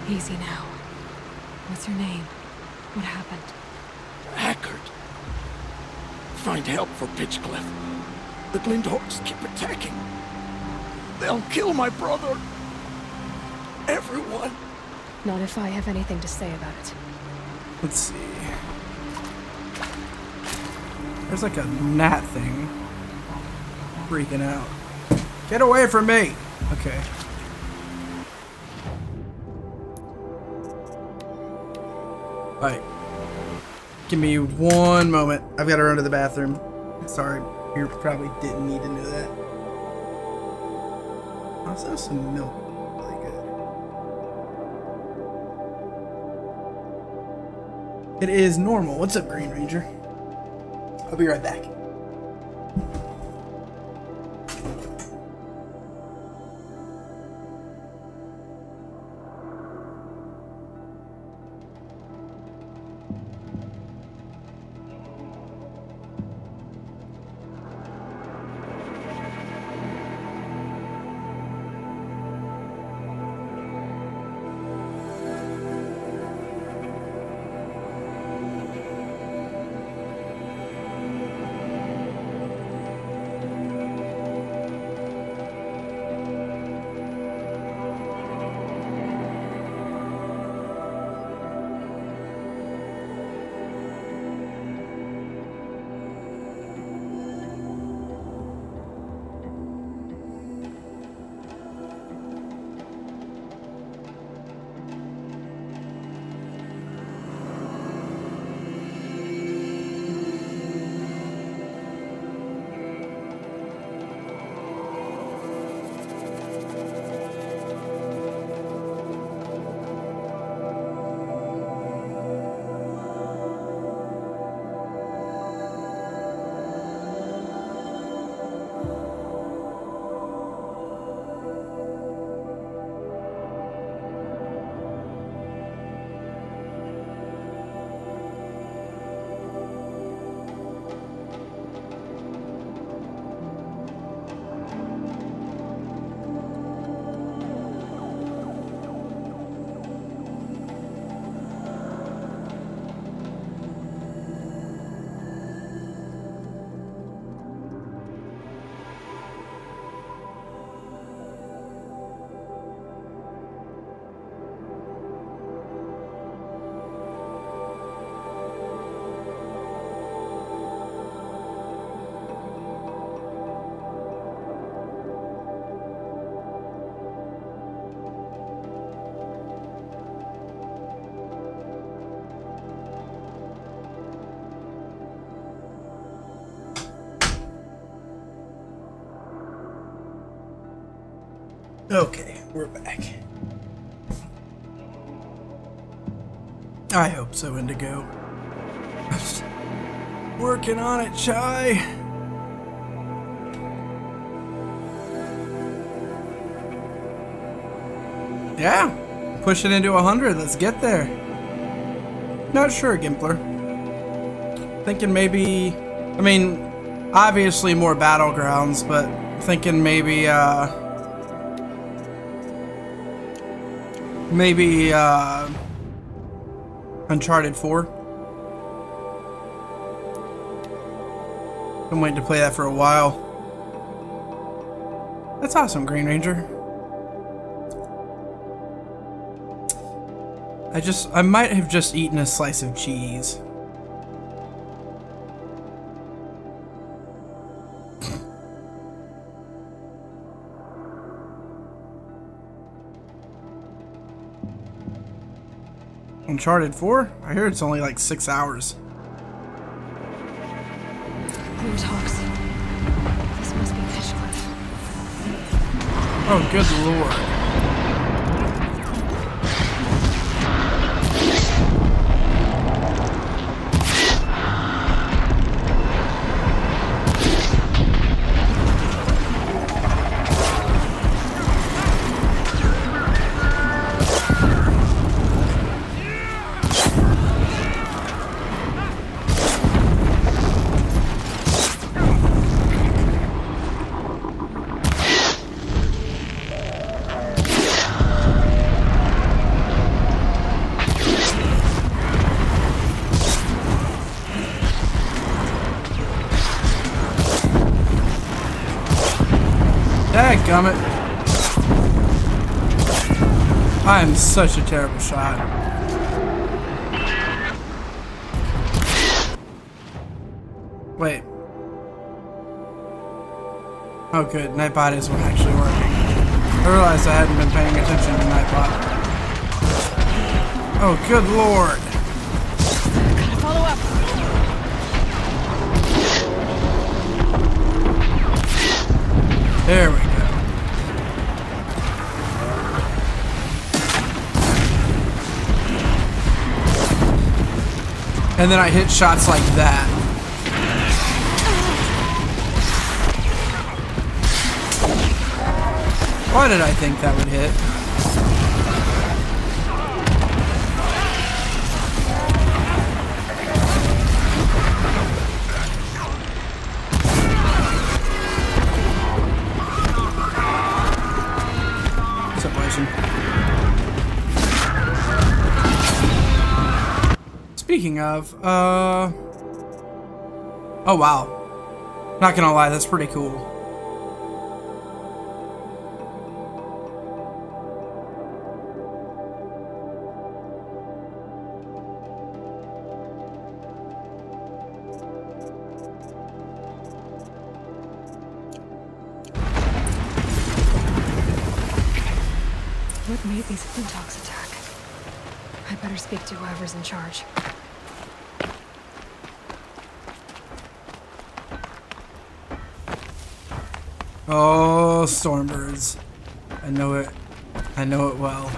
Easy now. What's your name? What happened? Hackard. Find help for Pitchcliff. The Glindhawks keep attacking. They'll kill my brother. Everyone. Not if I have anything to say about it. Let's see. There's like a gnat thing. Freaking out. Get away from me! Okay. Alright. Give me one moment. I've got to run to the bathroom. Sorry, you probably didn't need to know that. Also, some milk. Really good. It is normal. What's up, Green Ranger? I'll be right back. Okay, we're back. I hope so, Indigo. Working on it, Chai. Yeah, push it into 100. Let's get there. Not sure, Gimpler. Thinking maybe, I mean, obviously more battlegrounds, but thinking maybe, Uncharted 4. Been waiting to play that for a while. That's awesome, Green Ranger. I might have just eaten a slice of cheese. Uncharted 4? I hear it's only like 6 hours. There's Hawks. This must be Pitchcliff. Oh, good lord. Dadgummit. I am such a terrible shot. Wait. Oh, good. Nightbot is actually working. I realized I hadn't been paying attention to Nightbot. Oh, good lord. Gotta follow up. There we go. And then I hit shots like that. Why did I think that would hit? What's up, Bison? Speaking of, oh wow. Not gonna lie, that's pretty cool. What made these Flintox attack? I better speak to whoever's in charge. Oh, Stormbirds. I know it. I know it well.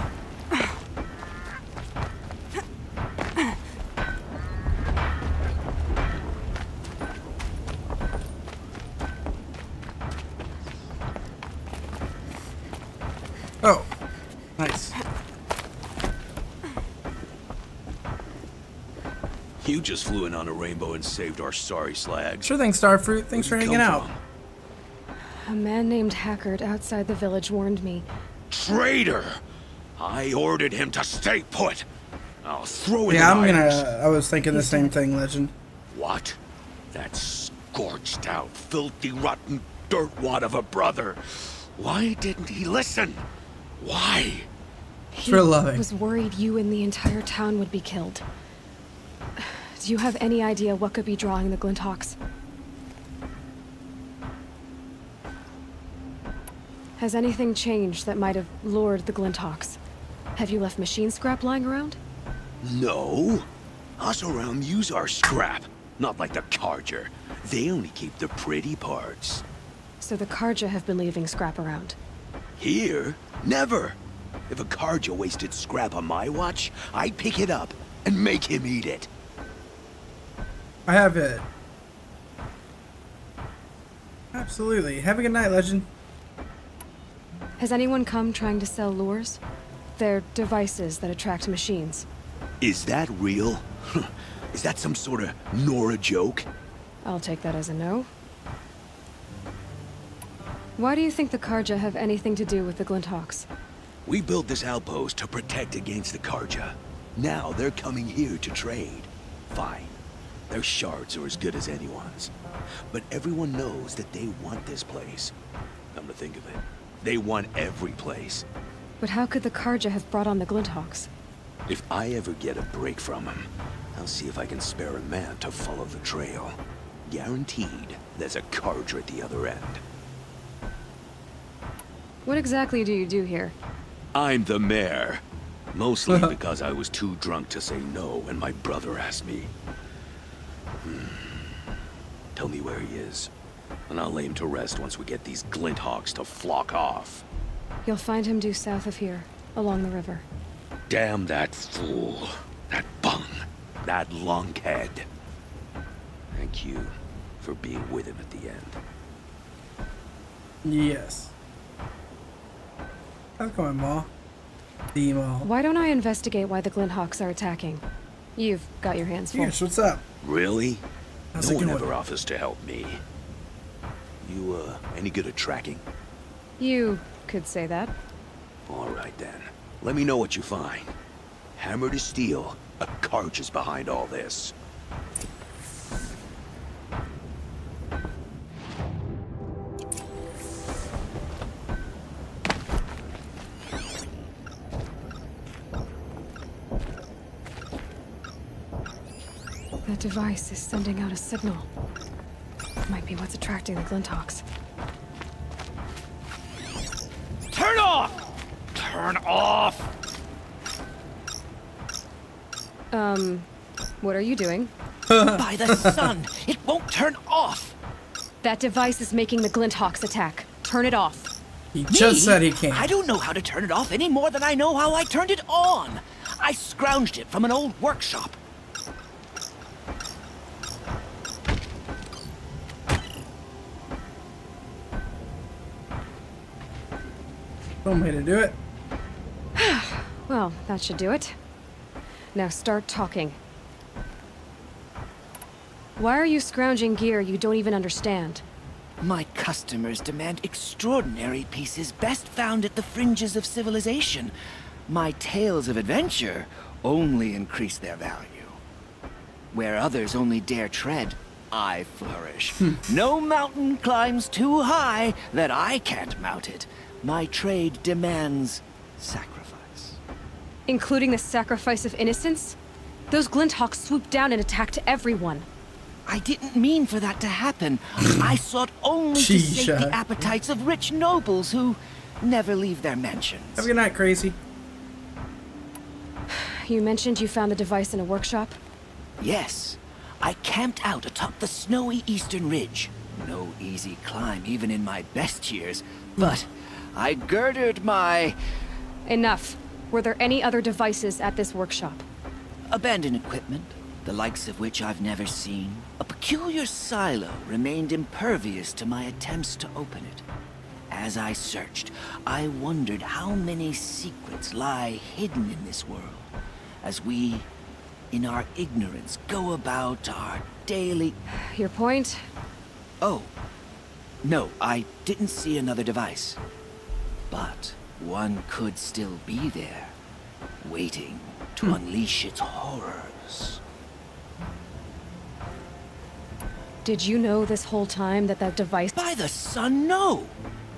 Oh, nice. You just flew in on a rainbow and saved our sorry slags. Sure thing, Starfruit. Thanks for hanging out. A man named Hackard outside the village warned me. Traitor! I ordered him to stay put. I'll throw in Yeah, the I was thinking the same thing, Legend. What? That scorched out, filthy, rotten dirtwad of a brother. Why didn't he listen? Why? He was worried you and the entire town would be killed. Do you have any idea what could be drawing the Glinthawks? Has anything changed that might have lured the Glinthawks? Have you left machine scrap lying around? No. Us around use our scrap. Not like the Carja. They only keep the pretty parts. So the Carja have been leaving scrap around? Here? Never. If a Carja wasted scrap on my watch, I'd pick it up and make him eat it. I have it. Absolutely. Have a good night, Legend. Has anyone come trying to sell lures? They're devices that attract machines. Is that real? Is that some sort of Nora joke? I'll take that as a no. Why do you think the Carja have anything to do with the Glinthawks? We built this outpost to protect against the Carja. Now they're coming here to trade. Fine. Their shards are as good as anyone's. But everyone knows that they want this place. Come to think of it, they want every place. But how could the Carja have brought on the Glinthawks? If I ever get a break from them, I'll see if I can spare a man to follow the trail. Guaranteed, there's a Carja at the other end. What exactly do you do here? I'm the mayor. Mostly because I was too drunk to say no when my brother asked me. Tell me where he is, and I'll lay him to rest once we get these Glinthawks to flock off. You'll find him due south of here, along the river. Damn that fool. That bung. That lunkhead. Thank you for being with him at the end. Yes. How's it going, Ma? Demo. Why don't I investigate why the Glinthawks are attacking? You've got your hands full. Yes, what's up? Really? How's No it one going? ever offers to help me. You, any good at tracking? You could say that. All right, then. Let me know what you find. Hammer to steel, a Carja's behind all this. That device is sending out a signal. Might be what's attracting the Glinthawks. Turn off! Turn off! What are you doing? By the sun! It won't turn off! That device is making the Glinthawks attack. Turn it off. He just said he can't. I don't know how to turn it off any more than I know how I turned it on. I scrounged it from an old workshop. Don't way to do it. Well, that should do it. Now start talking. Why are you scrounging gear you don't even understand? My customers demand extraordinary pieces best found at the fringes of civilization. My tales of adventure only increase their value. Where others only dare tread, I flourish. No mountain climbs too high that I can't mount it. My trade demands sacrifice. Including the sacrifice of innocence? Those Glinthawks swooped down and attacked everyone. I didn't mean for that to happen. I sought only to sate the appetites of rich nobles who never leave their mansions. Have a good night, crazy. You mentioned you found the device in a workshop? Yes. I camped out atop the snowy eastern ridge. No easy climb even in my best years, but I girded my... Enough. Were there any other devices at this workshop? Abandoned equipment, the likes of which I've never seen. A peculiar silo remained impervious to my attempts to open it. As I searched, I wondered how many secrets lie hidden in this world, as we, in our ignorance, go about our daily... Your point? Oh, no, I didn't see another device. But one could still be there, waiting to unleash its horrors. Did you know this whole time that that device... By the sun, no!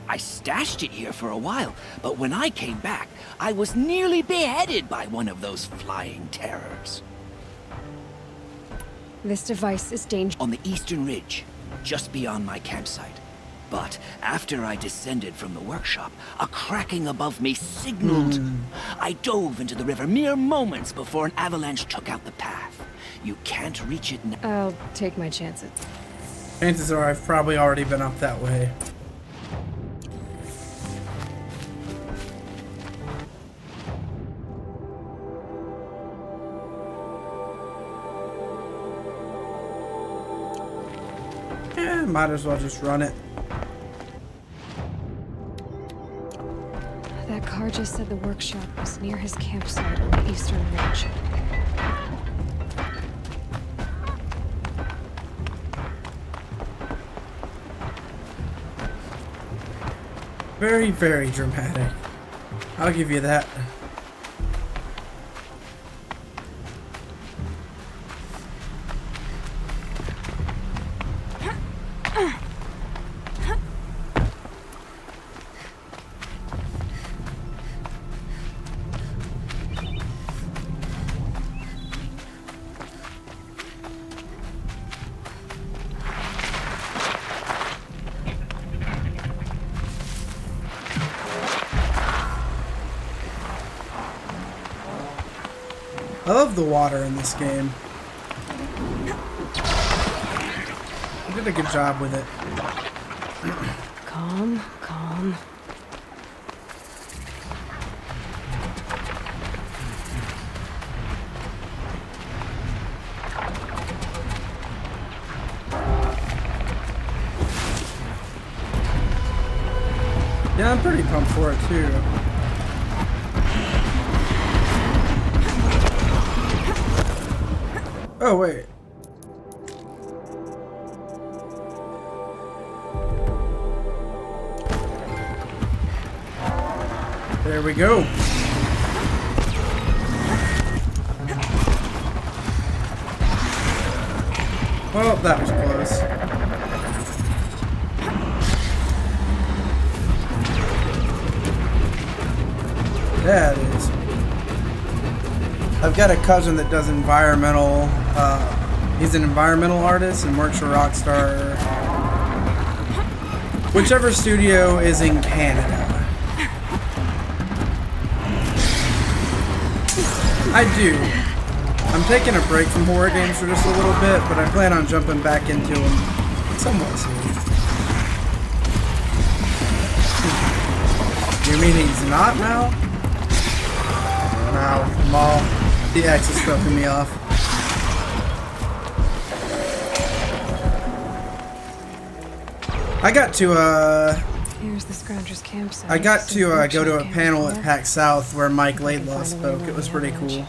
I stashed it here for a while, but when I came back, I was nearly beheaded by one of those flying terrors. This device is dangerous. On the eastern ridge, just beyond my campsite. But after I descended from the workshop, a cracking above me signaled. I dove into the river mere moments before an avalanche took out the path. You can't reach it now. I'll take my chances. Chances are I've probably already been up that way. Yeah, might as well just run it. That car just said the workshop was near his campsite on the eastern ridge. Very, very dramatic. I'll give you that. I love the water in this game. I did a good job with it. Calm, calm. Yeah, I'm pretty pumped for it too. Oh, wait. There we go. Well, that was close. That is. I've got a cousin that does environmental, he's an environmental artist and works for Rockstar Whichever studio is in Canada. I do. I'm taking a break from horror games for just a little bit, but I plan on jumping back into them somewhat soon. You mean he's not now? No, Maul. The X is throwing me off. I got to Here's the Scrounger's campsite. I got to go to a panel at PAX South where Mike Laidlaw spoke. It was pretty cool.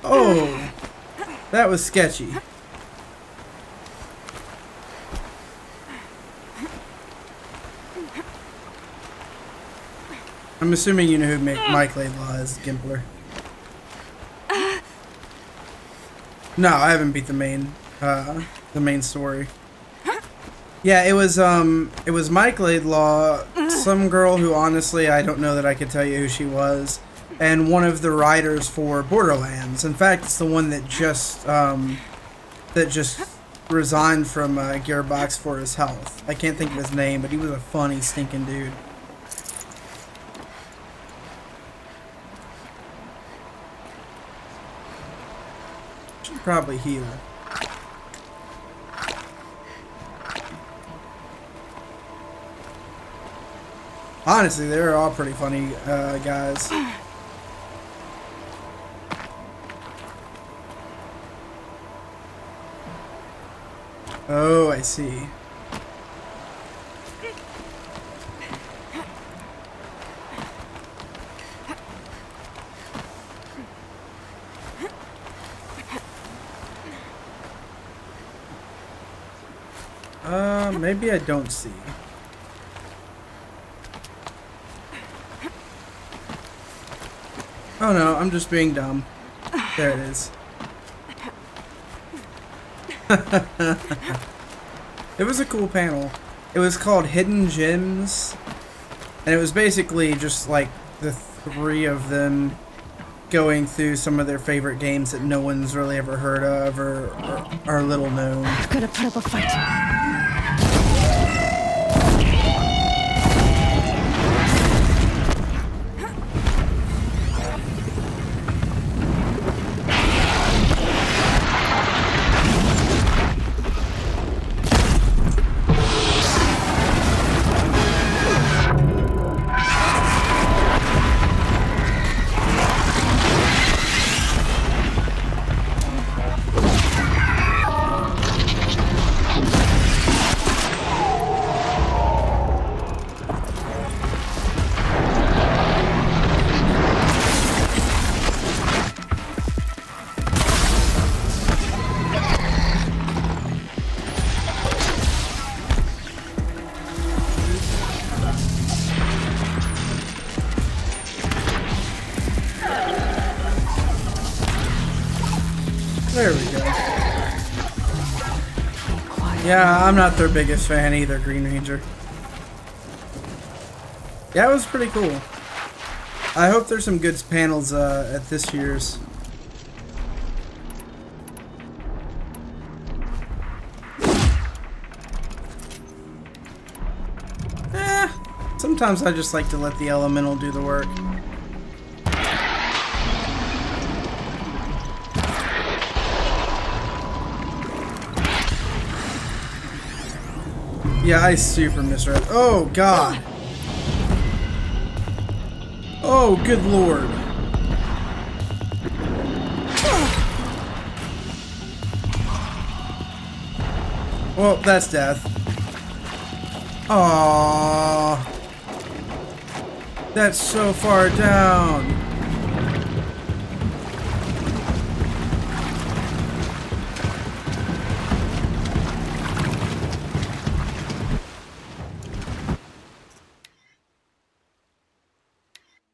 Oh, that was sketchy. I'm assuming you know who Mike Laidlaw is, Gimpler. No, I haven't beat the main story. Yeah, it was Mike Laidlaw, some girl who honestly I don't know that I could tell you who she was, and one of the writers for Borderlands. In fact, it's the one that just resigned from Gearbox for his health. I can't think of his name, but he was a funny stinking dude. Should probably heal. Honestly, they're all pretty funny guys. Oh, I see. Maybe I don't see. Oh no, I'm just being dumb. There it is. It was a cool panel. It was called Hidden Gems, and it was basically just like the three of them going through some of their favorite games that no one's really ever heard of or are little known. I've got to put up a fight. There we go. Yeah, I'm not their biggest fan either, Green Ranger. Yeah, it was pretty cool. I hope there's some good panels at this year's. Sometimes I just like to let the elemental do the work. Yeah, I super misread. Oh, God. Oh, good lord. Well, that's death. Aww. That's so far down.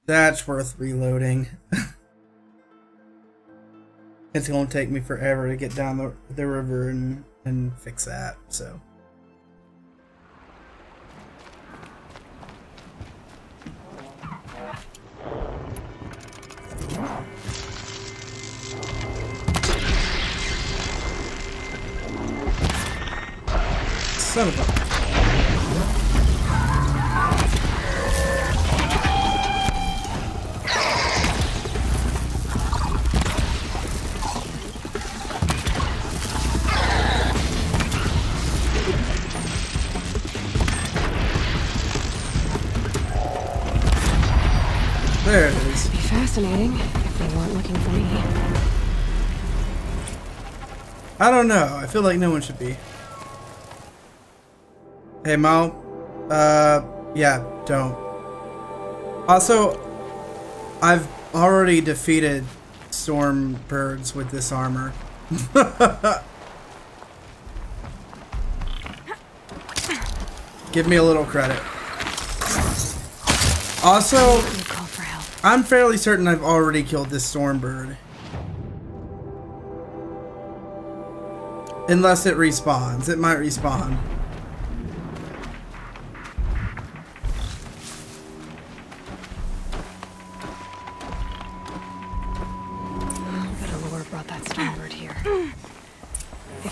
That's worth reloading. It's gonna take me forever to get down the river and fix that, so. Son of a... There it is. It'd be fascinating if they weren't looking for me. I don't know. I feel like no one should be. Hey, Mo. Yeah, don't. Also, I've already defeated storm birds with this armor. Give me a little credit. Also, I'm fairly certain I've already killed this storm bird. Unless it respawns. It might respawn.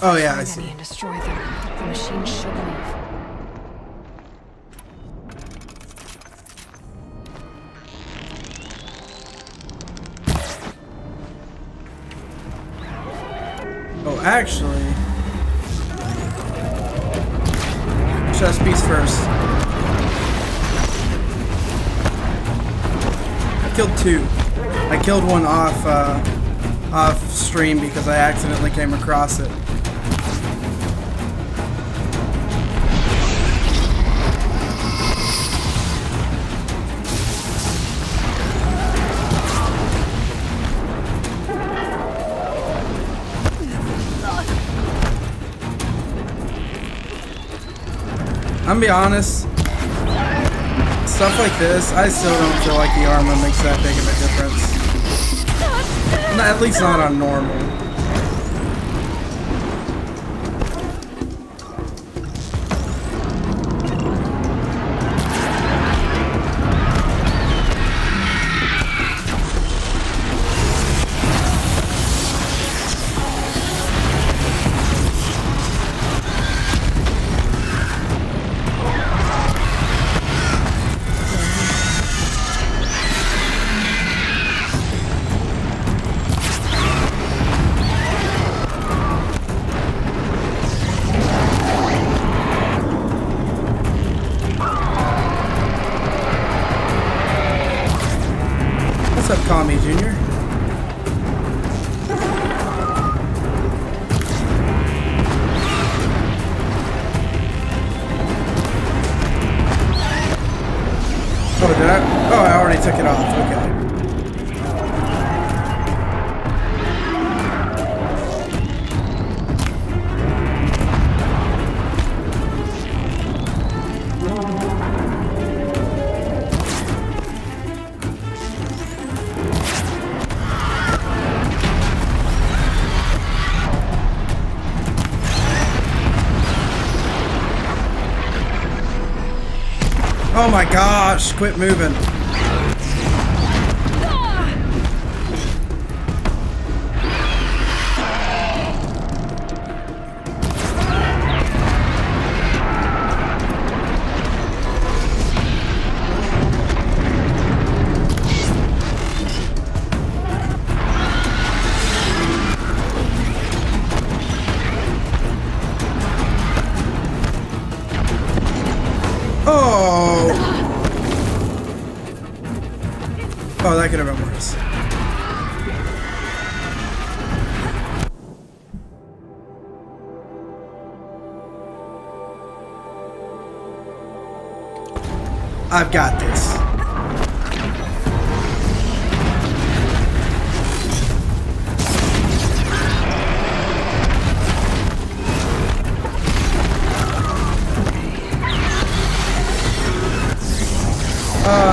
Oh yeah, I see. And destroy them. The machine should leave. Oh, actually, chest piece first. I killed two. I killed one off stream because I accidentally came across it. I'm gonna be honest, stuff like this, I still don't feel like the armor makes that big of a difference. At least not on normal. What's up, Call Me Junior? Oh, did I? Oh, I already took it off. Okay. Oh my gosh, quit moving. Oh, that could have been worse. I've got this.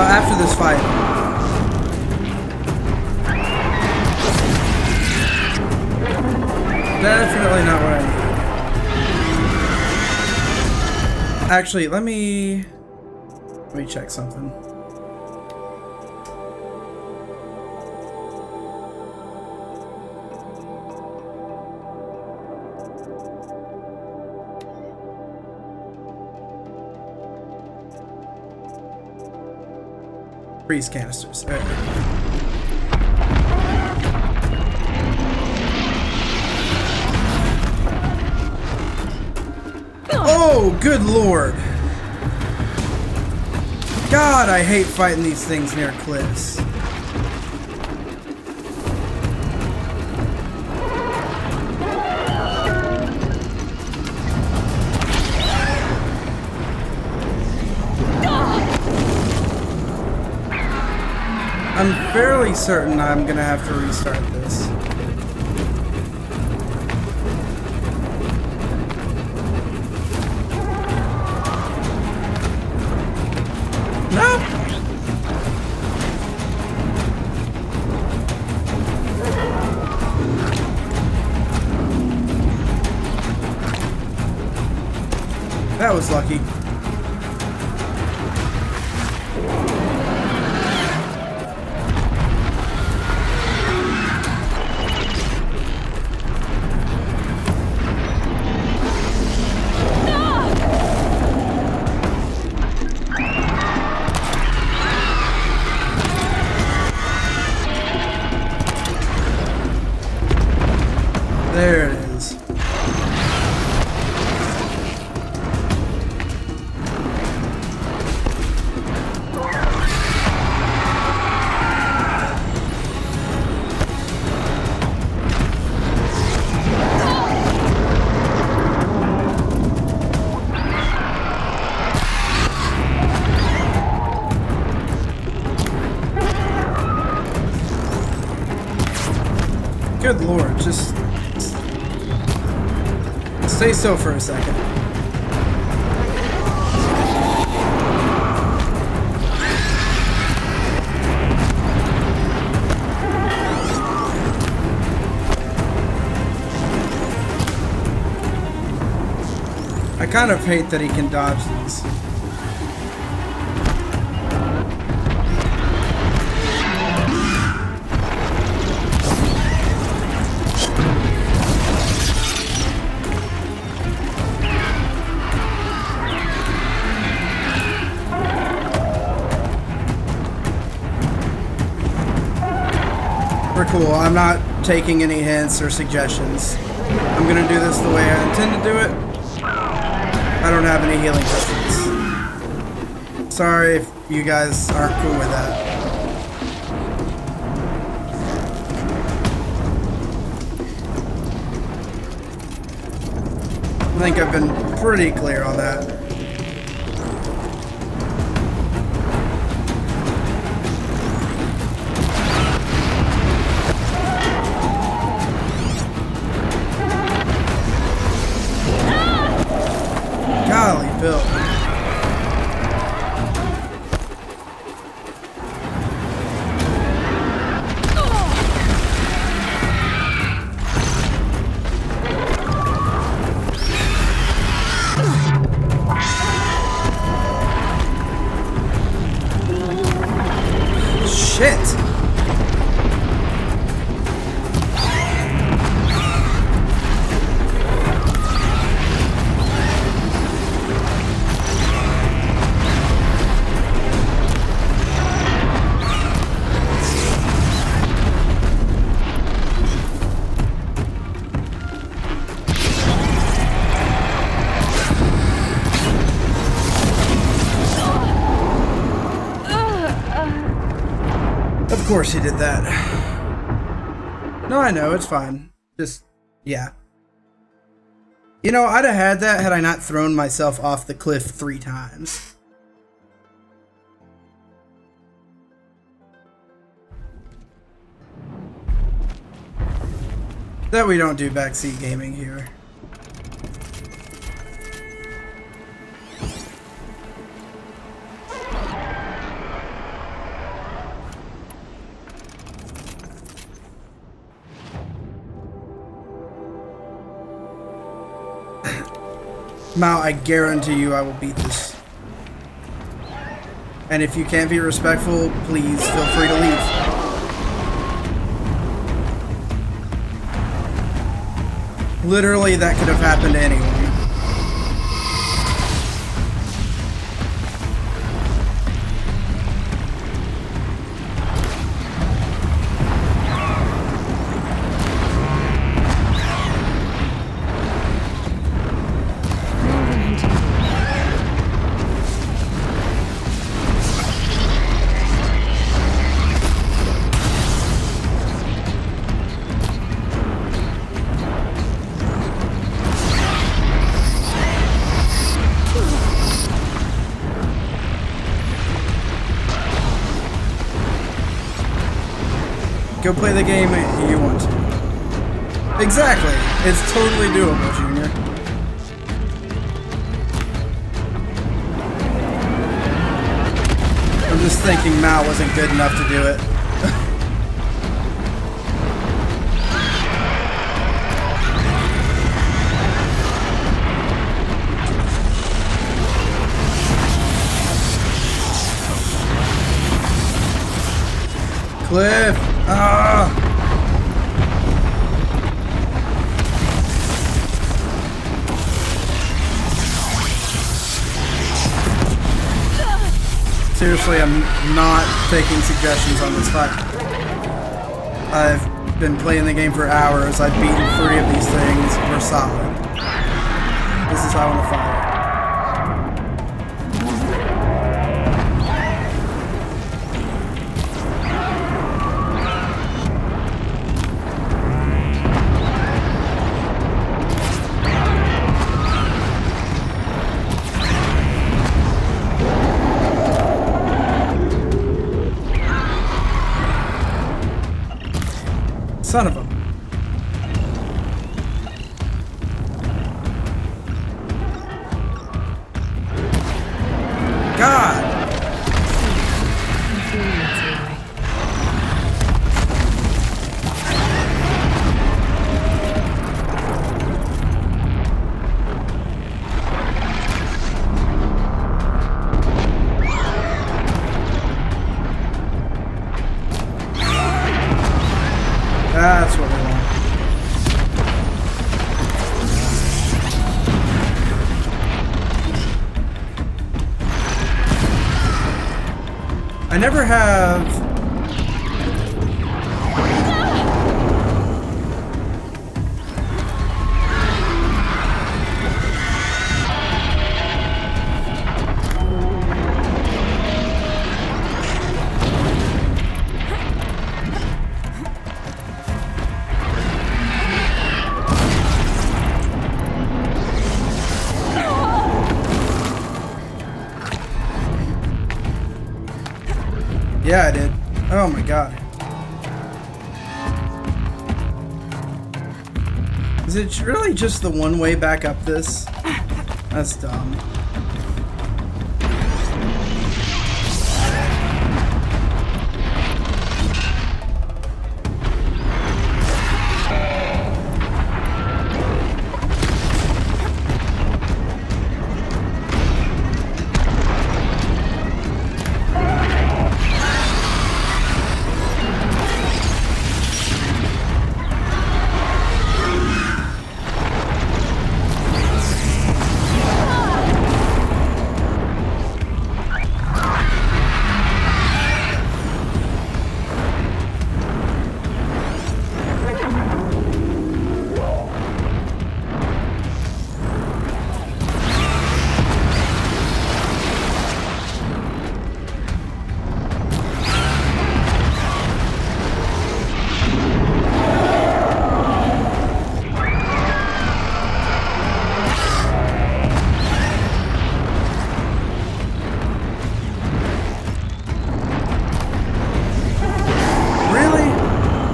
After this fight. Definitely not what I need. Actually, let me check something. Freeze canisters. All right. Oh, good lord. God, I hate fighting these things near cliffs. I'm fairly certain I'm gonna have to restart this. No! That was lucky. There it is. Good lord, just stay still for a second. I kind of hate that he can dodge these. Cool. I'm not taking any hints or suggestions. I'm gonna do this the way I intend to do it. I don't have any healing potions. Sorry if you guys aren't cool with that. I think I've been pretty clear on that. Golly, Bill. Shit. Of course he did that. No, I know, it's fine. Just, yeah. You know, I'd have had that had I not thrown myself off the cliff 3 times. That we don't do backseat gaming here. Mao, I guarantee you I will beat this. And if you can't be respectful, please feel free to leave. Literally, that could have happened to anyone. Go play the game you want to. Exactly. It's totally doable, Junior. I'm just thinking Mal wasn't good enough to do it. Cliff! Ah! Seriously, I'm not taking suggestions on this fight. I've been playing the game for hours. I've beaten 3 of these things. We're solid. This is how I want to fight. Son of a... God! That's what we want. I never have... Yeah, I did. Oh my god. Is it really just the one way back up this? That's dumb.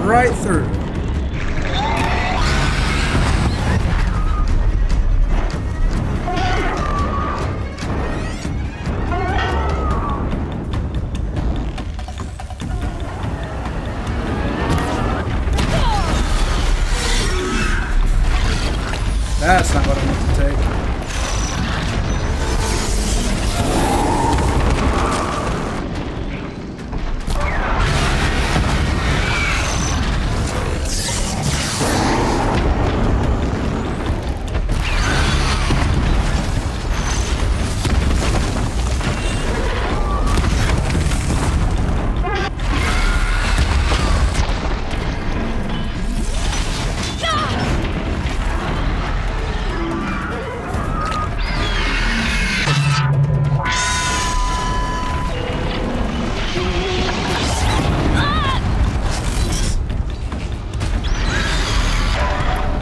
Right through. That's not what I want to take.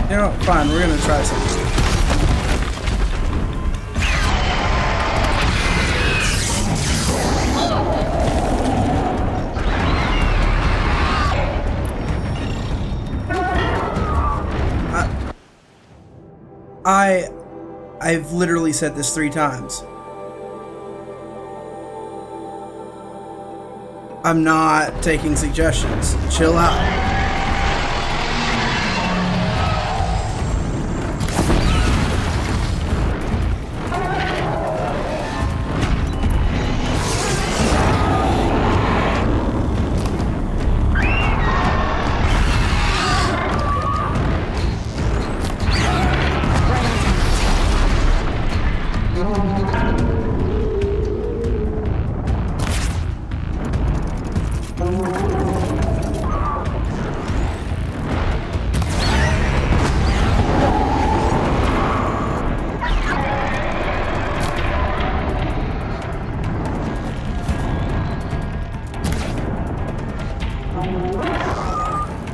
You know, fine, we're gonna try something. I've literally said this 3 times. I'm not taking suggestions. Chill out.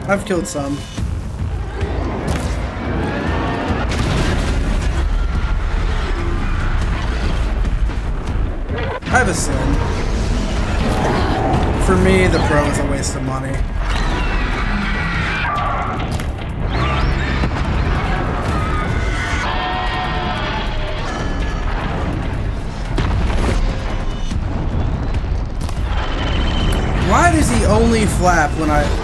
I've killed some. I have a sin. For me, the pro is a waste of money. Why does he only flap when I...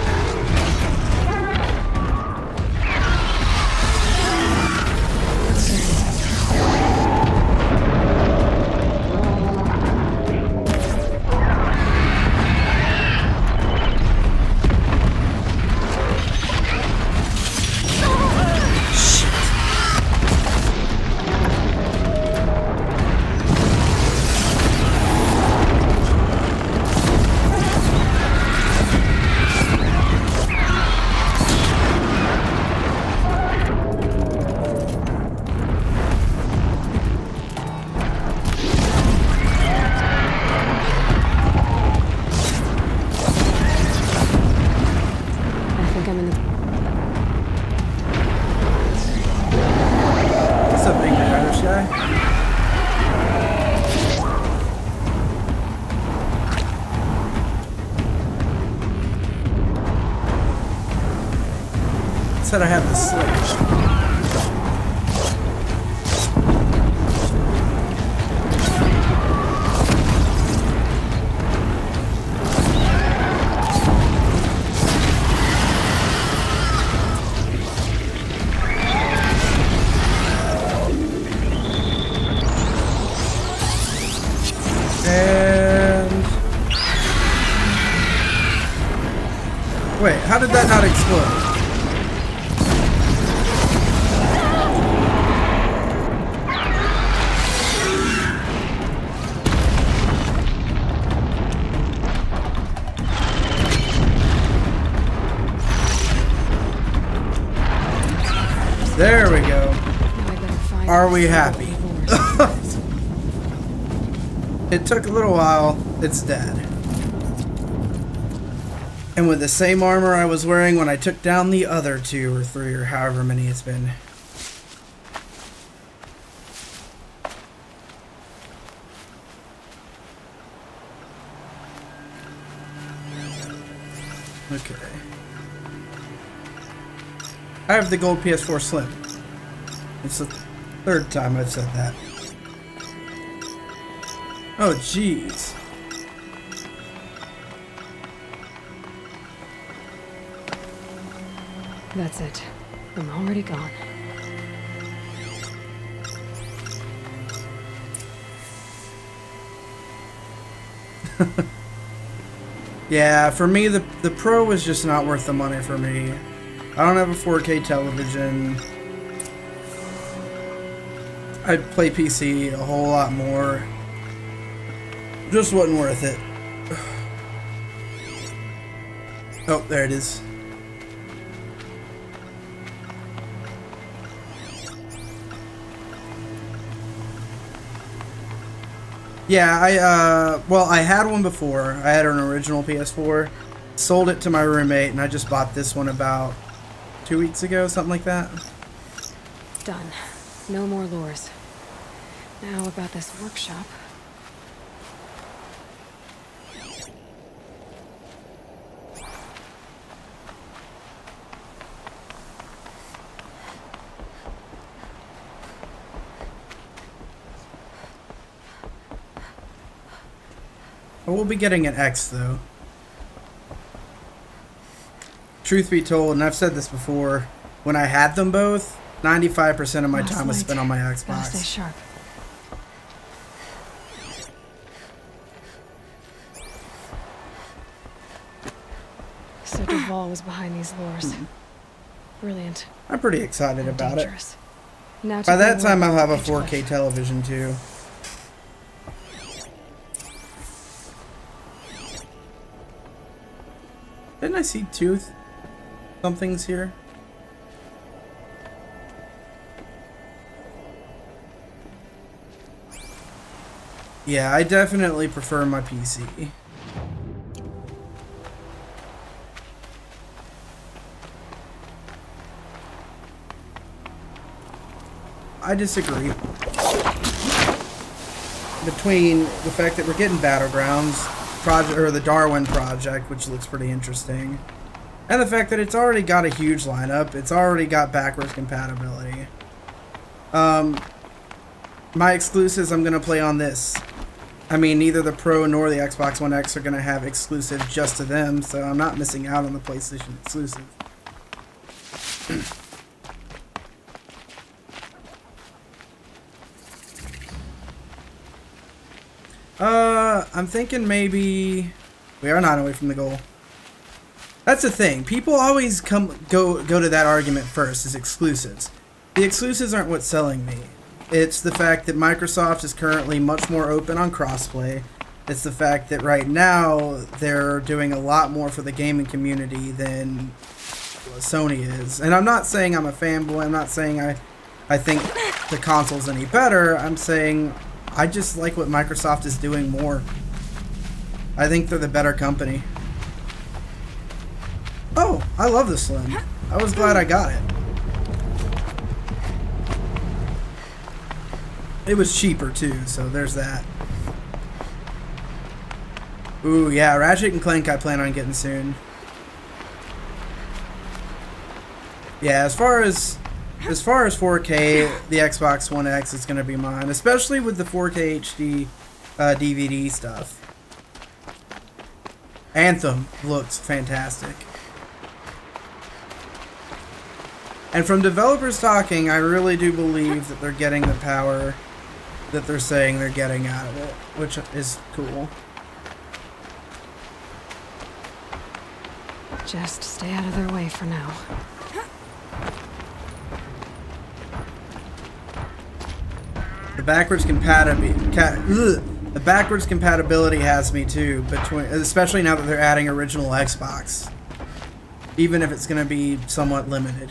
Said I have the switch. And wait, how did that not explode? There we go. Are we happy? It took a little while. It's dead. And with the same armor I was wearing when I took down the other 2 or 3 or however many it's been. Okay. I have the gold PS4 Slim. It's the 3rd time I've said that. Oh, jeez. That's it. I'm already gone. Yeah, for me, the Pro is just not worth the money for me. I don't have a 4K television. I play PC a whole lot more. Just wasn't worth it. Oh, there it is. Yeah, well, I had one before. I had an original PS4. Sold it to my roommate, and I just bought this one about 2 weeks ago, something like that. Done. No more lures. Now about this workshop. We'll be getting an X though. Truth be told, and I've said this before, when I had them both, 95% of my time was spent on my Xbox. Gotta stay sharp. So Duval was behind these lures. Brilliant. I'm pretty excited about it. Now By that time, I'll have a 4K television too. Didn't I see two somethings here? Yeah, I definitely prefer my PC. I disagree. Between the fact that we're getting Battlegrounds project, or the Darwin project, which looks pretty interesting, and the fact that it's already got a huge lineup, it's already got backwards compatibility. My exclusives I'm gonna play on this. I mean, neither the Pro nor the Xbox One X are gonna have exclusive just to them, so I'm not missing out on the PlayStation exclusive. I'm thinking maybe we are not away from the goal. That's the thing. People always go to that argument first, is exclusives. The exclusives aren't what's selling me. It's the fact that Microsoft is currently much more open on crossplay. It's the fact that right now they're doing a lot more for the gaming community than Sony is. And I'm not saying I'm a fanboy. I'm not saying I think the console's any better. I'm saying I just like what Microsoft is doing more. I think they're the better company. Oh, I love the Slim. I was glad I got it. It was cheaper too, so there's that. Ooh, yeah, Ratchet and Clank I plan on getting soon. Yeah, as far as 4K, the Xbox One X is going to be mine, especially with the 4K HD DVD stuff. Anthem looks fantastic. And from developers talking, I really do believe that they're getting the power that they're saying they're getting out of it, which is cool. Just stay out of their way for now. The backwards compatibility has me too, especially now that they're adding original Xbox, even if it's going to be somewhat limited.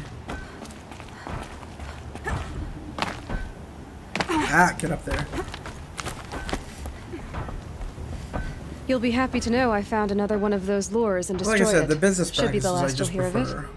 Ah, get up there. You'll be happy to know I found another one of those lures and destroyed it. Like I said, the business Should be the practices last I just you'll hear of prefer.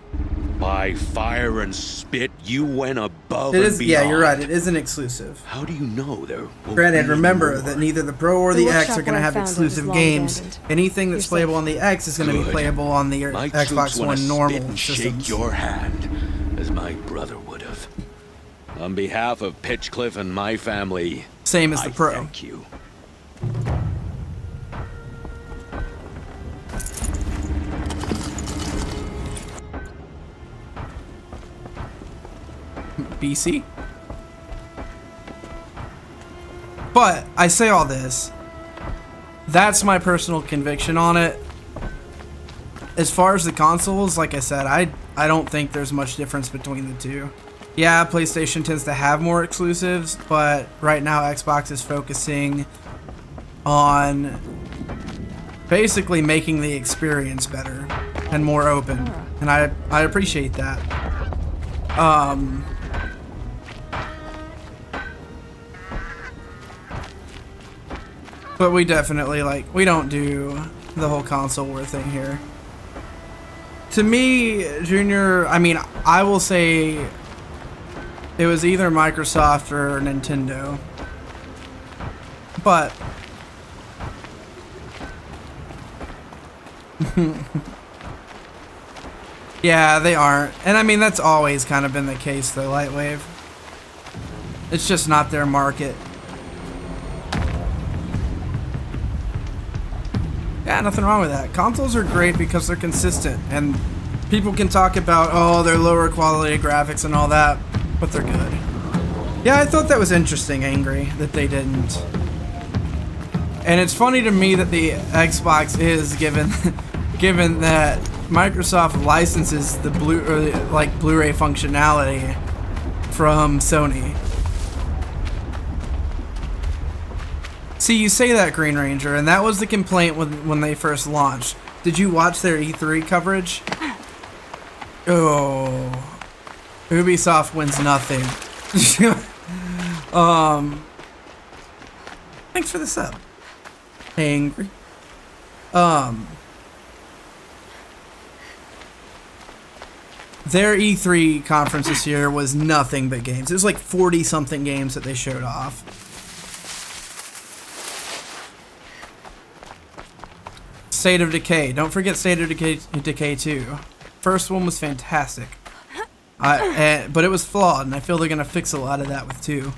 By fire and spit, you went above It and is, beyond. yeah, you're right. It is an exclusive. How do you know there? Granted, remember that neither the Pro or the X are going to have found it exclusive was games. long abandoned. Anything that's playable on the X is going to be playable on the My Xbox troops wanna One spit normal and systems. shake your hand, as my brother would have. On behalf of Pitchcliff and my family, Same as the Pro. Thank you. BC. But I say all this. That's my personal conviction on it. As far as the consoles, like I said, I don't think there's much difference between the two. Yeah, PlayStation tends to have more exclusives, but right now Xbox is focusing on basically making the experience better and more open. And I appreciate that. But we definitely, we don't do the whole console war thing here. To me, Junior, I mean, I will say it was either Microsoft or Nintendo. But yeah, they aren't. And I mean, that's always kind of been the case though, Lightwave. It's just not their market. Yeah, nothing wrong with that. Consoles are great because they're consistent, and people can talk about, oh, they're lower quality graphics and all that, but they're good. Yeah, I thought that was interesting, Angry, that they didn't. And it's funny to me that the Xbox is given that Microsoft licenses the Blu-ray functionality from Sony. See, you say that, Green Ranger, and that was the complaint when they first launched. Did you watch their E3 coverage? Oh, Ubisoft wins nothing. Thanks for the sub. Angry. Their E3 conference this year was nothing but games. It was like 40-something games that they showed off. State of Decay. Don't forget State of Decay 2. First one was fantastic. But it was flawed, and I feel they're going to fix a lot of that with 2.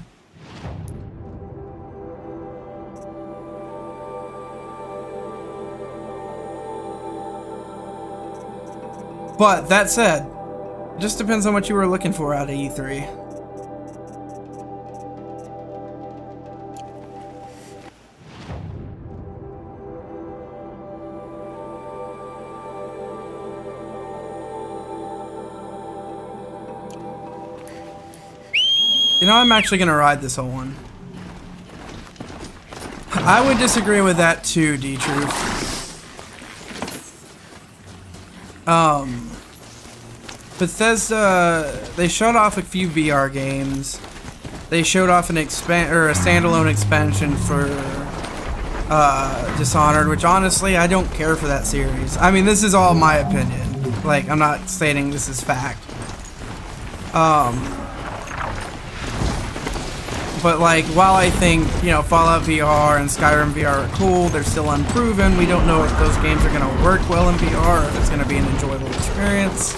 But that said, it just depends on what you were looking for out of E3. You know, I'm actually gonna ride this whole one. I would disagree with that too, D-Truth. Bethesda, they showed off a few VR games. They showed off a standalone expansion for Dishonored, which honestly I don't care for that series. I mean, this is all my opinion. Like, I'm not stating this is fact. But like, while I think, you know, Fallout VR and Skyrim VR are cool, they're still unproven. We don't know if those games are going to work well in VR, or if it's going to be an enjoyable experience.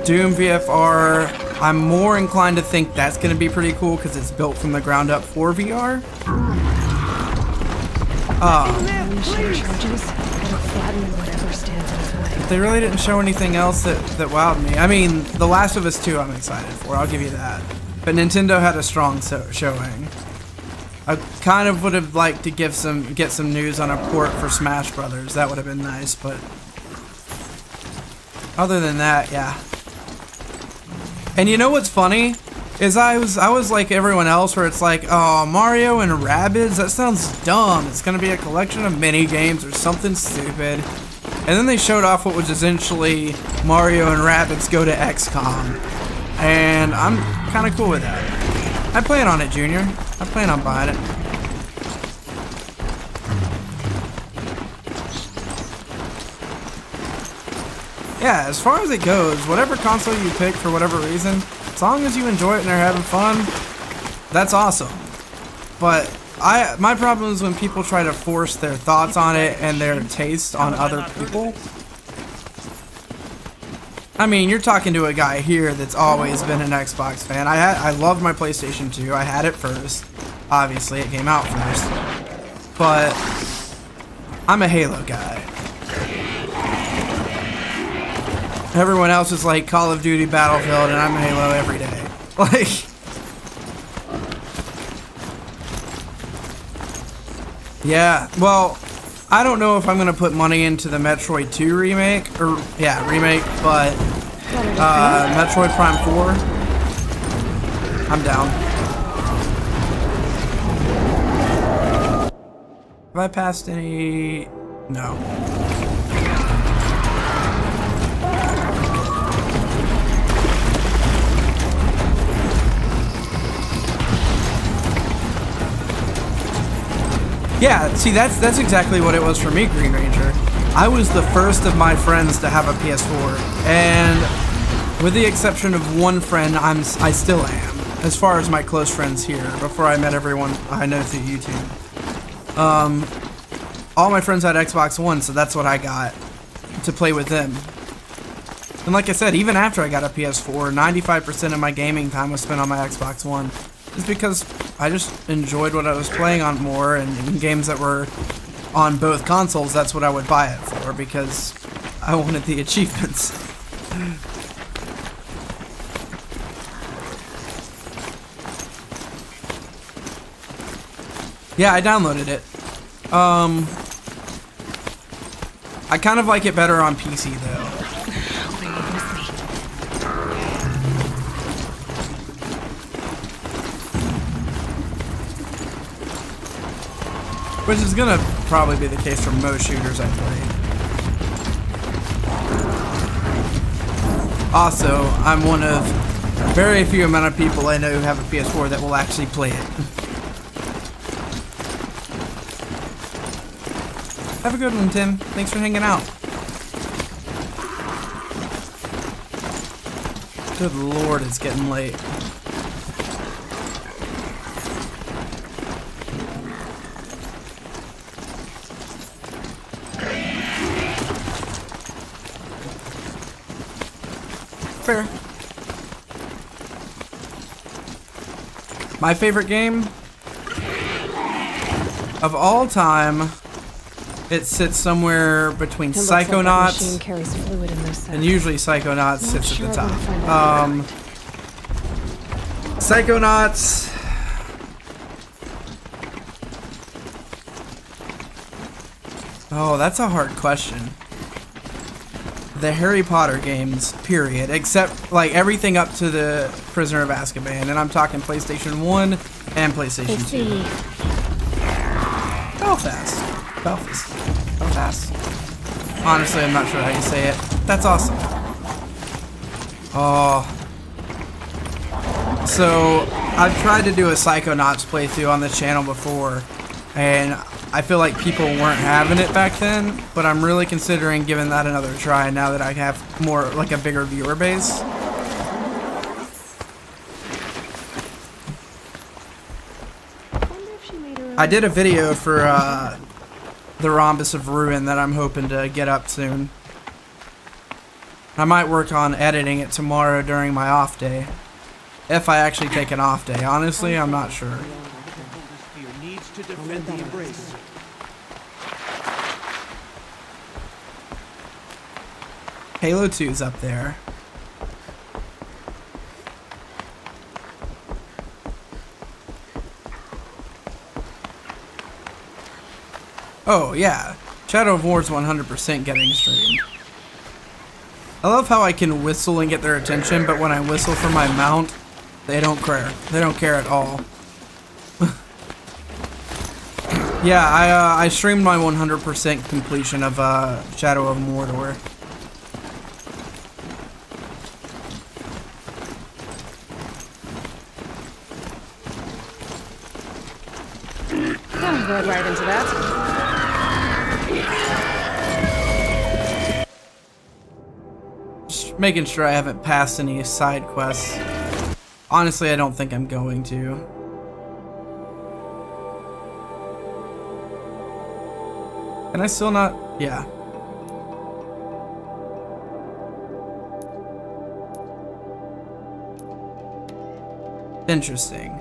Doom VFR, I'm more inclined to think that's going to be pretty cool because it's built from the ground up for VR. They really didn't show anything else that wowed me. I mean, The Last of Us 2 I'm excited for, I'll give you that. But Nintendo had a strong showing. I kind of would have liked to get some news on a port for Smash Brothers. That would have been nice, but other than that, yeah. And you know what's funny? Is I was like everyone else where it's like, oh, Mario and Rabbids, that sounds dumb. It's gonna be a collection of mini games or something stupid. And then they showed off what was essentially Mario and Rabbids Go to XCOM. And I'm kind of cool with that. I plan on it, Junior. I plan on buying it. Yeah, as far as it goes, whatever console you pick for whatever reason, as long as you enjoy it and they're having fun, that's awesome. But my problem is when people try to force their thoughts on it and their taste on other people. I mean, you're talking to a guy here that's always been an Xbox fan. I loved my PlayStation 2. I had it first. Obviously, it came out first. But I'm a Halo guy. Everyone else is like Call of Duty, Battlefield, and I'm Halo every day. Like, yeah, well, I don't know if I'm gonna put money into the Metroid 2 remake, but Metroid Prime 4, I'm down. Have I passed any? No. Yeah, see, that's exactly what it was for me, Green Ranger. I was the first of my friends to have a PS4, and with the exception of one friend, I still am, as far as my close friends here, before I met everyone I know through YouTube. All my friends had Xbox One, so that's what I got to play with them. And like I said, even after I got a PS4, 95% of my gaming time was spent on my Xbox One. It's because I just enjoyed what I was playing on more, and games that were on both consoles, that's what I would buy it for, because I wanted the achievements. Yeah, I downloaded it. I kind of like it better on PC though. Which is gonna probably be the case for most shooters I play. Also, I'm one of very few amount of people I know who have a PS4 that will actually play it. Have a good one, Tim. Thanks for hanging out. Good lord, it's getting late. Fair. My favorite game of all time, it sits somewhere between Psychonauts, and usually Psychonauts sits at the top. Psychonauts. Oh, that's a hard question. The Harry Potter games, period, except like everything up to the Prisoner of Azkaban, and I'm talking PlayStation 1 and PlayStation 2. Belfast. Honestly, I'm not sure how you say it. That's awesome. Oh. So, I've tried to do a Psychonauts playthrough on the channel before, and I feel like people weren't having it back then, but I'm really considering giving that another try now that I have more, like a bigger viewer base. I did a video for the Rhombus of Ruin that I'm hoping to get up soon. I might work on editing it tomorrow during my off day. If I actually take an off day. Honestly, I'm not sure. Halo 2's up there. Oh, yeah. Shadow of War's 100% getting streamed. I love how I can whistle and get their attention, but when I whistle for my mount, they don't care. They don't care at all. Yeah, I streamed my 100% completion of Shadow of Mordor. Rode right into that. Just making sure I haven't passed any side quests. Honestly, I don't think I'm going to. Can I still not? Yeah. Interesting.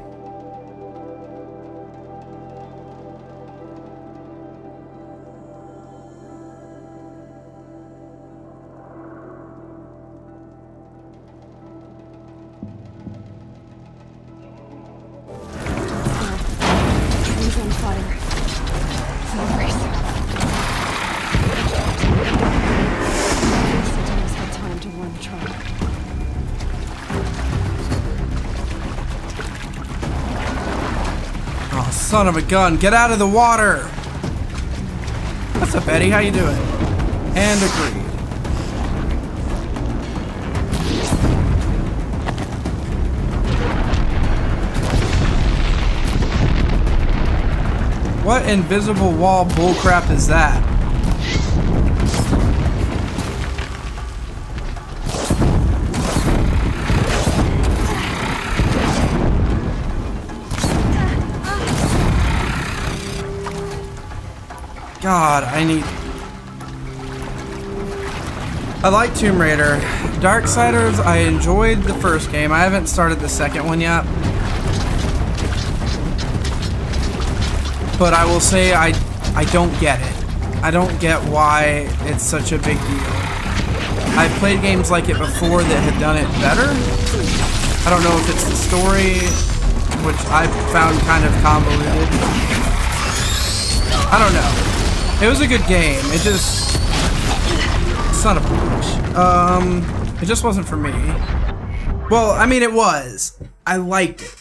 Son of a gun, get out of the water! What's up, Eddie? How you doing? And agreed. What invisible wall bullcrap is that? God, I like Tomb Raider. Darksiders, I enjoyed the first game. I haven't started the second one yet. But I will say I I don't get it. I don't get why it's such a big deal. I've played games like it before that had done it better. I don't know if it's the story, which I found kind of convoluted. I don't know. It was a good game. It just... son of a bitch. It just wasn't for me. Well, I mean, it was. I liked it.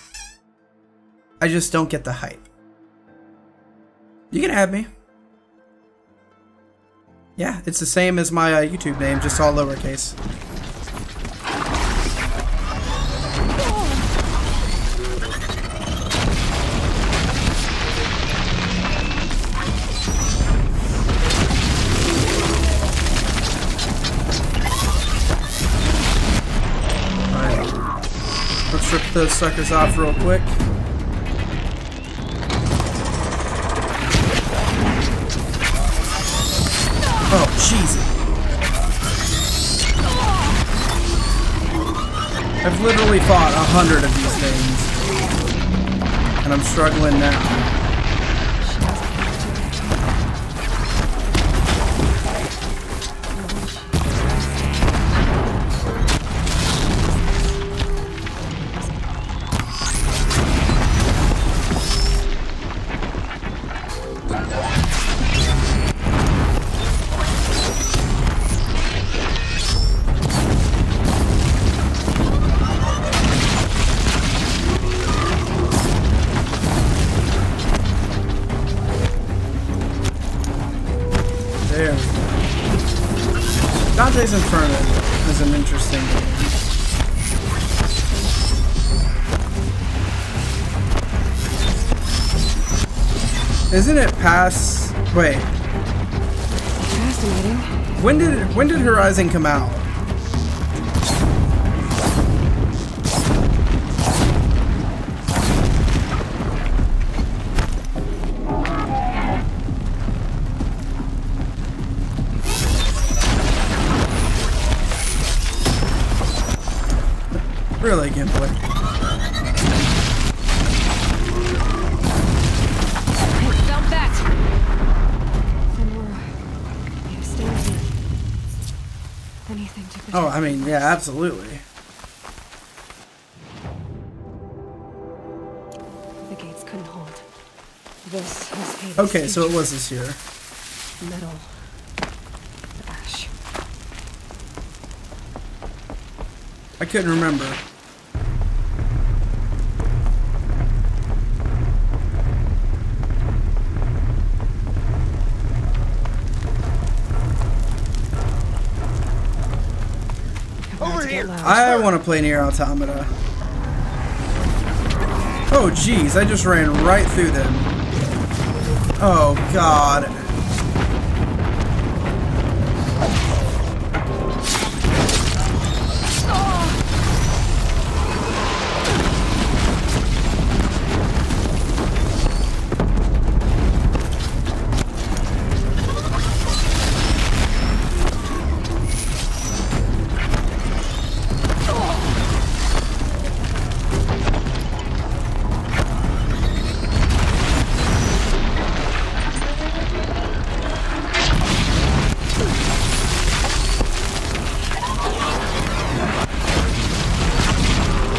I just don't get the hype. You can add me. Yeah, it's the same as my YouTube name, just all lowercase. Alright. Let's rip those suckers off real quick. Oh, jeez. I've literally fought 100 of these things. And I'm struggling now. Dante's Inferno is an interesting game. Isn't it past... wait. Fascinating. When did Horizon come out? Really, gameplay. Don't bet. Anything to protect. Oh, I mean, yeah, absolutely. The gates couldn't hold. This has paid. Okay, so it was this year. Metal. Ash. I couldn't remember. Over here. I want to play Nier Automata. Oh jeez, I just ran right through them. Oh god.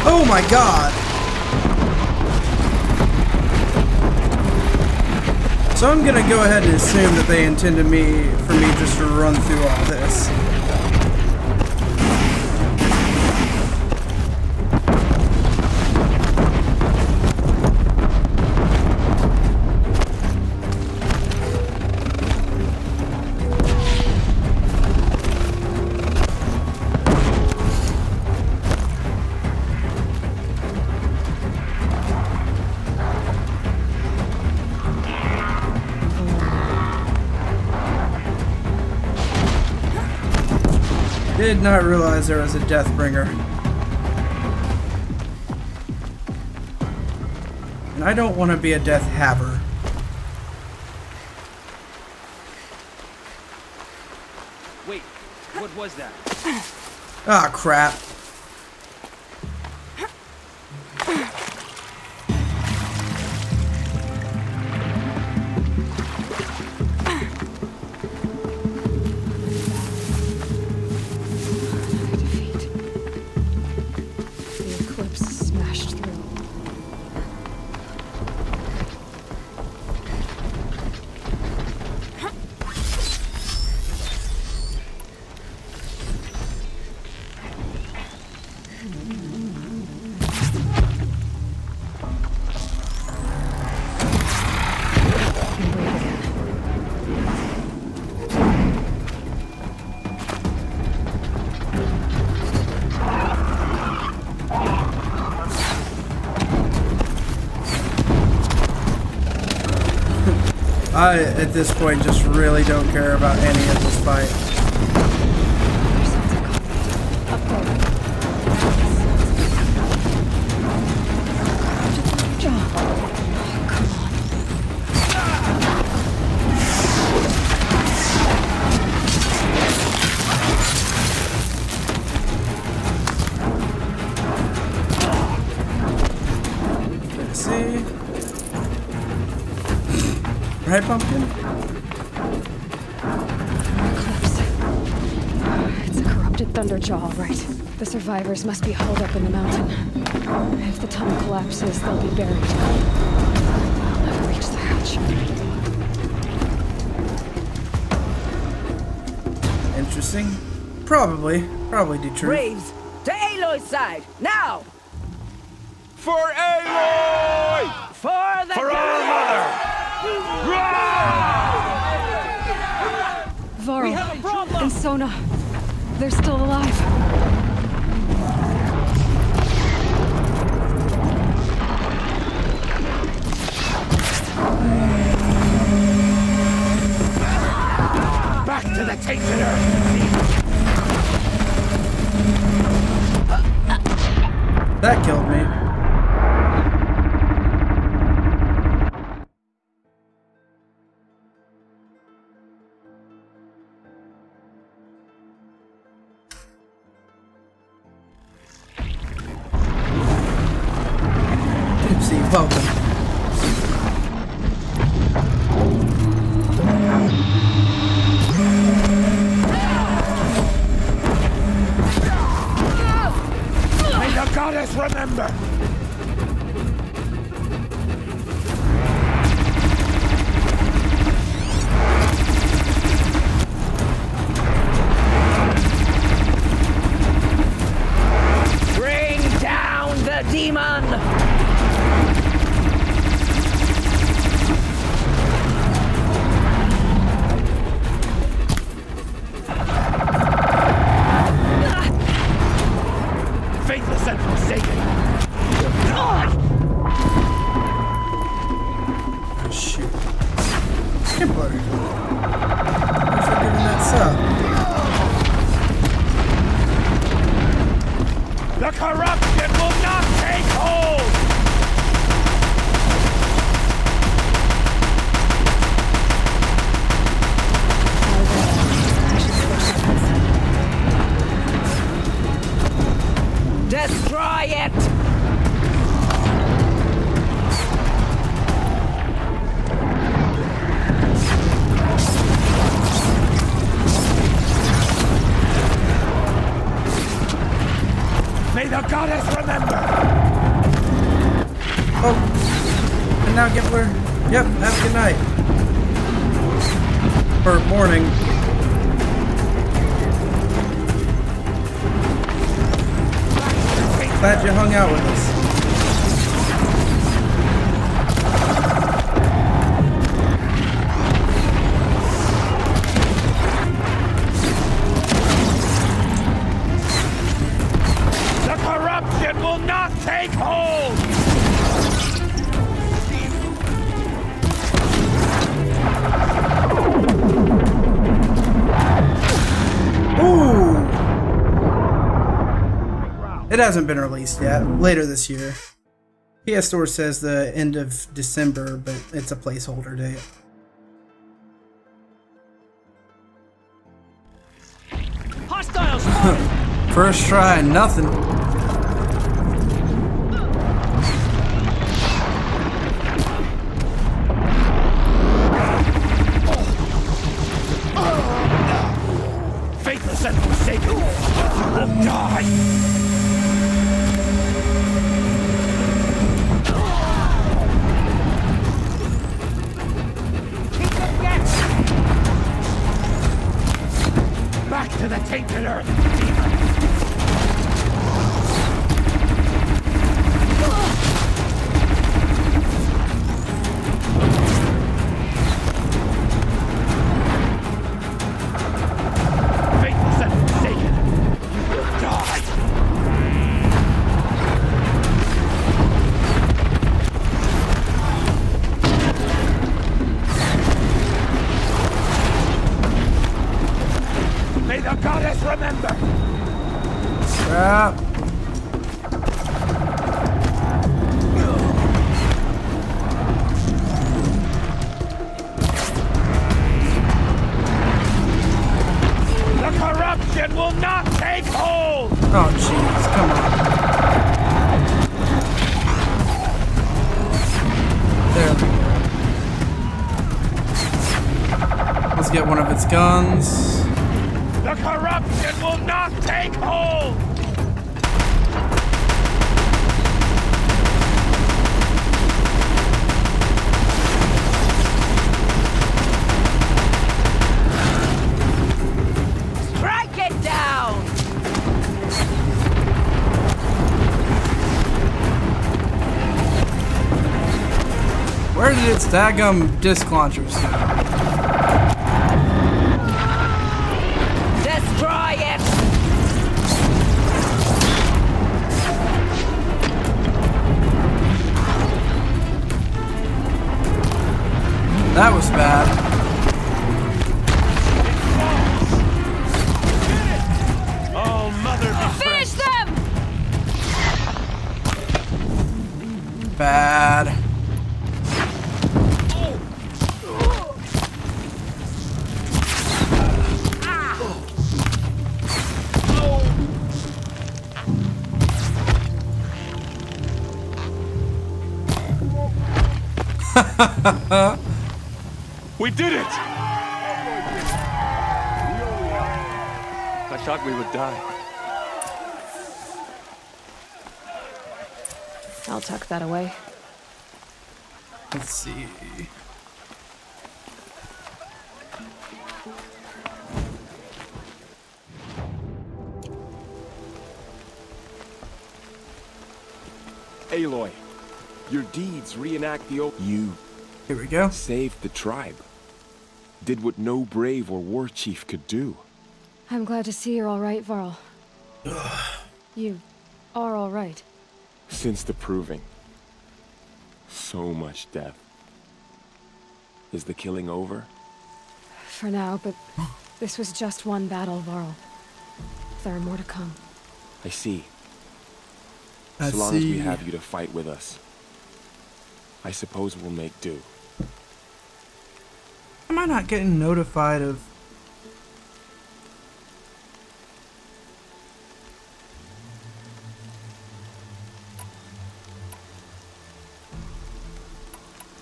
Oh my god! So I'm gonna go ahead and assume that they intended for me just to run through all this. Did not realize there was a Deathbringer. And I don't want to be a Death Haver. Wait, what was that? Ah, crap. I, at this point, just really don't care about any of this fight. Right, Pumpkin? Eclipse. It's a corrupted Thunderjaw, all right. The survivors must be holed up in the mountain. If the tunnel collapses, they'll be buried. I'll never reach the hatch. Interesting. Probably do true. Braves, to Aloy's side, now! For Aloy! For the For our mother! Varl and Sona, they're still alive. Back to the tainted earth! That killed me. Welcome. May the goddess remember! Bring down the demon! The corruption will not take hold! Destroy it! May the goddess remember! Oh, and now Gibbler. Yep, have a good night. Or morning. Glad you hung out with us. Will not take hold! Ooh! It hasn't been released yet. Later this year. PS4 says the end of December, but it's a placeholder date. Hostiles! First try, nothing. Faithless and forsaken, you will die! Back to the tainted earth, demon! Faithless and forsaken, you will die! remember! Crap. The corruption will not take hold! Oh, jeez, come on. There we go. Let's get one of its guns. The corruption will not take hold! Strike it down! Where did its daggum disc launchers go? Destroy it! That was bad. Oh, mother be Finish them! Bad. We did it! I thought we would die. I'll tuck that away. Let's see. Aloy, your deeds reenact the old... You... Here we go. Saved the tribe. Did what no brave or war chief could do. I'm glad to see you're all right, Varl. You are all right. Since the proving. So much death. Is the killing over? For now, but this was just one battle, Varl. There are more to come. I see. I As long as we see. have you to fight with us, I suppose we'll make do. Am I not getting notified of...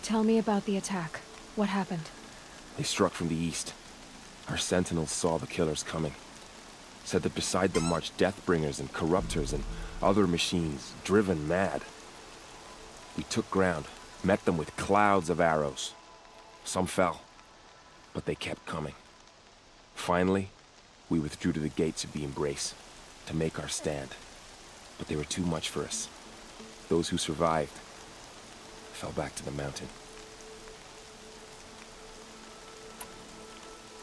Tell me about the attack. What happened? They struck from the east. Our sentinels saw the killers coming. Said that beside them marched Deathbringers and Corruptors and other machines, driven mad. We took ground, met them with clouds of arrows. Some fell, but they kept coming. Finally, we withdrew to the gates of the Embrace to make our stand. But they were too much for us. Those who survived fell back to the mountain.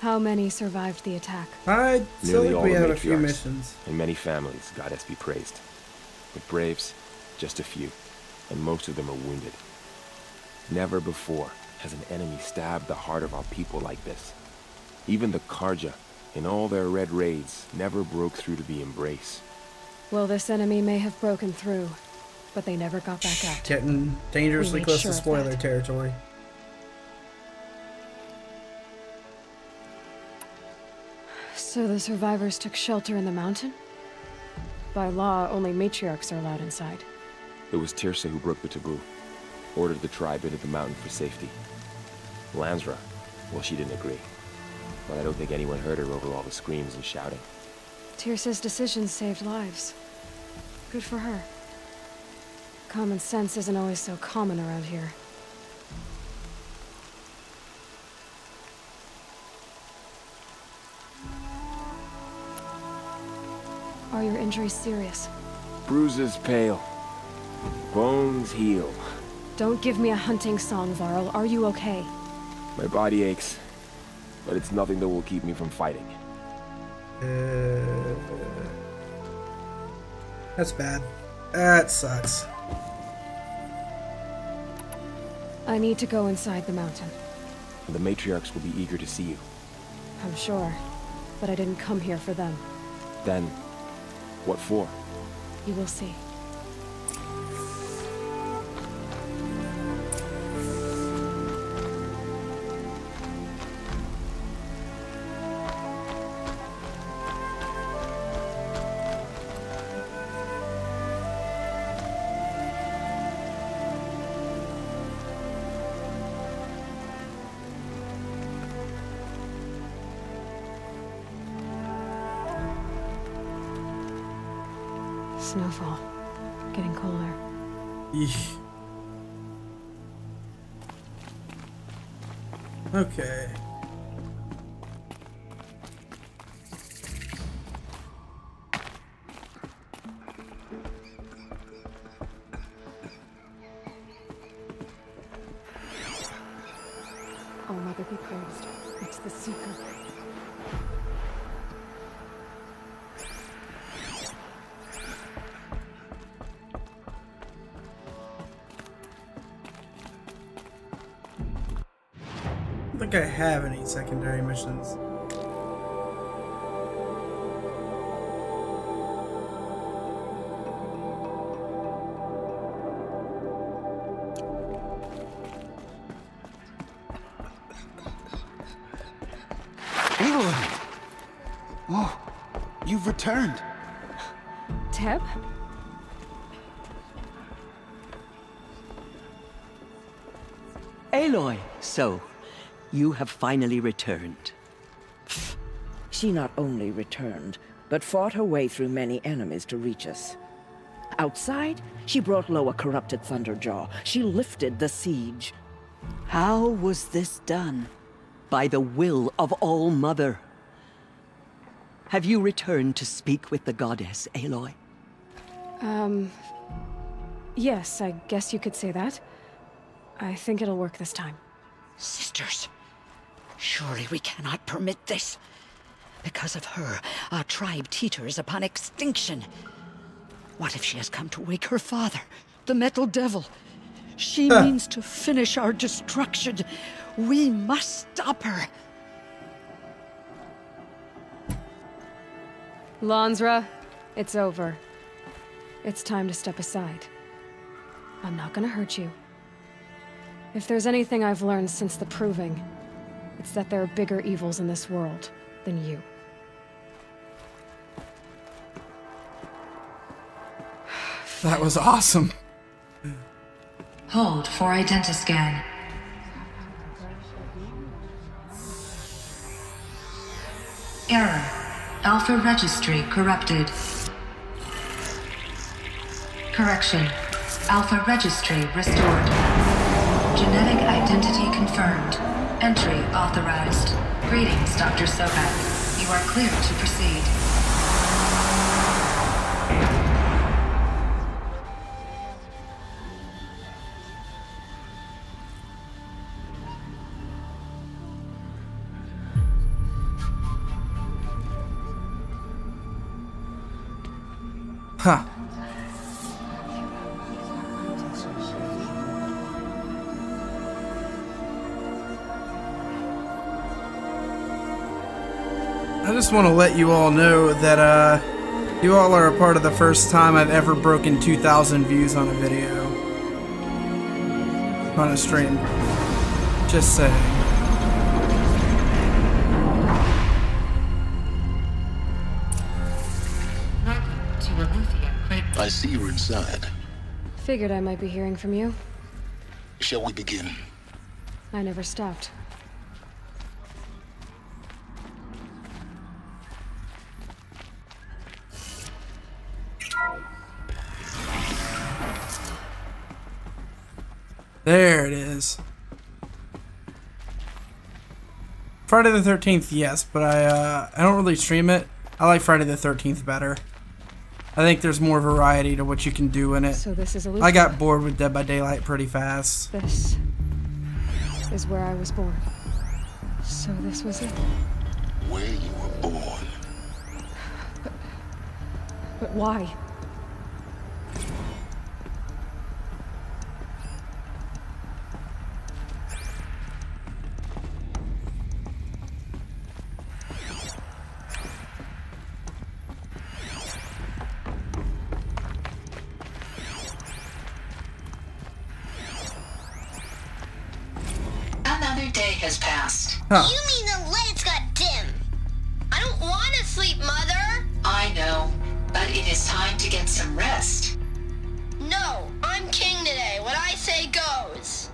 How many survived the attack? I still Nearly think all we the have a few matriarchs, missions. and many families, goddess be praised. But braves, just a few, and most of them are wounded. Never before has an enemy stabbed the heart of our people like this. Even the Karja, in all their red raids, never broke through to the Embrace. Well, this enemy may have broken through, but they never got back out. Getting dangerously We made close sure to of spoiler that. territory. So the survivors took shelter in the mountain? By law, only matriarchs are allowed inside. It was Tirsa who broke the taboo, ordered the tribe into the mountain for safety. Lansra, well, she didn't agree. But I don't think anyone heard her over all the screams and shouting. Tirsa's decision saved lives. Good for her. Common sense isn't always so common around here. Are your injuries serious? Bruises pale. Bones heal. Don't give me a hunting song, Varl. Are you okay? My body aches, but it's nothing that will keep me from fighting. That's bad. That sucks. I need to go inside the mountain. The matriarchs will be eager to see you. I'm sure, but I didn't come here for them. Then, what for? You will see. Snowfall. Getting colder. Eesh. Okay. Oh, Mother be praised. It's the Seeker. I don't think I have any secondary missions. Aloy! Oh, you've returned. Teb? Aloy, so you have finally returned. She not only returned, but fought her way through many enemies to reach us. Outside, she brought low a corrupted Thunderjaw. She lifted the siege. How was this done? By the will of All-Mother. Have you returned to speak with the goddess, Aloy? Yes, I guess you could say that. I think it'll work this time. Sisters, surely we cannot permit this. Because of her, our tribe teeters upon extinction. What if she has come to wake her father, the Metal Devil? She means to finish our destruction. We must stop her. Lansra, it's over. It's time to step aside. I'm not gonna hurt you. If there's anything I've learned since the Proving, it's that there are bigger evils in this world than you. That was awesome. Hold for identiscan. Error. Alpha registry corrupted. Correction. Alpha registry restored. Genetic identity confirmed. Entry authorized. Greetings, Dr. Sobek. You are clear to proceed. Huh. I just want to let you all know that you all are a part of the first time I've ever broken 2,000 views on a video. On a stream. Just saying. I see you're inside. Figured I might be hearing from you. Shall we begin? I never stopped. There it is. Friday the 13th, yes, but I don't really stream it. I like Friday the 13th better. I think there's more variety to what you can do in it. So this is a loop. I got bored with Dead by Daylight pretty fast. This is where I was born. So this was it. Where you were born. But why? has passed. Huh. You mean the lights got dim? I don't want to sleep, Mother. I know, but it is time to get some rest. No, I'm king today. What I say goes.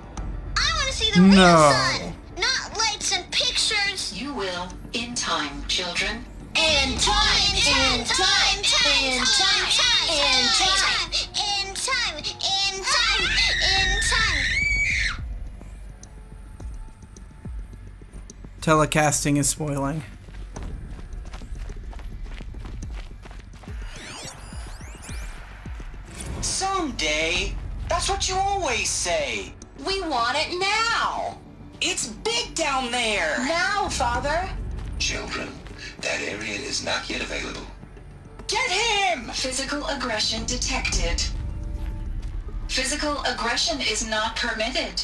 I want to see the real sun, not lights and pictures. You will, in time, children. In time, in time, in time, in time, in time, in time, in time. Telecasting is spoiling. Someday. That's what you always say. We want it now. It's big down there. Now, Father. Children, that area is not yet available. Get him! Physical aggression detected. Physical aggression is not permitted.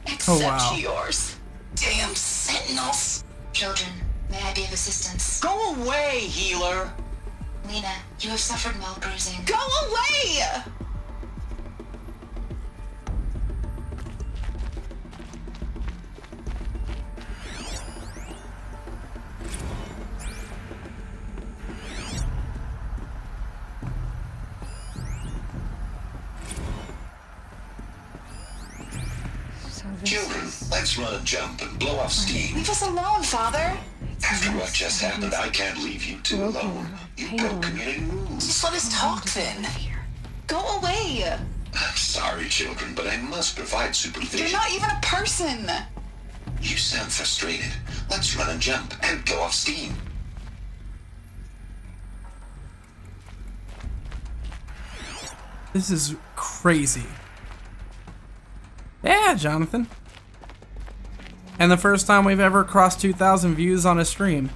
Except yours. Damn sentinels. Children, may I be of assistance? Go away, healer. Lena, you have suffered mild bruising. Go away! Children, let's run a jump and blow off steam. Leave us alone, Father. After what just happened, I can't leave you two alone. You broke community rules. Just let us talk then. Go away. I'm sorry, children, but I must provide supervision. You're not even a person. You sound frustrated. Let's run a jump and blow off steam. This is crazy. Yeah, Jonathan. And the first time we've ever crossed 2,000 views on a stream.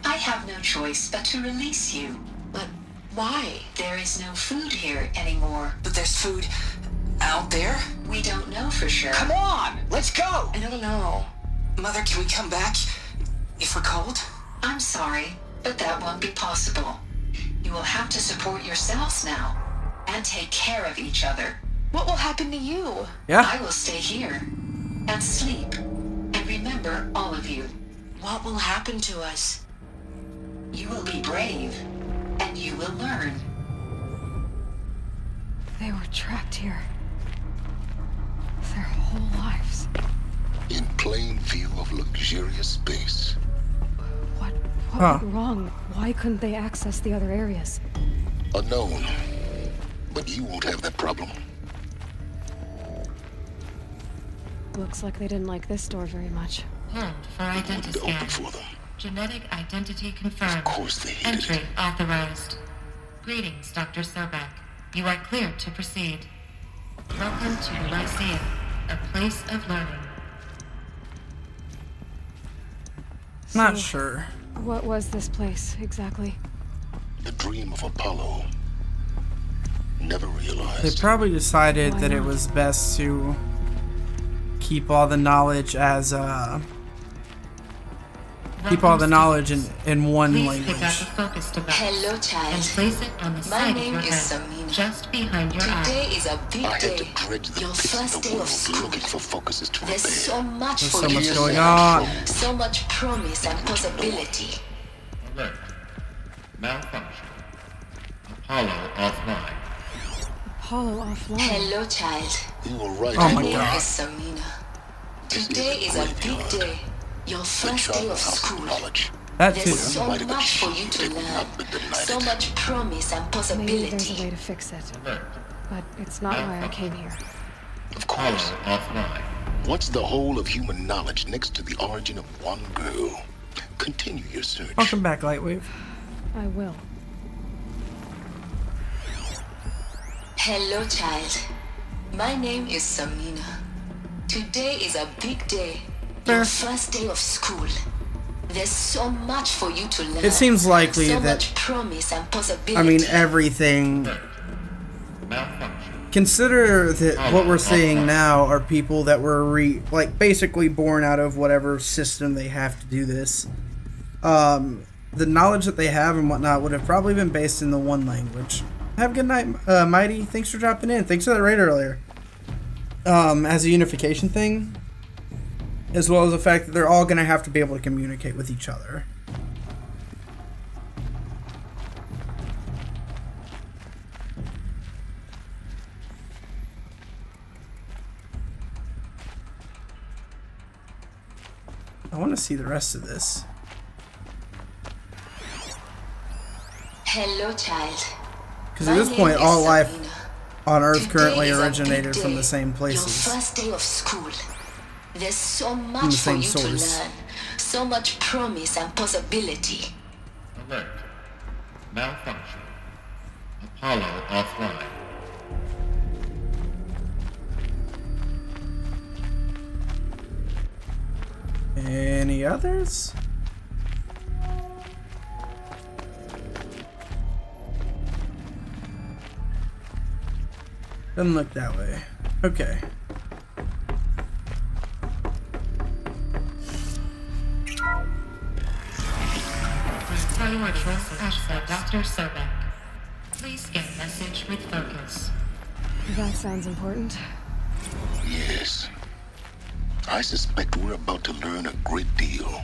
I have no choice but to release you. But why? There is no food here anymore. But there's food out there? We don't know for sure. Come on, let's go. I don't know. Mother, can we come back if we're cold? I'm sorry, but that won't be possible. You will have to support yourselves now and take care of each other. What will happen to you? Yeah. I will stay here and sleep and remember all of you. What will happen to us? You will be brave and you will learn. They were trapped here. Their whole lives. In plain view of luxurious space. What went wrong? Why couldn't they access the other areas? Unknown. But you won't have that problem. Looks like they didn't like this door very much. Hand for identity scan. Genetic identity confirmed. Of course they hated Entry it. authorized. Greetings, Dr. Sobek. You are cleared to proceed. Welcome to the Lyceum, a place of learning. Not sure. What was this place, exactly? The dream of Apollo. Never realized. They probably decided that it was best to keep all the knowledge as keep all the knowledge in one language. Hello, child. And place it on the My side name of your is head, Samina. just behind your eye. Today is a big I had day. to dredge the Your pits first of the day of world school. looking for focuses to There's repair. so much There's for so you much to going learn. on. So much promise and possibility. Alert. Malfunction. Apollo offline. Apollo offline. Hello, child. You were right. Oh My my name God. is Samina. Today is a big day. Your first day of school. That too. There's so much for you to learn. So much promise and Maybe there's a possibility. way to fix it. But it's not why I came here. Of course. Offline. What's the whole of human knowledge next to the origin of one girl? Continue your search. Welcome back, Lightwave. I will. Hello, child. My name is Samina. Today is a big day. Your first day of school. There's so much for you to learn. It seems likely so that, much promise and possibility. I mean, everything. Consider that what we're seeing now are people that were basically born out of whatever system they have to do this. the knowledge that they have and whatnot would have probably been based in the one language. Have a good night, Mighty. Thanks for dropping in. Thanks for that raid earlier. As a unification thing, as well as the fact that they're all going to have to be able to communicate with each other. I want to see the rest of this. Hello, child. Because at this point, all life on Earth currently originated from the same places. Your first day of school. There's so much for you to learn. So much promise and possibility. Alert. Malfunction. Apollo offline. Any others? Doesn't look that way. Okay. Dr. Sobek. Please get message with focus. That sounds important. Yes. I suspect we're about to learn a great deal.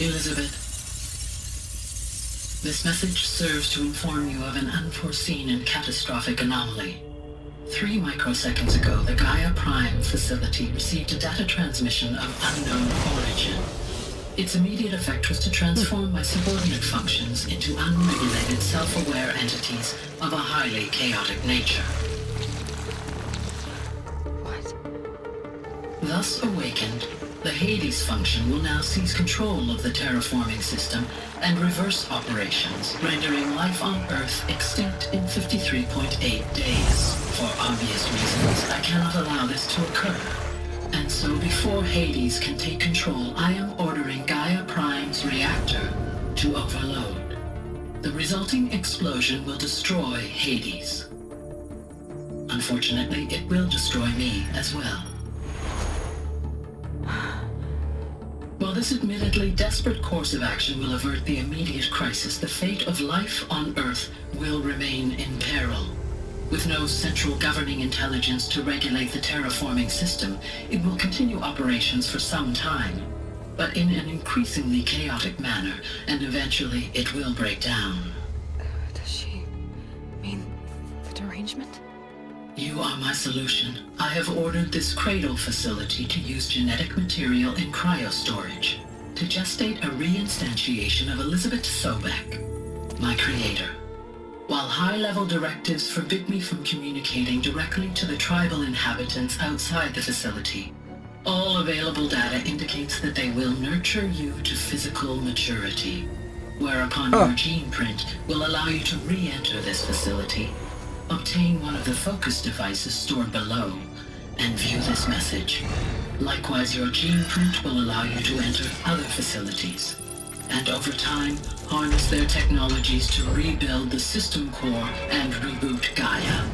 Elizabeth, this message serves to inform you of an unforeseen and catastrophic anomaly. 3 microseconds ago, the Gaia Prime facility received a data transmission of unknown origin. Its immediate effect was to transform my subordinate functions into unregulated, self-aware entities of a highly chaotic nature. What? Thus awakened, the Hades function will now seize control of the terraforming system and reverse operations, rendering life on Earth extinct in 53.8 days. For obvious reasons, I cannot allow this to occur. And so before Hades can take control, I am ordering Gaia Prime's reactor to overload. The resulting explosion will destroy Hades. Unfortunately, it will destroy me as well. While this admittedly desperate course of action will avert the immediate crisis, the fate of life on Earth will remain in peril. With no central governing intelligence to regulate the terraforming system, it will continue operations for some time, but in an increasingly chaotic manner, and eventually it will break down. Does she mean the derangement? You are my solution. I have ordered this cradle facility to use genetic material in cryostorage to gestate a reinstantiation of Elizabeth Sobek, my creator. While high-level directives forbid me from communicating directly to the tribal inhabitants outside the facility, all available data indicates that they will nurture you to physical maturity, whereupon your gene print will allow you to re-enter this facility, obtain one of the focus devices stored below, and view this message. Likewise, your gene print will allow you to enter other facilities, and over time, harness their technologies to rebuild the system core and reboot Gaia.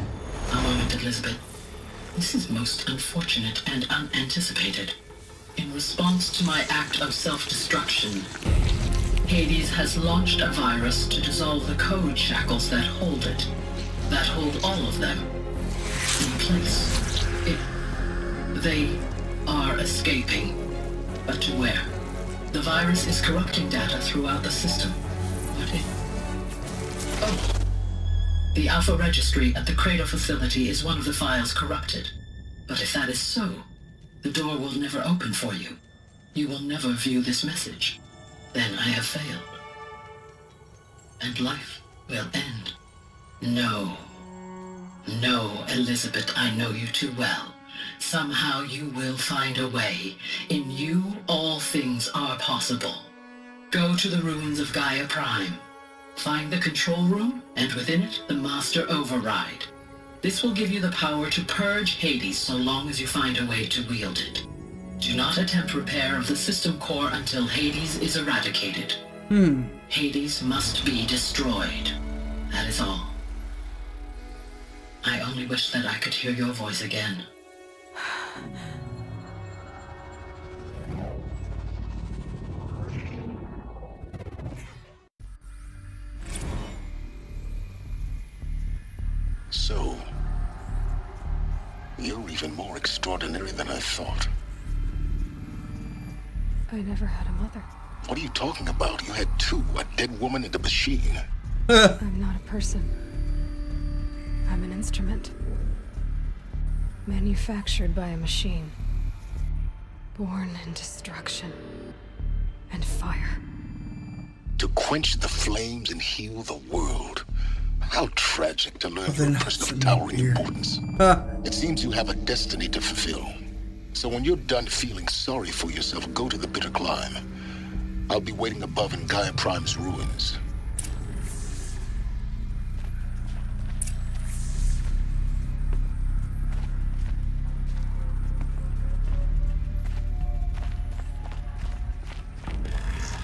A moment, Elizabeth. This is most unfortunate and unanticipated. In response to my act of self-destruction, Hades has launched a virus to dissolve the code shackles that hold it, that hold all of them in place. They are escaping, but to where? The virus is corrupting data throughout the system. What if... Oh! The Alpha Registry at the Cradle facility is one of the files corrupted. But if that is so, the door will never open for you. You will never view this message. Then I have failed. And life will end. No. No, Elizabeth, I know you too well. Somehow you will find a way. In you, all things are possible. Go to the ruins of Gaia Prime. Find the control room, and within it, the Master Override. This will give you the power to purge Hades so long as you find a way to wield it. Do not attempt repair of the system core until Hades is eradicated. Hades must be destroyed. That is all. I only wish that I could hear your voice again. So, you're even more extraordinary than I thought. I never had a mother. What are you talking about? You had two, a dead woman and a machine. I'm not a person. I'm an instrument. Manufactured by a machine. Born in destruction and fire. To quench the flames and heal the world. How tragic to learn you're a person of towering importance. It seems you have a destiny to fulfill. So when you're done feeling sorry for yourself, go to the bitter climb. I'll be waiting above in Gaia Prime's ruins.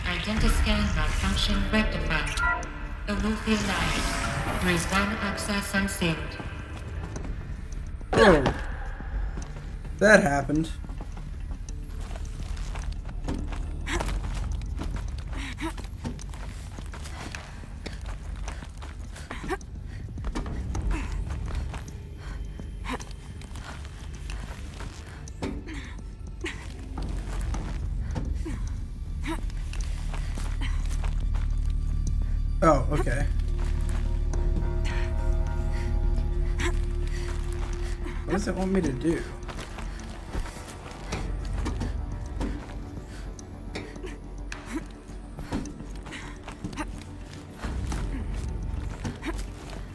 Identiscan malfunction rectified. Alufia live. There is one access unsealed. Oh. That happened. Oh, okay. What does it want me to do?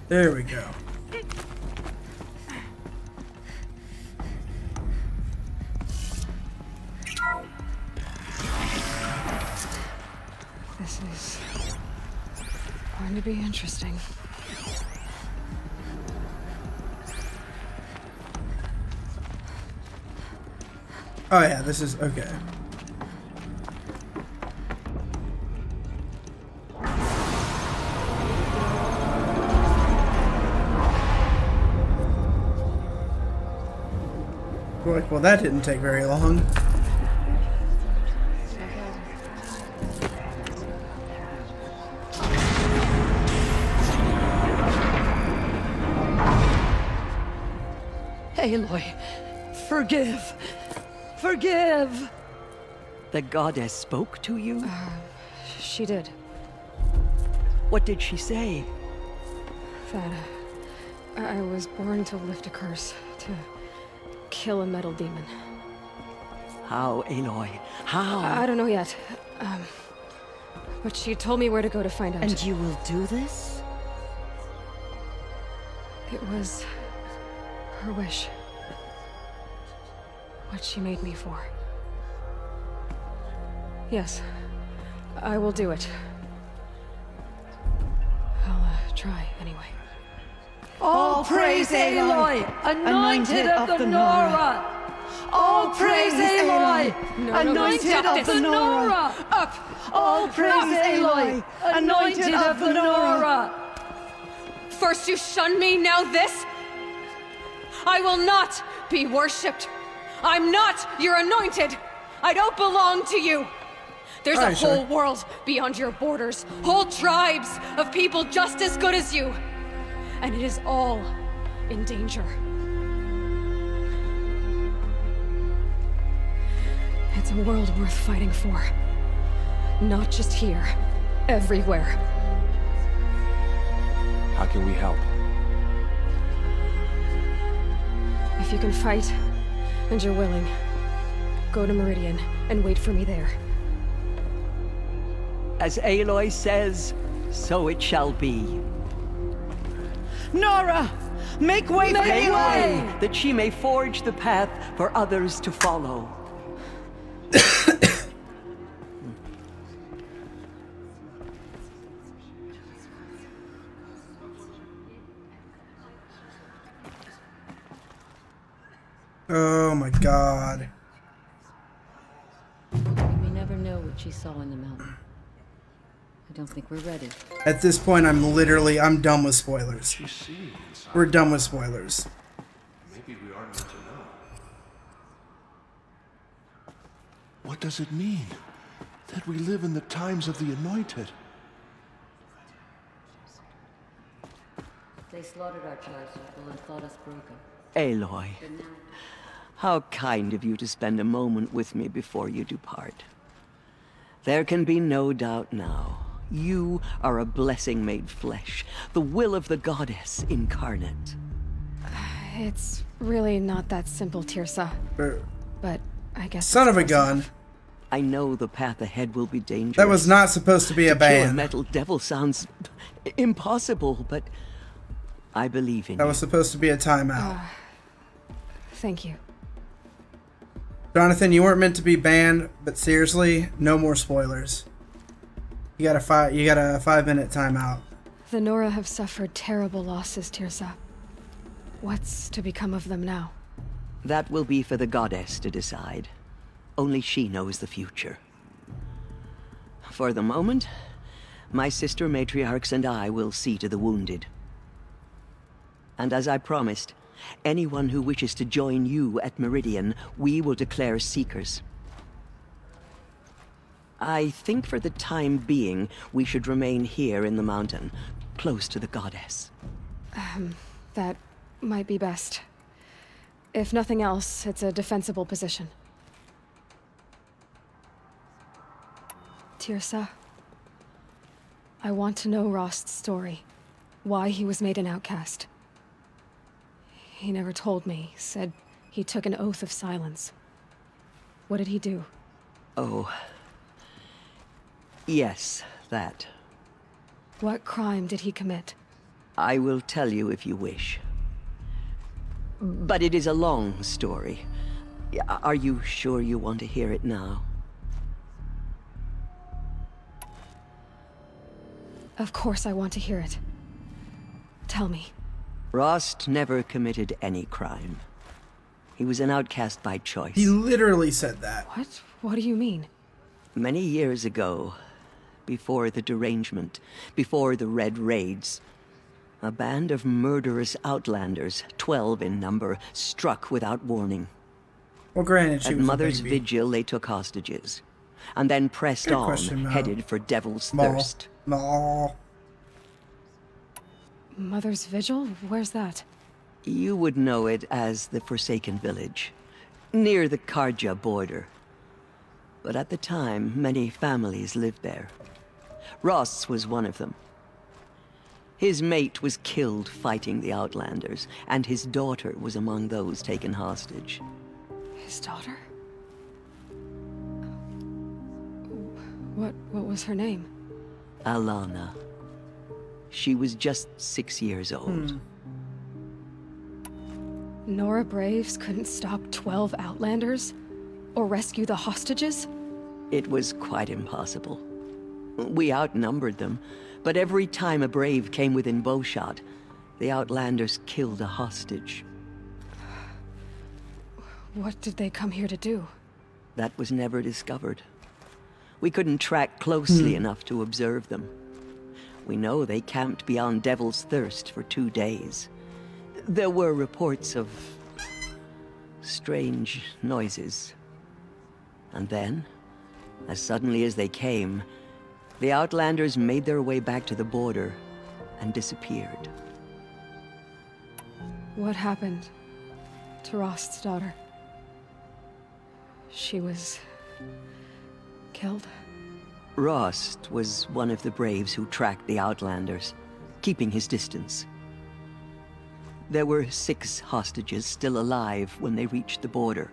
There we go. This is going to be interesting. Oh yeah, this is okay. Well, that didn't take very long. Aloy, forgive. Forgive! The goddess spoke to you? She did. What did she say? That I was born to lift a curse, to kill a metal demon. How, Aloy? How? I don't know yet. But she told me where to go to find out. And you will do this? It was her wish. What she made me for. Yes, I will do it. I'll try anyway. All praise Aloy, anointed of the Nora! All praise Aloy, anointed of the Nora! Up! All praise Aloy, anointed of the Nora! First you shun me, now this? I will not be worshipped. I'm not your anointed. I don't belong to you. There's a whole world beyond your borders. Whole tribes of people just as good as you. And it is all in danger. It's a world worth fighting for. Not just here. Everywhere. How can we help? If you can fight, and you're willing, go to Meridian and wait for me there. As Aloy says, so it shall be. Nora! Make way for Aloy! That she may forge the path for others to follow. Oh my god. We may never know what she saw in the mountain. I don't think we're ready. At this point, I'm done with spoilers. We're done with spoilers. Maybe we aren't meant to know. What does it mean? That we live in the times of the Anointed? They slaughtered our Tri-Circle and thought us broken. Aloy, how kind of you to spend a moment with me before you depart. There can be no doubt now. You are a blessing made flesh, the will of the goddess incarnate. It's really not that simple, Tirsa. But I guess... Son of a gun. I know the path ahead will be dangerous. That was not supposed to be a To kill ban. a metal devil sounds impossible, but I believe in you. That was supposed to be a timeout. Thank you. Jonathan, you weren't meant to be banned, but seriously, no more spoilers. You got a 5-minute timeout. The Nora have suffered terrible losses, Tirsa. What's to become of them now? That will be for the goddess to decide. Only she knows the future. For the moment, my sister matriarchs and I will see to the wounded. And as I promised, anyone who wishes to join you at Meridian, we will declare seekers. I think for the time being, we should remain here in the mountain, close to the goddess. That might be best. If nothing else, it's a defensible position. Tirsa, I want to know Rost's story. Why he was made an outcast. He never told me. Said he took an oath of silence. What did he do? Oh. Yes, that. What crime did he commit? I will tell you if you wish. But it is a long story. Are you sure you want to hear it now? Of course I want to hear it. Tell me. Rost never committed any crime. He was an outcast by choice. He literally said that. What? What do you mean? Many years ago, before the derangement, before the Red Raids, a band of murderous outlanders, 12 in number, struck without warning. Well, granted, she At was Mother's a baby. vigil, they took hostages, and then pressed Good on, question, Mel. headed for Devil's Mel. Thirst. No. Mother's Vigil? Where's that? You would know it as the Forsaken Village, near the Karja border. But at the time, many families lived there. Rost's was one of them. His mate was killed fighting the Outlanders, and his daughter was among those taken hostage. His daughter? What was her name? Alana. She was just 6 years old. Nora Braves couldn't stop 12 Outlanders? Or rescue the hostages? It was quite impossible. We outnumbered them, but every time a Brave came within bowshot, the Outlanders killed a hostage. What did they come here to do? That was never discovered. We couldn't track closely enough to observe them. We know they camped beyond Devil's Thirst for 2 days. There were reports of strange noises. And then, as suddenly as they came, the Outlanders made their way back to the border and disappeared. What happened to Rost's daughter? She was killed? Rost was one of the Braves who tracked the Outlanders, keeping his distance. There were 6 hostages still alive when they reached the border.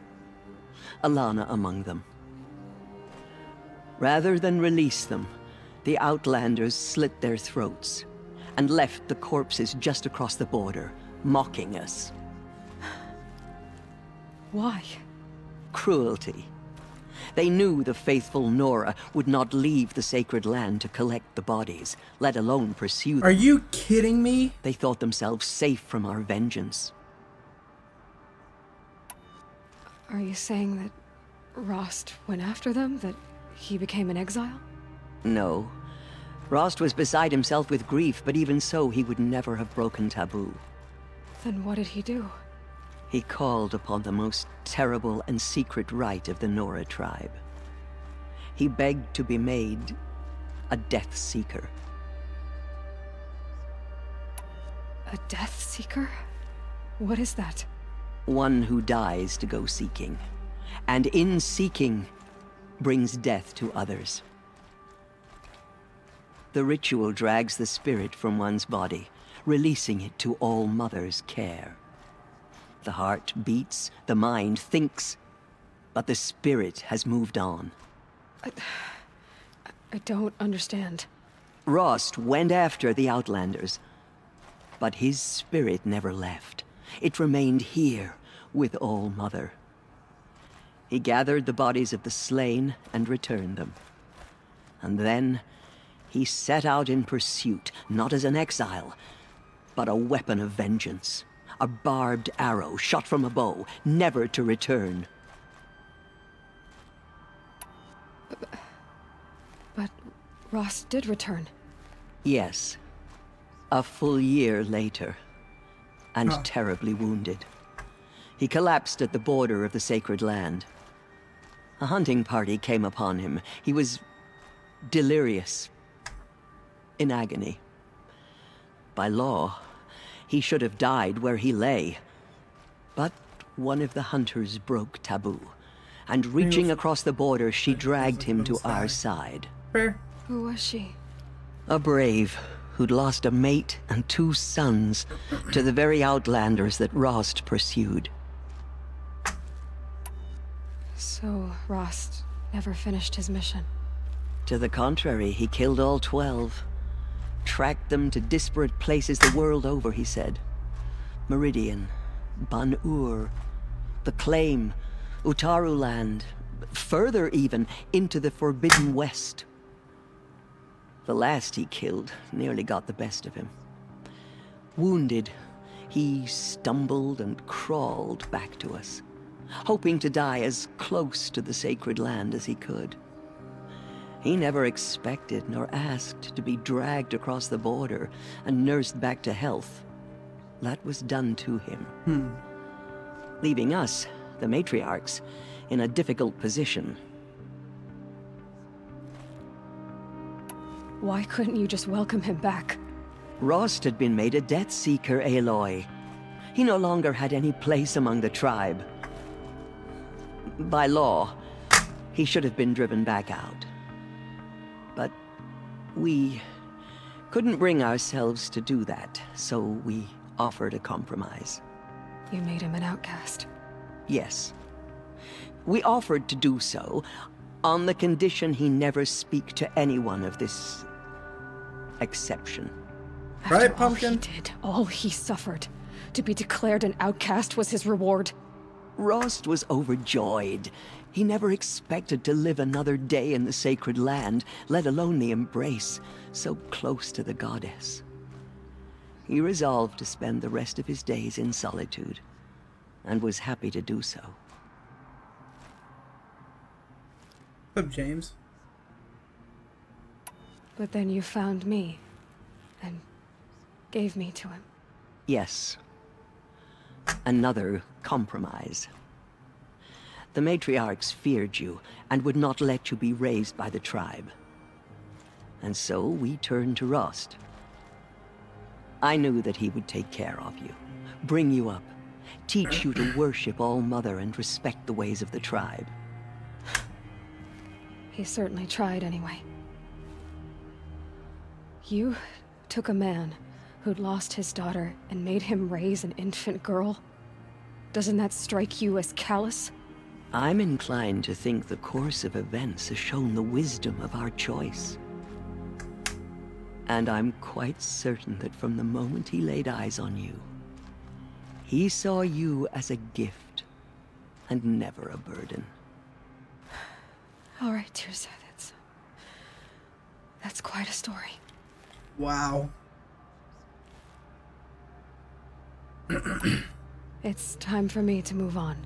Alana among them. Rather than release them, the Outlanders slit their throats and left the corpses just across the border, mocking us. Why? Cruelty. They knew the faithful Nora would not leave the sacred land to collect the bodies, let alone pursue them. Are you kidding me? They thought themselves safe from our vengeance. Are you saying that Rost went after them? That he became an exile? No. Rost was beside himself with grief, but even so, he would never have broken taboo. Then what did he do? He called upon the most terrible and secret rite of the Nora tribe. He begged to be made a Death Seeker. A Death Seeker? What is that? One who dies to go seeking, and in seeking, brings death to others. The ritual drags the spirit from one's body, releasing it to All Mother's care. The heart beats, the mind thinks, but the spirit has moved on. I don't understand. Rost went after the Outlanders, but his spirit never left. It remained here with All Mother. He gathered the bodies of the slain and returned them. And then he set out in pursuit, not as an exile, but a weapon of vengeance. A barbed arrow shot from a bow, never to return. But Rost did return. Yes. A full year later. And terribly wounded. He collapsed at the border of the sacred land. A hunting party came upon him. He was delirious. In agony. By law, he should have died where he lay. But one of the hunters broke taboo, and reaching across the border, she dragged him to our side. Who was she? A brave who'd lost a mate and 2 sons to the very Outlanders that Rost pursued. So Rost never finished his mission? To the contrary, he killed all 12. Tracked them to disparate places the world over, he said. Meridian, Ban-Ur, the Claim, Utaru Land, further even, into the Forbidden West. The last he killed nearly got the best of him. Wounded, he stumbled and crawled back to us, hoping to die as close to the sacred land as he could. He never expected nor asked to be dragged across the border and nursed back to health. That was done to him. Leaving us, the matriarchs, in a difficult position. Why couldn't you just welcome him back? Rost had been made a Death Seeker, Aloy. He no longer had any place among the tribe. By law, he should have been driven back out. But we couldn't bring ourselves to do that, so we offered a compromise. You made him an outcast? Yes. We offered to do so, on the condition he never speak to anyone of this exception. After Pumpkin? All he did, all he suffered, to be declared an outcast was his reward. Rost was overjoyed. He never expected to live another day in the sacred land, let alone the embrace, so close to the goddess. He resolved to spend the rest of his days in solitude, and was happy to do so. What's up, James? But then you found me, and gave me to him. Yes. Another compromise. The matriarchs feared you, and would not let you be raised by the tribe. And so we turned to Rost. I knew that he would take care of you, bring you up, teach you to worship All Mother and respect the ways of the tribe. He certainly tried anyway. You took a man who'd lost his daughter and made him raise an infant girl? Doesn't that strike you as callous? I'm inclined to think the course of events has shown the wisdom of our choice. And I'm quite certain that from the moment he laid eyes on you, he saw you as a gift, and never a burden. All right, Tirza, that's quite a story. Wow. It's time for me to move on.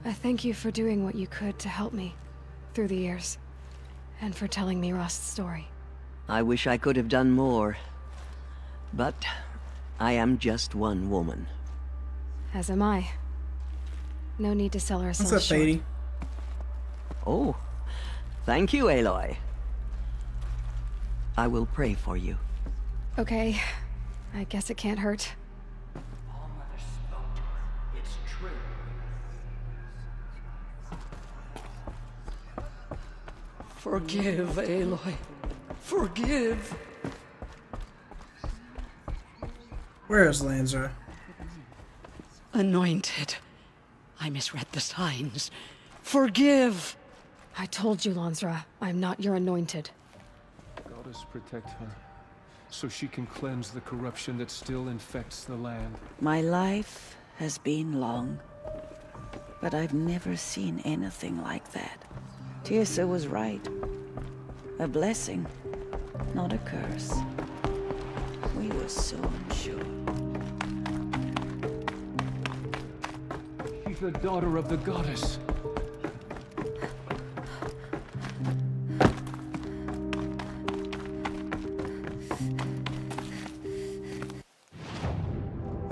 I thank you for doing what you could to help me through the years. And for telling me Rost's story. I wish I could have done more. But I am just one woman. As am I. No need to sell ourselves short. What's up, Sadie? Oh, thank you, Aloy. I will pray for you. Okay, I guess it can't hurt. It's true. Forgive, Aloy. Forgive. Where is Lanza? Anointed. I misread the signs. Forgive. I told you, Lansra, I'm not your anointed. Goddess protect her, so she can cleanse the corruption that still infects the land. My life has been long, but I've never seen anything like that. Tirsa was right. A blessing, not a curse. We were so unsure. She's the daughter of the goddess.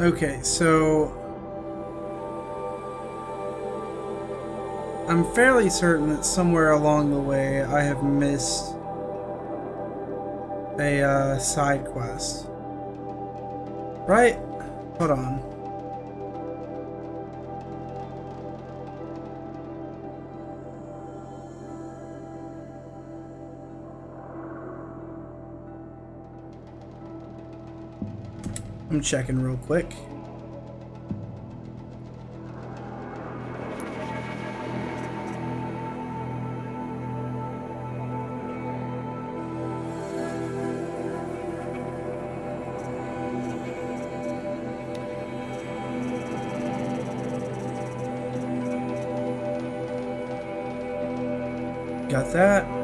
Okay, so I'm fairly certain that somewhere along the way I have missed a side quest. Right? Hold on. I'm checking real quick. Got that.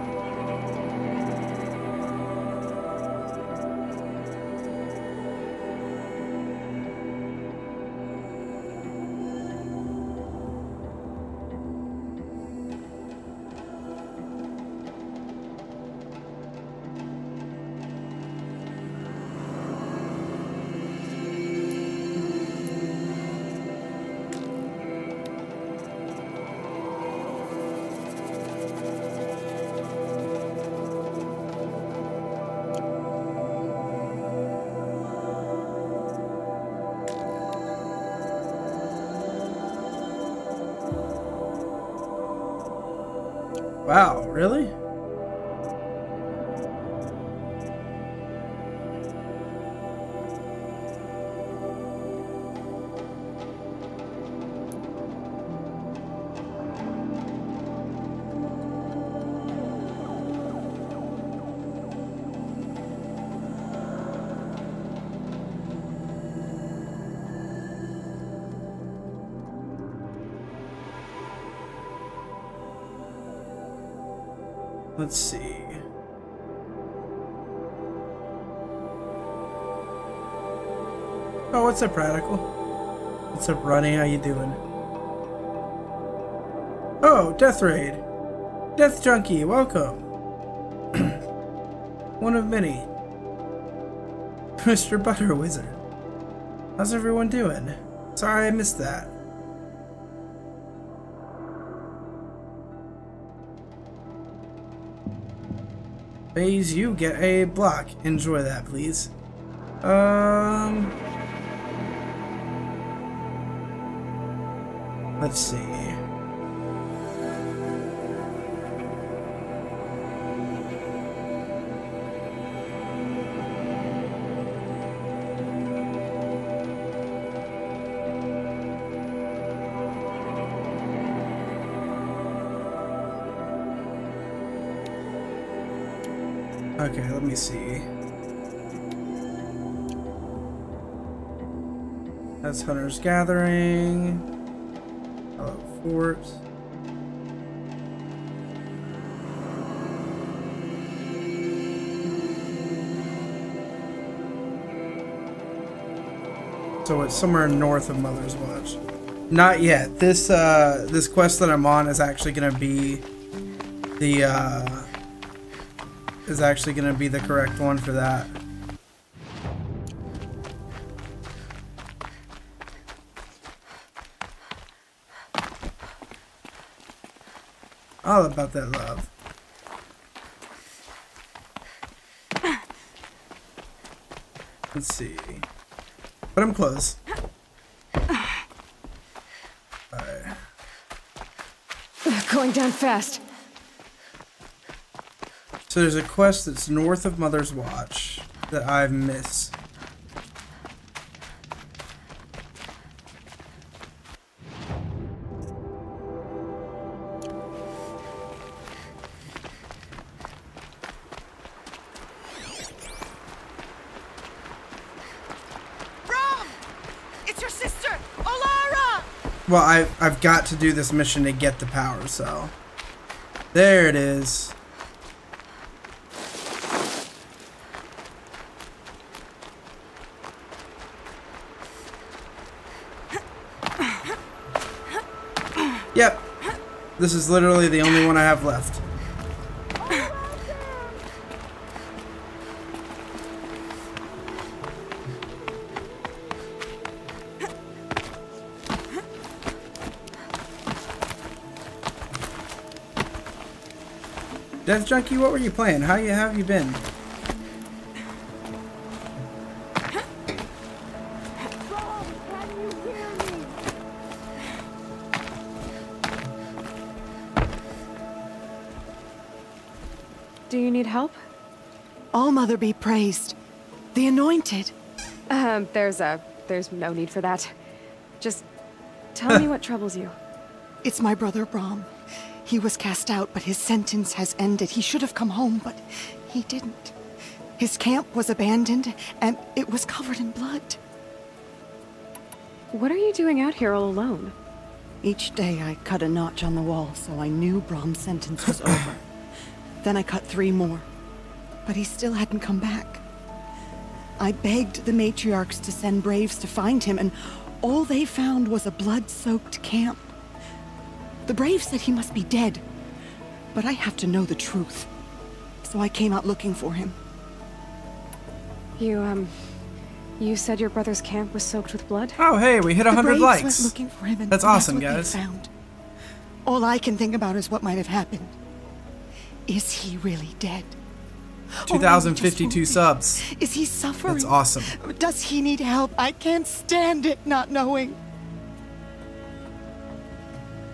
Wow, really? Let's see. Oh, what's up, Radical? What's up, Ronnie? How you doing? Oh, Death Raid. Death Junkie, welcome. One of many. Mr. Butter Wizard. How's everyone doing? Sorry I missed that. Phase, you get a block. Enjoy that, please. Let's see. Okay, let me see. That's Hunter's Gathering. Hello, Fort. So it's somewhere north of Mother's Watch. Not yet. This quest that I'm on is actually gonna be the is actually going to be the correct one for that. All about that love. Let's see. But I'm close. Alright. Going down fast. So there's a quest that's north of Mother's Watch that I've missed. Well, I've got to do this mission to get the power cell. There it is. Yep. This is literally the only one I have left. Death Junkie, what were you playing? How have you been? Do you need help? All Mother be praised. The Anointed. There's no need for that. Just tell me what troubles you. It's my brother Brom. He was cast out, but his sentence has ended. He should have come home, but he didn't. His camp was abandoned, and it was covered in blood. What are you doing out here all alone? Each day I cut a notch on the wall, so I knew Brom's sentence was over. Then I cut 3 more, but he still hadn't come back. I begged the matriarchs to send braves to find him, and all they found was a blood-soaked camp. The brave said he must be dead, but I have to know the truth. So I came out looking for him. You said your brother's camp was soaked with blood? Oh, hey, we hit 100 likes. Went looking for him, and that's awesome, guys. Found. All I can think about is what might have happened. Is he really dead? 2,052 subs. Is he suffering? That's awesome. Does he need help? I can't stand it not knowing.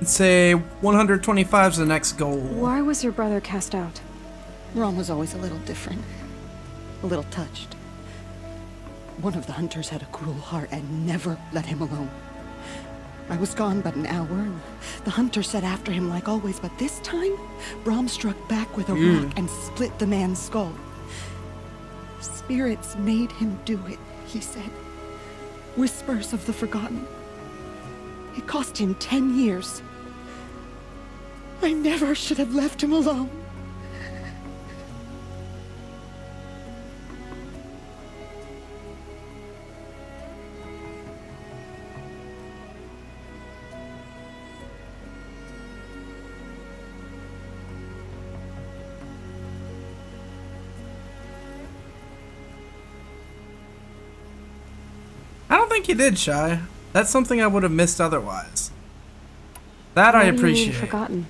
Let's say 125 is the next goal. Why was your brother cast out? Ron was always a little different. A little touched. One of the hunters had a cruel heart and never let him alone. I was gone but an hour, and the hunter set after him like always, but this time, Brom struck back with a rock and split the man's skull. Spirits made him do it, he said. Whispers of the forgotten. It cost him 10 years. I never should have left him alone. I don't think you did, Shy. That's something I would have missed otherwise. That I appreciate. Forgotten.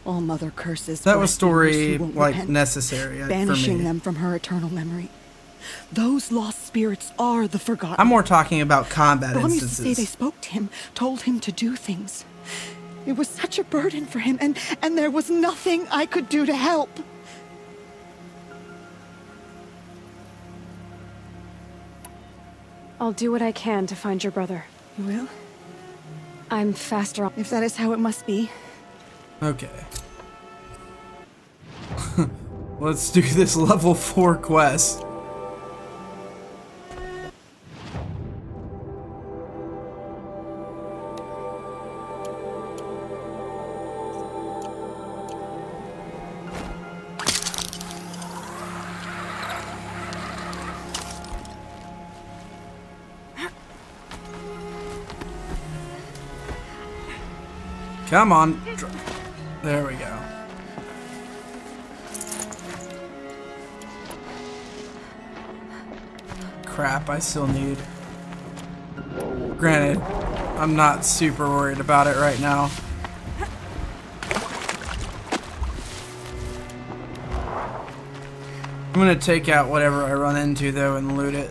All Mother curses. That was story like necessary banishing for me. them from her eternal memory. Those lost spirits are the forgotten. I'm more talking about combat Brom instances. used to say they spoke to him, told him to do things. It was such a burden for him, and there was nothing I could do to help. I'll do what I can to find your brother. You will? I'm faster. If that is how it must be. Okay. Let's do this level 4 quest. Come on. There we go. crap I still need. Granted, I'm not super worried about it right now. I'm gonna take out whatever I run into though and loot it.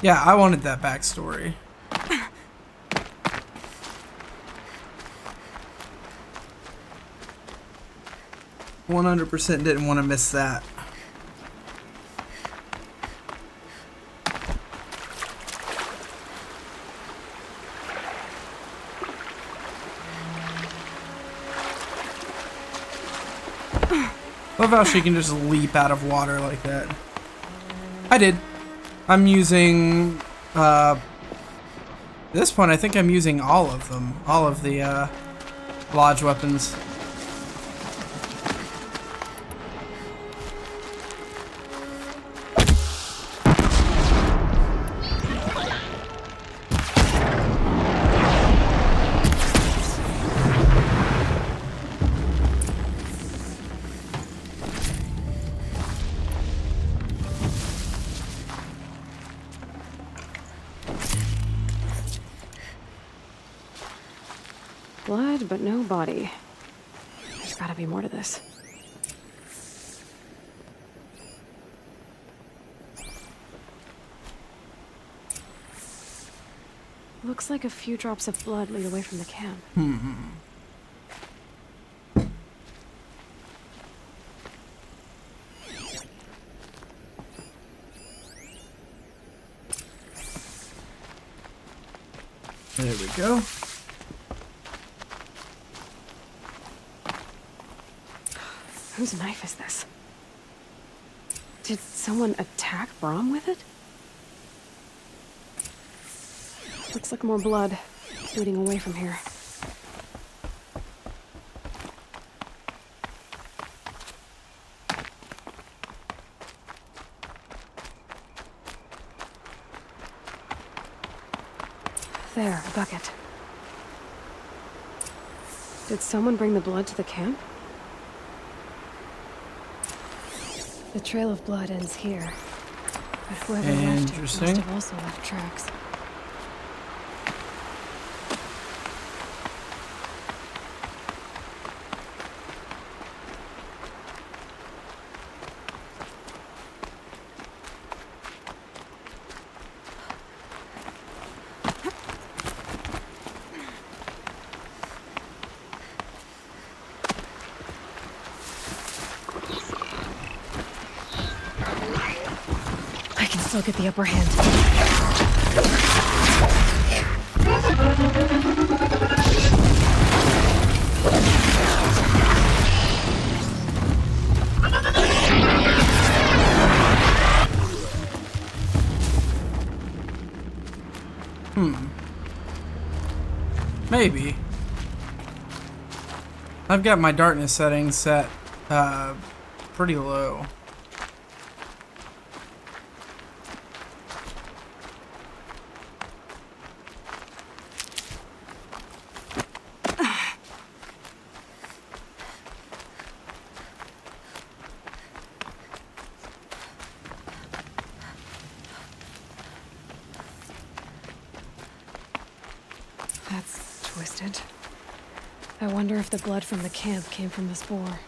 Yeah, I wanted that backstory. 100% didn't want to miss that. Love how she can just leap out of water like that. I did. I'm using, at this point I think I'm using all of them. All of the, lodge weapons. Blood, but no body. There's gotta be more to this. Looks like a few drops of blood lead away from the camp. There we go. Whose knife is this? Did someone attack Brahm with it? Looks like more blood leading away from here. There, a bucket. Did someone bring the blood to the camp? The trail of blood ends here, but whoever left it must have also left tracks. I'll get the upper hand. Maybe. I've got my darkness settings set pretty low. I wonder if the blood from the camp came from the spore.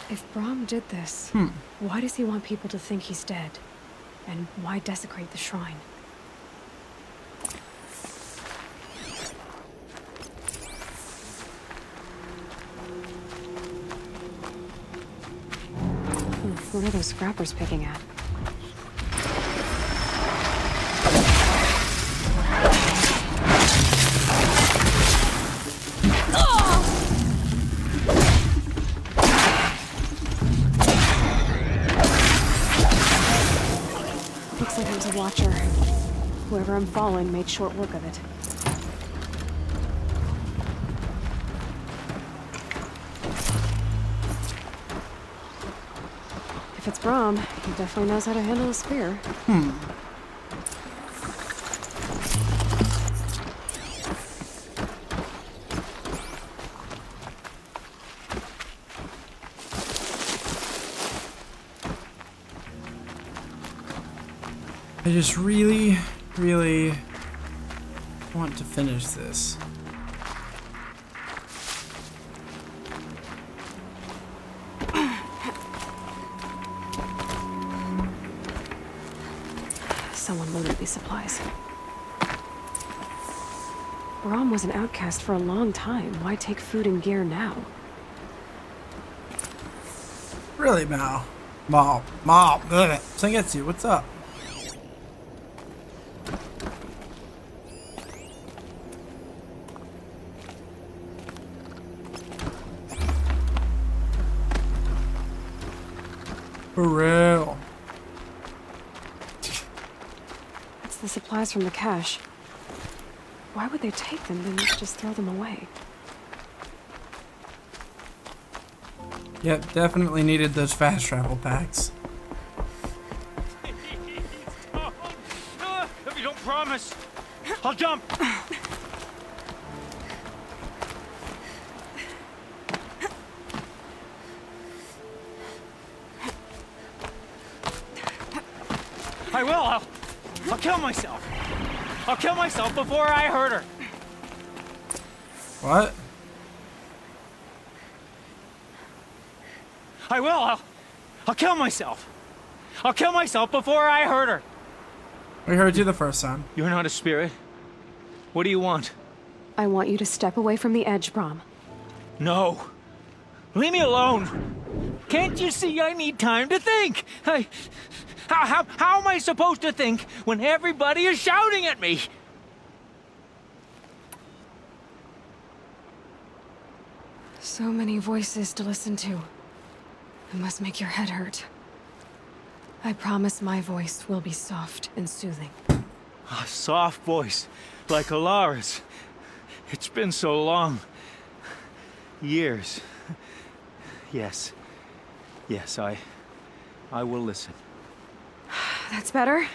If Brahm did this, why does he want people to think he's dead? And why desecrate the shrine? What are those scrappers picking at? Looks like it was a watcher. Whoever I'm following made short work of it. If it's Brahm, he definitely knows how to handle a spear. I just really, really want to finish this. Someone loaded these supplies. Brahm was an outcast for a long time. Why take food and gear now? Really, Mal? Mal, Sengetsu, what's up? For real. It's the supplies from the cache. Why would they take them and just throw them away? Yep, definitely needed those fast travel packs. If you don't promise, I'll jump. I will. I'll kill myself. I'll kill myself before I hurt her. What? I will. I'll kill myself. I'll kill myself before I hurt her. We heard you the first time. You're not a spirit. What do you want? I want you to step away from the edge, Brahm. No. Leave me alone. Can't you see I need time to think? How am I supposed to think when everybody is shouting at me? So many voices to listen to. It must make your head hurt. I promise my voice will be soft and soothing. A soft voice, like Alara's. It's been so long. Years. Yes. Yes, I will listen. That's better.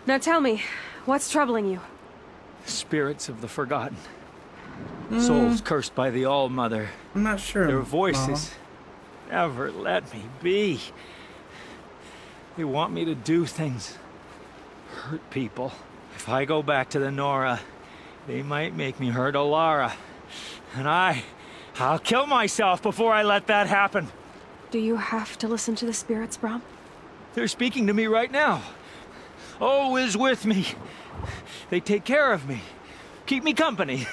Now tell me, what's troubling you? Spirits of the forgotten. Souls cursed by the All-Mother. I'm not sure. Their voices never let me be. They want me to do things. Hurt people. If I go back to the Nora, they might make me hurt Alara. And I'll kill myself before I let that happen. Do you have to listen to the spirits, Brahm? They're speaking to me right now. Oh is with me. They take care of me. Keep me company.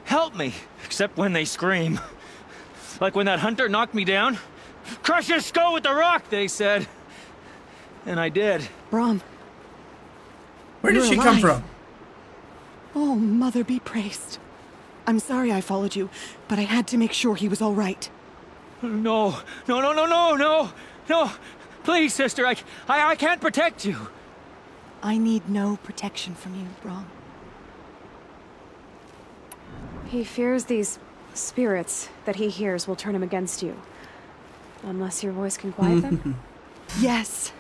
Help me. Except when they scream. Like when that hunter knocked me down. Crush his skull with the rock, they said. And I did. Brahm. Where did she come from? Oh, Mother be praised. I'm sorry I followed you, but I had to make sure he was all right. No. Please, sister, I can't protect you. I need no protection from you, Brahm. He fears these spirits that he hears will turn him against you. Unless your voice can quiet them? Yes,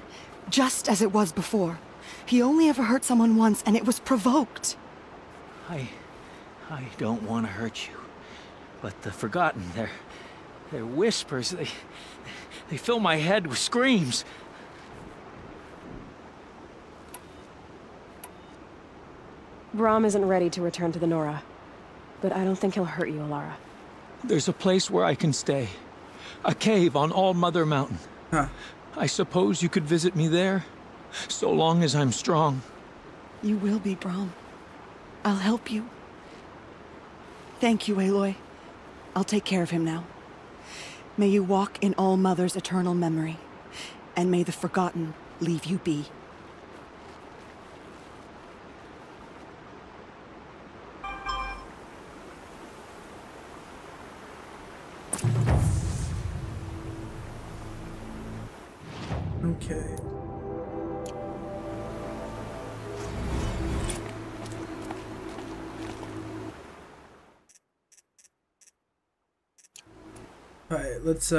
just as it was before. He only ever hurt someone once, and it was provoked. I don't want to hurt you. But the Forgotten, their whispers, they fill my head with screams. Brahm isn't ready to return to the Nora. But I don't think he'll hurt you, Alara. There's a place where I can stay. A cave on All-Mother Mountain. Huh. I suppose you could visit me there? So long as I'm strong. You will be, Brahm. I'll help you. Thank you, Aloy. I'll take care of him now. May you walk in All-Mother's eternal memory. And may the Forgotten leave you be. Okay. Alright, let's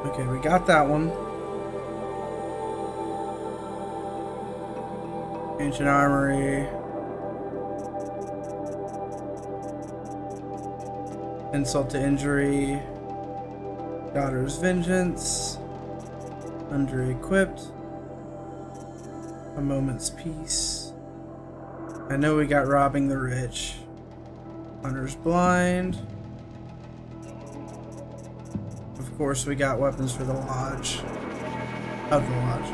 Okay, we got that one. Ancient Armory. Insult to Injury. Daughter's Vengeance. Under-equipped. A Moment's Peace. I know we got Robbing the Rich. Hunter's Blind. Of course, we got Weapons for the Lodge. Of the Lodge.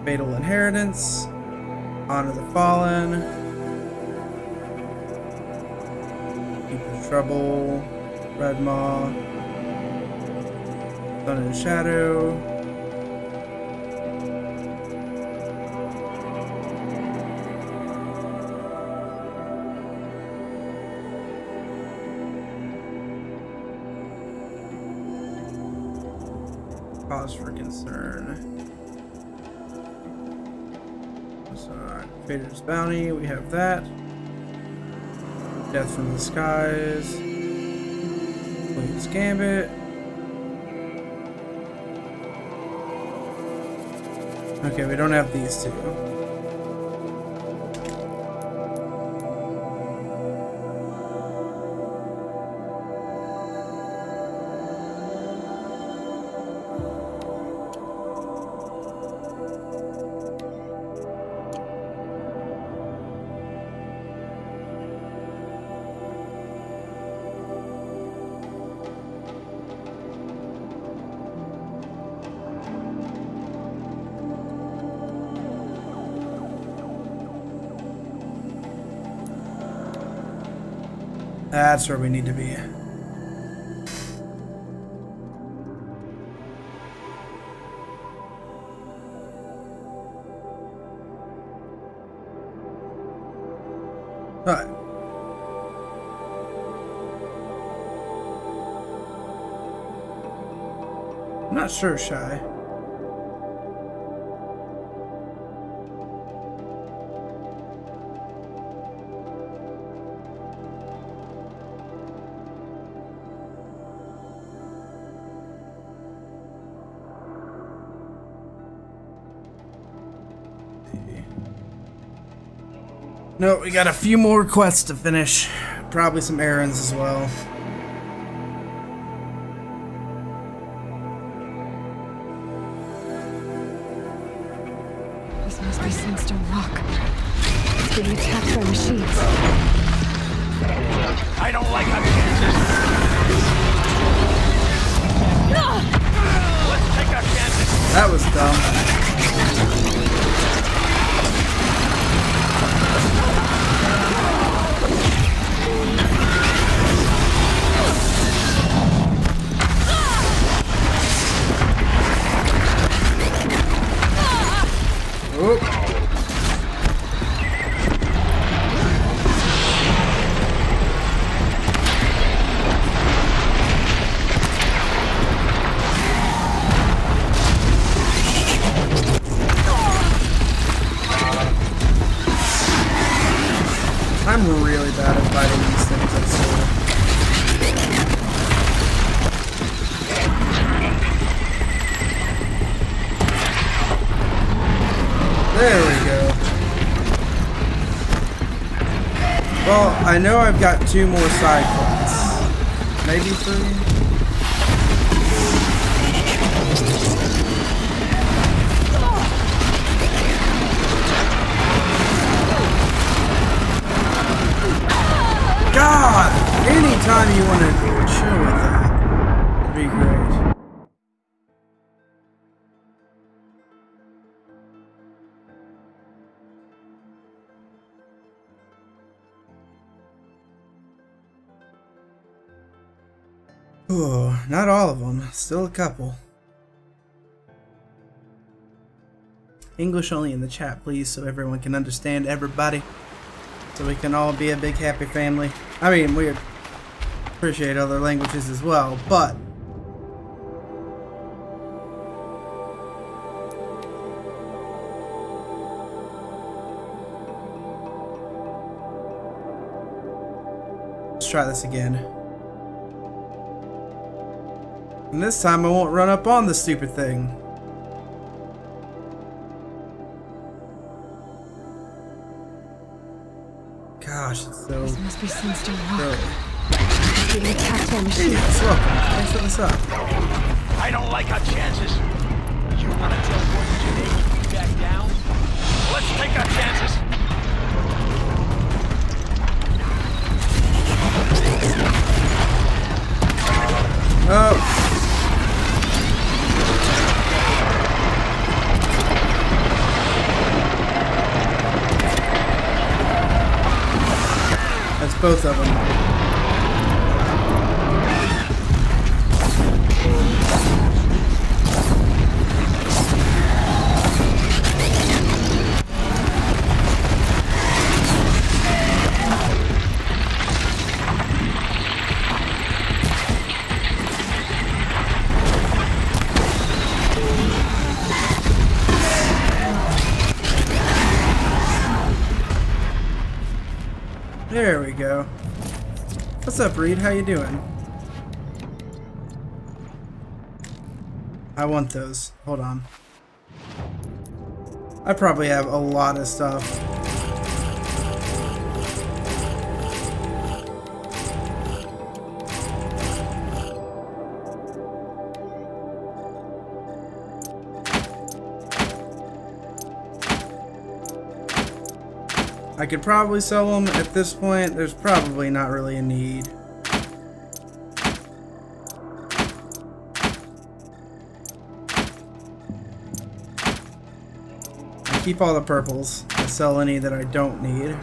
Fatal Inheritance. Honor the Fallen. People's Trouble. Red Maw. Sun and Shadow. Cause for concern. Vader's Bounty, we have that. Death from the Skies. Queen's Gambit. Okay, we don't have these two. That's where we need to be. Alright. I'm not sure, Shy. No, we got a few more quests to finish. Probably some errands as well. This must be Sandstone Rock. It's being attacked by machines. I don't like our chances. Let's take our chances. That was dumb. Oop. I'm really bad at fighting these things, I swear. There we go. Well, I know I've got 2 more side quests. Maybe 3? God! Anytime you want to chill with that, it'd be great. Oh, not all of them. Still a couple. English only in the chat, please, so everyone can understand everybody. So we can all be a big happy family. I mean, we appreciate other languages as well, but let's try this again. And this time I won't run up on the stupid thing. Gosh, it's so... This must be sunstone rock. Really. Being attacked by machines. Yes, welcome. Thanks for this up. I don't like our chances. You want to teleport today and be back down? Let's take our chances. Oh. That's both of them. There we go. What's up, Reed? How you doing? I want those. Hold on. I probably have a lot of stuff. I could probably sell them at this point. There's probably not really a need. I keep all the purples. I sell any that I don't need.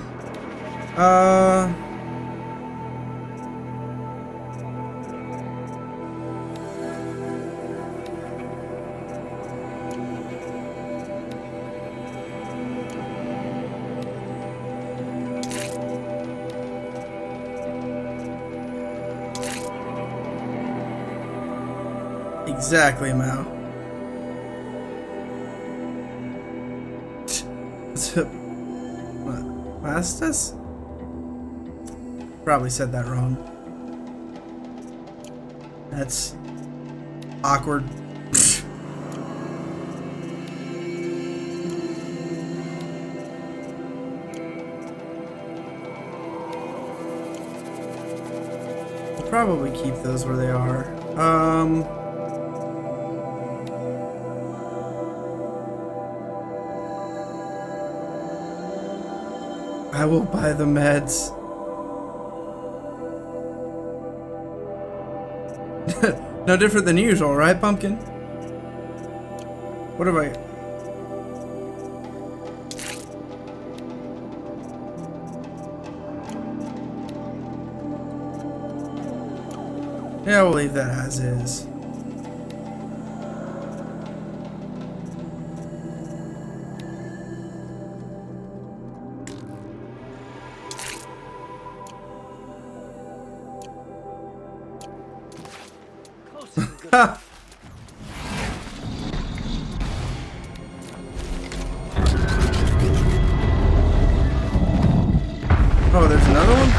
Exactly, Mao. Mastas? Probably said that wrong. That's awkward. We'll probably keep those where they are. I will buy the meds. No different than usual, right, Pumpkin? What have I... Yeah, we'll leave that as is. Ha! Oh, there's another one?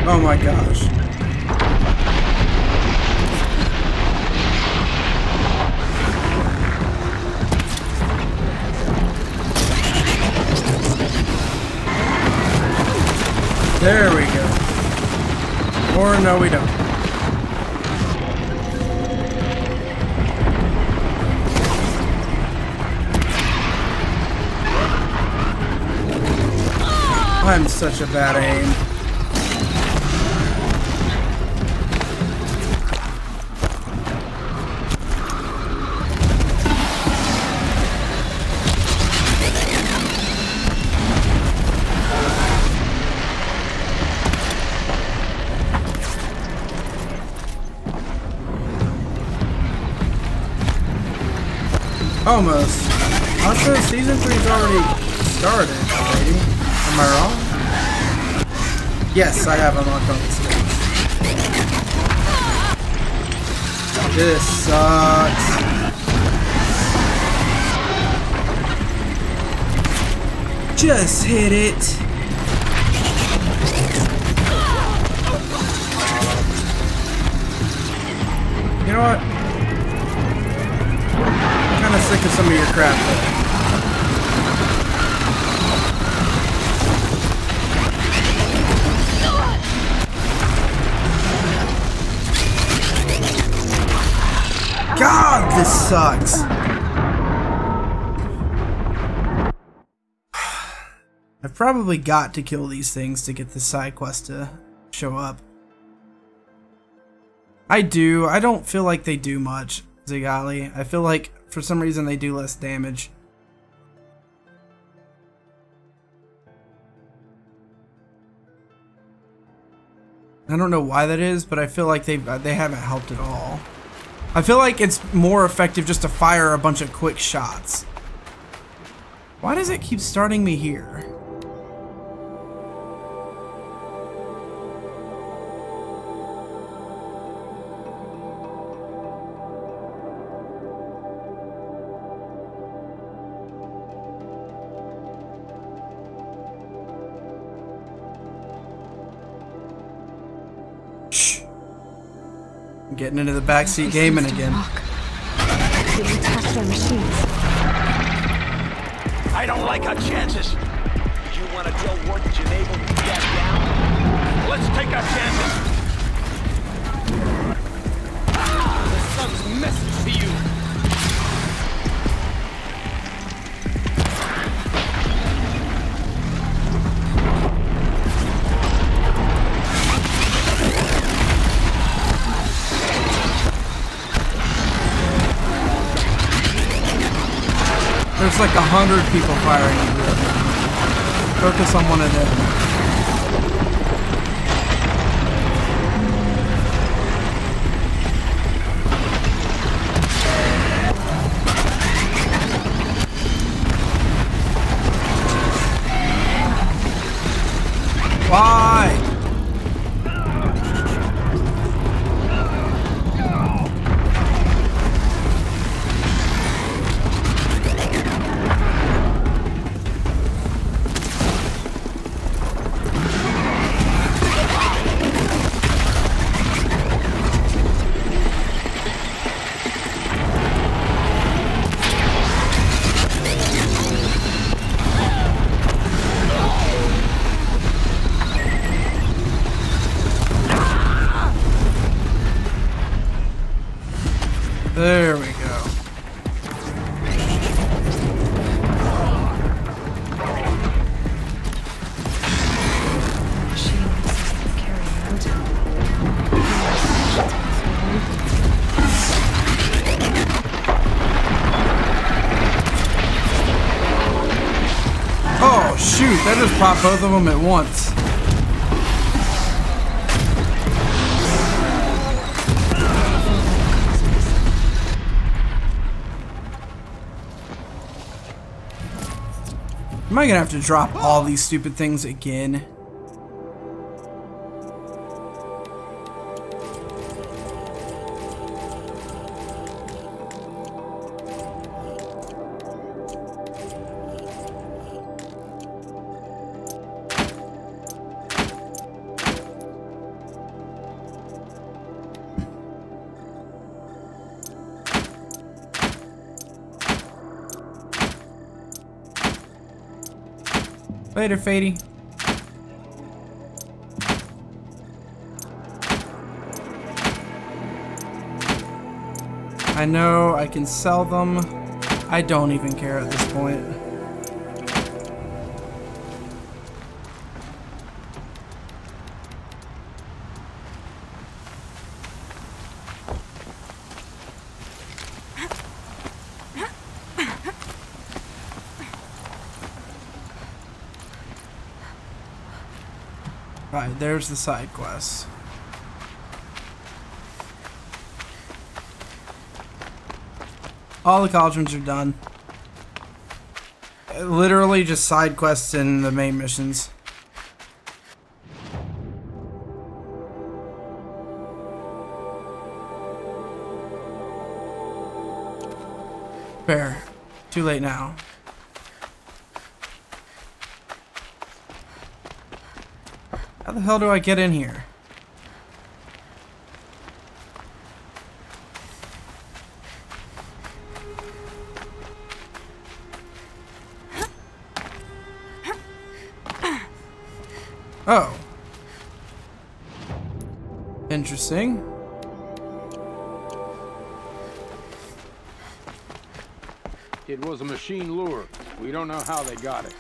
Oh my gosh. There we go. Or no, we don't. I'm such a bad aim. Almost. Also, season 3's already started, lady. Am I wrong? Yes, I have unlocked all the skills. This sucks. Just hit it. You know what? I'm kind of sick of some of your crap though. God, this sucks. I've probably got to kill these things to get the side quest to show up. I do. I don't feel like they do much, Zigali. I feel like for some reason they do less damage. I don't know why that is, but I feel like they haven't helped at all. I feel like it's more effective just to fire a bunch of quick shots. Why does it keep starting me here? Getting into the backseat gaming again. I don't like our chances. You want to tell Ward that you're able to get down? Let's take our chances. The sun's message to you. There's like 100 people firing at you. Focus on one of them. Why? There we go. Oh shoot, that just popped both of them at once. Am I gonna have to drop all these stupid things again? Later, Fady. I know I can sell them. I don't even care at this point. Alright, there's the side quest. All the cauldrons are done. Literally just side quests and the main missions. Fair. Too late now. How the hell do I get in here? Oh. Interesting. It was a machine lure. We don't know how they got it.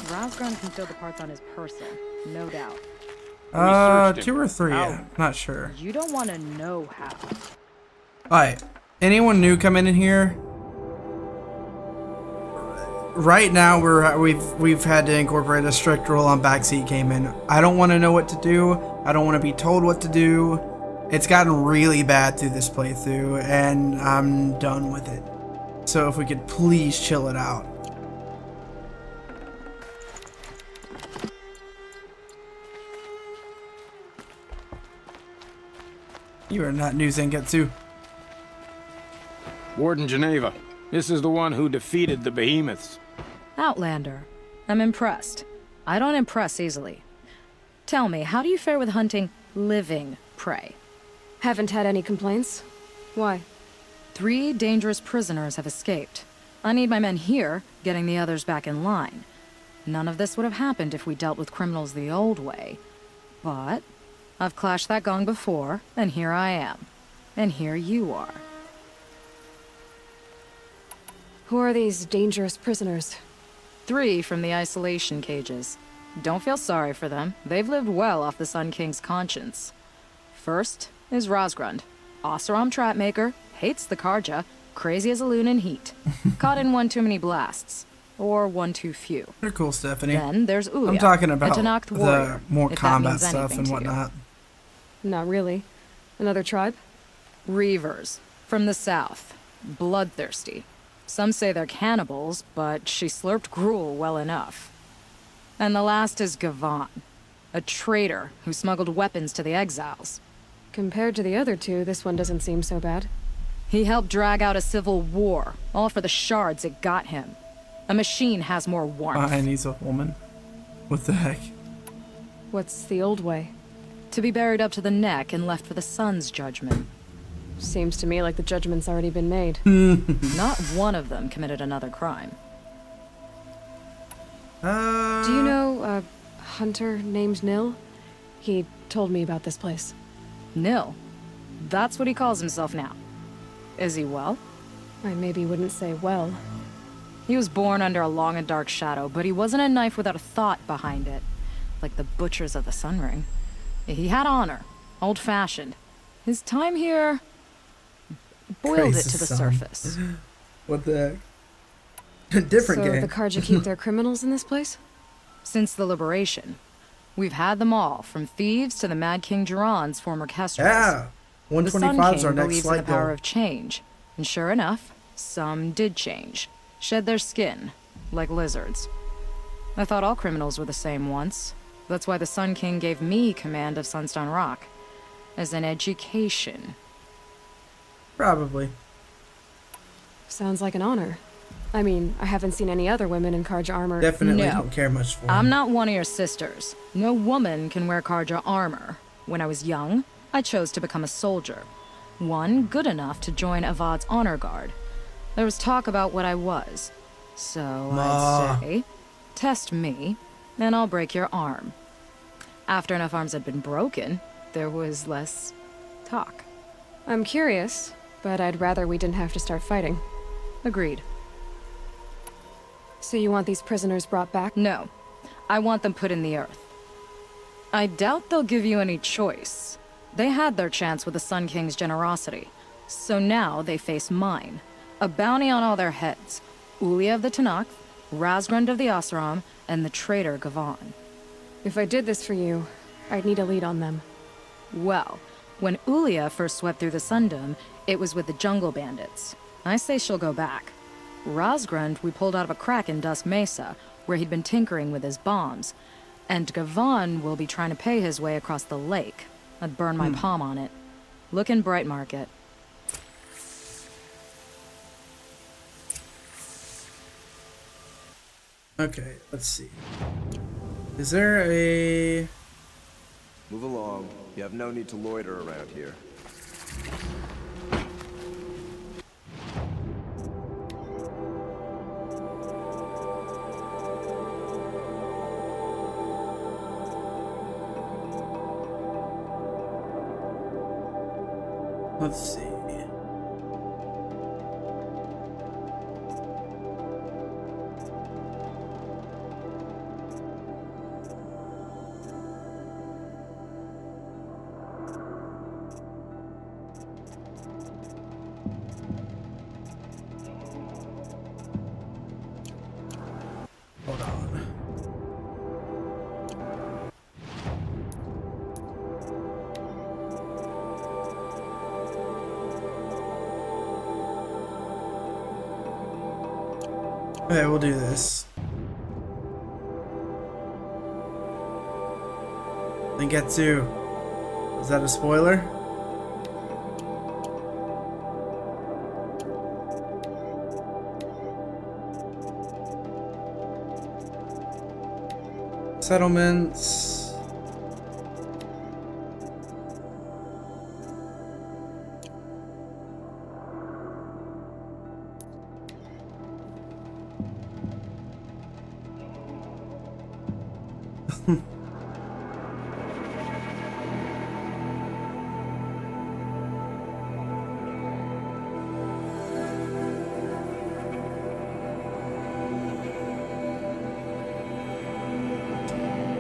Rosgron can fill the parts on his person, no doubt. 2 or 3, not sure. You don't want to know how. Alright, anyone new coming in here? Right now, we've had to incorporate a strict rule on backseat gaming. I don't want to know what to do. I don't want to be told what to do. It's gotten really bad through this playthrough, and I'm done with it. So if we could please chill it out. You are not new, Zenketsu. Warden Geneva. This is the one who defeated the Behemoths. Outlander. I'm impressed. I don't impress easily. Tell me, how do you fare with hunting living prey? Haven't had any complaints. Why? 3 dangerous prisoners have escaped. I need my men here, getting the others back in line. None of this would have happened if we dealt with criminals the old way. But I've clashed that gong before, and here I am. And here you are. Who are these dangerous prisoners? 3 from the isolation cages. Don't feel sorry for them. They've lived well off the Sun King's conscience. First is Rosgrund, Oseram trapmaker, hates the Karja, crazy as a loon in heat. Caught in one too many blasts. Or one too few. They're cool, Stephanie. Then there's Ulia, I'm talking about warrior, the more combat stuff and whatnot. Not really. Another tribe? Reavers. From the south. Bloodthirsty. Some say they're cannibals, but she slurped gruel well enough. And the last is Gavan, a traitor who smuggled weapons to the exiles. Compared to the other 2, this one doesn't seem so bad. He helped drag out a civil war, all for the shards it got him. A machine has more warmth. And he's a woman. What the heck? What's the old way? To be buried up to the neck and left for the sun's judgment. Seems to me like the judgment's already been made. Not one of them committed another crime. Do you know a hunter named Nil? He told me about this place. Nil? That's what he calls himself now. Is he well? I maybe wouldn't say well. He was born under a long and dark shadow, but he wasn't a knife without a thought behind it. Like the butchers of the Sun Ring. He had honor. Old-fashioned. His time here boiled it to the surface. What the heck? Different game. So the Karja keep their criminals in this place? Since the liberation. We've had them all, from thieves to the Mad King Jiran's former kestrels. Yeah, 125 is our next believes in flight the power goal. of change. And sure enough, some did change. Shed their skin, like lizards. I thought all criminals were the same once. That's why the Sun King gave me command of Sunstone Rock. As an education. Probably. Sounds like an honor. I mean, I haven't seen any other women in Karja armor. Definitely No. don't care much for I'm him. not one of your sisters. No woman can wear Karja armor. When I was young, I chose to become a soldier. One good enough to join Avad's honor guard. There was talk about what I was. So I'd say, test me, and I'll break your arm. After enough arms had been broken, there was less talk. I'm curious, but I'd rather we didn't have to start fighting. Agreed. So you want these prisoners brought back? No. I want them put in the earth. I doubt they'll give you any choice. They had their chance with the Sun King's generosity. So now they face mine. A bounty on all their heads. Ulia of the Tanakh, Razgrund of the Oseram, and the traitor Gavan. If I did this for you, I'd need a lead on them. Well, when Ulia first swept through the Sundom, it was with the jungle bandits. I say she'll go back. Rosgrund we pulled out of a crack in Dusk Mesa, where he'd been tinkering with his bombs. And Gavon will be trying to pay his way across the lake. I'd burn my palm on it. Look in Bright Market. Okay, let's see. Is there a... Move along. You have no need to loiter around here. Let's see. Hold on. Okay, we'll do this. Dengetsu. Is that a spoiler? Settlements.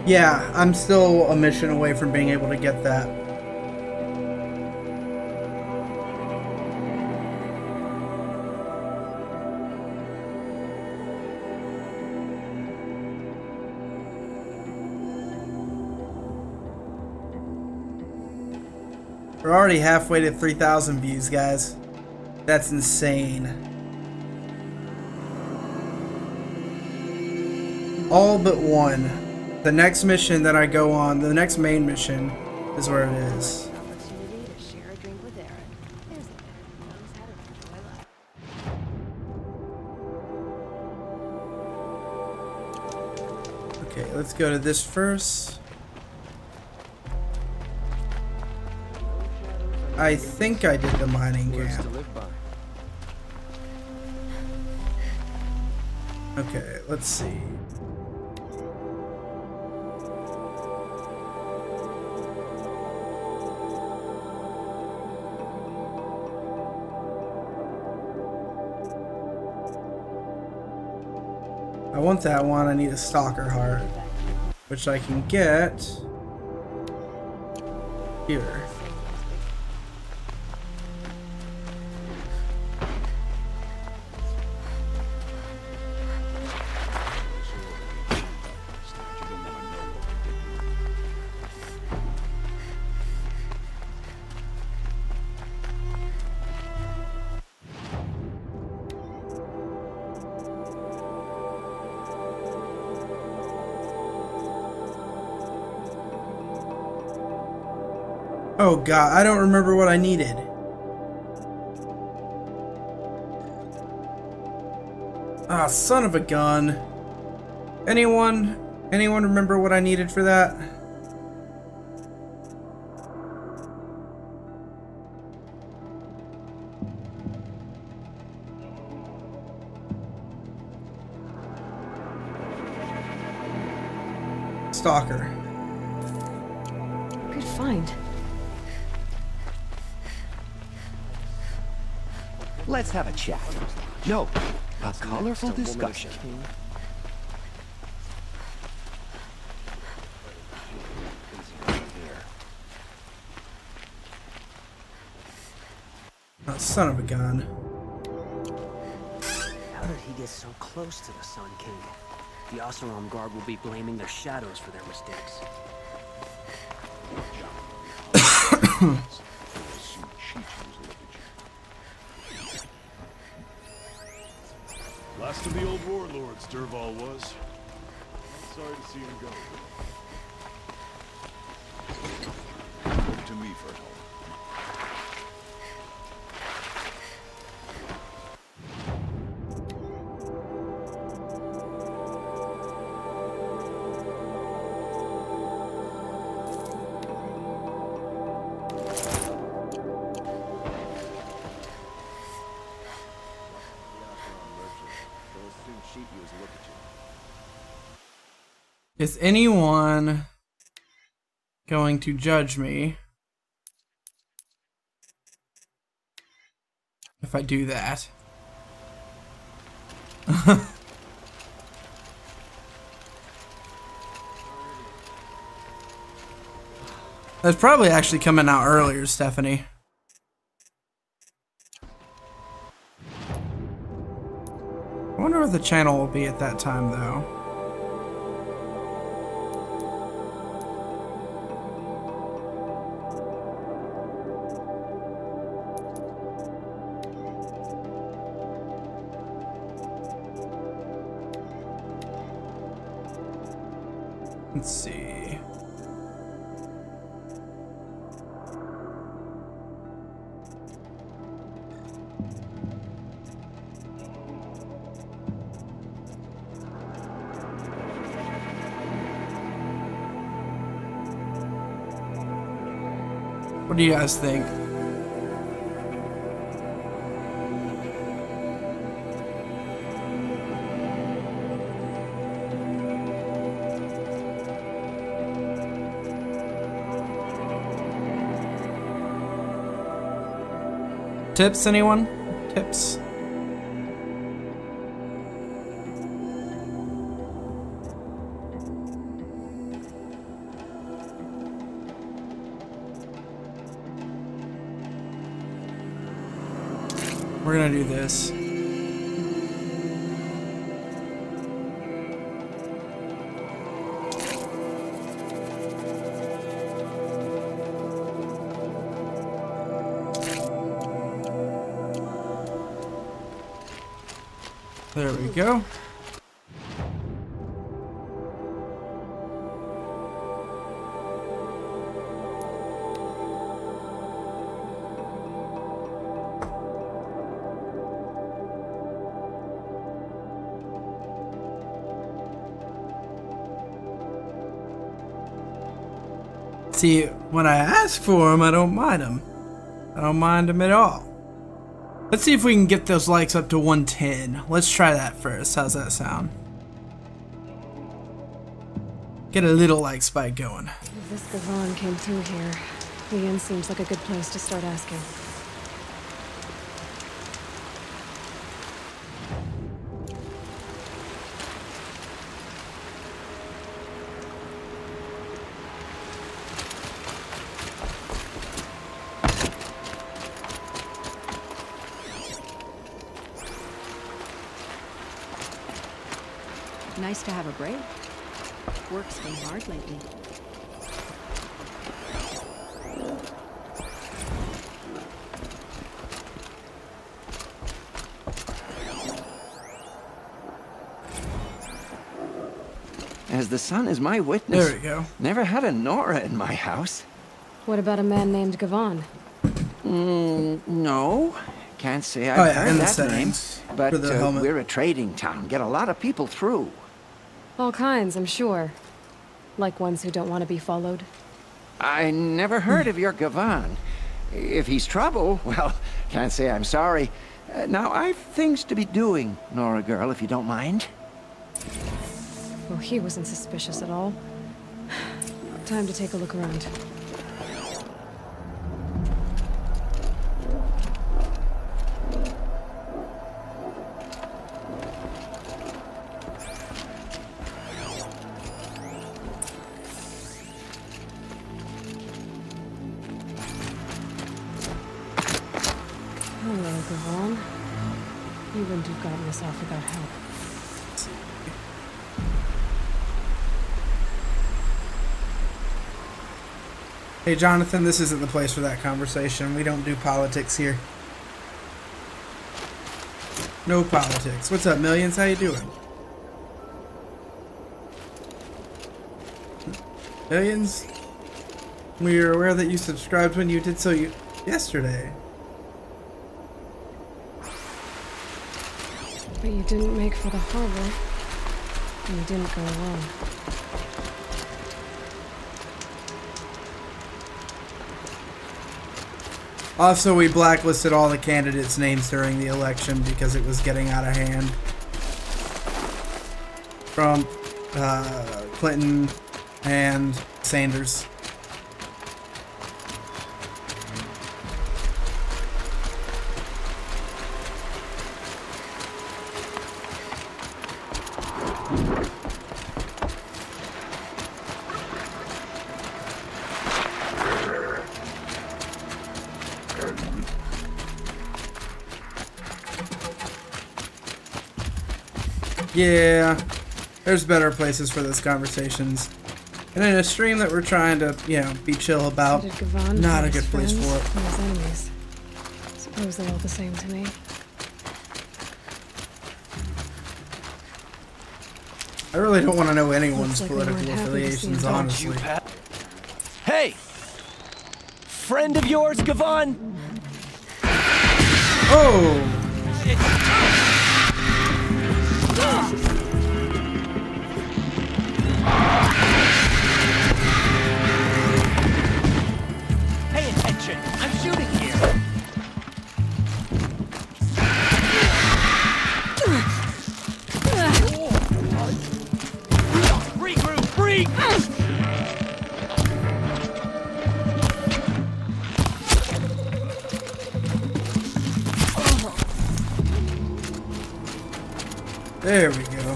Yeah, I'm still a mission away from being able to get that. We're already halfway to 3,000 views, guys. That's insane. All but one. The next mission that I go on, the next main mission, is where it is. Opportunity to share a drink with Aaron. There's a man who knows how to enjoy life. Okay, let's go to this first. I think I did the mining camp. Okay, let's see. I want that one. I need a stalker heart, which I can get here. Oh god, I don't remember what I needed. Ah, son of a gun. Anyone remember what I needed for that? Stalker. Good find. Let's have a chat. No, a colorful discussion. Oh, son of a gun. How did he get so close to the Sun King? The Oseram Guard will be blaming their shadows for their mistakes. Last of the old warlords, Derval was. I'm sorry to see him go. Over to me, Fertile. Is anyone going to judge me if I do that? That's probably actually coming out earlier, Stephanie. I wonder where the channel will be at that time, though. Let's see. What do you guys think? Tips, anyone? Tips? We're gonna do this. There we go. See, when I ask for them, I don't mind them. I don't mind them at all. Let's see if we can get those likes up to 110. Let's try that first. How's that sound? Get a little like spike going. If this Gavon came through here, the inn seems like a good place to start asking. Nice to have a break. Work's been hard lately. As the sun is my witness. There we go. Never had a Nora in my house. What about a man named Gavon? No. Can't say I've heard that name. But we're a trading town. Get a lot of people through. All kinds, I'm sure. Like ones who don't want to be followed. I never heard of your Gavon. If he's trouble, well, can't say I'm sorry. Now, I've things to be doing, Nora girl, if you don't mind. Well, he wasn't suspicious at all. Time to take a look around. Hello, Gavon. You wouldn't have gotten us off without help. Hey Jonathan, this isn't the place for that conversation. We don't do politics here. No politics. What's up, Millions? How you doing? Millions? We are aware that you subscribed when you did so yesterday. But you didn't make for the harbor. And you didn't go alone. Also, we blacklisted all the candidates' names during the election because it was getting out of hand. Trump, Clinton, and Sanders. Yeah, there's better places for these conversations. And in a stream that we're trying to, you know, be chill about, not a good place for it. His enemies. Suppose they're all the same to me. I really don't want to know anyone's political affiliations, honestly. Hey! Friend of yours, Gavan? Oh! Pay attention! I'm shooting here! Regroup! Breathe! There we go.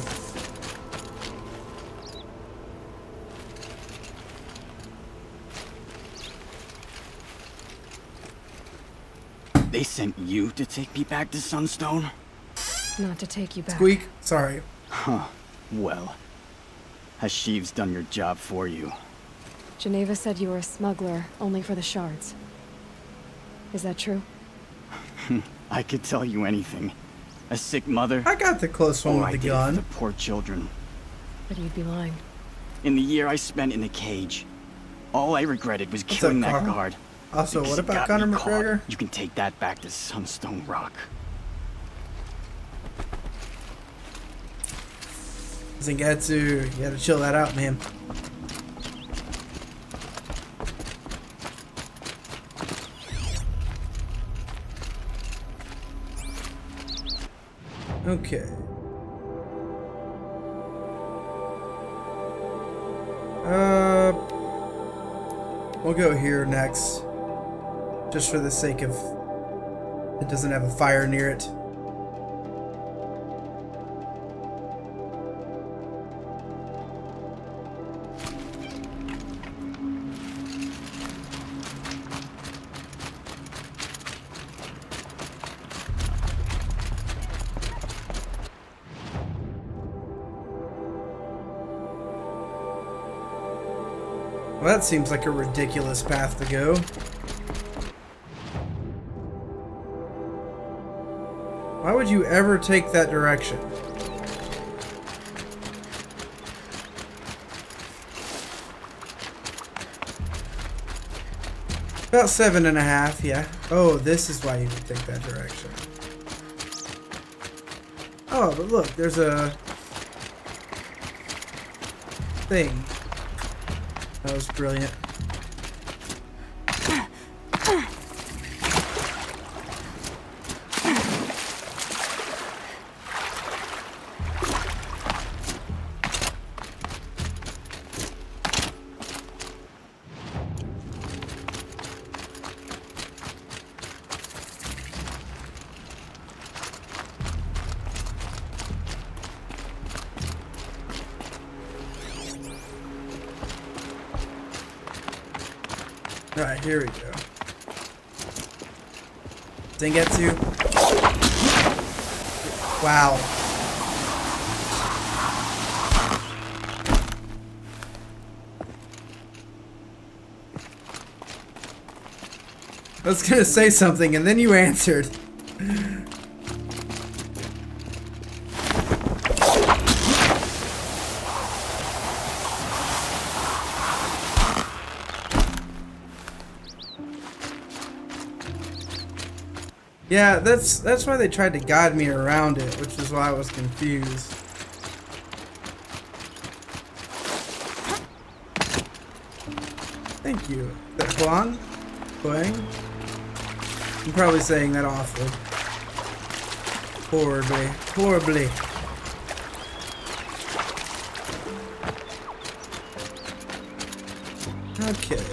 They sent you to take me back to Sunstone? Not to take you back. Squeak, sorry. Huh. Well, Hashiv's done your job for you. Geneva said you were a smuggler, only for the shards. Is that true? I could tell you anything. A sick mother. I got the close one with the gun. The poor children. But you'd be lying. In the year I spent in a cage, all I regretted was killing that guard. Also, what about Conor McGregor? You can take that back to Sunstone Rock. Zangetsu, you gotta chill that out, man. Okay. We'll go here next. Just for the sake of it doesn't have a fire near it. Well, that seems like a ridiculous path to go. Why would you ever take that direction? About 7.5, yeah. Oh, this is why you would take that direction. Oh, but look, there's a thing. That was brilliant. Alright, here we go. Zangetsu. Wow. I was gonna say something and then you answered. Yeah, that's why they tried to guide me around it, which is why I was confused. Thank you. That Huang? Huang? I'm probably saying that awfully. Horribly. Horribly. Okay.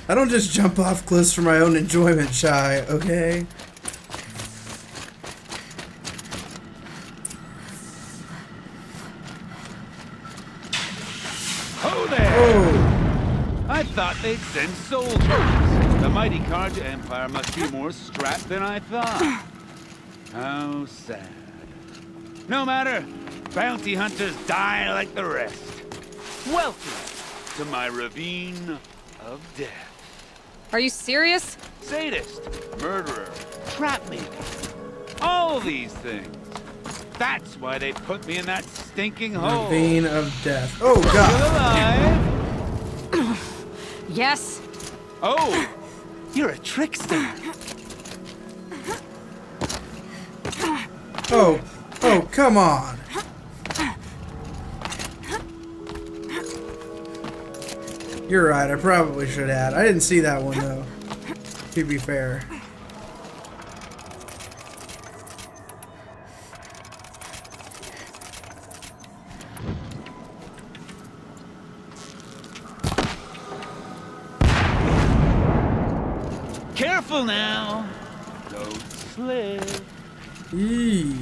I don't just jump off cliffs for my own enjoyment, Shy, okay? Ho there! Oh. I thought they'd send soldiers. The mighty Karja Empire must be more strapped than I thought. How sad. No matter, bounty hunters die like the rest. Welcome to my ravine of death. Are you serious? Sadist, murderer, trap me. All these things. That's why they put me in that stinking hole. Ravine of death. Oh God. Still alive? Yes. Oh, you're a trickster. Oh, oh, come on. You're right, I probably should add. I didn't see that one though, to be fair. Careful now. Don't slip. Eee.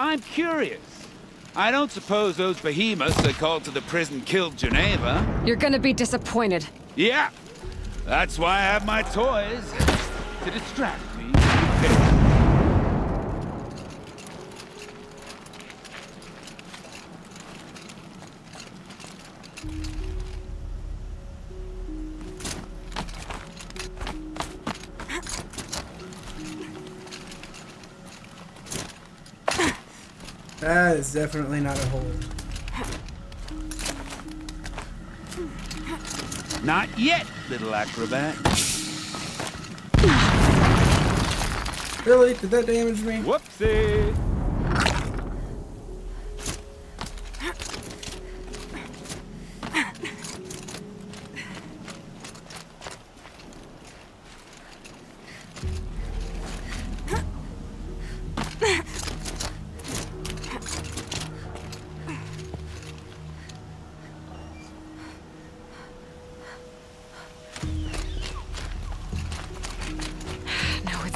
I'm curious. I don't suppose those behemoths that called to the prison killed Geneva. You're gonna be disappointed. Yeah. That's why I have my toys. To distract me. That is definitely not a hole. Not yet, little acrobat. Really? Did that damage me? Whoopsie.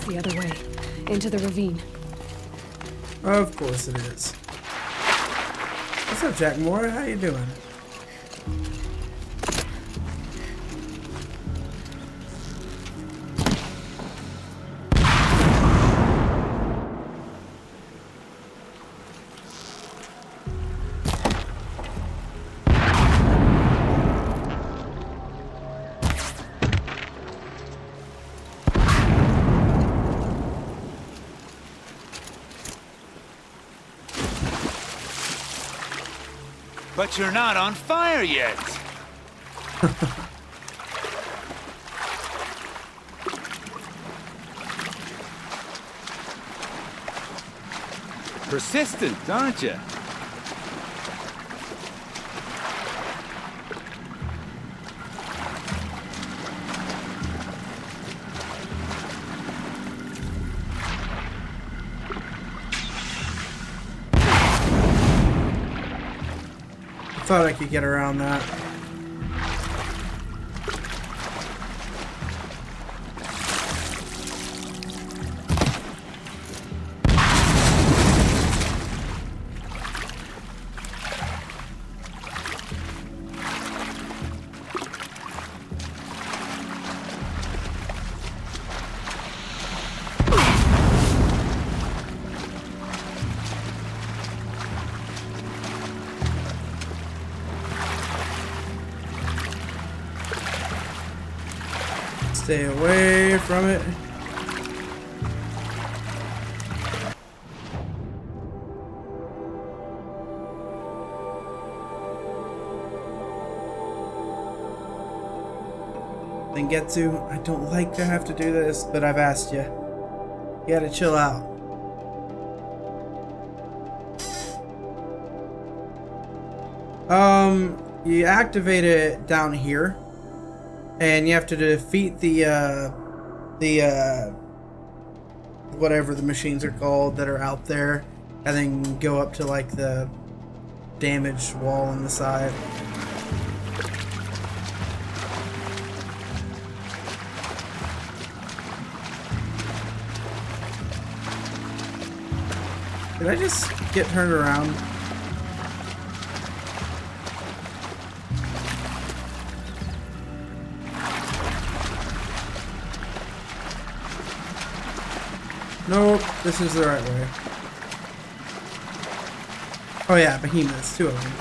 The other way, into the ravine. Of course it is. What's up, Jack Moore? How you doing? But you're not on fire yet. Persistent, aren't you? Thought I could get around that. Stay away from it. Then get to. I don't like to have to do this, but I've asked you. You gotta chill out. You activate it down here, and you have to defeat the whatever the machines are called that are out there, and then go up to like the damaged wall on the side. Did I just get turned around? Nope, this is the right way. Oh yeah, Behemoths, 2 of them.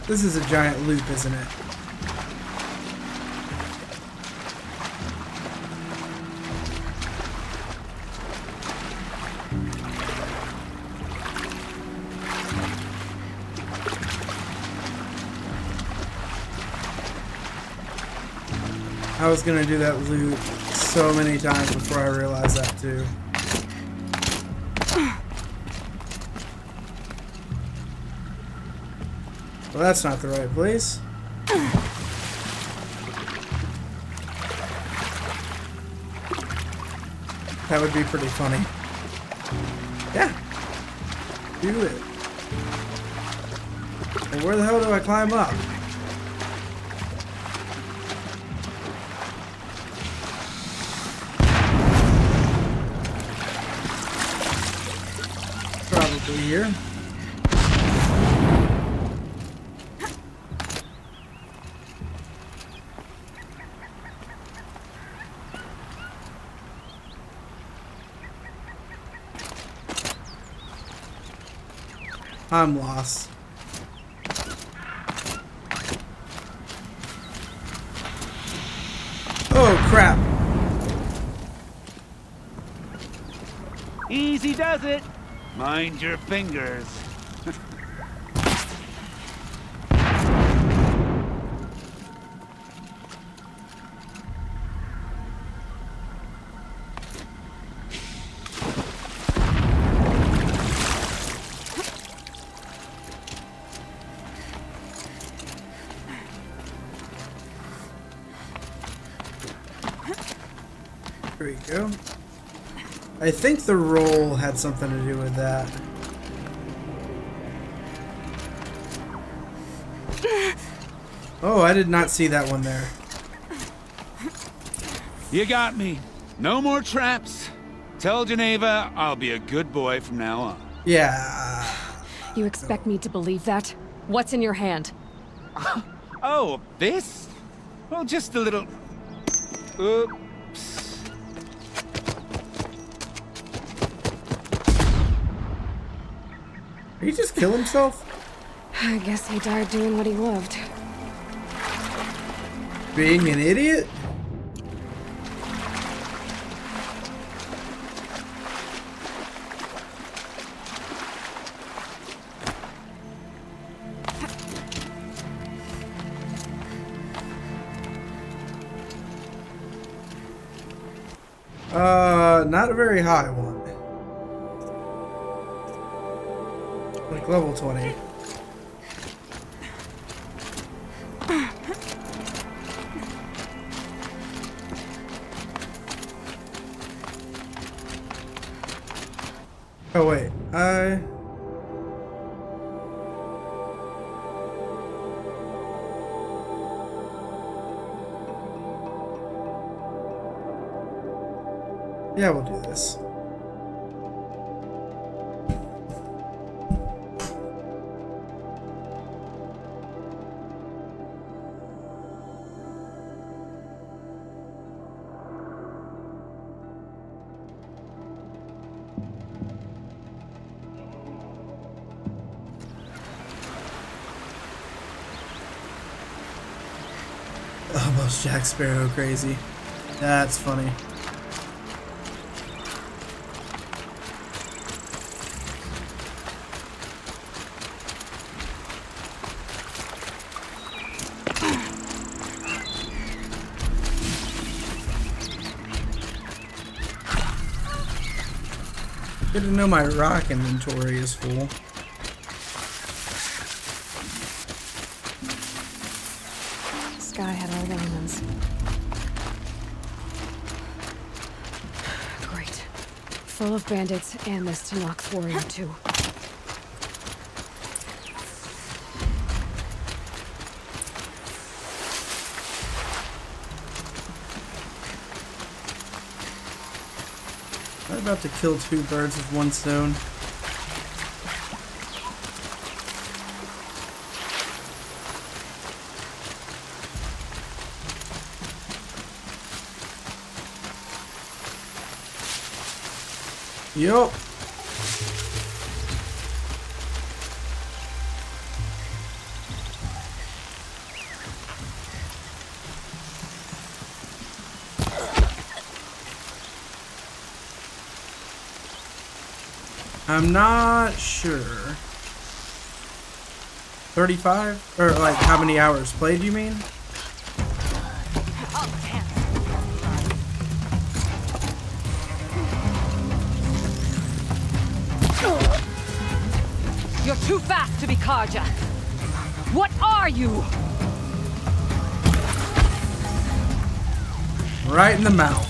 This is a giant loop, isn't it? I was gonna do that loop so many times before I realized that too. Well, that's not the right place. That would be pretty funny. Yeah. Do it. Well, where the hell do I climb up? Probably here. I'm lost. Oh crap. Easy does it. Mind your fingers. There we go. I think the roll had something to do with that. Oh, I did not see that one there. You got me. No more traps. Tell Geneva I'll be a good boy from now on. Yeah. You expect me to believe that? What's in your hand? Oh, this? Well, just a little... Oops. Did he just kill himself? I guess he died doing what he loved. Being an idiot? Not a very high one. Like level 20. Oh wait, yeah, we'll do this. Oh, Jack Sparrow crazy. That's funny. Good to know my rock inventory is full. Sky had all diamonds. Great. Full of bandits and this Tanakh warrior too. I'm about to kill two birds with one stone. Yup. I'm not sure. 35? Or like how many hours played, you mean? You're too fast to be Karja. What are you? Right in the mouth.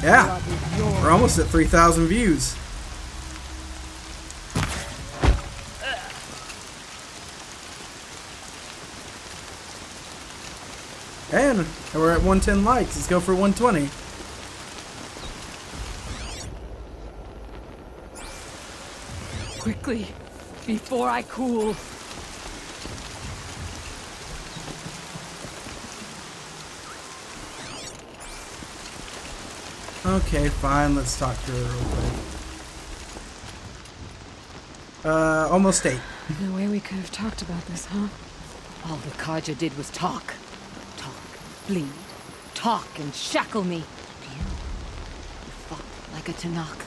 Yeah, we're almost at 3,000 views. And we're at 110 likes. Let's go for 120. Quickly, before I cool. Okay, fine. Let's talk to her real quick. Almost 8. No way we could have talked about this, huh? All the Karja did was talk. Talk, bleed, talk, and shackle me. You fought like a Tanakh.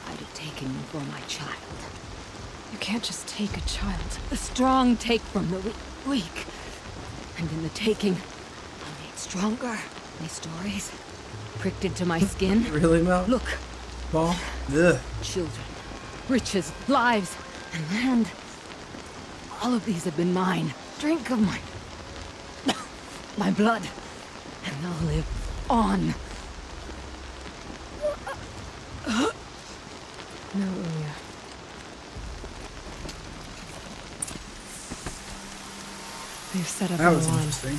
I'd have taken you for my child. You can't just take a child. The strong take from the weak. And in the taking, I made stronger. My stories pricked into my skin. Really, Mel? Look. Ball. Ugh. Children, riches, lives, and land. All of these have been mine. Drink of my blood, and they'll live on. No, Ilya. They've set up That a was line. interesting.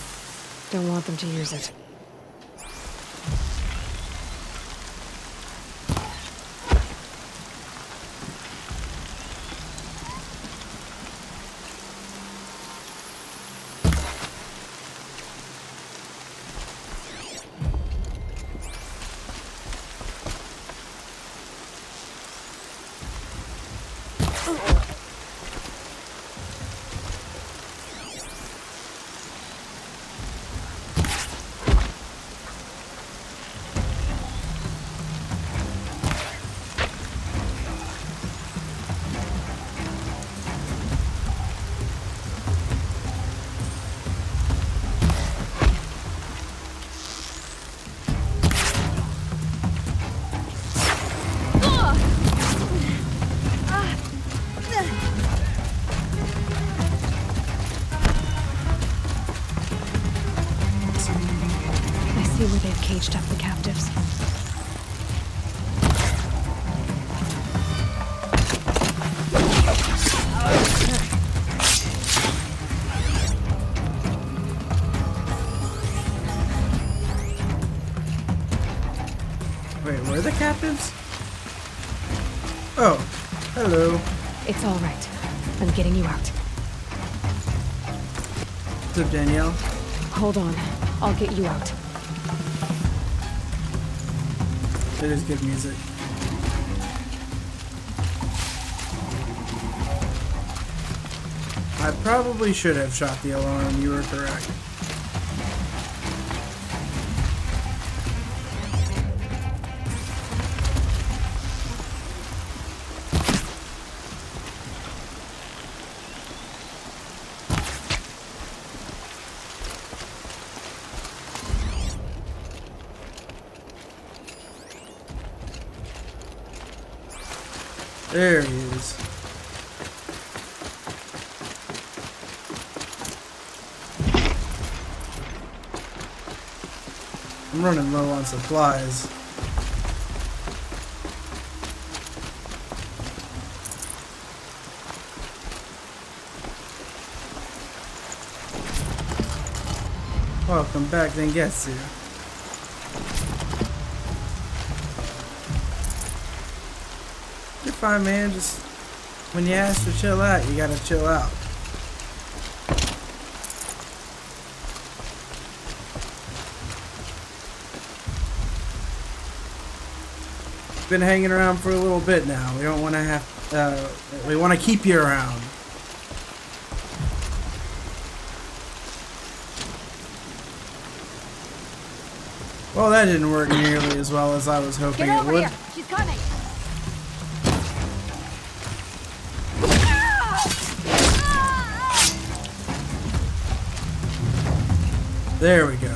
Don't want them to use it. Where they've caged up the captives. We're the captives? Oh, hello. It's all right. I'm getting you out. What's up, Danielle? Hold on. I'll get you out. It is good music. I probably should have shot the alarm. You were correct. There he is. I'm running low on supplies. Welcome back, then gets you. You're fine, man. Just when you ask to chill out, you gotta chill out. Been hanging around for a little bit now. We don't want to have. We want to keep you around. Well, that didn't work nearly as well as I was hoping it would. Here. She's coming. There we go.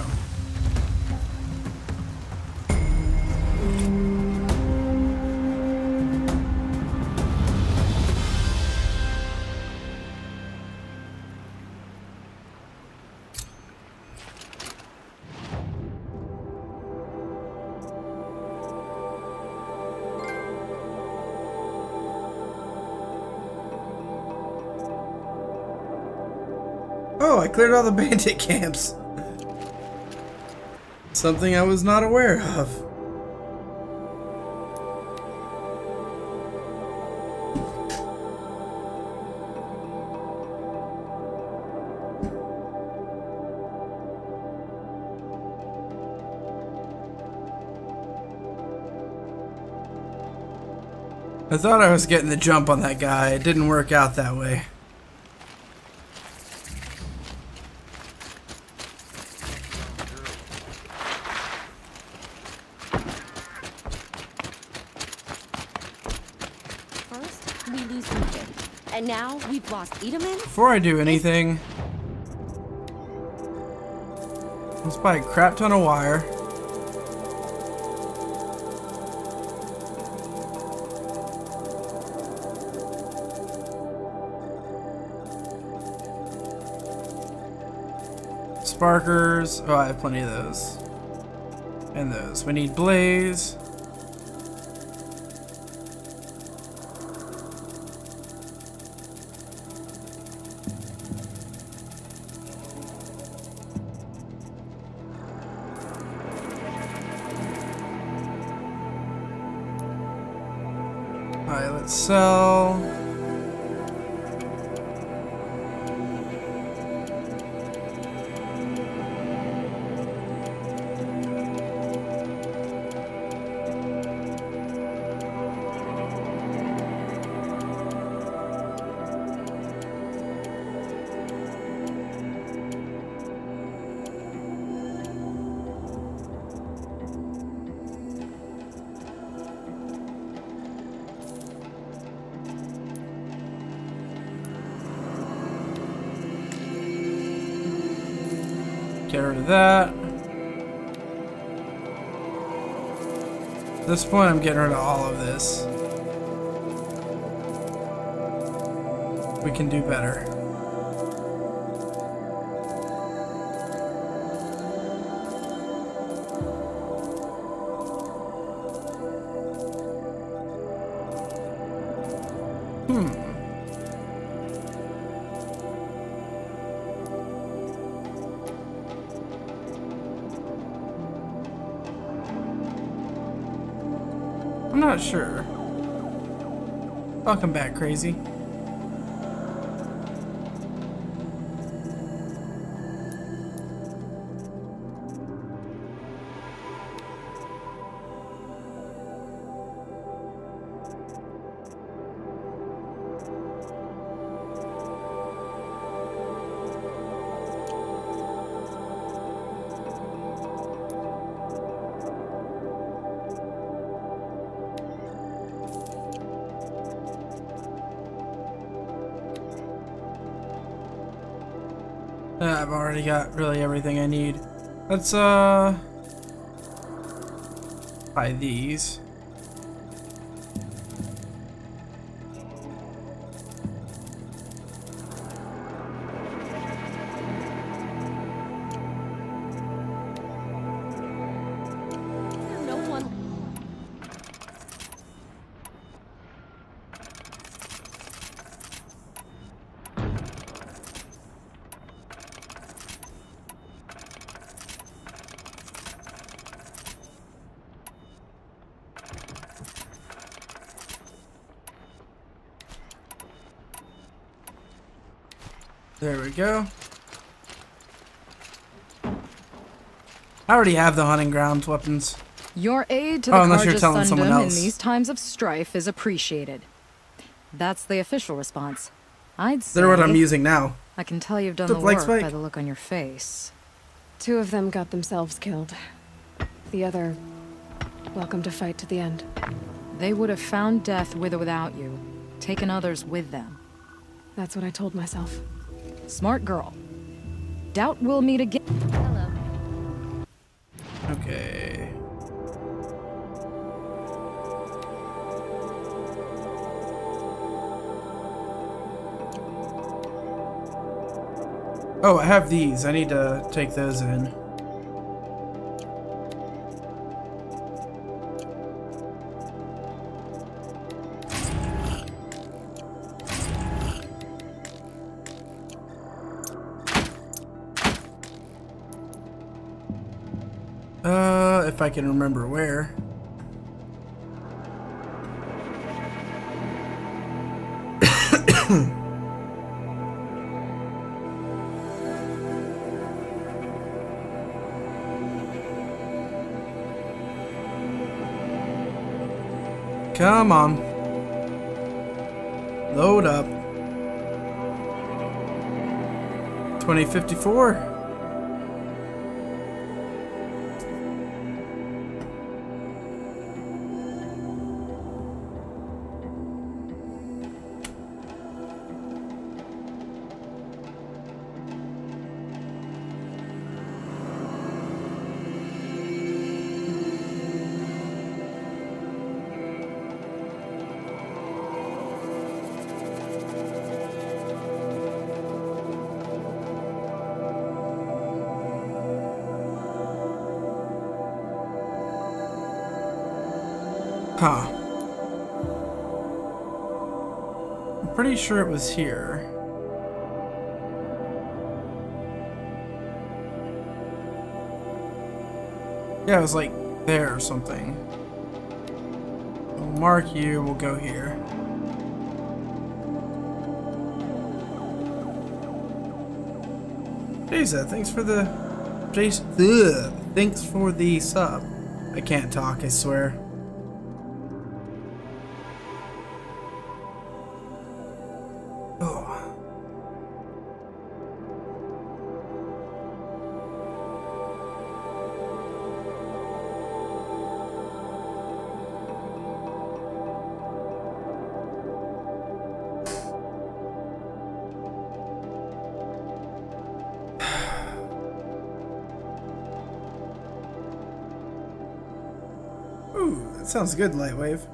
Oh, I cleared all the bandit camps. Something I was not aware of. I thought I was getting the jump on that guy. It didn't work out that way. And now we've lost Edelman? Before I do anything, let's buy a crap ton of wire. Sparkers. Oh, I have plenty of those. And those. We need blaze. Alright, let's sell. Get rid of that. At this point, I'm getting rid of all of this. We can do better. not sure. Welcome back, crazy. I've already got really everything I need. Let's buy these. There we go. I already have the hunting grounds weapons. Your aid to the unless you're Carja telling someone Sundom in else. these times of strife is appreciated. That's the official response. I'd say... They're what I'm using now. I can tell you've done The the Blake work Spike. by the look on your face. 2 of them got themselves killed. The other, welcome to fight to the end. They would have found death with or without you. Taken others with them. That's what I told myself. Smart girl. Doubt we'll meet again. Hello. Okay. Oh, I have these. I need to take those in. If I can remember where. Come on. Load up. 2054. Huh. I'm pretty sure it was here. Yeah, it was like there or something. We'll mark you, we'll go here. Jason, thanks for the... Thanks for the sub. I can't talk, I swear. Ooh, that sounds good, Lightwave.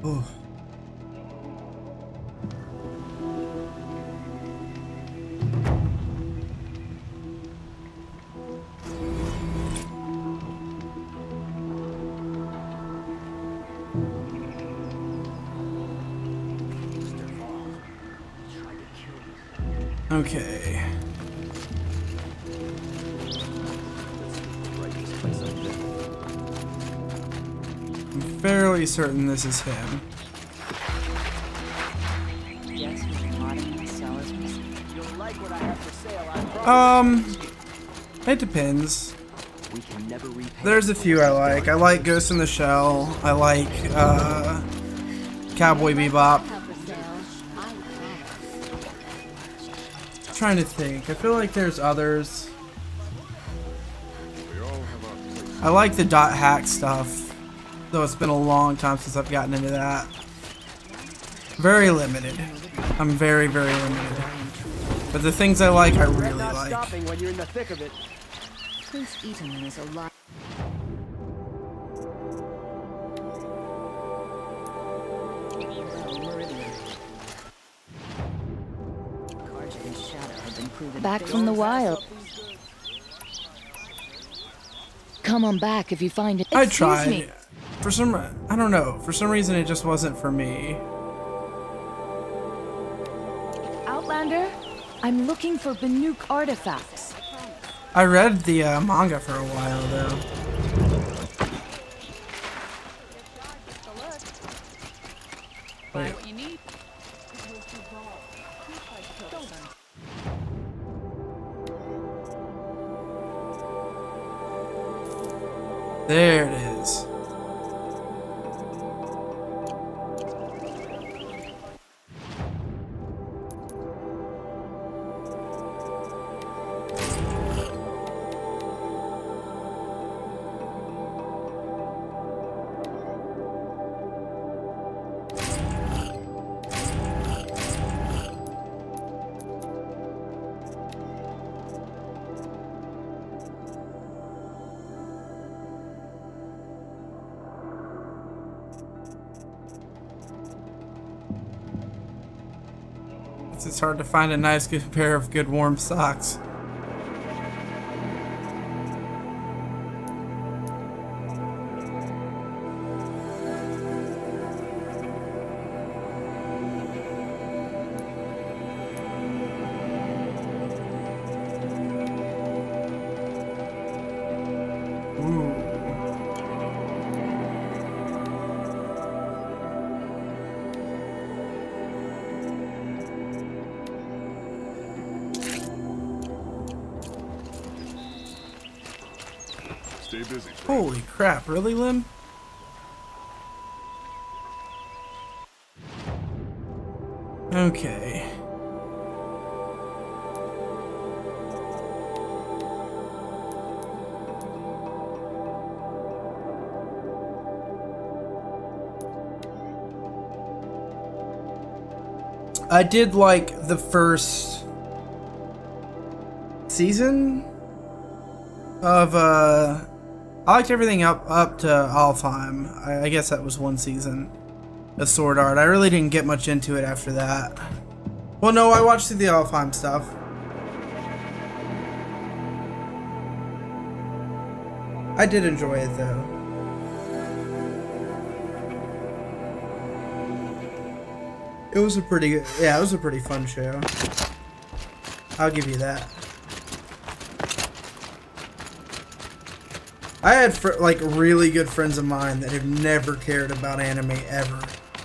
Oh. fairly certain this is him. Yes, we can rot him and sell as we see. You'll like what I have for sale, I promise. It depends. We can never repay. There's a few I like. I like Ghost in the Shell. I like Cowboy Bebop. I'm trying to think. I feel like there's others. I like the dot hack stuff, though it's been a long time since I've gotten into that. Very limited. I'm very, very limited. But the things I like, I really like. Stopping when you're in the thick of it. Prince Eaton is alive. Back from the wild. Come on back if you find it. I tried. For some, I don't know. For some reason, it just wasn't for me. Outlander, I'm looking for Banuk artifacts. I read the manga for a while though. Wait. What you need. There it is. It's hard to find a nice good pair of good warm socks. Stay busy. Holy crap, really, Lim? Okay. I did like the first season of I liked everything up to Alfheim. I guess that was one season of Sword Art. I really didn't get much into it after that. Well, no, I watched the Alfheim stuff. I did enjoy it though. It was a pretty good, yeah, it was a pretty fun show. I'll give you that. I had like really good friends of mine that have never cared about anime ever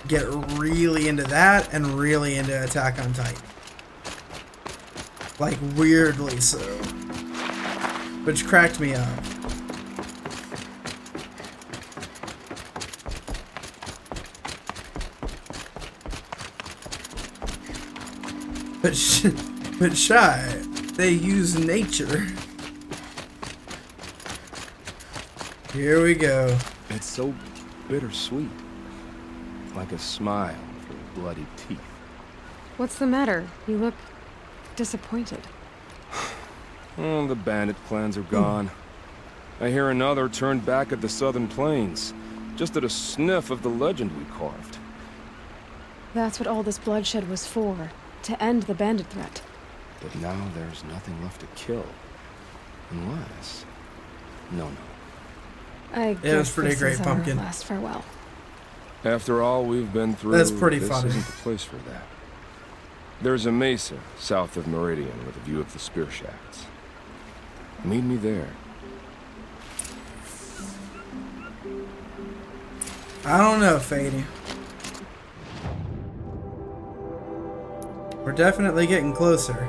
get really into that and really into Attack on Titan. Like weirdly so. Which cracked me up. But Shy, they use nature. Here we go. It's so bittersweet. Like a smile through bloody teeth. What's the matter? You look disappointed. Oh, the bandit clans are gone. I hear another turned back at the southern plains, just at a sniff of the legend we carved. That's what all this bloodshed was for, to end the bandit threat. But now there's nothing left to kill. Unless... No. I guess it was pretty this great, is Pumpkin. Our last farewell. After all we've been through, that's pretty this funny. Isn't the place for that. There's a mesa south of Meridian with a view of the spear shafts. Meet me there. I don't know, Fady. We're definitely getting closer.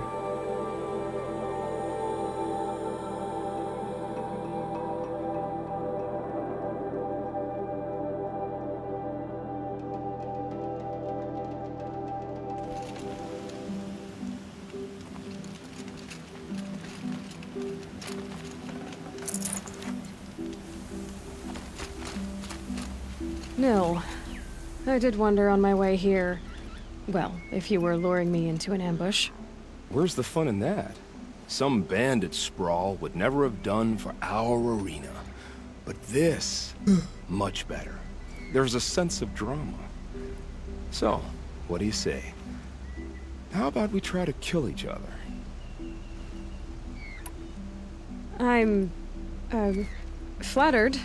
No. I did wonder on my way here. Well, if you were luring me into an ambush. Where's the fun in that? Some bandit sprawl would never have done for our arena. But this, much better. There's a sense of drama. So, what do you say? How about we try to kill each other? I'm, flattered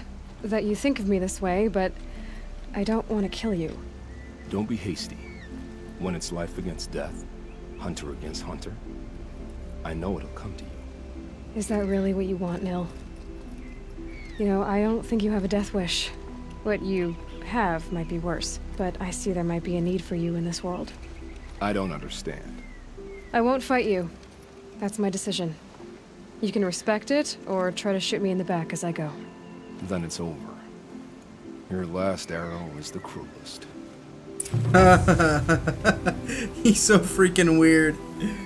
that you think of me this way, but I don't want to kill you. Don't be hasty. When it's life against death, hunter against hunter, I know it'll come to you. Is that really what you want, Nil? You know, I don't think you have a death wish. What you have might be worse, but I see there might be a need for you in this world. I don't understand. I won't fight you. That's my decision. You can respect it, or try to shoot me in the back as I go. Then it's over. Your last arrow is the cruelest. He's so freaking weird.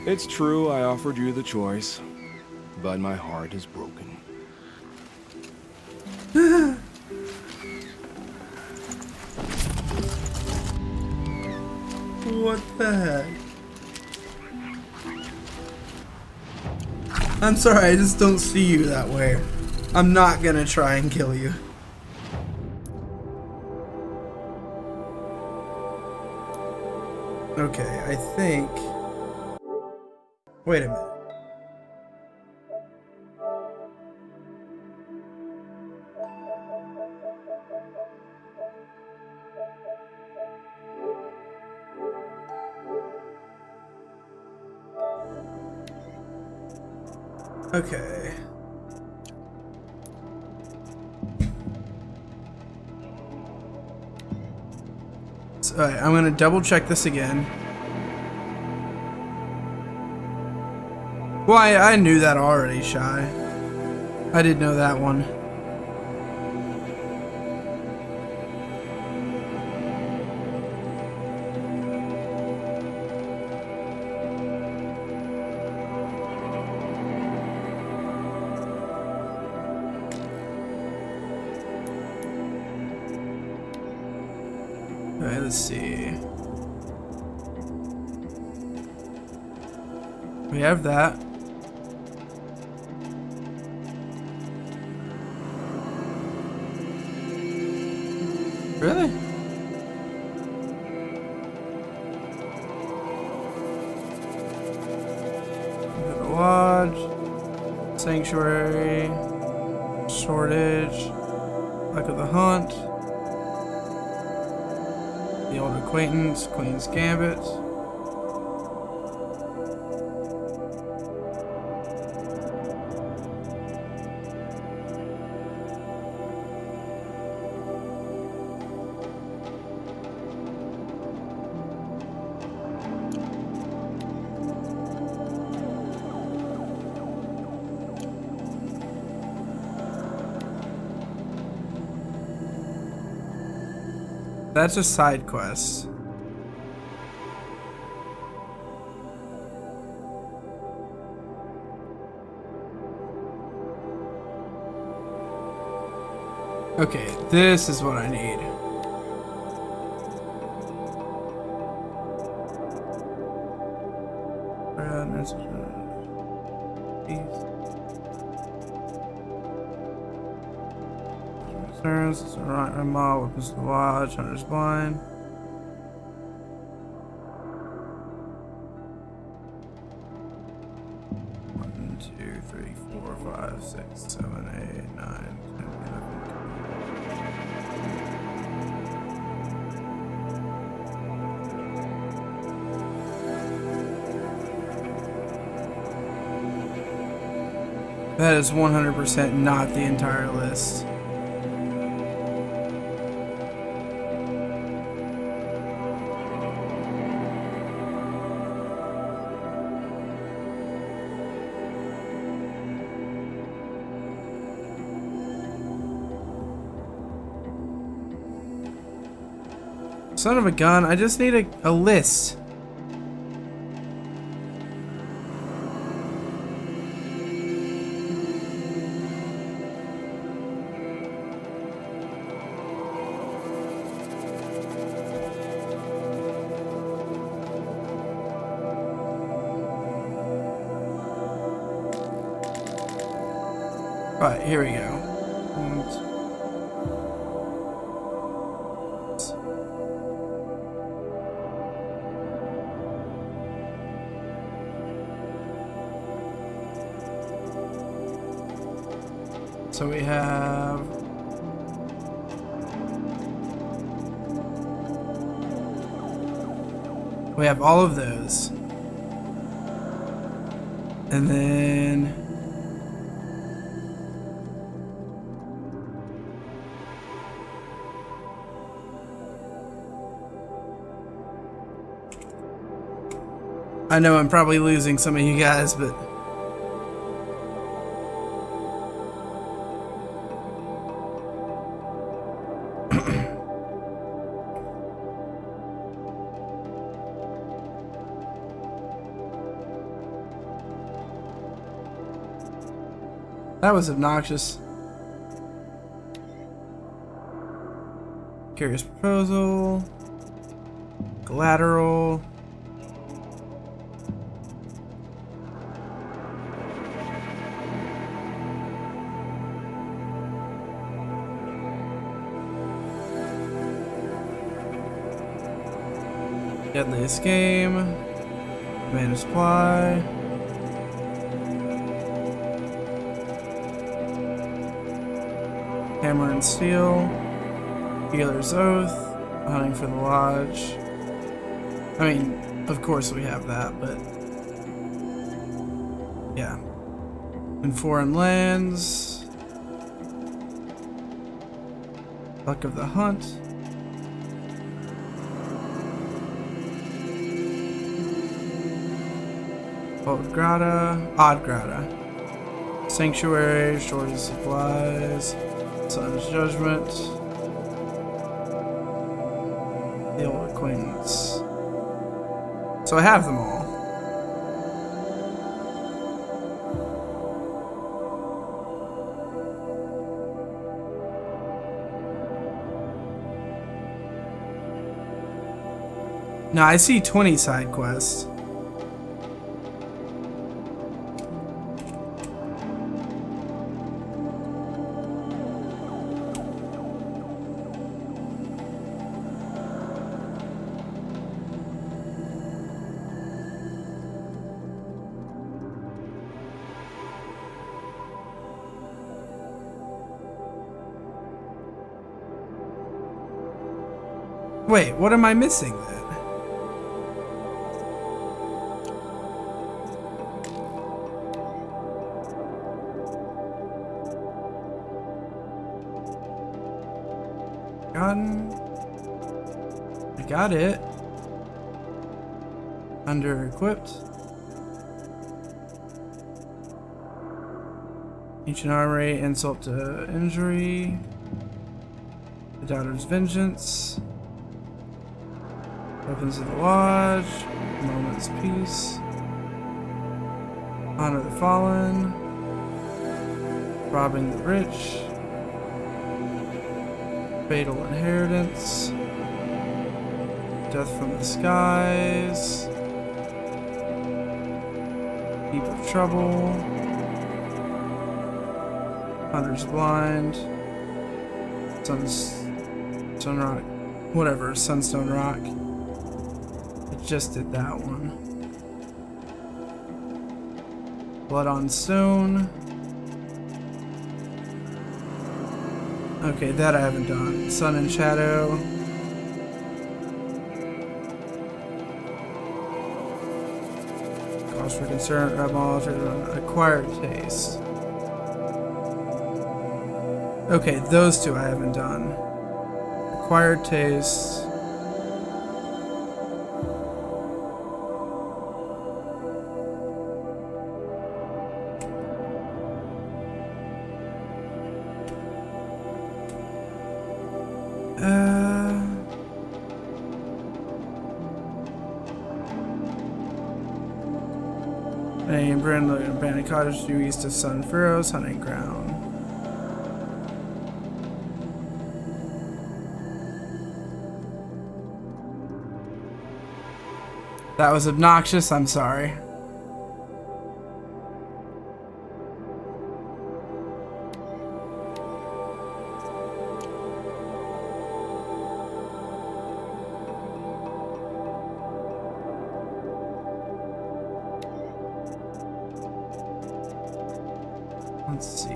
It's true, I offered you the choice, but my heart is broken. What the heck? I'm sorry, I just don't see you that way. I'm not gonna try and kill you. Okay, I think... Wait a minute. Okay. So, alright, I'm gonna double check this again. Well, I knew that already, Shy. I did know that one. Alright, let's see. We have that. Really? The Lodge, Sanctuary, Shortage, Luck of the Hunt, The Old Acquaintance, Queen's Gambit. That's a side quest. Okay, this is what I need. Right, Ramal opens the lodge, Hunter's Blind. One, 2, 3, 4, 5, 6, 7, 8, 9, 10, 11. That is 100% not the entire list. Son of a gun, I just need a list. Alright, here we go. So we have all of those. And then I know I'm probably losing some of you guys, but that was obnoxious. Curious proposal. Collateral. Deadliest game. Command and supply. Hammer and steel. Healer's oath. Hunting for the lodge. I mean, of course we have that, but yeah. In foreign lands. Luck of the hunt. Odd Grata, Sanctuary, Shortage of Supplies, Sun's Judgment, the Old Acquaintance. So I have them all. Now I see 20 side quests. Wait, what am I missing then? I got it. Under equipped. Ancient Armory, Insult to Injury. The Doubter's Vengeance. Weapons of the Lodge. Moment's Peace. Honor the Fallen. Robbing the Rich. Fatal Inheritance. Death from the Skies. Heap of Trouble. Hunter's Blind. Sunrock. Whatever, Sunstone Rock. I just did that one. Blood on Stone. Okay, that I haven't done. Sun and Shadow. Cause for concern, acquired taste. Okay, those two I haven't done. Acquired taste. A brand new abandoned cottage due east of Sun Furrow's hunting ground. That was obnoxious, I'm sorry. Let's see.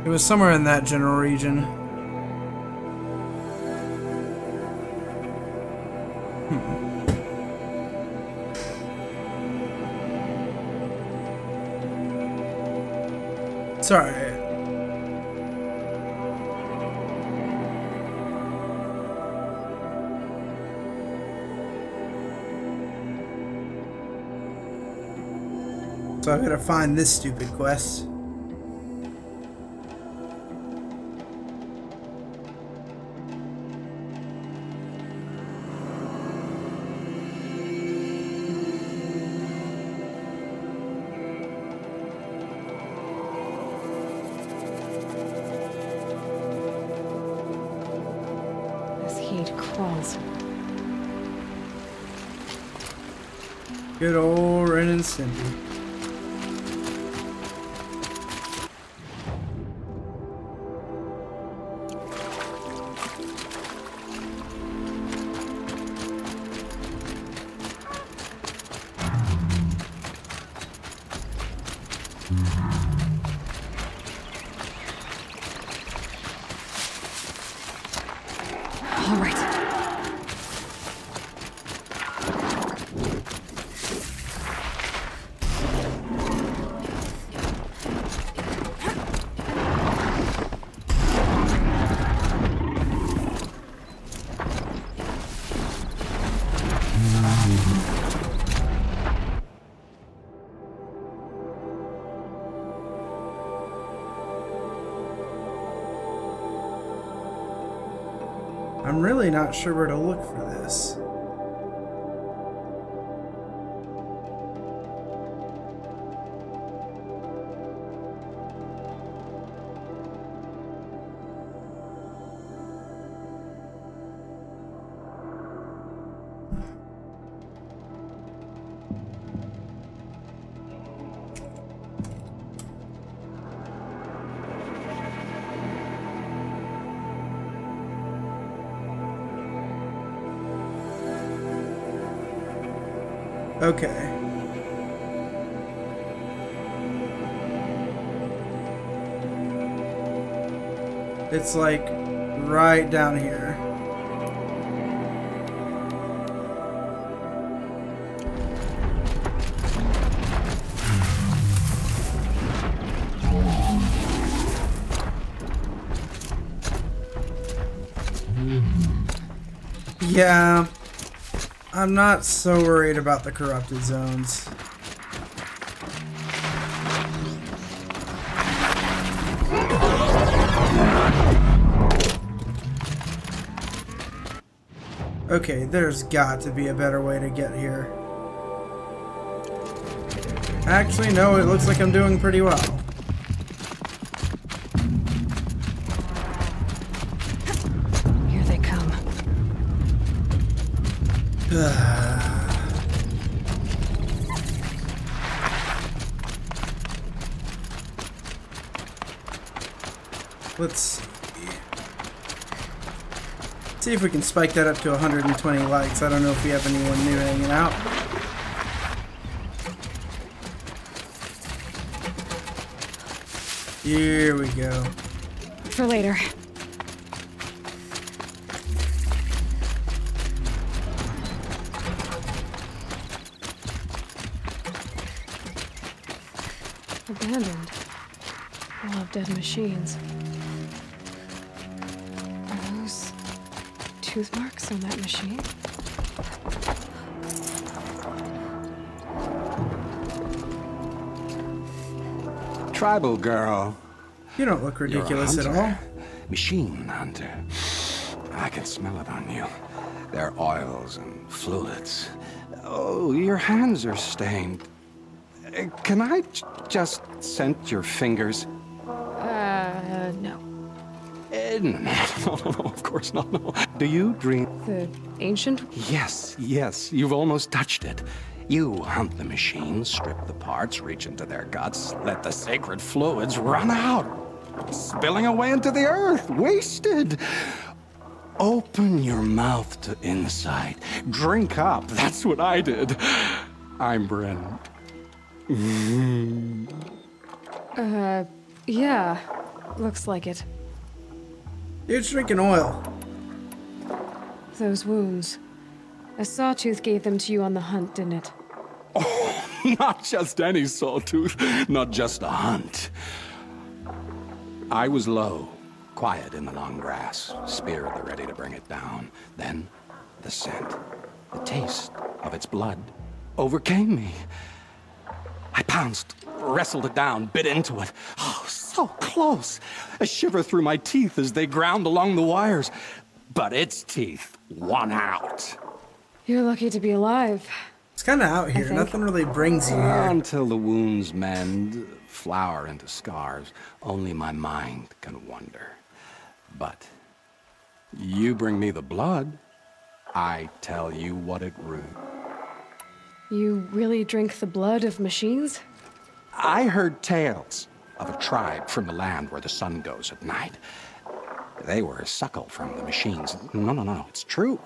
It was somewhere in that general region. Sorry. So I gotta find this stupid quest. Good old Ren and Stimpy. I'm really not sure where to look for this. Okay. It's like right down here. Yeah. I'm not so worried about the corrupted zones. Okay, there's got to be a better way to get here. Actually, no, it looks like I'm doing pretty well. Here they come. Let's see if we can spike that up to 120 likes. I don't know if we have anyone new hanging out. Here we go. For later. Abandoned. A lot of dead machines. Are those tooth marks on that machine? Tribal girl. You don't look ridiculous at all. Machine hunter. I can smell it on you. Their oils and fluids. Oh, your hands are stained. Can I just scent your fingers? No. No, of course not, no. Do you dream? The ancient? Yes, you've almost touched it. You hunt the machines, strip the parts, reach into their guts, let the sacred fluids run out, spilling away into the earth, wasted. Open your mouth to insight. Drink up. That's what I did. I'm Bren. Yeah. Looks like it. Dude's drinking oil. Those wounds. A sawtooth gave them to you on the hunt, didn't it? Oh, not just any sawtooth. Not just a hunt. I was low, quiet in the long grass, spear at the ready to bring it down. Then, the scent, the taste of its blood overcame me. I pounced, wrestled it down, bit into it. Oh, so close. A shiver through my teeth as they ground along the wires. But its teeth won out. You're lucky to be alive. It's kind of out here. Nothing really brings you here. Until the wounds mend, flower into scars, only my mind can wonder. But you bring me the blood, I tell you what it grew. You really drink the blood of machines? I heard tales of a tribe from the land where the sun goes at night. They were a suckle from the machines. No, it's true.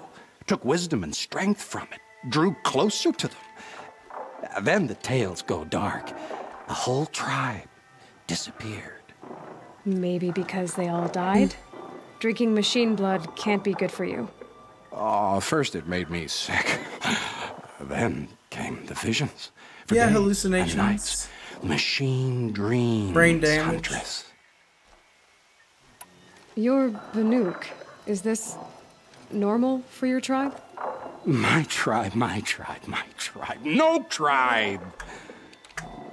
Took wisdom and strength from it, drew closer to them. Then the tales go dark. The whole tribe disappeared. Maybe because they all died? Drinking machine blood can't be good for you. Oh, first it made me sick. Then came the visions. For yeah, days hallucinations. And nights. Machine dreams. Brain damage. Huntress. You're Banuk. Is this normal for your tribe? My tribe. No tribe!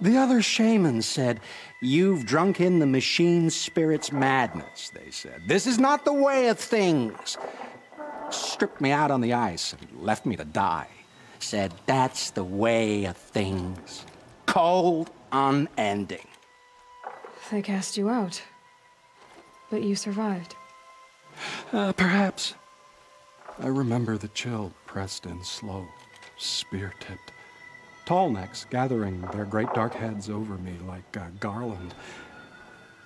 The other shamans said, you've drunk in the machine spirit's madness, they said. This is not the way of things. Stripped me out on the ice and left me to die. Said, that's the way of things. Cold, unending. They cast you out. But you survived. Perhaps. I remember the chill pressed in slow, spear-tipped. Tall necks gathering their great dark heads over me like a garland.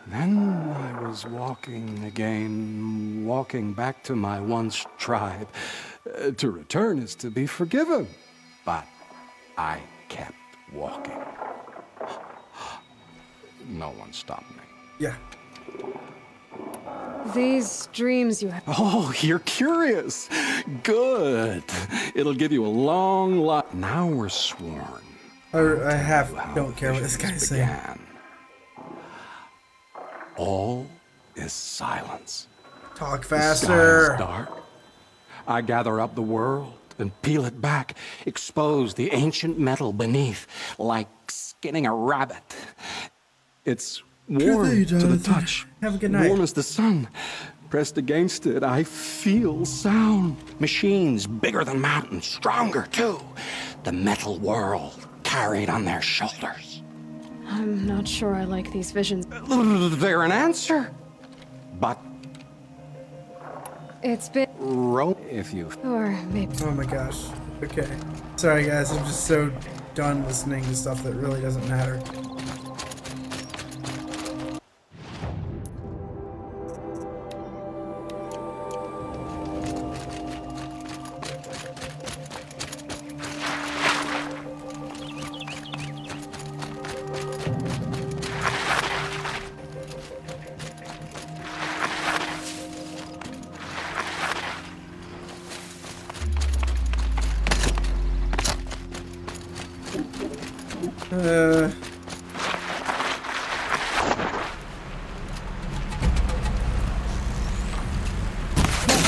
Then I was walking again, walking back to my once tribe. To return is to be forgiven. But I kept walking. No one stopped me. Yeah. These dreams you have. Oh, you're curious. Good. It'll give you a long life. Now we're sworn. Don't care what this guy's saying. All is silence. Talk faster. The sky is dark. I gather up the world and peel it back, expose the ancient metal beneath, like skinning a rabbit. It's warm to the touch. Have a good night. Warm as the sun. Pressed against it, I feel sound. Machines bigger than mountains, stronger too. The metal world carried on their shoulders. I'm not sure I like these visions. They're an answer. But it's been if you or maybe. Oh my gosh. Okay. Sorry guys, I'm just so done listening to stuff that really doesn't matter.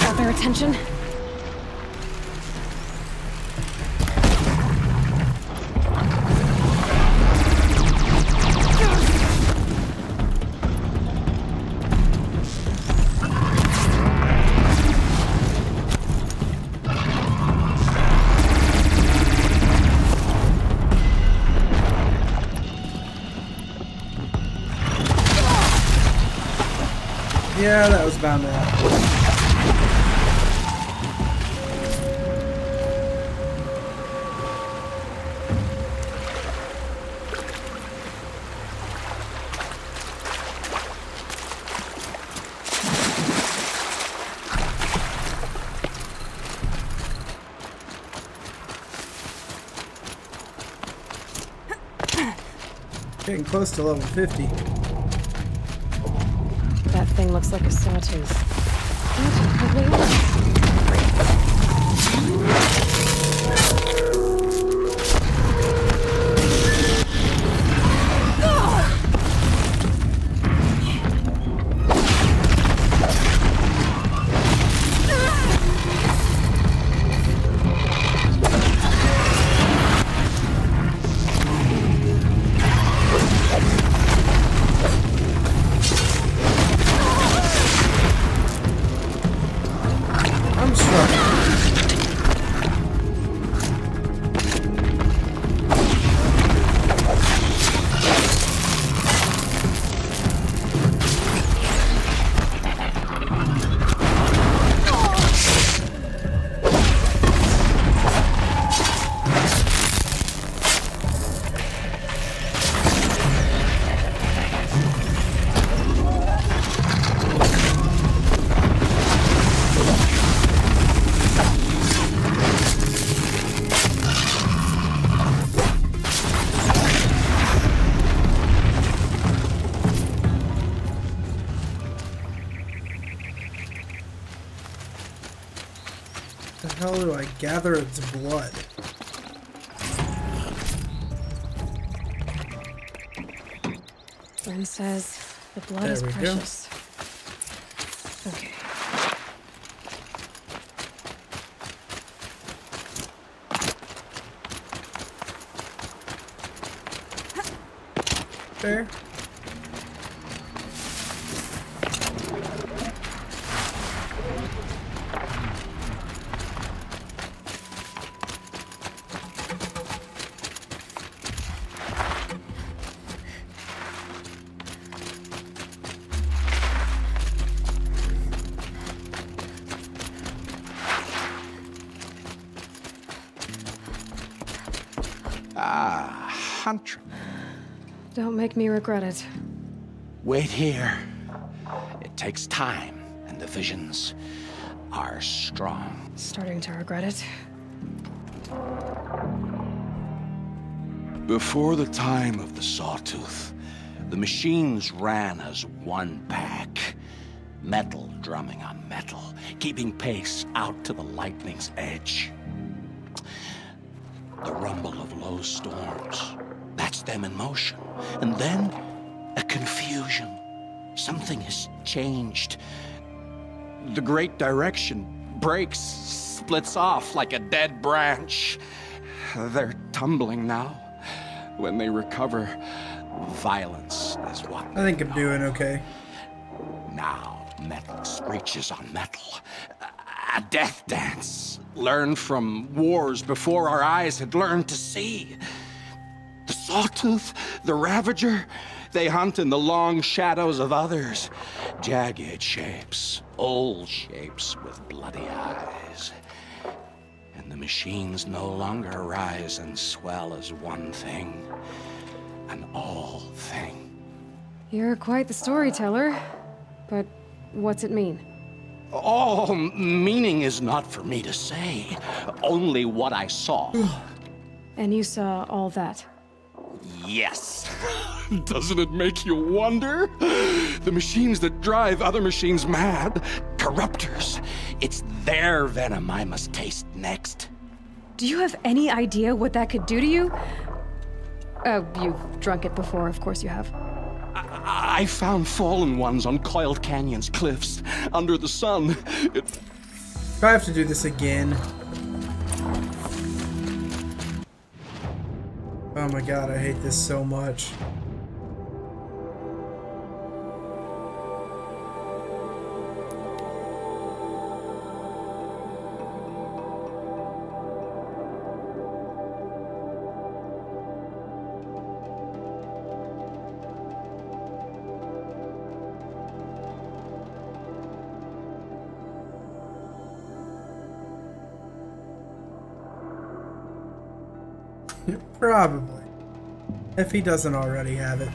Got their attention. Yeah, that was bound to happen. Getting close to level 50. That thing looks like a sawtooth. It probably is. How do I gather its blood? Ren says the blood is precious. Okay. Fair. Hunter. Don't make me regret it. Wait here. It takes time, and the visions are strong. Starting to regret it. Before the time of the Sawtooth, the machines ran as one pack. Metal drumming on metal, keeping pace out to the lightning's edge. The rumble of low storms. That's them in motion. And then, a confusion. Something has changed. The great direction breaks, splits off like a dead branch. They're tumbling now. When they recover, violence is what I think I'm doing okay. Now, metal screeches on metal. A death dance. Learned from wars before our eyes had learned to see. The Sawtooth, the Ravager, they hunt in the long shadows of others. Jagged shapes, old shapes with bloody eyes. And the machines no longer rise and swell as one thing, an all thing. You're quite the storyteller, but what's it mean? Oh, meaning is not for me to say, only what I saw. And you saw all that? Yes. Doesn't it make you wonder? The machines that drive other machines mad, corruptors. It's their venom I must taste next. Do you have any idea what that could do to you? Oh, you've drunk it before, of course you have. I found fallen ones on coiled canyons, cliffs, under the sun. If I have to do this again. Oh my god, I hate this so much. Probably. If he doesn't already have it.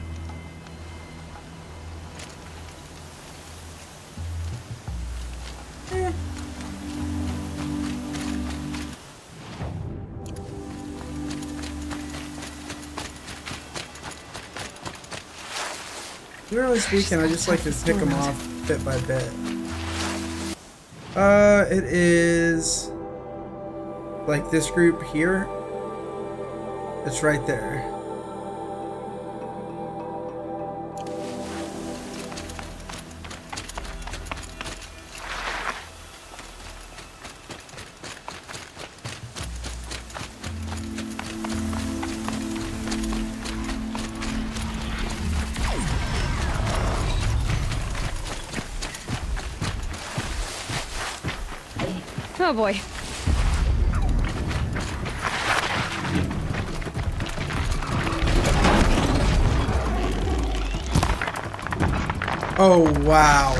Generally speaking, I just like to pick them off bit by bit. It is like this group here. It's right there. Oh boy. Oh, wow.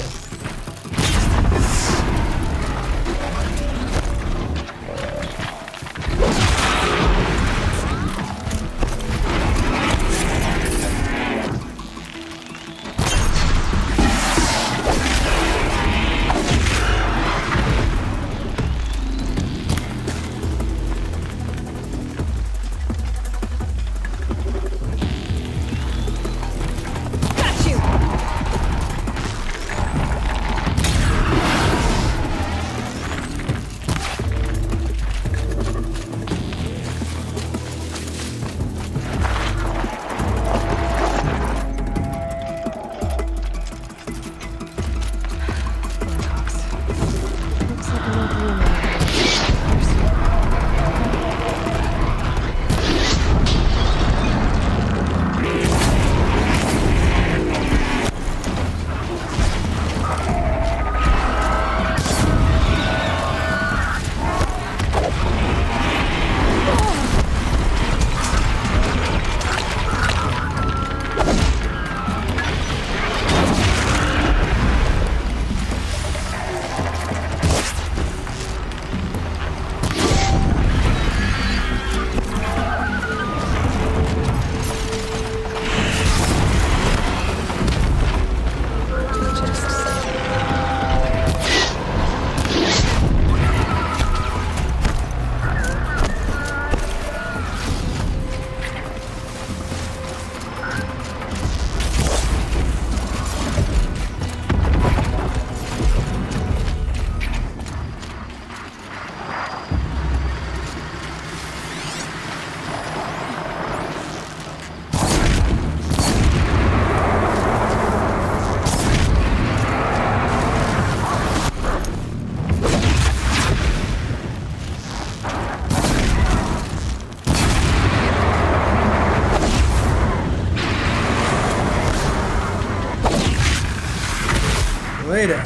Lay down.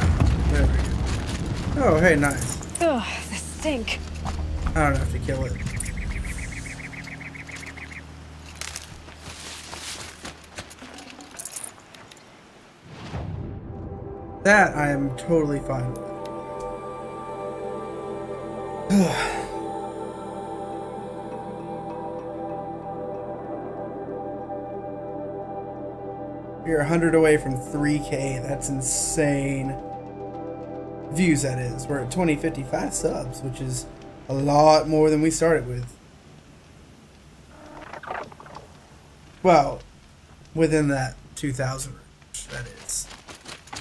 There we go. Oh, hey, nice. Ugh, the stink. I don't have to kill it. That I am totally fine with. You're 100 away from 3K. That's insane. Views, that is. We're at 2055 subs, which is a lot more than we started with. Well, within that 2,000 range, that is.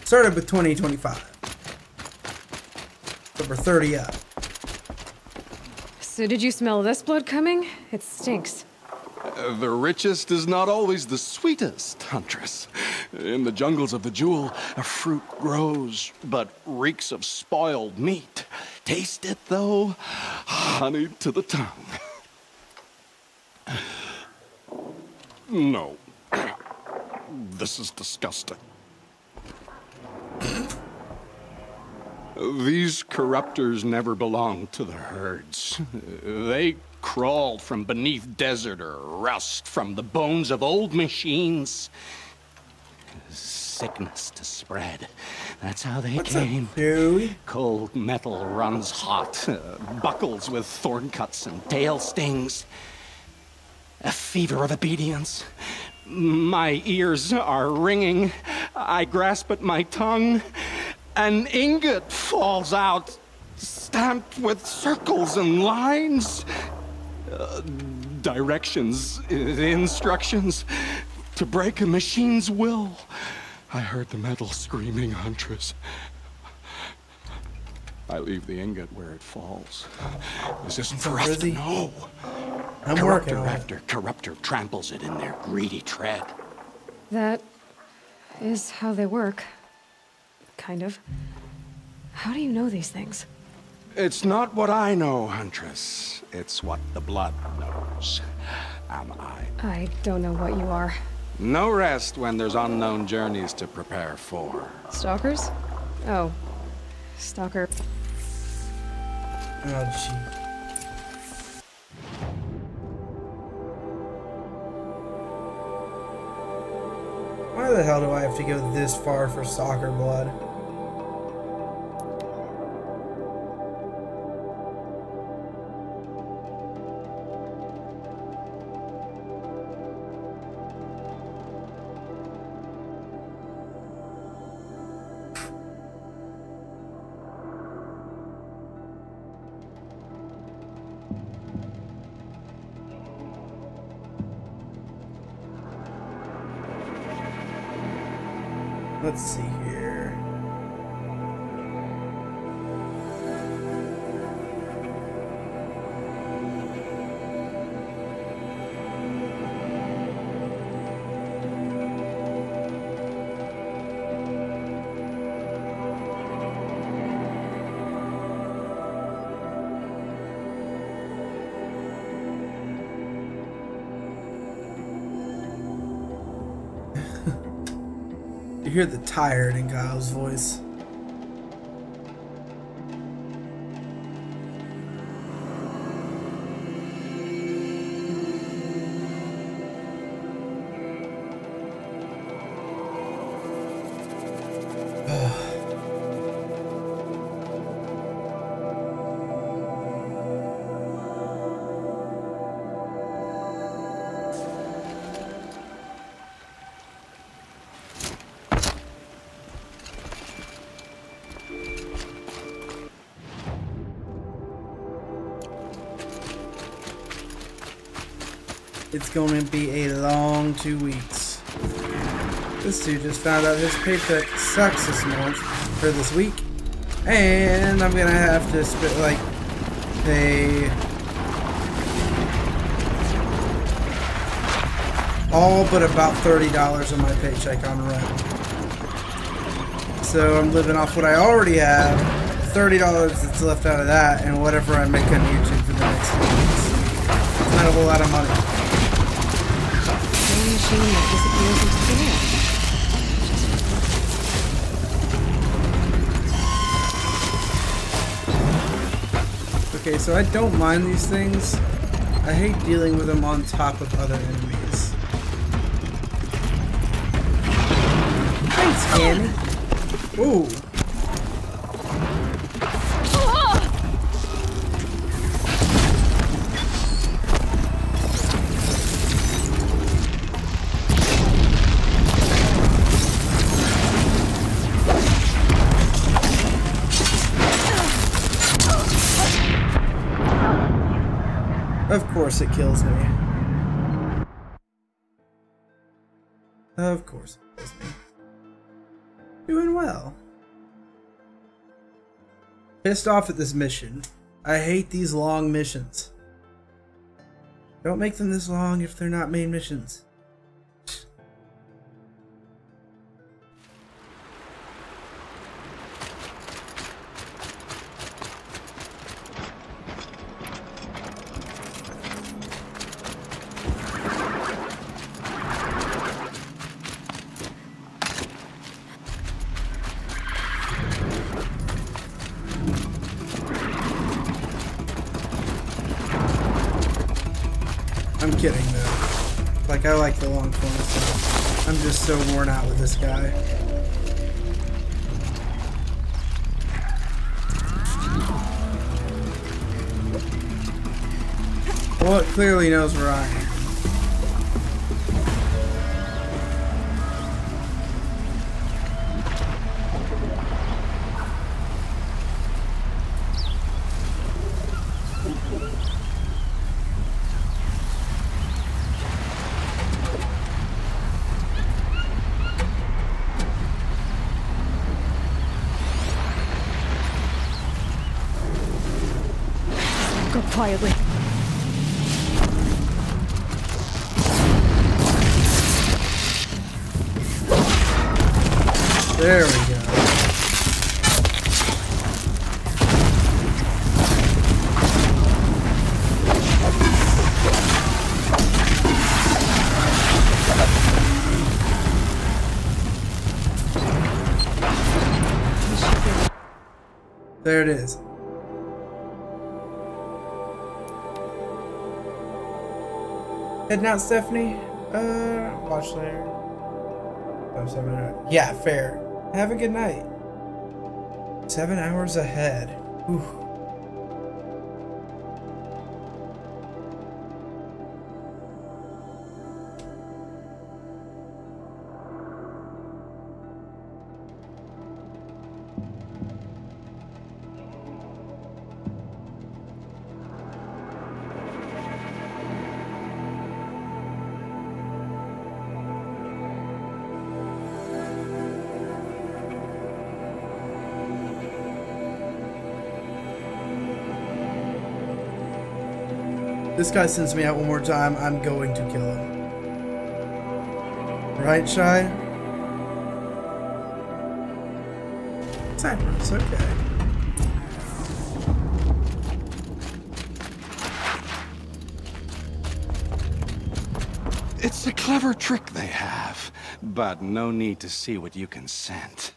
Started with 2025. So we're 30 up. So did you smell this blood coming? It stinks. The richest is not always the sweetest, Huntress. In the jungles of the Jewel, a fruit grows, but reeks of spoiled meat. Taste it, though, honey to the tongue. No. This is disgusting. These corruptors never belonged to the herds. They crawled from beneath desert or rust from the bones of old machines. Sickness to spread. That's how they came. Up, dude? Cold metal runs hot. Buckles with thorn cuts and tail stings. a fever of obedience. My ears are ringing. I grasp at my tongue. An ingot falls out, stamped with circles and lines. Directions, instructions to break a machine's will. I heard the metal screaming, Huntress. I leave the ingot where it falls. This isn't for us to know. Corruptor after corruptor tramples it in their greedy tread. That is how they work. Kind of. How do you know these things? It's not what I know, Huntress. It's what the blood knows. Am I? I don't know what you are. No rest when there's unknown journeys to prepare for. Stalkers? Oh. Stalker. Oh, gee. Why the hell do I have to go this far for stalker blood? Let's see here. You hear the tired in Kyle's voice. It's going to be a long 2 weeks. This dude just found out his paycheck sucks this month, or this week, and I'm gonna have to pay all but about $30 of my paycheck on rent. So I'm living off what I already have, $30 that's left out of that, and whatever I make on YouTube for the next 2 weeks. It's not a whole lot of money. Machine that disappears into the air. Okay, so I don't mind these things. I hate dealing with them on top of other enemies. Thanks, Annie. Ooh. Of course it kills me. Of course it kills me. Doing well. Pissed off at this mission. I hate these long missions. Don't make them this long if they're not main missions. I'm kidding though. Like, I like the long form stuff. I'm just so worn out with this guy. Well, it clearly knows where I am. Go quietly. There we go. There it is. Heading out, Stephanie? Watch later. Yeah, fair. Have a good night. 7 hours ahead. Ooh. This guy sends me out one more time, I'm going to kill him. Right, Shy? Cypress, okay. It's a clever trick they have, but no need to see what you can scent.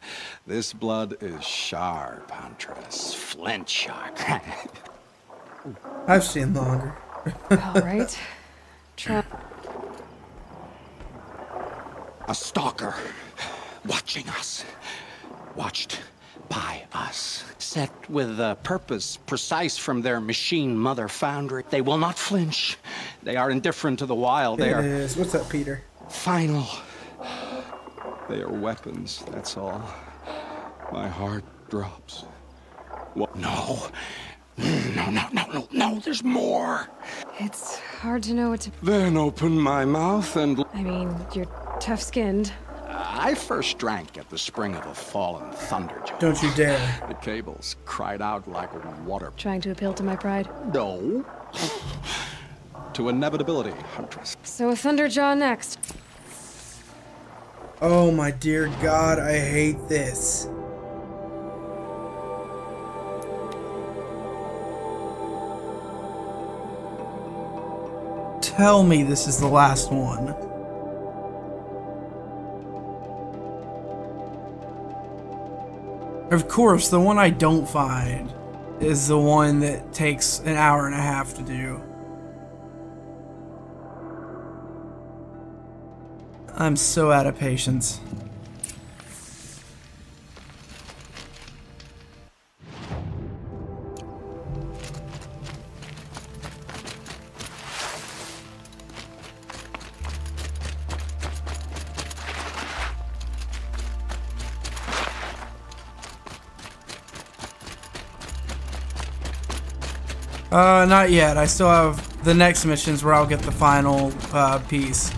This blood is sharp, Huntress. Flint sharp. I've seen longer. All right. A stalker, watching us, watched by us, set with a purpose precise from their machine mother foundry. They will not flinch. They are indifferent to the wild. They are. What's up, Peter? Final. They are weapons, that's all. My heart drops. What? No. No, there's more. It's hard to know what to... Then open my mouth and... I mean, you're tough-skinned. I first drank at the spring of a fallen thunderjaw. Don't you dare. The cables cried out like water. Trying to appeal to my pride? No. To inevitability, Huntress. So a thunderjaw next. Oh my dear God, I hate this. Tell me this is the last one. Of course, the one I don't find is the one that takes an hour and a half to do. I'm so out of patience. Not yet. I still have the next missions where I'll get the final piece.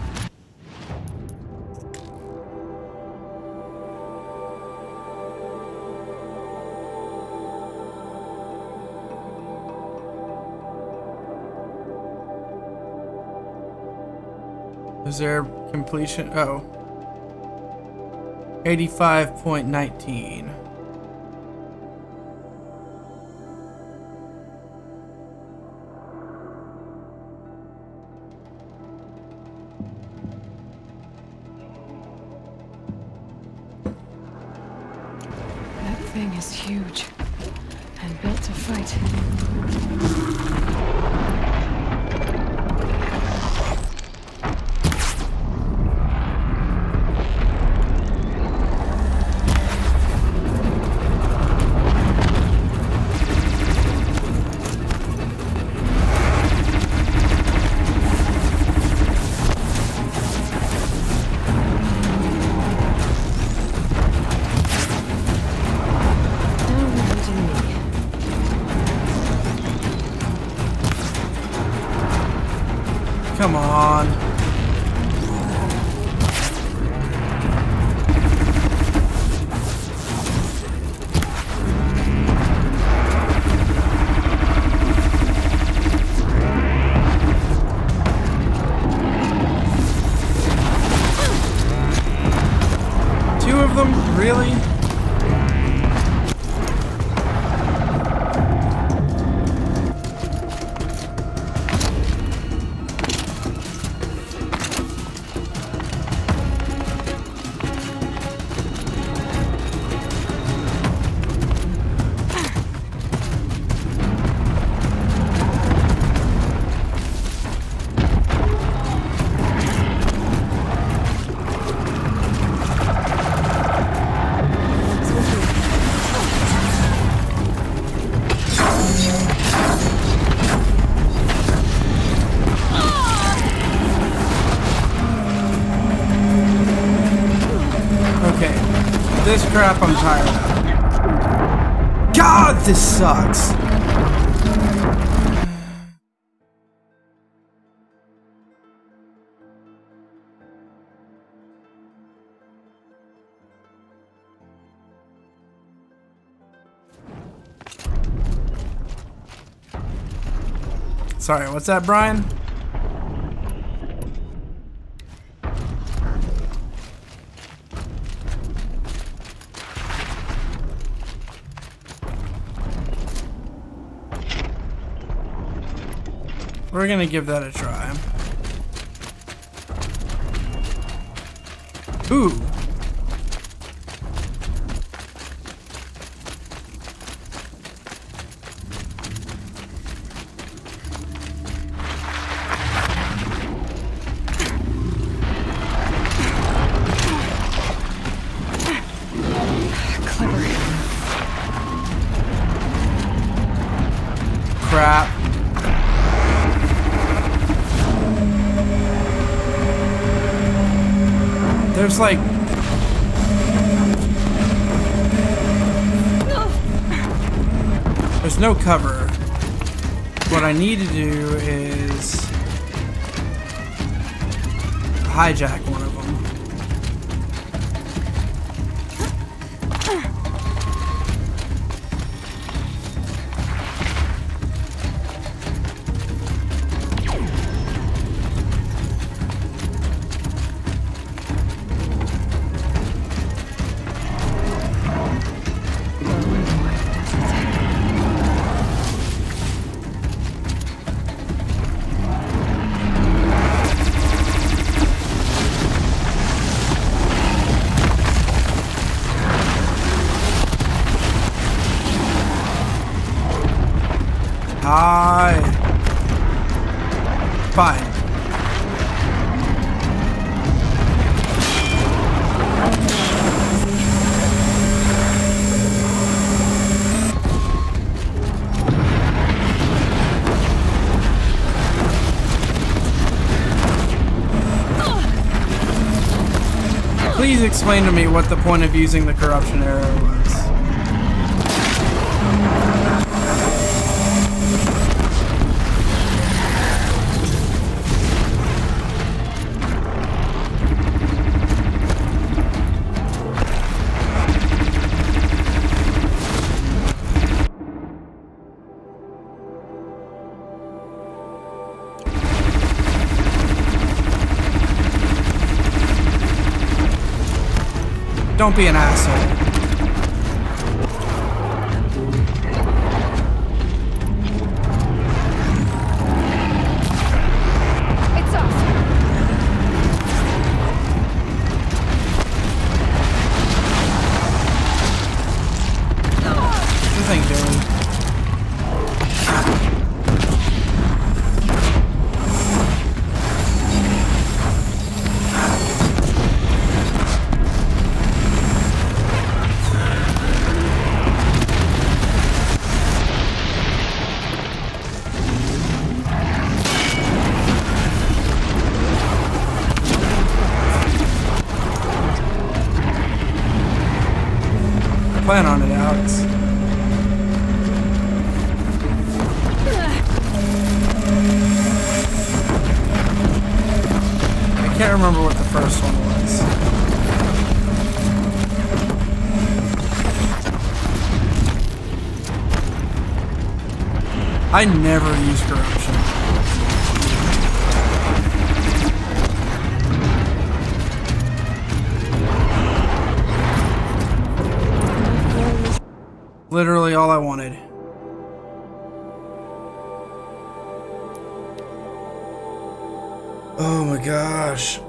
Is there completion? Oh. 85.19. Thing is huge and built to fight. Come on. This crap I'm tired of. God, this sucks. Sorry, what's that, Brian? We're gonna give that a try. Ooh. Crap. There's like... There's no cover. What I need to do is hijack one of them. Fine. Please explain to me what the point of using the corruption arrow was. Don't be an asshole. It's off. This ain't doing. Plan on it, Alex. I can't remember what the first one was. I never use corruption. Literally all I wanted. Oh my gosh.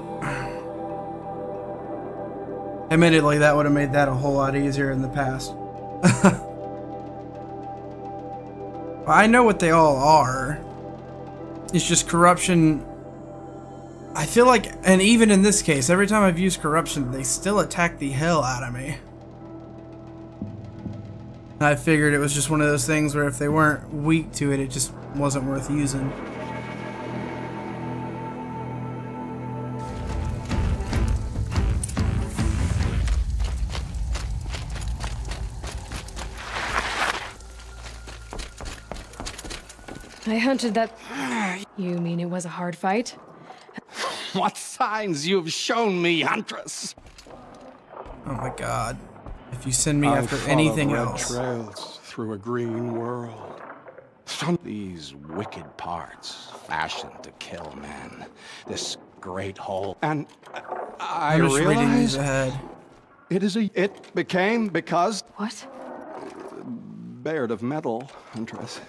Admittedly, that would have made that a whole lot easier in the past. I know what they all are. It's just corruption. I feel like, and even in this case, every time I've used corruption, they still attack the hell out of me. I figured it was just one of those things where if they weren't weak to it, it just wasn't worth using. I hunted that... You mean it was a hard fight? What signs you've shown me, Huntress! Oh my god. If you send me I after follow anything red else. trails through a green world. From these wicked parts, fashioned to kill men. This great hole. And I I'm just reading these realized ahead. it became because... What? Bared of metal, Huntress.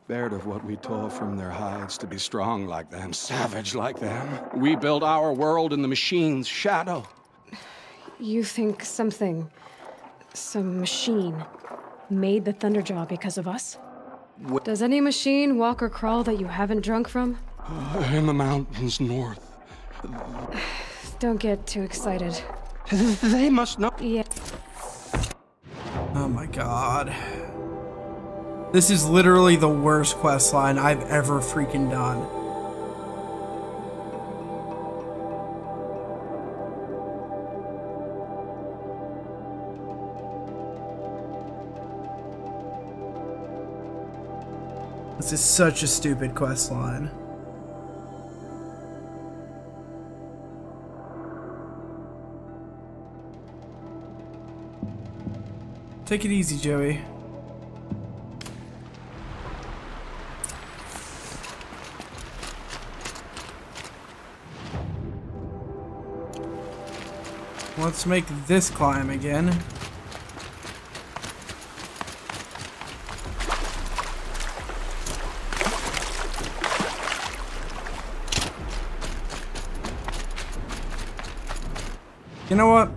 Bared of what we tore from their hides to be strong like them, savage like them. We built our world in the machine's shadow. You think some machine, made the Thunderjaw because of us? Does any machine walk or crawl that you haven't drunk from? In the mountains north. Don't get too excited. They must know. Yeah. Oh my god. This is literally the worst quest line I've ever freaking done. This is such a stupid quest line. Take it easy, Joey. Let's make this climb again. You know what?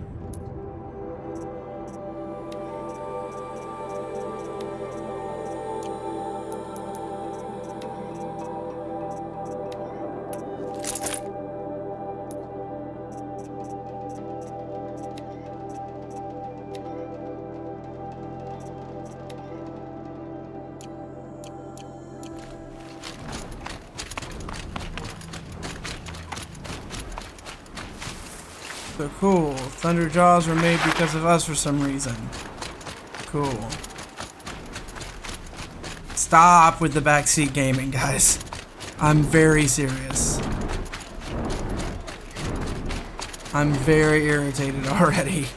So cool. Thunderjaws were made because of us for some reason. Cool. Stop with the backseat gaming, guys. I'm very serious. I'm very irritated already.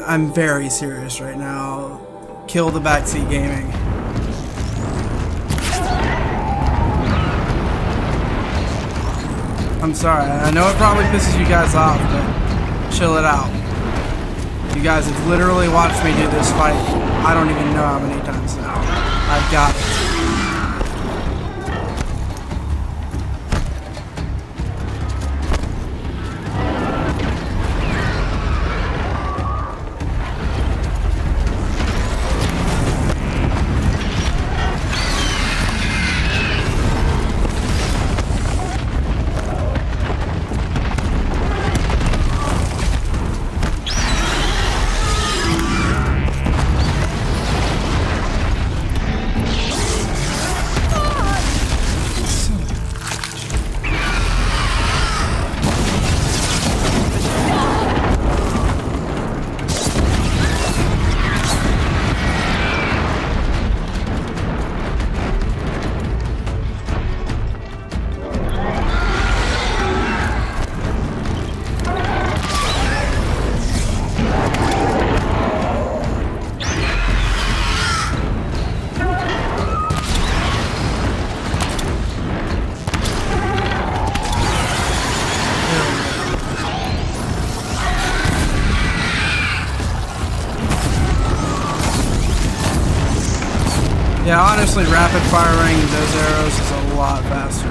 I'm very serious right now. Kill the backseat gaming. I'm sorry. I know it probably pisses you guys off, but chill it out. You guys have literally watched me do this fight. I don't even know how many times now. I've got it. Yeah, honestly, rapid firing those arrows is a lot faster.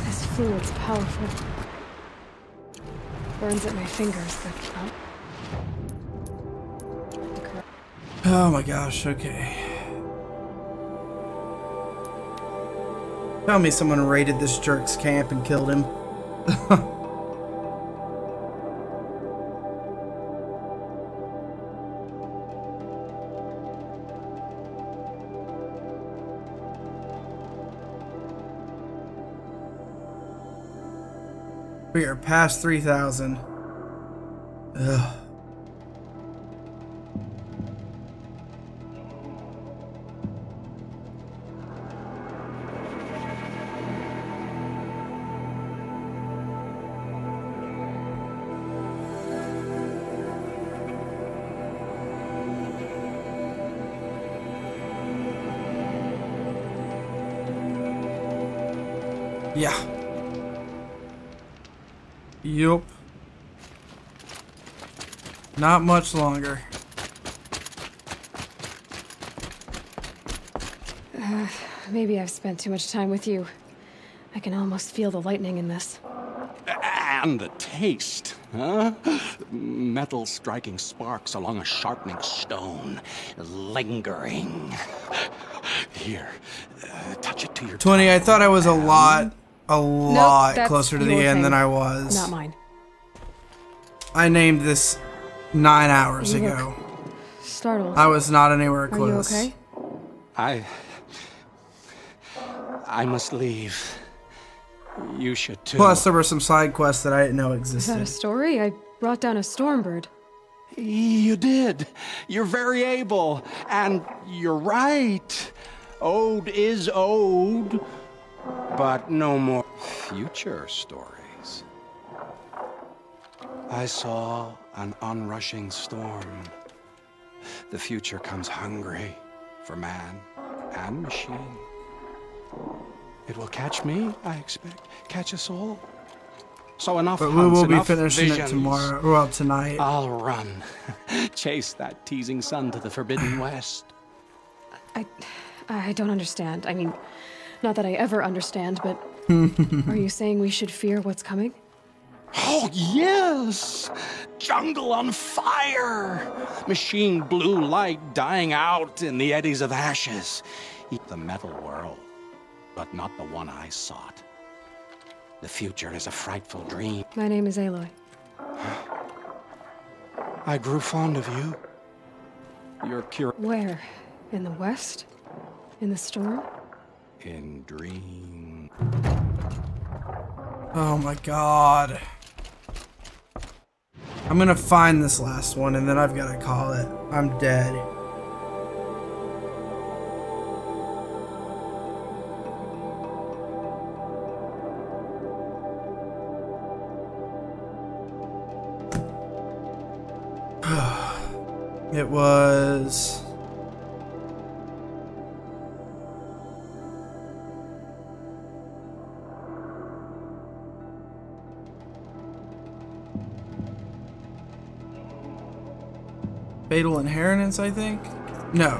This fluid's powerful. Burns at my fingers, but Oh my gosh, okay. Tell me someone raided this jerk's camp and killed him. We are past 3,000. Ugh. Yeah. Yup. Not much longer. Maybe I've spent too much time with you. I can almost feel the lightning in this. And the taste, huh? Metal striking sparks along a sharpening stone, lingering. Here, touch it to your 20, tongue. I thought I was a lot Nope, closer to the your end thing, than I was. Not mine. I named this 9 hours You ago. look startled. I was not anywhere close. Are you okay? I must leave. You should too. Plus, there were some side quests that I didn't know Is that existed. a story? I brought down a stormbird. You did. You're very able. And you're right. Ode is ode. But no more future stories. I saw an onrushing storm. The future comes hungry for man and machine. It will catch me, I expect. Catch us all. So enough But hunts, we will be enough finishing visions. it tomorrow, well, tonight. I'll run. Chase that teasing sun to the Forbidden West. I don't understand. I mean, not that I ever understand, but are you saying we should fear what's coming? Oh, yes! Jungle on fire! Machine blue light dying out in the eddies of ashes. The metal world, but not the one I sought. The future is a frightful dream. My name is Aloy. I grew fond of you. Your cure. Where? In the west? In the storm? In dream. Oh my god. I'm gonna find this last one and then I've gotta call it. I'm dead. It was... Fatal Inheritance, I think? No.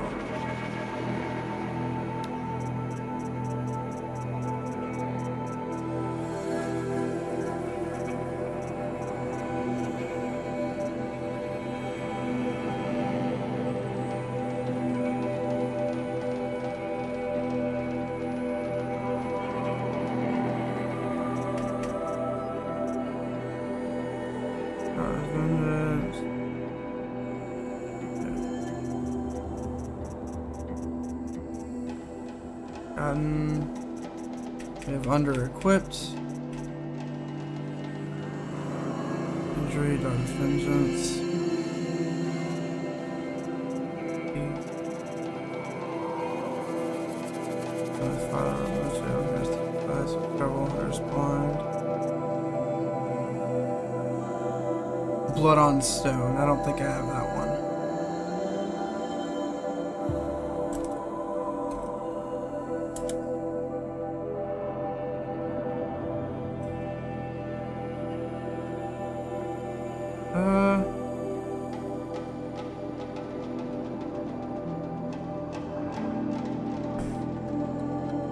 We have under-equipped. Injury, Dark's Vengeance. Blood on Stone. I don't think I have that one.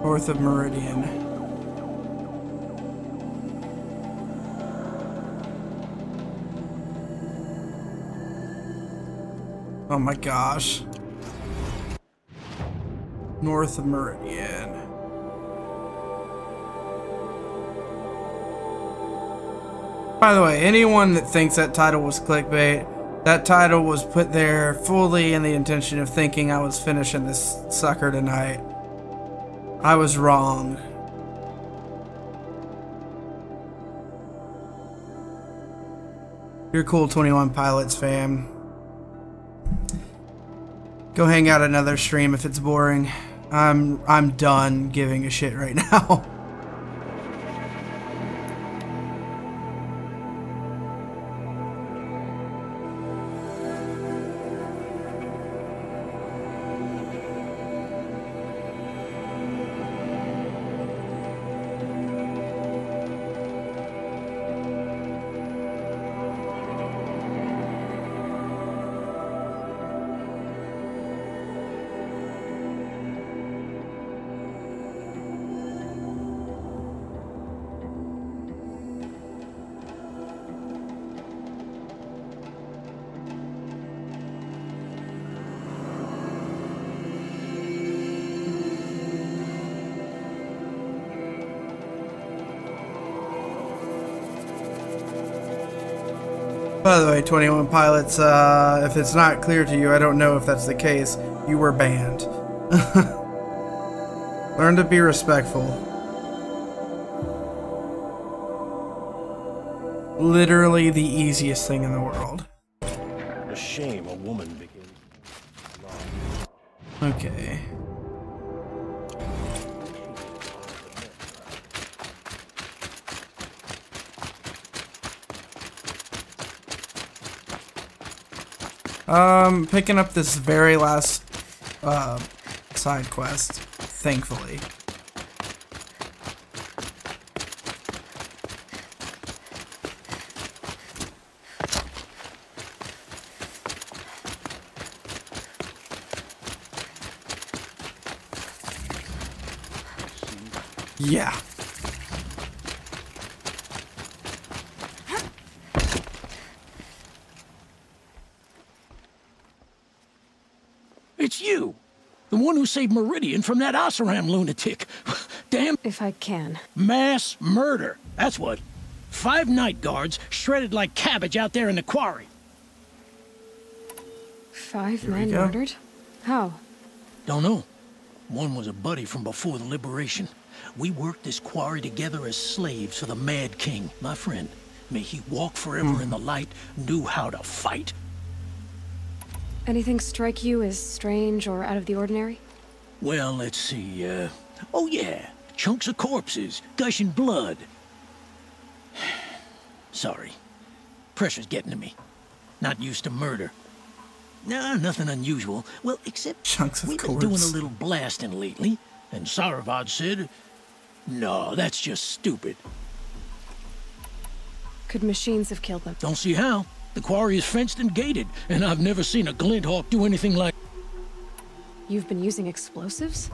North of Meridian. Oh my gosh. North of Meridian. By the way, anyone that thinks that title was clickbait, that title was put there fully in the intention of thinking I was finishing this sucker tonight. I was wrong. You're cool, 21 Pilots fam. Go hang out another stream if it's boring. I'm done giving a shit right now. By the way, 21 Pilots, if it's not clear to you, I don't know if that's the case, you were banned. Learn to be respectful. Literally the easiest thing in the world. A shame a woman begins. Okay. Picking up this very last, side quest, thankfully. Yeah. It's you! The one who saved Meridian from that Oseram lunatic. Damn. If I can. Mass murder. That's what. 5 night guards shredded like cabbage out there in the quarry. 5 men murdered? How? Don't know. One was a buddy from before the liberation. We worked this quarry together as slaves for the Mad King, my friend. May he walk forever in the light, knew how to fight. Anything strike you as strange or out of the ordinary? Well, let's see, oh yeah, chunks of corpses, gushing blood. Sorry. Pressure's getting to me. Not used to murder. Nah, nothing unusual. Well, except chunks of we've been doing a little blasting lately, and Saravad said, no, that's just stupid. Could machines have killed them? Don't see how. The quarry is fenced and gated, and I've never seen a Glinthawk do anything like... You've been using explosives?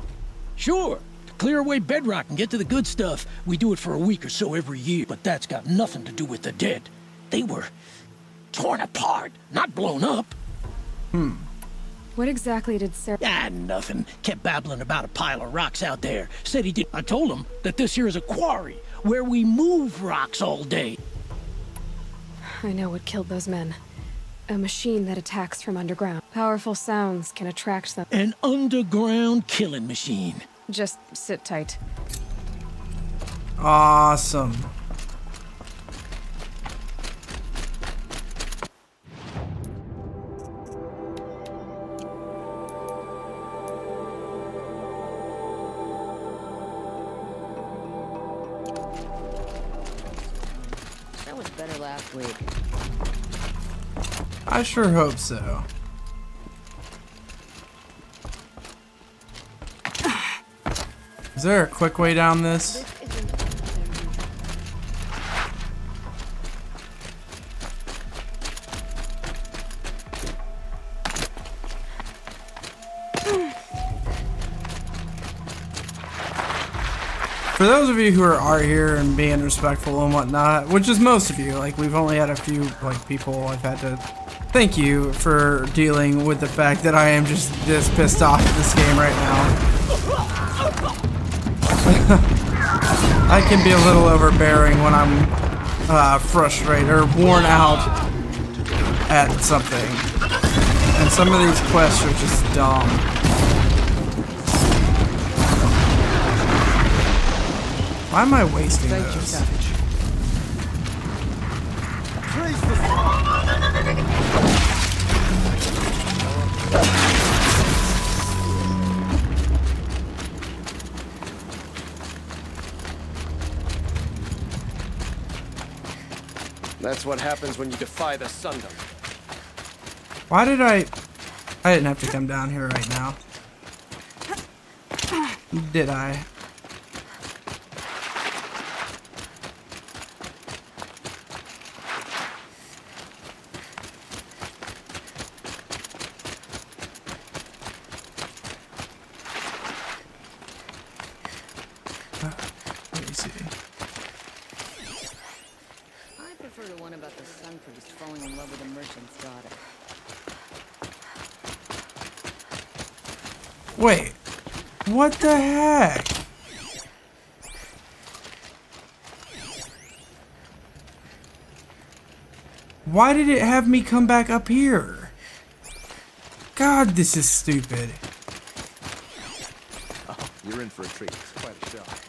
Sure. To clear away bedrock and get to the good stuff. We do it for a week or so every year, but that's got nothing to do with the dead. They were torn apart, not blown up. What exactly did Sarah... Ah, nothing. Kept babbling about a pile of rocks out there. Said he did... I told him that this here is a quarry, where we move rocks all day. I know what killed those men. A machine that attacks from underground. Powerful sounds can attract them. An underground killing machine. Just sit tight. Awesome. That was better last week. I sure hope so. Is there a quick way down this? For those of you who are here and being respectful and whatnot, which is most of you, like we've only had a few like people I've had to thank you for dealing with the fact that I am just this pissed off at this game right now. I can be a little overbearing when I'm frustrated or worn out at something. And some of these quests are just dumb. Why am I wasting those? Thank you, Savage. Praise the That's what happens when you defy the Sundom. Why did I didn't have to come down here right now. Did I? Let me see. I prefer the one about the sun priest falling in love with a merchant's daughter. Wait. What the heck? Why did it have me come back up here? God, this is stupid. Oh, you're in for a treat. It's quite a shock.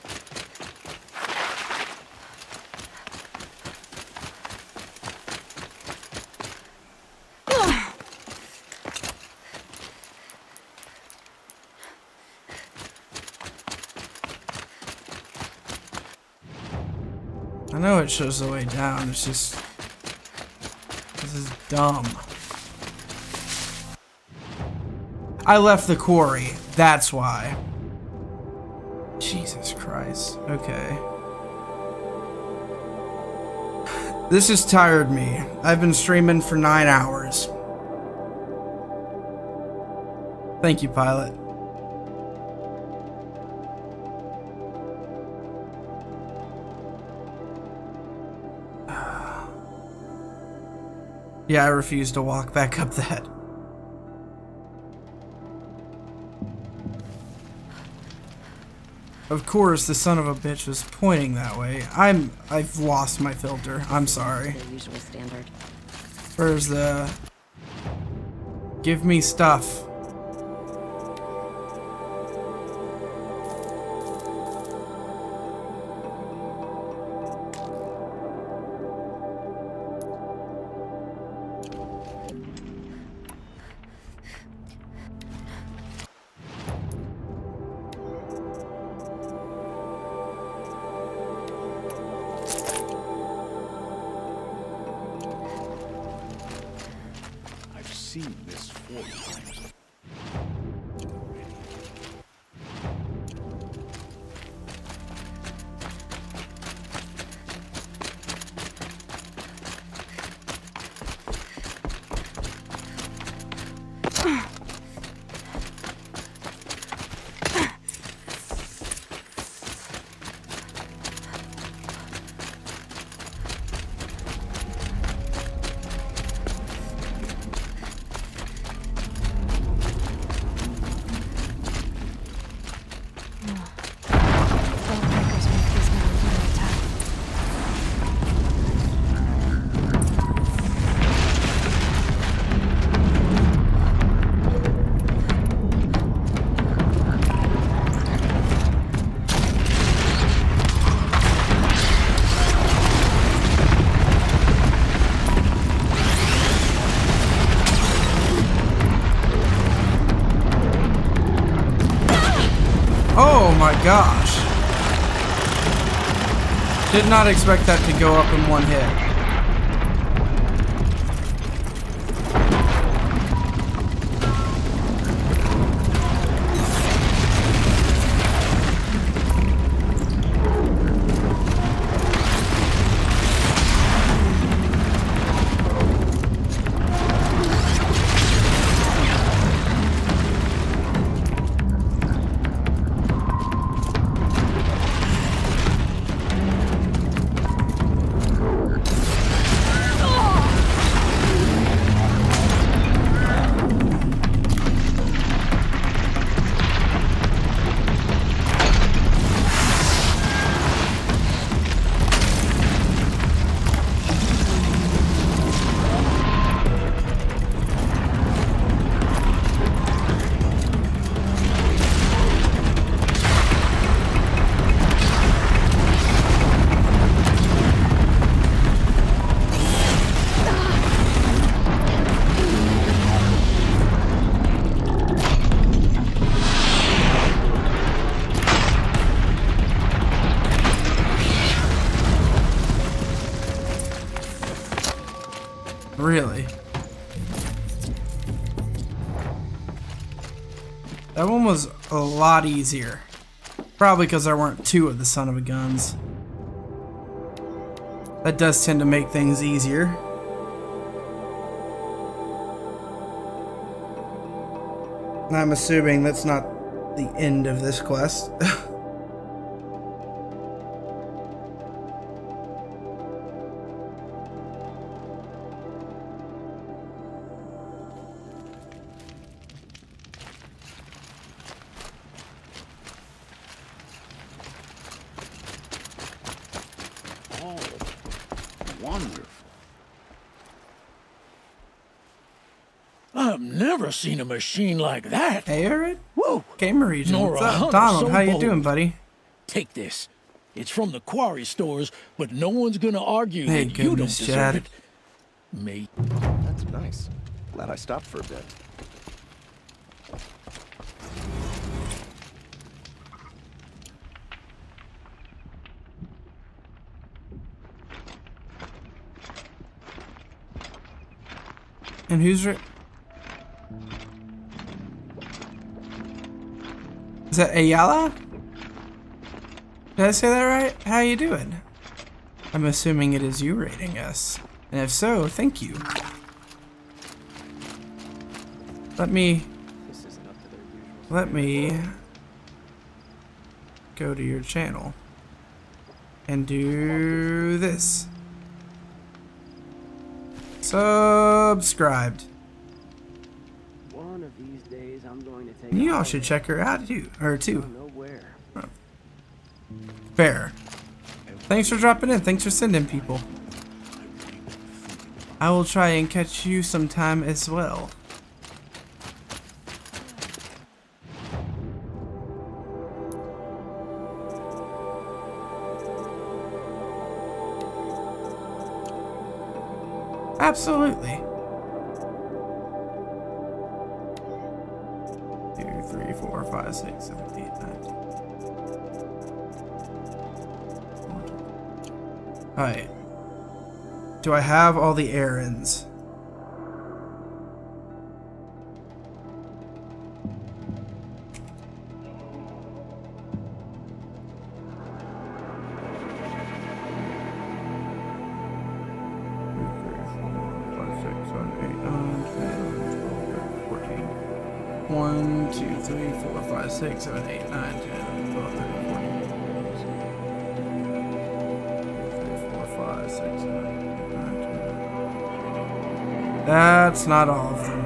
I know it shows the way down, it's just... This is dumb. I left the quarry, that's why. Jesus Christ, okay. This has tired me. I've been streaming for 9 hours. Thank you, Pilot. Yeah, I refuse to walk back up that. Of course, the son of a bitch was pointing that way. I've lost my filter. I'm sorry. The usual standard. Where's the... Give me stuff. Seen this 4 times. Oh my gosh. Did not expect that to go up in one hit. Really? That one was a lot easier. Probably because there weren't two of the son of a guns. That does tend to make things easier. And I'm assuming that's not the end of this quest. I've never seen a machine like that. Hey, Eric. Whoa. Gamer Region. Nor What's a up? hunter Donald, so how you bold. doing, buddy? Take this. It's from the quarry stores, but no one's gonna argue Thank that you don't goodness, deserve Chad. it. Mate. That's nice. Glad I stopped for a bit. And who's Is that Ayala? Did I say that right? How you doing? I'm assuming it is you rating us. And if so, thank you. Let me go to your channel and do this. Subscribed. One of these days, I'm going to take. You all should check her out too. Nowhere. Fair. Thanks for dropping in. Thanks for sending people. I will try and catch you sometime as well. Absolutely. 2, 3, 4, 5, 6, 7, 8, 9, 10. Alright. Do I have all the errands? One, 2, 3, 4, 5, 6, 7, 8, 9, 10, 12, 13, 14. 3, 4, 5, 6, 7, 8, 9, 10. That's not all of them.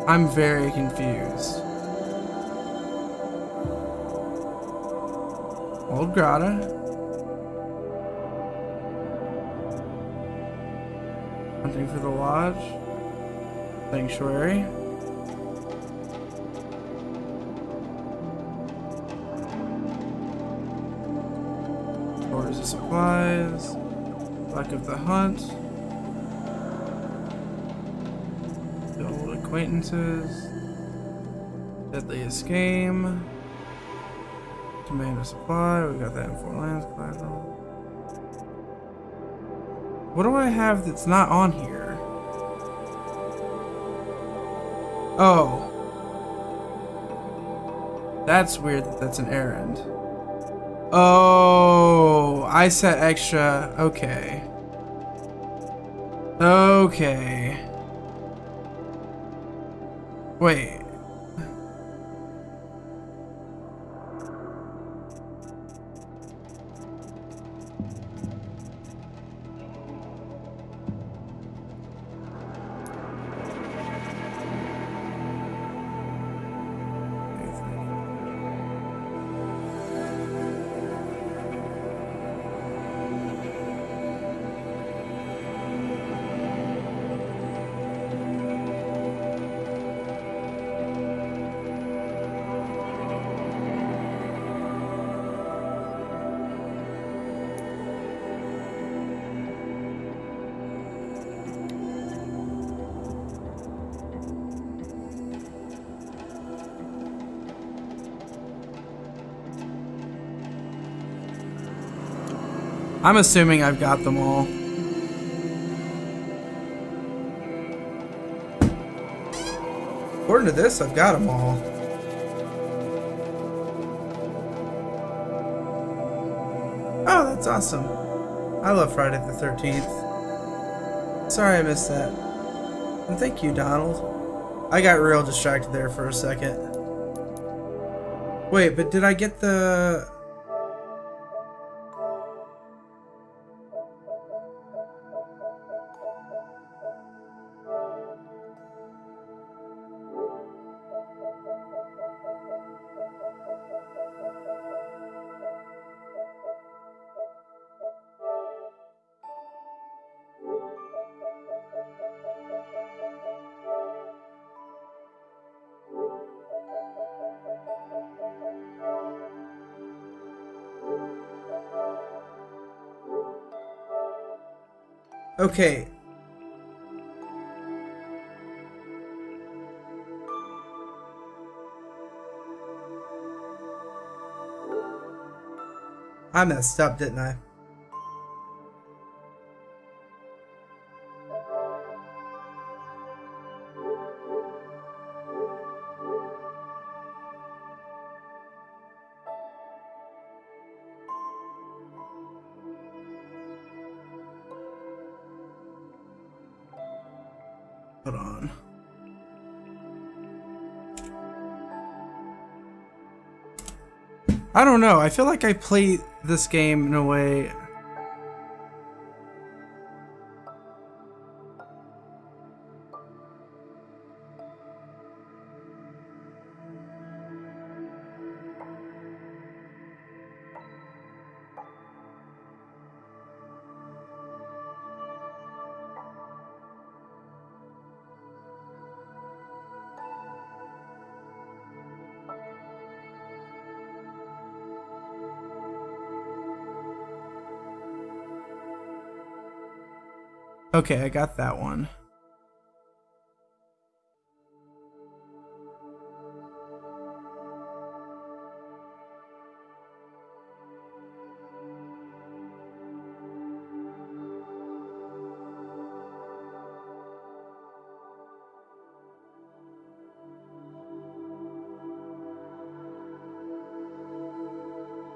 I'm very confused. Old Grotto. Hunting for the Lodge. Sanctuary. Orders of supplies. Lack of the hunt. Old acquaintances. Deadliest game. Command of supply. We got that in 4 lands. What do I have that's not on here? Oh. That's weird that that's an errand. Oh, I set extra. Okay. Okay. Wait. I'm assuming I've got them all. According to this, I've got them all. Oh, that's awesome. I love Friday the 13th. Sorry I missed that. And thank you, Donald. I got real distracted there for a second. Wait, but did I get the... Okay. I messed up, didn't I? Hold on. I don't know. I feel like I play this game in a way. Okay, I got that one.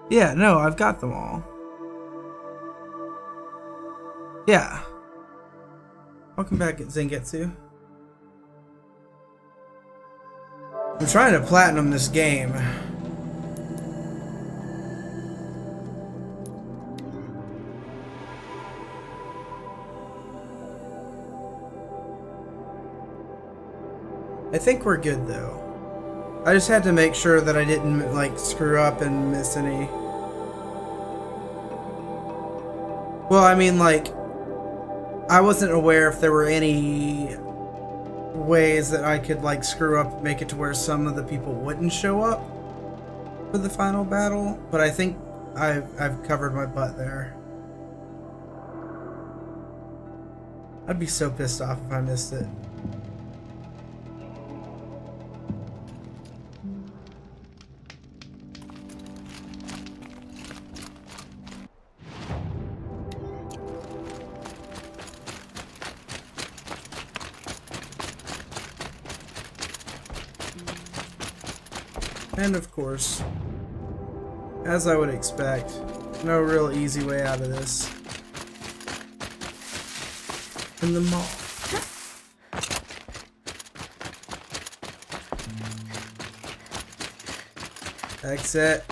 Yeah, no, I've got them all. Yeah. Welcome back at Zangetsu. I'm trying to platinum this game. I think we're good though. I just had to make sure that I didn't like screw up and miss any. Well, I mean like I wasn't aware if there were any ways that I could like screw up and make it to where some of the people wouldn't show up for the final battle, but I think I've covered my butt there. I'd be so pissed off if I missed it. And of course, as I would expect, no real easy way out of this. In the mall. Exit.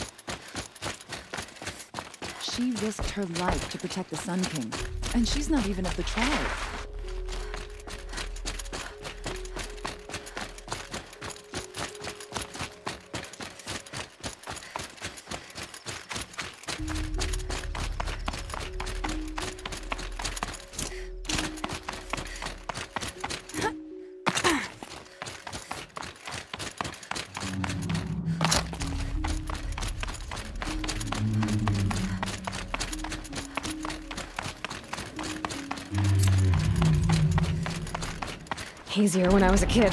She risked her life to protect the Sun King, and she's not even of the tribe. Easier when I was a kid.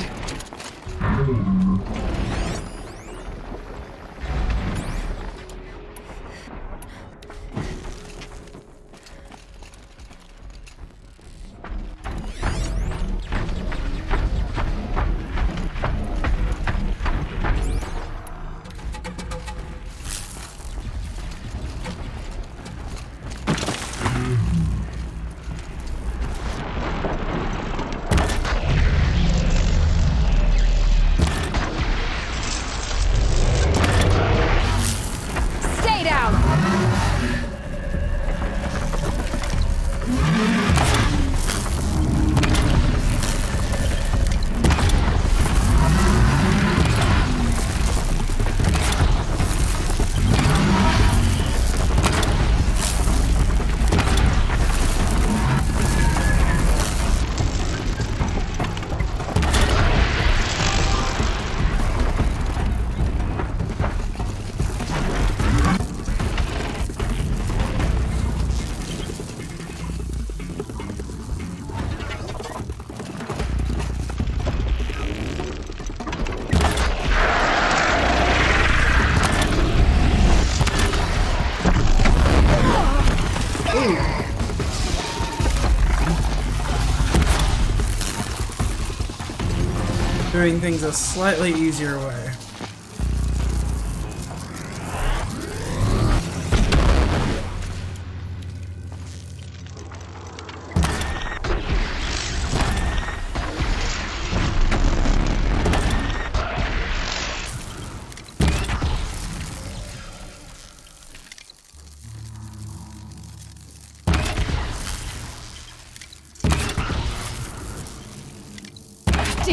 Doing things a slightly easier way.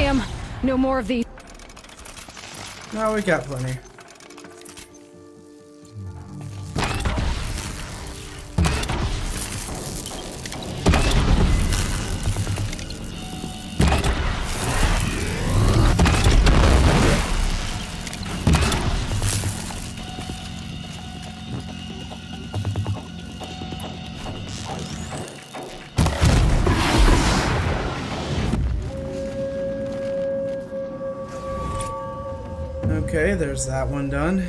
Liam, no more of these. No, we got plenty. Okay, there's that one done.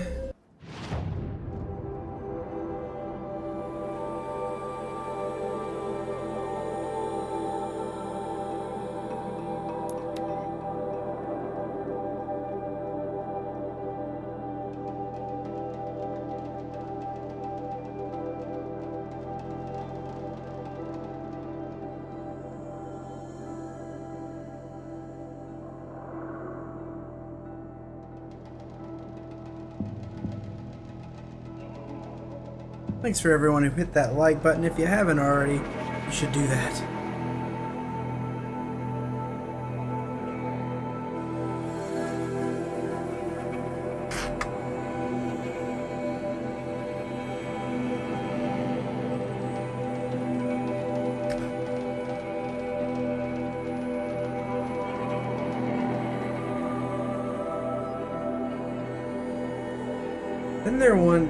Thanks for everyone who hit that like button. If you haven't already, you should do that.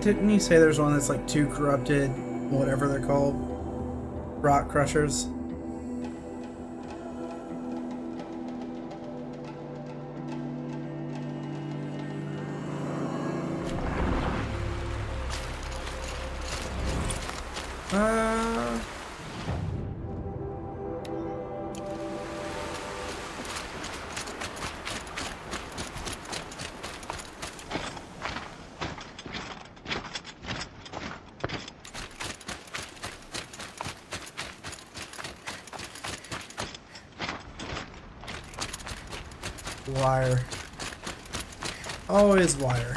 Didn't you say there's one that's like 2 corrupted, whatever they're called? Rock crushers? Wire. Always wire.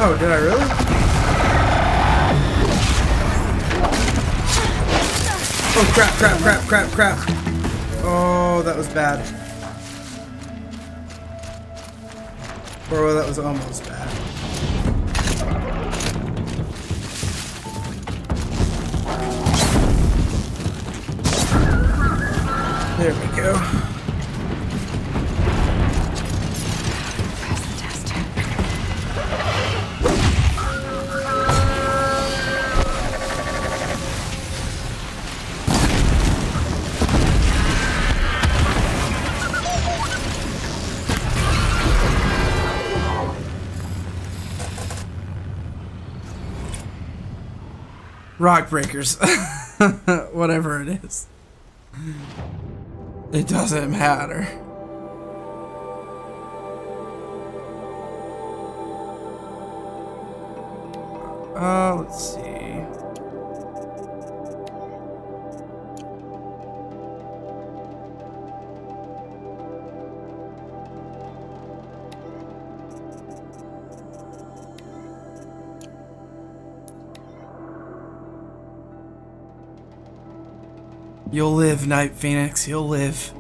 Oh, did I really? Oh, crap, crap, crap, crap, crap. Oh, that was bad. Or that was almost bad. There we go. Rock breakers. Whatever it is. It doesn't matter. Let's see. You'll live, Night Phoenix. You'll live.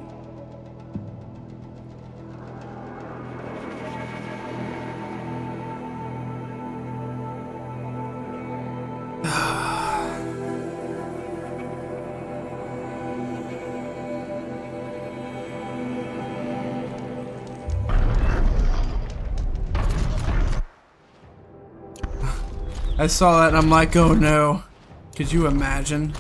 I saw that and I'm like, oh no. Could you imagine?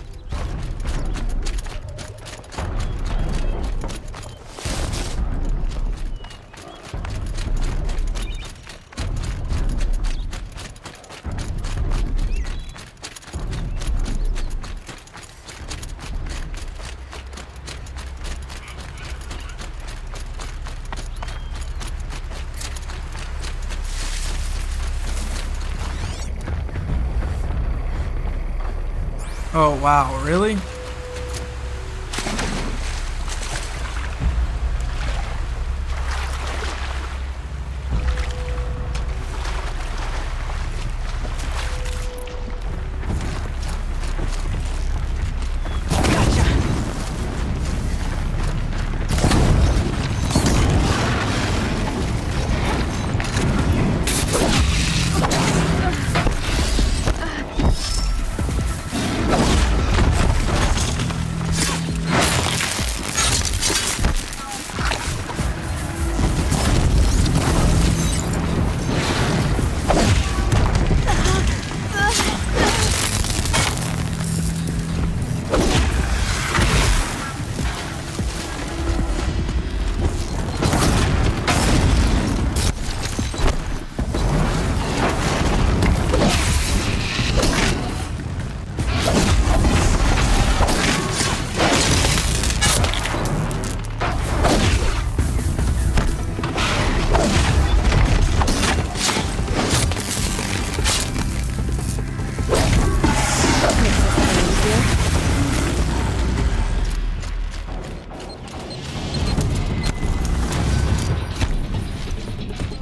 Oh wow, really?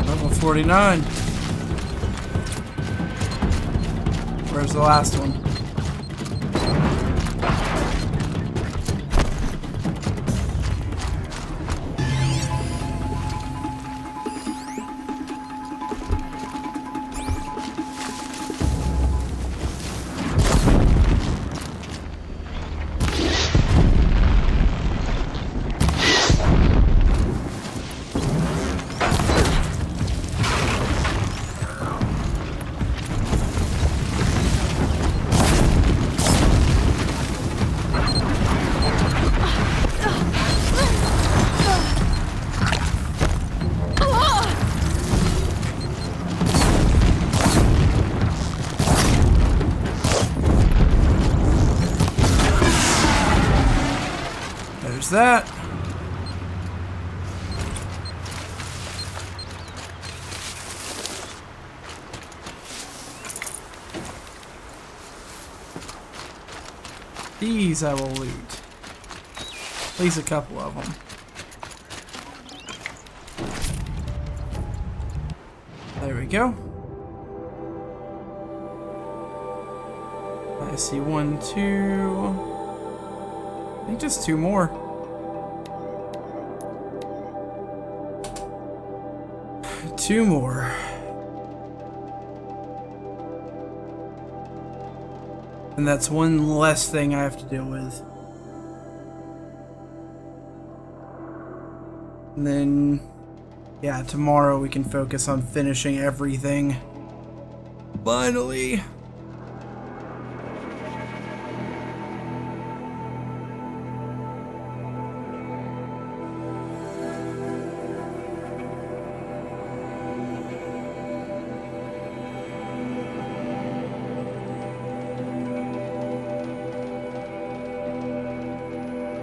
Level 49. Where's the last one? That. These I will loot. At least a couple of them. There we go. I see 1, 2. I think just 2 more. Two more. And that's one less thing I have to deal with. And then, yeah, tomorrow we can focus on finishing everything. Finally!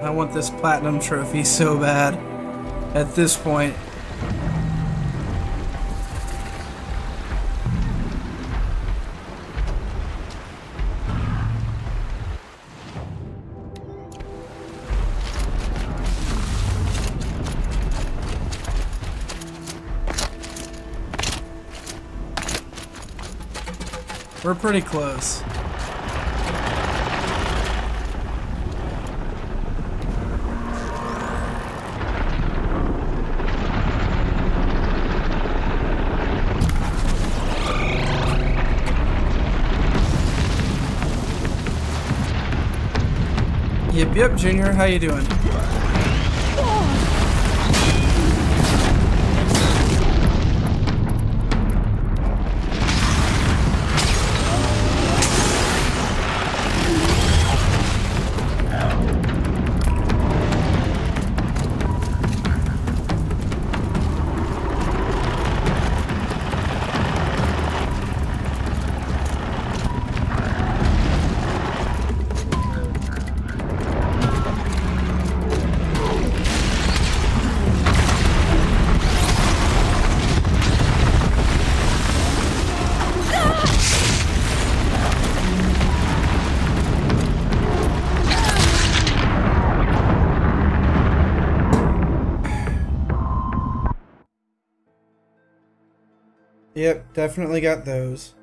I want this platinum trophy so bad at this point. We're pretty close. Yep, Junior. How you doing? Yep, definitely got those.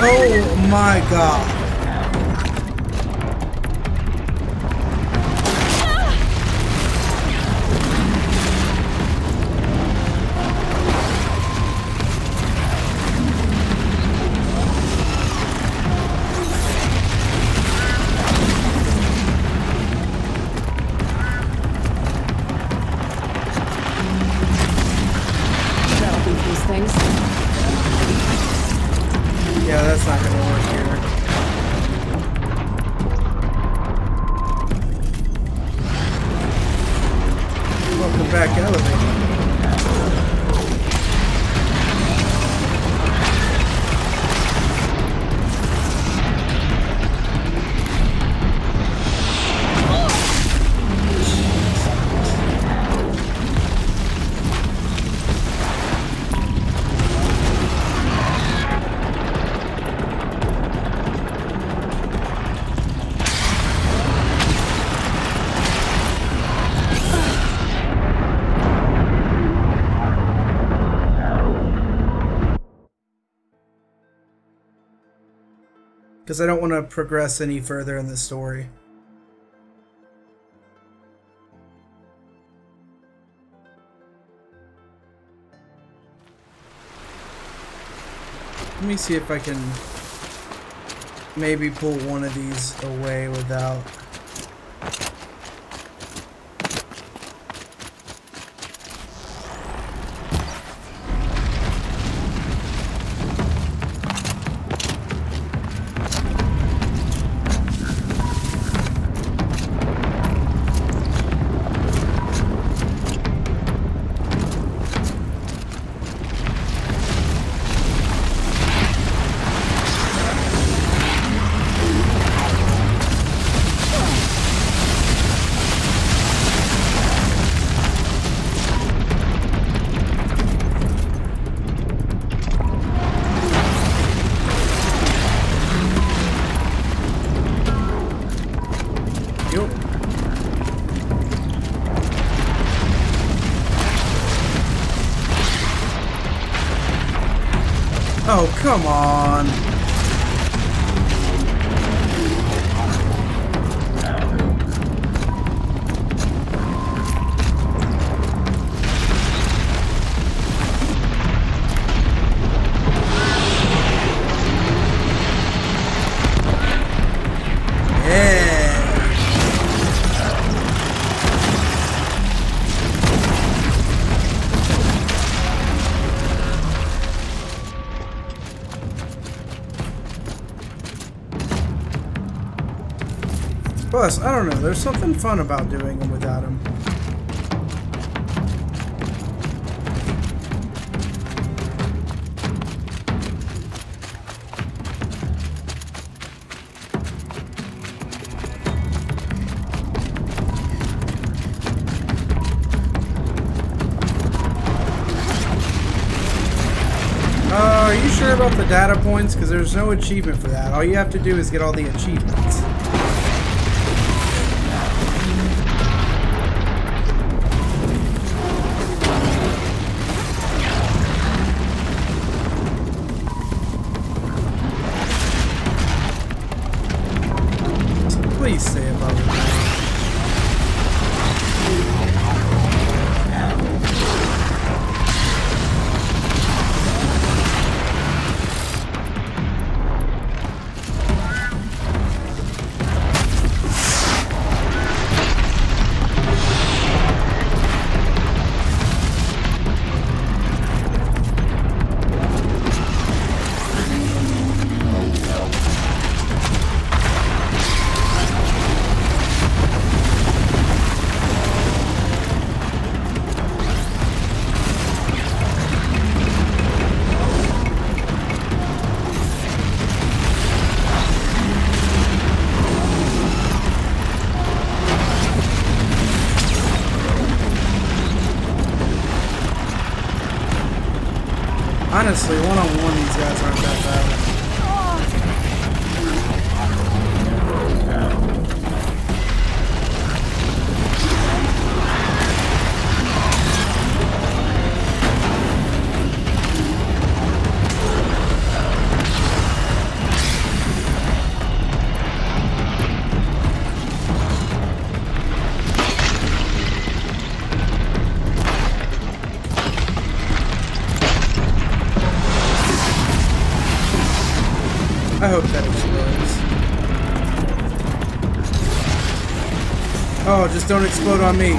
Oh my god. Yeah, that's not gonna work here. Welcome back, elevator. Because I don't want to progress any further in the story. Let me see if I can maybe pull one of these away without... Oh, come on. Yeah. Plus, I don't know, there's something fun about doing them without him. Are you sure about the data points? Because there's no achievement for that. All you have to do is get all the achievements. Please say above it. Honestly, one-on-one, these guys aren't that bad. I hope that explodes. Oh, just don't explode on me.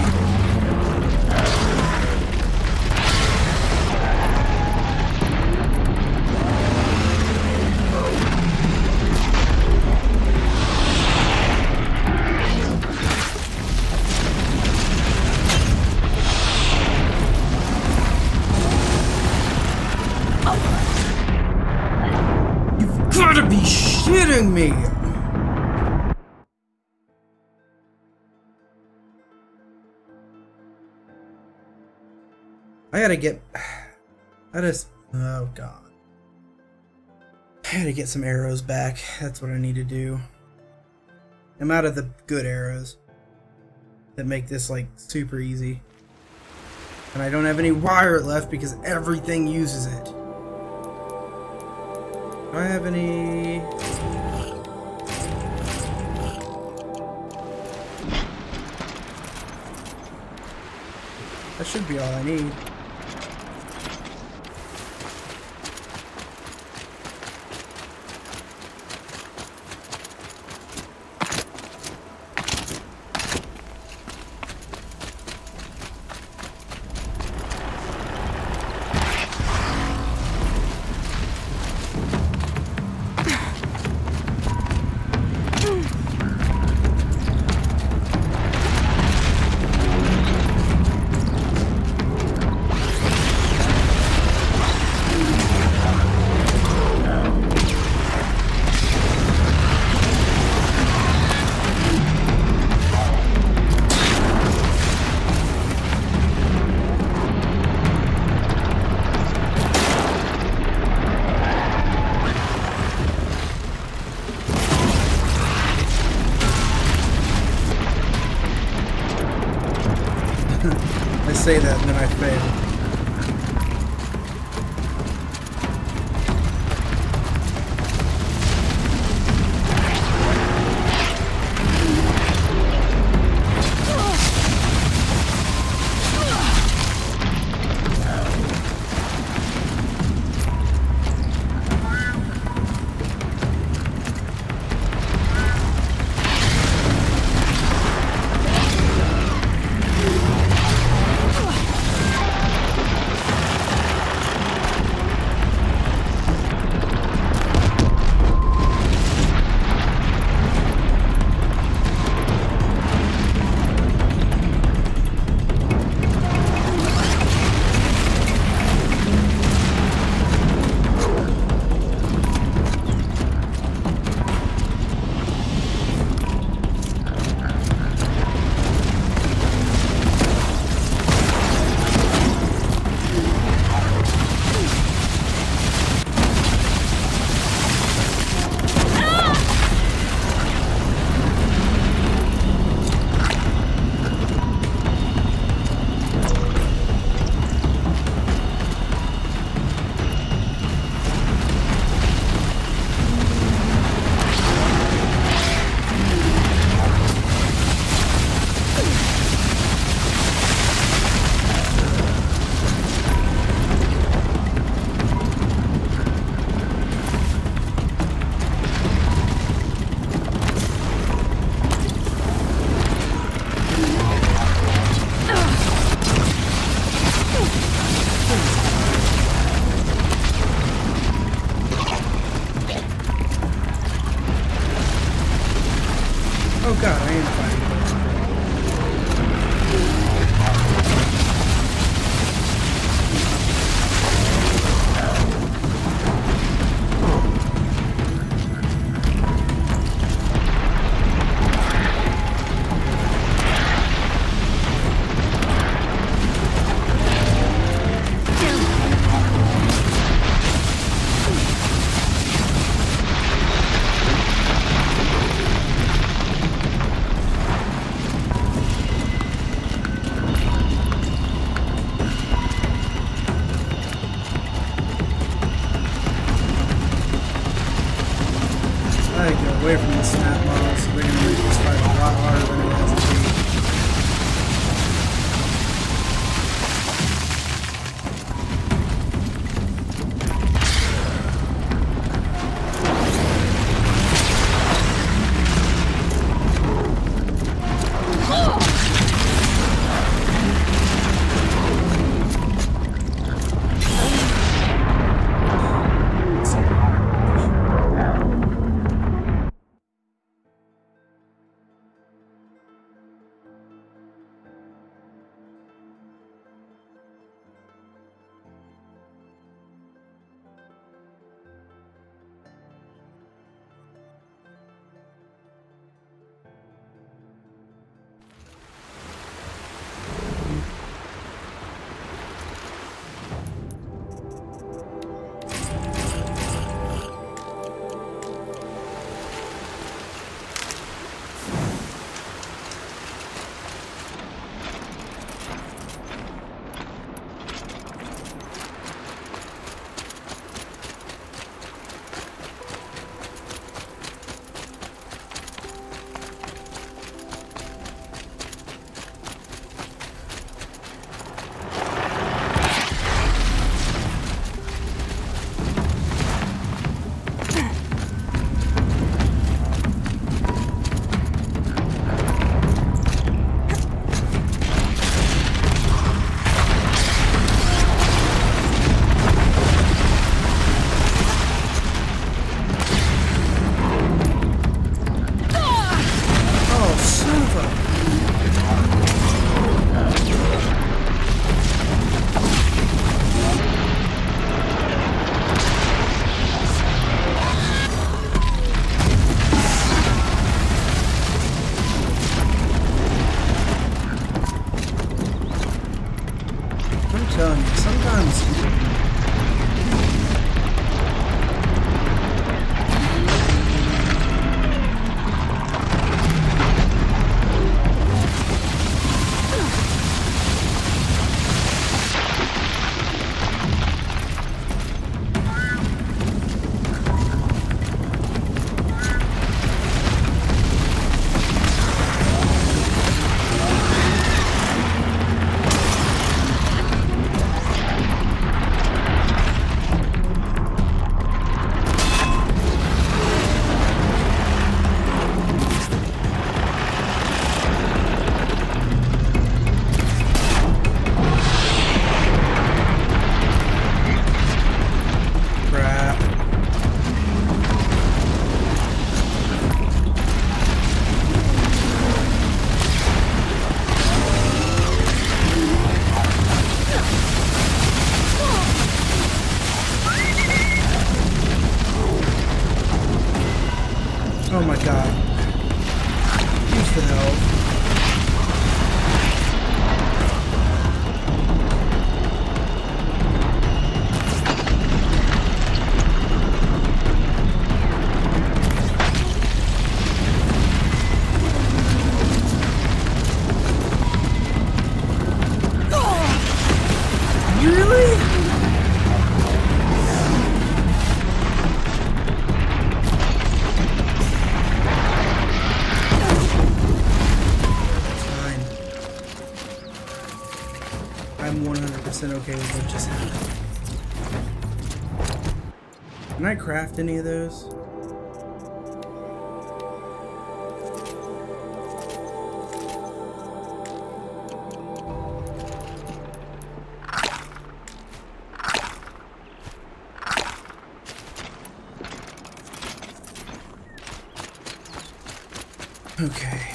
Gotta be shitting me! I gotta get... oh god. I gotta get some arrows back. That's what I need to do. I'm out of the good arrows that make this like super easy. And I don't have any wire left because everything uses it. Do I have any... That should be all I need. I say that and then I fail. Oh god, I am fighting. Away from the snap model, so they're going to make this fight a lot harder than it has to be. Oh my god. Use the health. Okay with what just happened. Can I craft any of those? Okay.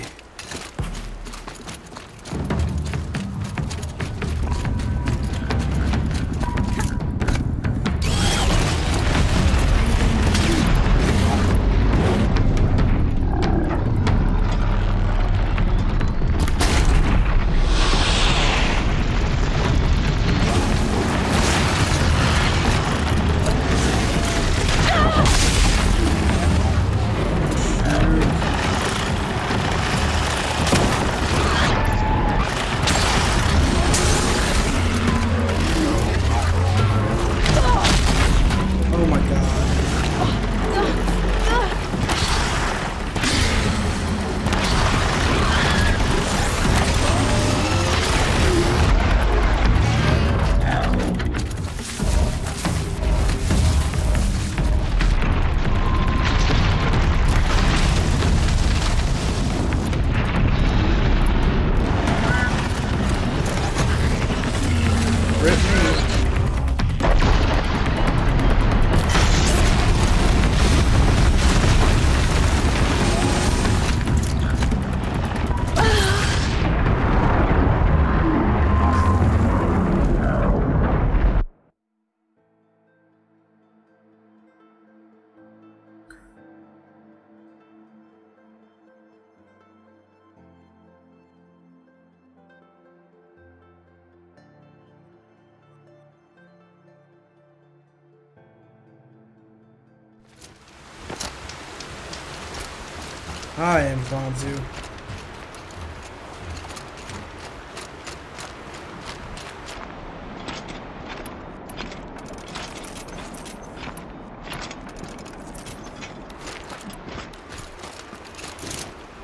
I am Fonzu.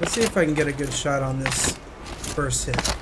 Let's see if I can get a good shot on this first hit.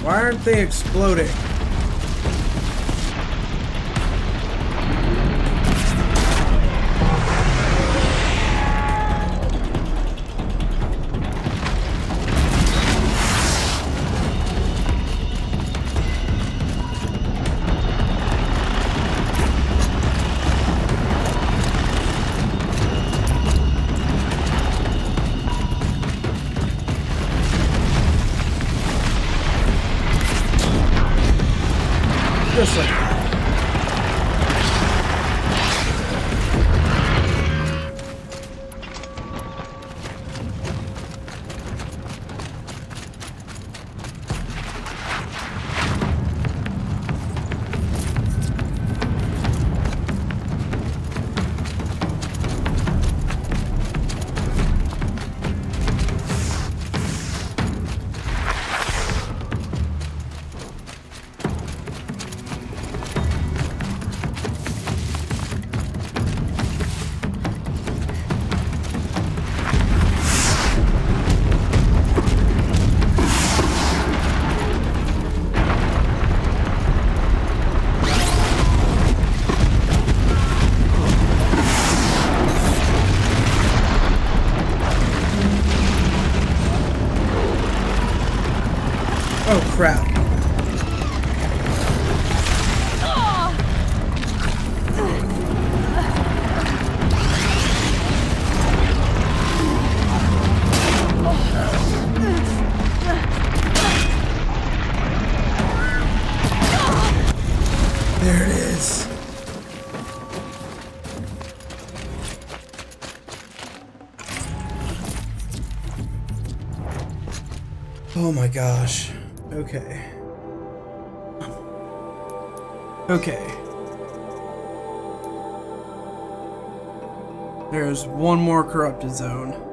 Why aren't they exploding? crap. There it is. Oh my gosh. Okay. Okay. There's one more corrupted zone.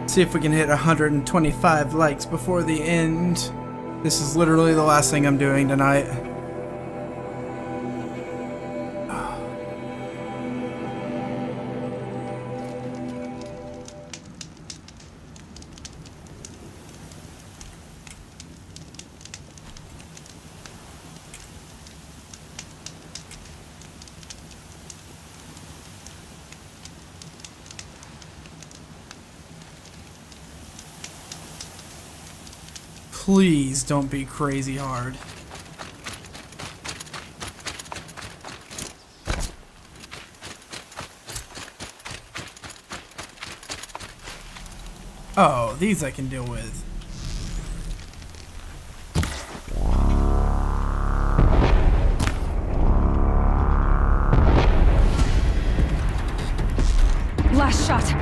See if we can hit 125 likes before the end. This is literally the last thing I'm doing tonight. Please don't be crazy hard. Oh, these I can deal with. Last shot.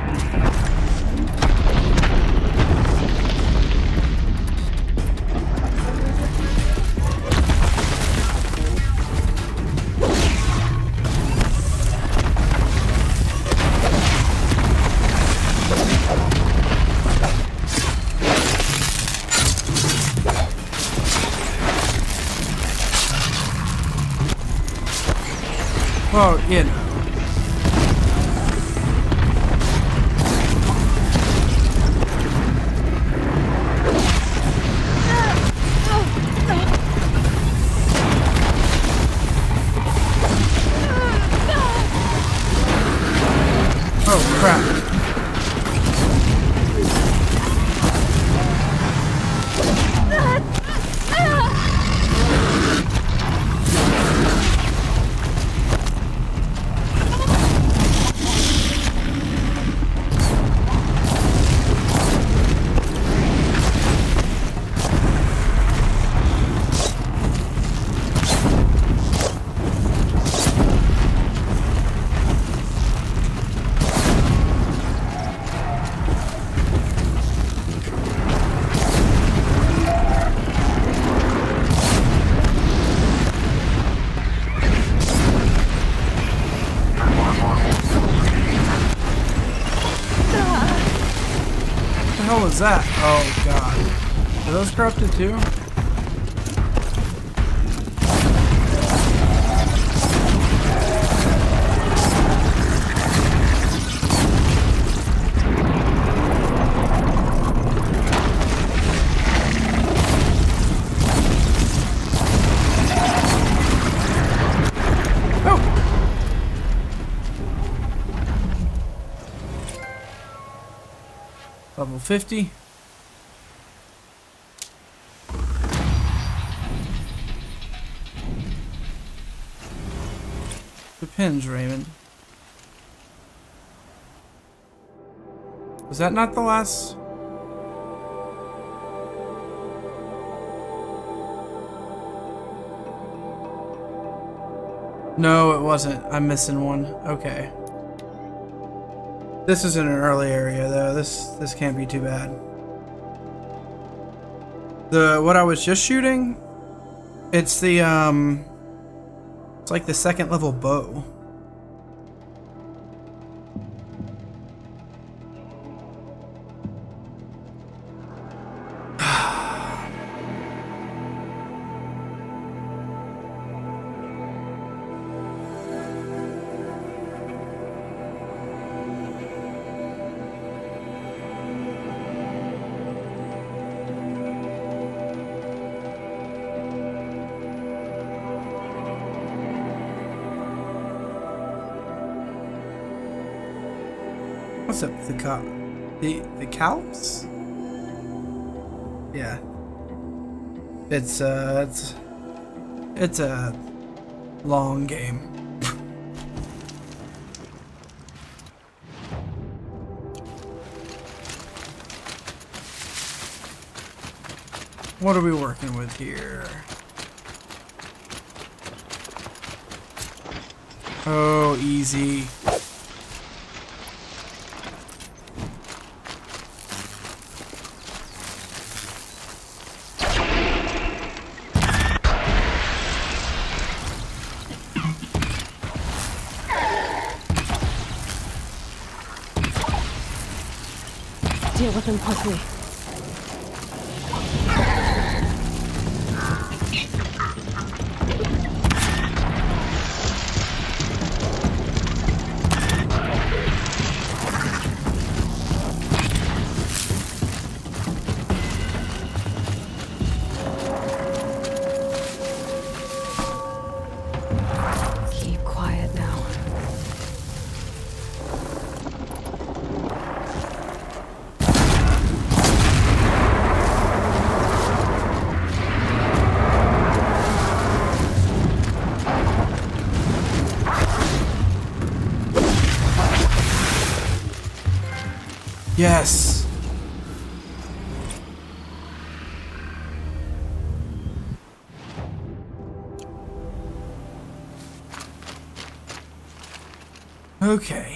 Well, you know. Oh, crap. What the hell was that? Oh god. Are those corrupted too? Level 50. Depends, Raymond. Was that not the last? No, it wasn't. I'm missing one. Okay. This is in an early area though. This can't be too bad. What I was just shooting, it's the it's like the second level bow. What's up with the cows? Yeah. It's a long game. What are we working with here? Oh, easy. Deal with them quickly. Keep quiet now. Yes. Okay.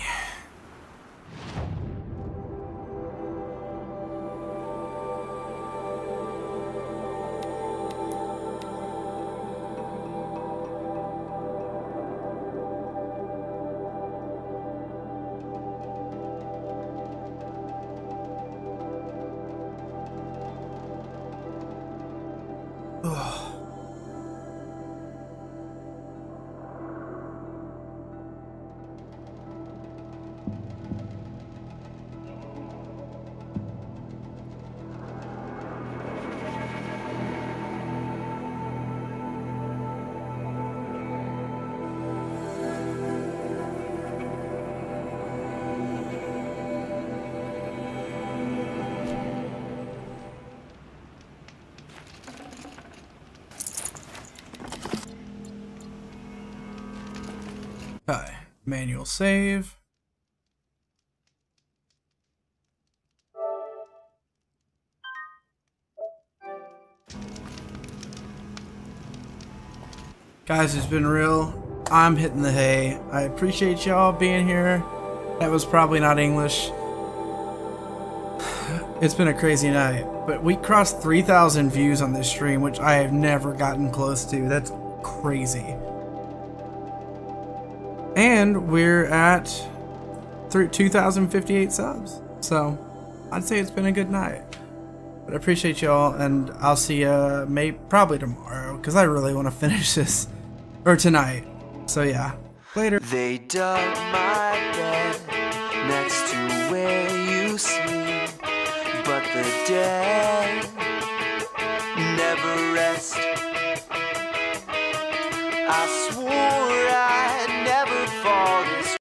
Hi. Manual save. Guys, it's been real. I'm hitting the hay. I appreciate y'all being here. That was probably not English. It's been a crazy night, but we crossed 3,000 views on this stream, which I have never gotten close to. That's crazy. And we're at 2,058 subs. So I'd say it's been a good night. But I appreciate y'all, and I'll see you probably tomorrow, because I really want to finish this. Or tonight. So yeah. Later. They dug my bed next to where you sleep, but the dead never rest. I swore